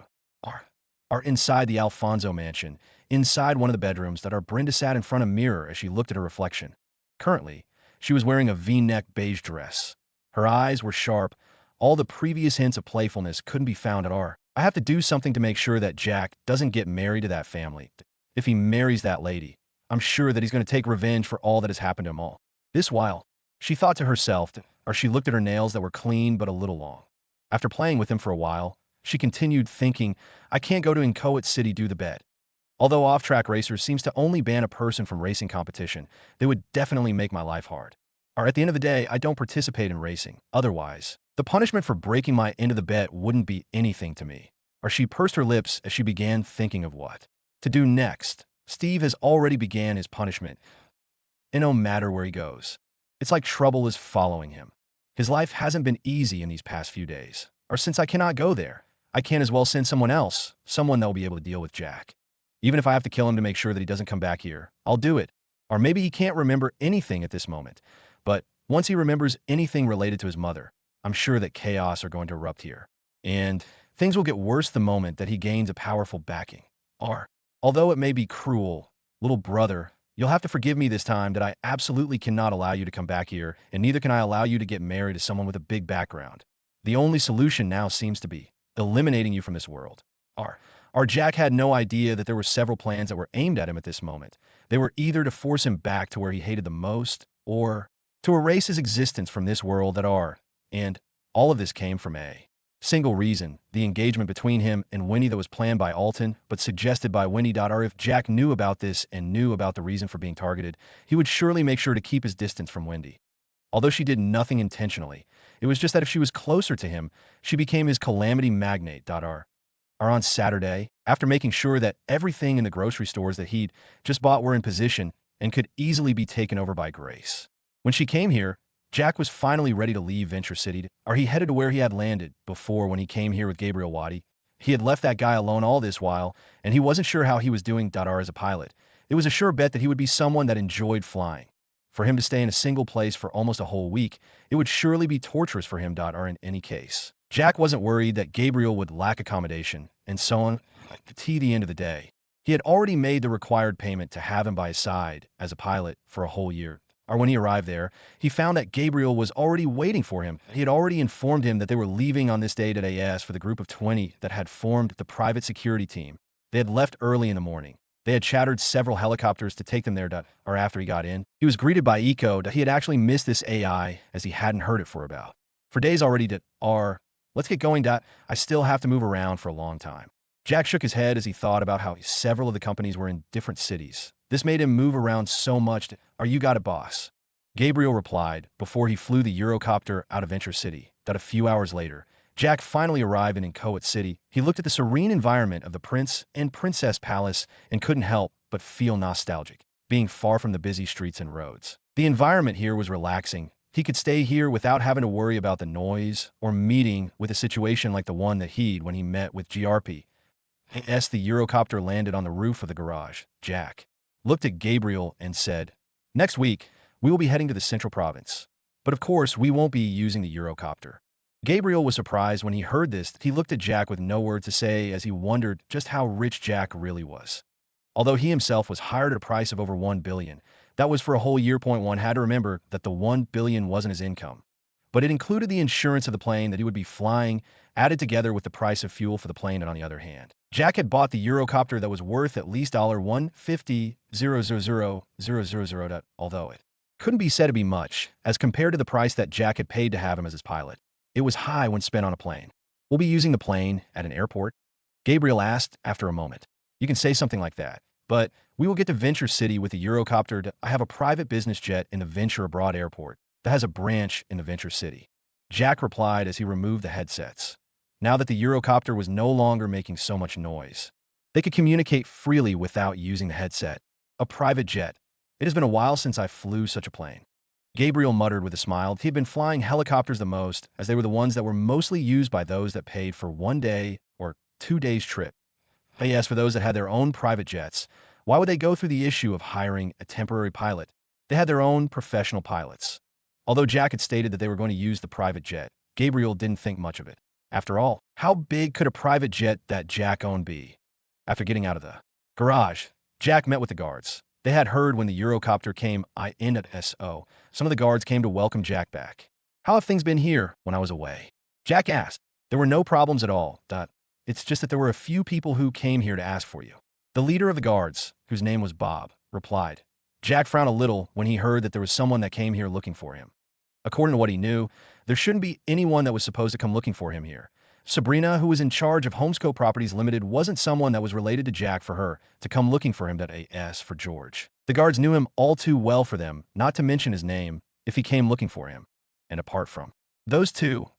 Are inside the Alfonso mansion, inside one of the bedrooms that our Brenda sat in front of a mirror as she looked at her reflection. Currently, she was wearing a V-neck beige dress. Her eyes were sharp. All the previous hints of playfulness couldn't be found at R. I have to do something to make sure that Jack doesn't get married to that family. If he marries that lady, I'm sure that he's going to take revenge for all that has happened to him all. This while, she thought to herself, or she looked at her nails that were clean but a little long. After playing with him for a while, she continued thinking, I can't go to Inchoate City do the bet. Although off-track racers seems to only ban a person from racing competition, they would definitely make my life hard. Or at the end of the day, I don't participate in racing. Otherwise, the punishment for breaking my end of the bet wouldn't be anything to me. Or she pursed her lips as she began thinking of what to do next. Steve has already began his punishment. And no matter where he goes, it's like trouble is following him. His life hasn't been easy in these past few days. Or since I cannot go there, I can as well send someone else, someone that will be able to deal with Jack. Even if I have to kill him to make sure that he doesn't come back here, I'll do it. Or maybe he can't remember anything at this moment. But once he remembers anything related to his mother, I'm sure that chaos are going to erupt here. And things will get worse the moment that he gains a powerful backing. Or, although it may be cruel, little brother, you'll have to forgive me this time that I absolutely cannot allow you to come back here, and neither can I allow you to get married to someone with a big background. The only solution now seems to be eliminating you from this world. Our Jack had no idea that there were several plans that were aimed at him at this moment. They were either to force him back to where he hated the most, or to erase his existence from this world that are, and all of this came from a single reason, the engagement between him and Wendy that was planned by Alton, but suggested by Wendy. If Jack knew about this and knew about the reason for being targeted, he would surely make sure to keep his distance from Wendy. Although she did nothing intentionally, it was just that if she was closer to him, she became his calamity magnate. On Saturday, after making sure that everything in the grocery stores that he'd just bought were in position and could easily be taken over by Grace. When she came here, Jack was finally ready to leave Venture City, or he headed to where he had landed before when he came here with Gabriel Waddy. He had left that guy alone all this while, and he wasn't sure how he was doing. As a pilot, it was a sure bet that he would be someone that enjoyed flying. For him to stay in a single place for almost a whole week, it would surely be torturous for him. In any case, Jack wasn't worried that Gabriel would lack accommodation, and so on. To the end of the day, he had already made the required payment to have him by his side as a pilot for a whole year. Or when he arrived there, he found that Gabriel was already waiting for him. He had already informed him that they were leaving on this day at AS for the group of 20 that had formed the private security team. They had left early in the morning. They had chartered several helicopters to take them there. Or after he got in, he was greeted by Eco that he had actually missed this AI as he hadn't heard it for days already. Let's get going. I still have to move around for a long time. Jack shook his head as he thought about how several of the companies were in different cities. This made him move around so much. You got it, boss. Gabriel replied before he flew the Eurocopter out of Venture City. A few hours later, Jack finally arrived in Inchoate City. He looked at the serene environment of the Prince and Princess Palace and couldn't help but feel nostalgic, being far from the busy streets and roads. The environment here was relaxing. He could stay here without having to worry about the noise or meeting with a situation like the one that when he met with GRP. As the Eurocopter landed on the roof of the garage, Jack looked at Gabriel and said, next week, we will be heading to the Central Province. But of course, we won't be using the Eurocopter. Gabriel was surprised when he heard this. He looked at Jack with no word to say as he wondered just how rich Jack really was. Although he himself was hired at a price of over $1 billion, that was for a whole year. One had to remember that the $1 billion wasn't his income. But it included the insurance of the plane that he would be flying, added together with the price of fuel for the plane. And on the other hand, Jack had bought the Eurocopter that was worth at least $150,000, although it couldn't be said to be much as compared to the price that Jack had paid to have him as his pilot. It was high when spent on a plane. We'll be using the plane at an airport? Gabriel asked after a moment. You can say something like that, but we will get to Venture City with the Eurocopter. I have a private business jet in the Venture Abroad Airport that has a branch in the Venture City. Jack replied as he removed the headsets. Now that the Eurocopter was no longer making so much noise, they could communicate freely without using the headset. A private jet. It has been a while since I flew such a plane. Gabriel muttered with a smile. He had been flying helicopters the most, as they were the ones that were mostly used by those that paid for 1 day or 2 days trip. But yes, for those that had their own private jets, why would they go through the issue of hiring a temporary pilot? They had their own professional pilots. Although Jack had stated that they were going to use the private jet, Gabriel didn't think much of it. After all, how big could a private jet that Jack owned be? After getting out of the garage, Jack met with the guards. They had heard when the Eurocopter came in at SO. Some of the guards came to welcome Jack back. How have things been here when I was away? Jack asked. There were no problems at all. It's just that there were a few people who came here to ask for you. The leader of the guards, whose name was Bob, replied. Jack frowned a little when he heard that there was someone that came here looking for him. According to what he knew, there shouldn't be anyone that was supposed to come looking for him here. Sabrina, who was in charge of Homesco Properties Limited, wasn't someone that was related to Jack for her to come looking for him. As for George, the guards knew him all too well for them not to mention his name if he came looking for him. And apart from those two,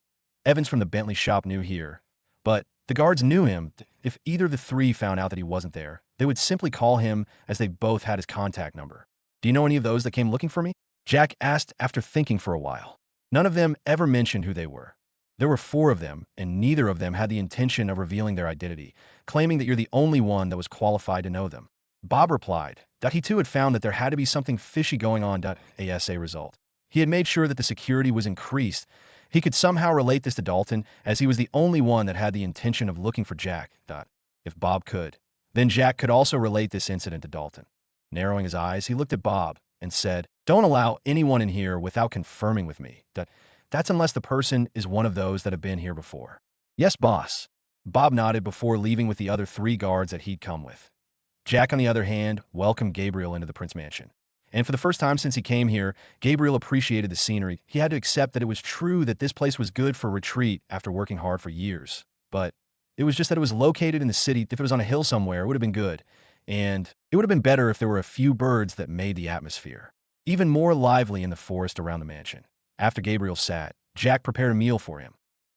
Evans from the Bentley shop knew here, but the guards knew him. If either of the three found out that he wasn't there, they would simply call him, as they both had his contact number. Do you know any of those that came looking for me? Jack asked after thinking for a while. None of them ever mentioned who they were. There were 4 of them, and neither of them had the intention of revealing their identity, claiming that you're the only one that was qualified to know them. Bob replied that he too had found that there had to be something fishy going on. As a result, he had made sure that the security was increased. He could somehow relate this to Dalton, as he was the only one that had the intention of looking for Jack. If Bob could, then Jack could also relate this incident to Dalton. Narrowing his eyes, he looked at Bob and said, "Don't allow anyone in here without confirming with me. That's unless the person is one of those that have been here before." "Yes, boss." Bob nodded before leaving with the other 3 guards that he'd come with. Jack, on the other hand, welcomed Gabriel into the Prince Mansion. And for the first time since he came here, Gabriel appreciated the scenery. He had to accept that it was true that this place was good for a retreat after working hard for years. But it was just that it was located in the city. If it was on a hill somewhere, it would have been good. And it would have been better if there were a few birds that made the atmosphere even more lively in the forest around the mansion. After Gabriel sat, Jack prepared a meal for him.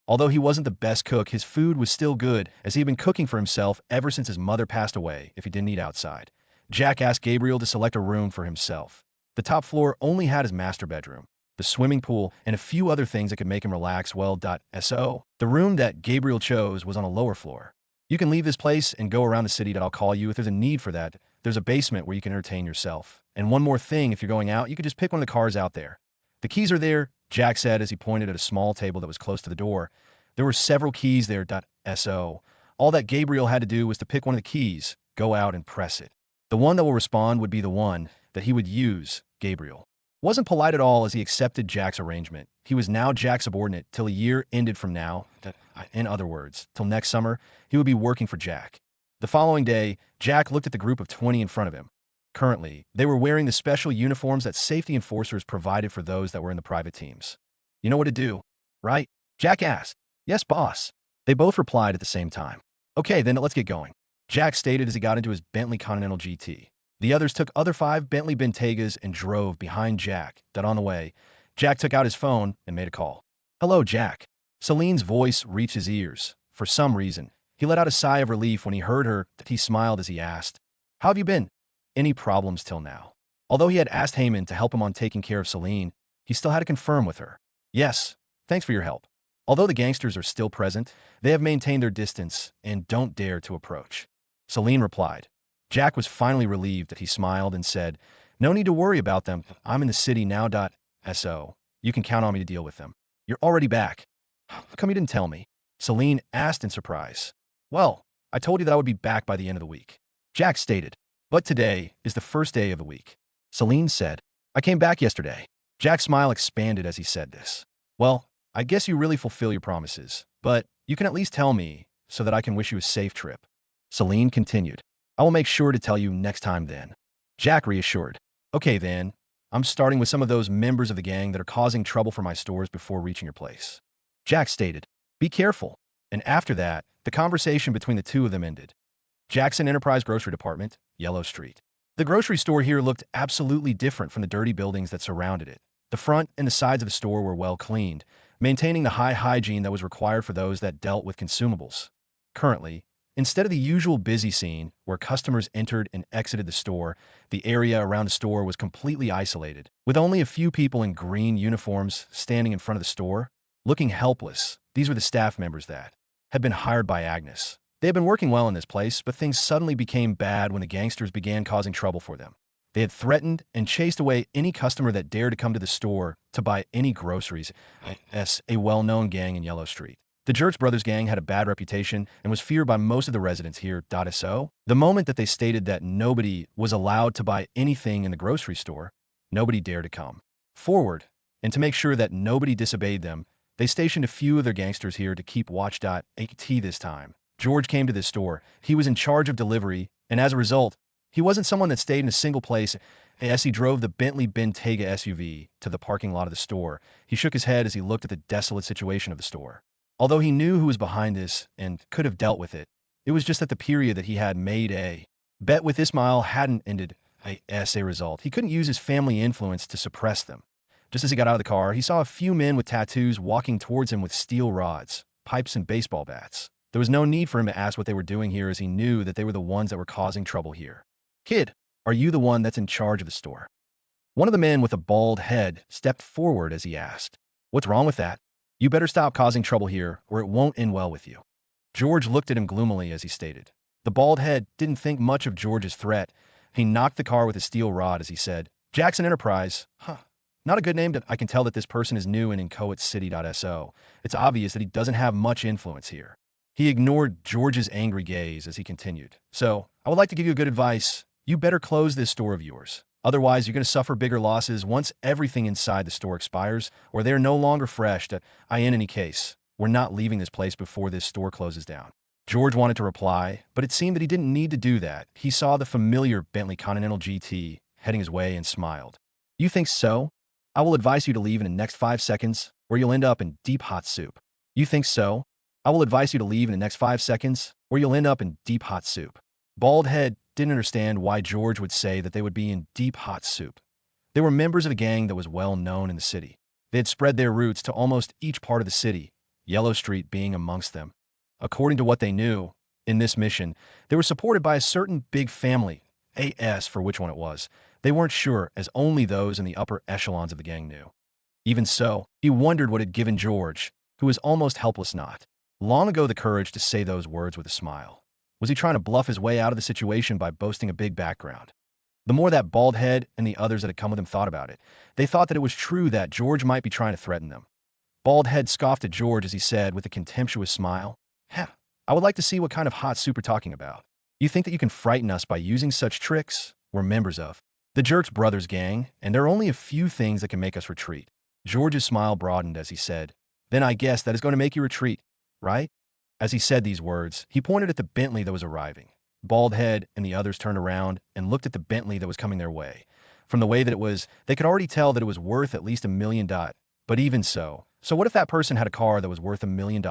Although he wasn't the best cook, his food was still good, as he had been cooking for himself ever since his mother passed away if he didn't eat outside. Jack asked Gabriel to select a room for himself. The top floor only had his master bedroom, the swimming pool, and a few other things that could make him relax well. So, the room that Gabriel chose was on a lower floor. "You can leave this place and go around the city. I'll call you if there's a need for that. There's a basement where you can entertain yourself. And one more thing, if you're going out, you could just pick one of the cars out there. The keys are there," Jack said as he pointed at a small table that was close to the door. There were several keys there. So, all that Gabriel had to do was to pick one of the keys, go out and press it. The one that will respond would be the one that he would use. Gabriel wasn't polite at all as he accepted Jack's arrangement. He was now Jack's subordinate till a year ended from now. In other words, till next summer, he would be working for Jack. The following day, Jack looked at the group of 20 in front of him. Currently, they were wearing the special uniforms that safety enforcers provided for those that were in the private teams. "You know what to do, right?" Jack asked. "Yes, boss." They both replied at the same time. "Okay, then let's get going," Jack stated as he got into his Bentley Continental GT. The others took other 5 Bentley Bentegas and drove behind Jack. On the way, Jack took out his phone and made a call. "Hello, Jack." Celine's voice reached his ears. For some reason, he let out a sigh of relief when he heard her. He smiled as he asked, "How have you been?" Any problems till now? Although he had asked Heyman to help him on taking care of Celine, he still had to confirm with her. "Yes, thanks for your help. Although the gangsters are still present, they have maintained their distance and don't dare to approach." Celine replied. Jack was finally relieved that he smiled and said, "No need to worry about them. I'm in the city now. So, you can count on me to deal with them." "You're already back. How come you didn't tell me?" Celine asked in surprise. "Well, I told you that I would be back by the end of the week," Jack stated. "But today is the first day of the week." Celine said, "I came back yesterday." Jack's smile expanded as he said this. "Well, I guess you really fulfill your promises, but you can at least tell me so that I can wish you a safe trip." Celine continued, "I will make sure to tell you next time then." Jack reassured. "Okay then, I'm starting with some of those members of the gang that are causing trouble for my stores before reaching your place." Jack stated, "Be careful." And after that, the conversation between the two of them ended. Jackson Enterprise Grocery Department, Yellow Street. The grocery store here looked absolutely different from the dirty buildings that surrounded it. The front and the sides of the store were well cleaned, maintaining the high hygiene that was required for those that dealt with consumables. Currently, Instead of the usual busy scene where customers entered and exited the store, the area around the store was completely isolated, with only a few people in green uniforms standing in front of the store, looking helpless. These were the staff members that had been hired by Agnes. They had been working well in this place, but things suddenly became bad when the gangsters began causing trouble for them. They had threatened and chased away any customer that dared to come to the store to buy any groceries, as a well-known gang in Yellow Street. The Jerks Brothers gang had a bad reputation and was feared by most of the residents here. So, the moment that they stated that nobody was allowed to buy anything in the grocery store, nobody dared to come forward. And to make sure that nobody disobeyed them, they stationed a few of their gangsters here to keep watch. This time, George came to this store. He was in charge of delivery, and as a result, he wasn't someone that stayed in a single place. As he drove the Bentley Bentayga SUV to the parking lot of the store, he shook his head as he looked at the desolate situation of the store. Although he knew who was behind this and could have dealt with it, it was just that the period that he had made a bet with Ismail hadn't ended. As a result, he couldn't use his family influence to suppress them. Just as he got out of the car, he saw a few men with tattoos walking towards him with steel rods, pipes, and baseball bats. There was no need for him to ask what they were doing here, as he knew that they were the ones that were causing trouble here. "Kid, are you the one that's in charge of the store?" One of the men with a bald head stepped forward as he asked. "What's wrong with that? You better stop causing trouble here, or it won't end well with you." George looked at him gloomily as he stated. The bald head didn't think much of George's threat. He knocked the car with a steel rod as he said, "Jackson Enterprise. Huh. Not a good name. I can tell that this person is new in Inchoate City. So it's obvious that he doesn't have much influence here." He ignored George's angry gaze as he continued. "So, I would like to give you a good advice. You better close this store of yours. Otherwise, you're going to suffer bigger losses once everything inside the store expires, or they're no longer fresh. In any case, we're not leaving this place before this store closes down." George wanted to reply, but it seemed that he didn't need to do that. He saw the familiar Bentley Continental GT heading his way and smiled. "You think so? I will advise you to leave in the next 5 seconds, or you'll end up in deep hot soup." "You think so? I will advise you to leave in the next 5 seconds, or you'll end up in deep hot soup." Bald Head didn't understand why George would say that they would be in deep hot soup. They were members of a gang that was well known in the city. They had spread their roots to almost each part of the city, Yellow Street being amongst them. According to what they knew, in this mission, they were supported by a certain big family. As for which one it was, they weren't sure, as only those in the upper echelons of the gang knew. Even so, he wondered what had given George, who was almost helpless, not long ago, the courage to say those words with a smile. Was he trying to bluff his way out of the situation by boasting a big background? The more that Bald Head and the others that had come with him thought about it, they thought that it was true that George might be trying to threaten them. Bald Head scoffed at George as he said with a contemptuous smile, "I would like to see what kind of hot soup you're talking about. You think that you can frighten us by using such tricks? We're members of the Jerks Brothers gang, and there are only a few things that can make us retreat." George's smile broadened as he said, "Then I guess that is going to make you retreat, right?" As he said these words, he pointed at the Bentley that was arriving. Bald Head and the others turned around and looked at the Bentley that was coming their way. From the way that it was, they could already tell that it was worth at least $1 million. But even so what if that person had a car that was worth $1 million?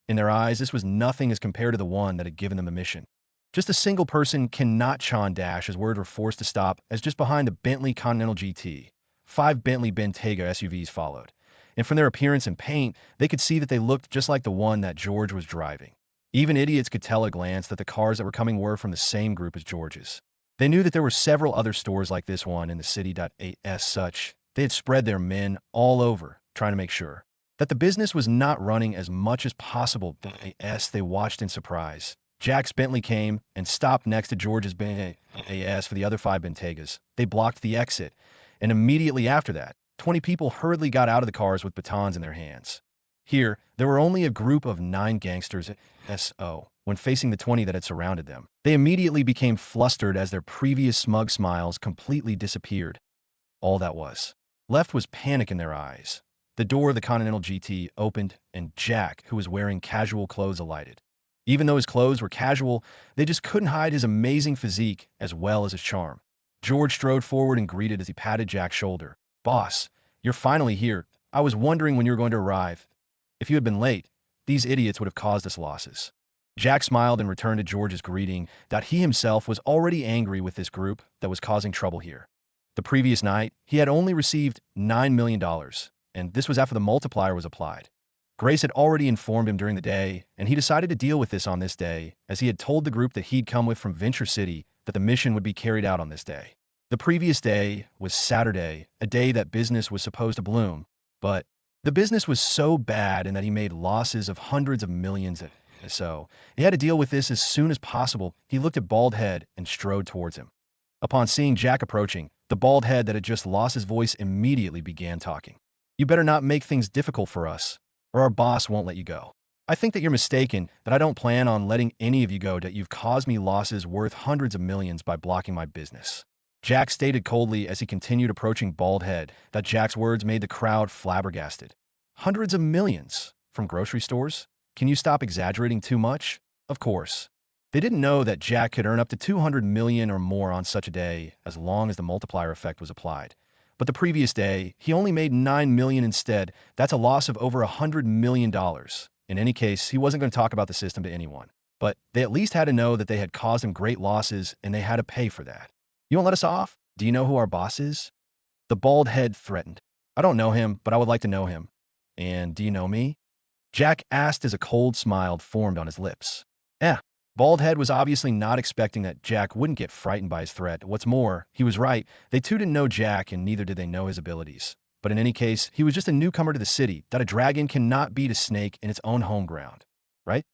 In their eyes, this was nothing as compared to the one that had given them a mission. Just a single person cannot dash as word were forced to stop, as just behind the Bentley Continental GT, 5 Bentley Bentayga SUVs followed. And from their appearance and paint, they could see that they looked just like the one that George was driving. Even idiots could tell at a glance that the cars that were coming were from the same group as George's. They knew that there were several other stores like this one in the city. As such, they had spread their men all over, trying to make sure that the business was not running as much as possible. As they watched in surprise, Jack's Bentley came and stopped next to George's Bentley. As for the other 5 Bentaygas, they blocked the exit, and immediately after that, 20 people hurriedly got out of the cars with batons in their hands. Here, there were only a group of 9 gangsters. When facing the 20 that had surrounded them, they immediately became flustered as their previous smug smiles completely disappeared. All that was left was panic in their eyes. The door of the Continental GT opened, and Jack, who was wearing casual clothes, alighted. Even though his clothes were casual, they just couldn't hide his amazing physique as well as his charm. George strode forward and greeted as he patted Jack's shoulder. "Boss, you're finally here. I was wondering when you were going to arrive. If you had been late, these idiots would have caused us losses." Jack smiled and returned to George's greeting that he himself was already angry with this group that was causing trouble here. The previous night, he had only received $9 million, and this was after the multiplier was applied. Grace had already informed him during the day, and he decided to deal with this on this day, as he had told the group that he'd come with from Venture City that the mission would be carried out on this day. The previous day was Saturday, a day that business was supposed to bloom, but the business was so bad in that he made losses of hundreds of millions, so he had to deal with this as soon as possible. He looked at Bald Head and strode towards him. Upon seeing Jack approaching, the bald head that had just lost his voice immediately began talking. "You better not make things difficult for us, or our boss won't let you go. I think that you're mistaken, that I don't plan on letting any of you go, that you've caused me losses worth hundreds of millions by blocking my business." Jack stated coldly as he continued approaching Bald Head. That Jack's words made the crowd flabbergasted. "Hundreds of millions? From grocery stores? Can you stop exaggerating too much?" Of course. They didn't know that Jack could earn up to 200 million or more on such a day as long as the multiplier effect was applied. But the previous day, he only made 9 million instead. That's a loss of over $100 million. In any case, he wasn't going to talk about the system to anyone. But they at least had to know that they had caused him great losses, and they had to pay for that. "You won't let us off? Do you know who our boss is?" The bald head threatened. "I don't know him, but I would like to know him." "And do you know me?" Jack asked as a cold smile formed on his lips. Bald Head was obviously not expecting that Jack wouldn't get frightened by his threat. What's more, he was right. They too didn't know Jack, and neither did they know his abilities. But in any case, he was just a newcomer to the city, that a dragon cannot beat a snake in its own home ground. Right?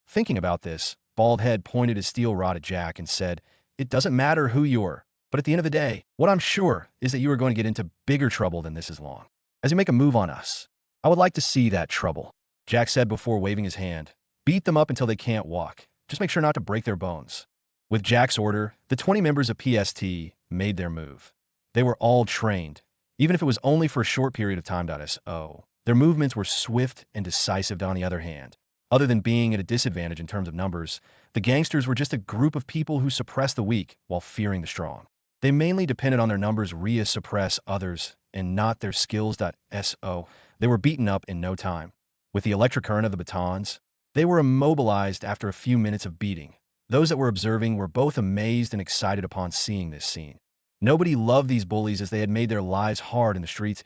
Thinking about this, Bald Head pointed his steel rod at Jack and said, "It doesn't matter who you're, but at the end of the day, what I'm sure is that you are going to get into bigger trouble than this as long as you make a move on us. I would like to see that trouble," Jack said before waving his hand. "Beat them up until they can't walk. Just make sure not to break their bones." With Jack's order, the 20 members of PST made their move. They were all trained, even if it was only for a short period of time. Their movements were swift and decisive. On the other hand, other than being at a disadvantage in terms of numbers, the gangsters were just a group of people who suppressed the weak while fearing the strong. They mainly depended on their numbers to suppress others and not their skills. They were beaten up in no time. With the electric current of the batons, they were immobilized after a few minutes of beating. Those that were observing were both amazed and excited upon seeing this scene. Nobody loved these bullies as they had made their lives hard in the streets.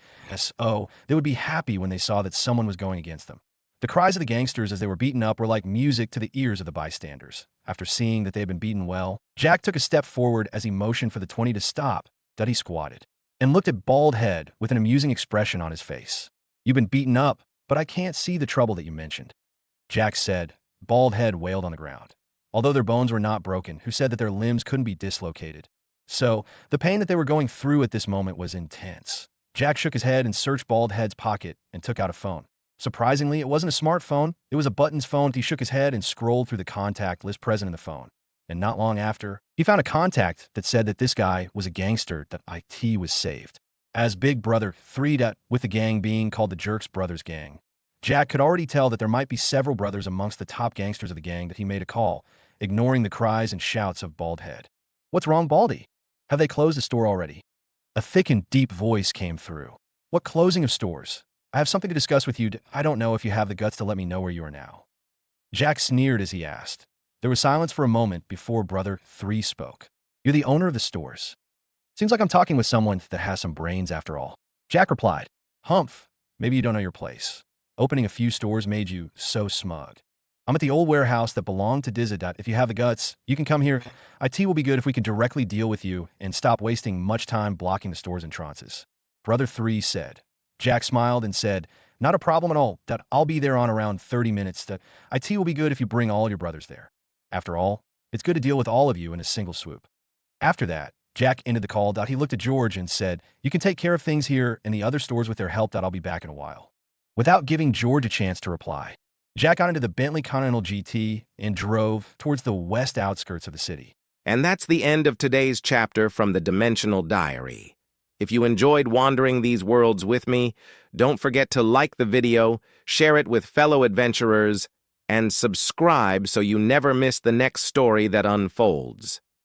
They would be happy when they saw that someone was going against them. The cries of the gangsters as they were beaten up were like music to the ears of the bystanders. After seeing that they had been beaten well, Jack took a step forward as he motioned for the 20 to stop. He squatted and looked at Bald Head with an amusing expression on his face. "You've been beaten up, but I can't see the trouble that you mentioned," Jack said. Bald Head wailed on the ground. Although their bones were not broken, who said that their limbs couldn't be dislocated. So, the pain that they were going through at this moment was intense. Jack shook his head and searched Bald Head's pocket and took out a phone. Surprisingly, it wasn't a smartphone. It was a buttons phone. He shook his head and scrolled through the contact list present in the phone. And not long after, he found a contact that said that this guy was a gangster, that IT was saved as Big Brother 3. With the gang being called the Jerks Brothers Gang, Jack could already tell that there might be several brothers amongst the top gangsters of the gang. That he made a call, ignoring the cries and shouts of Bald Head. "What's wrong, Baldy? Have they closed the store already?" A thick and deep voice came through. "What closing of stores? I have something to discuss with you. I don't know if you have the guts to let me know where you are now." Jack sneered as he asked. There was silence for a moment before Brother 3 spoke. "You're the owner of the stores. Seems like I'm talking with someone that has some brains after all." Jack replied, "Humph, maybe you don't know your place. Opening a few stores made you so smug. I'm at the old warehouse that belonged to Dizza. If you have the guts, you can come here. IT will be good if we can directly deal with you and stop wasting much time blocking the store's entrances," Brother 3 said. Jack smiled and said, "Not a problem at all. I'll be there on around 30 minutes. IT will be good if you bring all your brothers there. After all, it's good to deal with all of you in a single swoop." After that, Jack ended the call. He looked at George and said, "You can take care of things here and the other stores with their help. I'll be back in a while." Without giving George a chance to reply, Jack got into the Bentley Continental GT and drove towards the west outskirts of the city. And that's the end of today's chapter from the Dimensional Diary. If you enjoyed wandering these worlds with me, don't forget to like the video, share it with fellow adventurers, and subscribe so you never miss the next story that unfolds.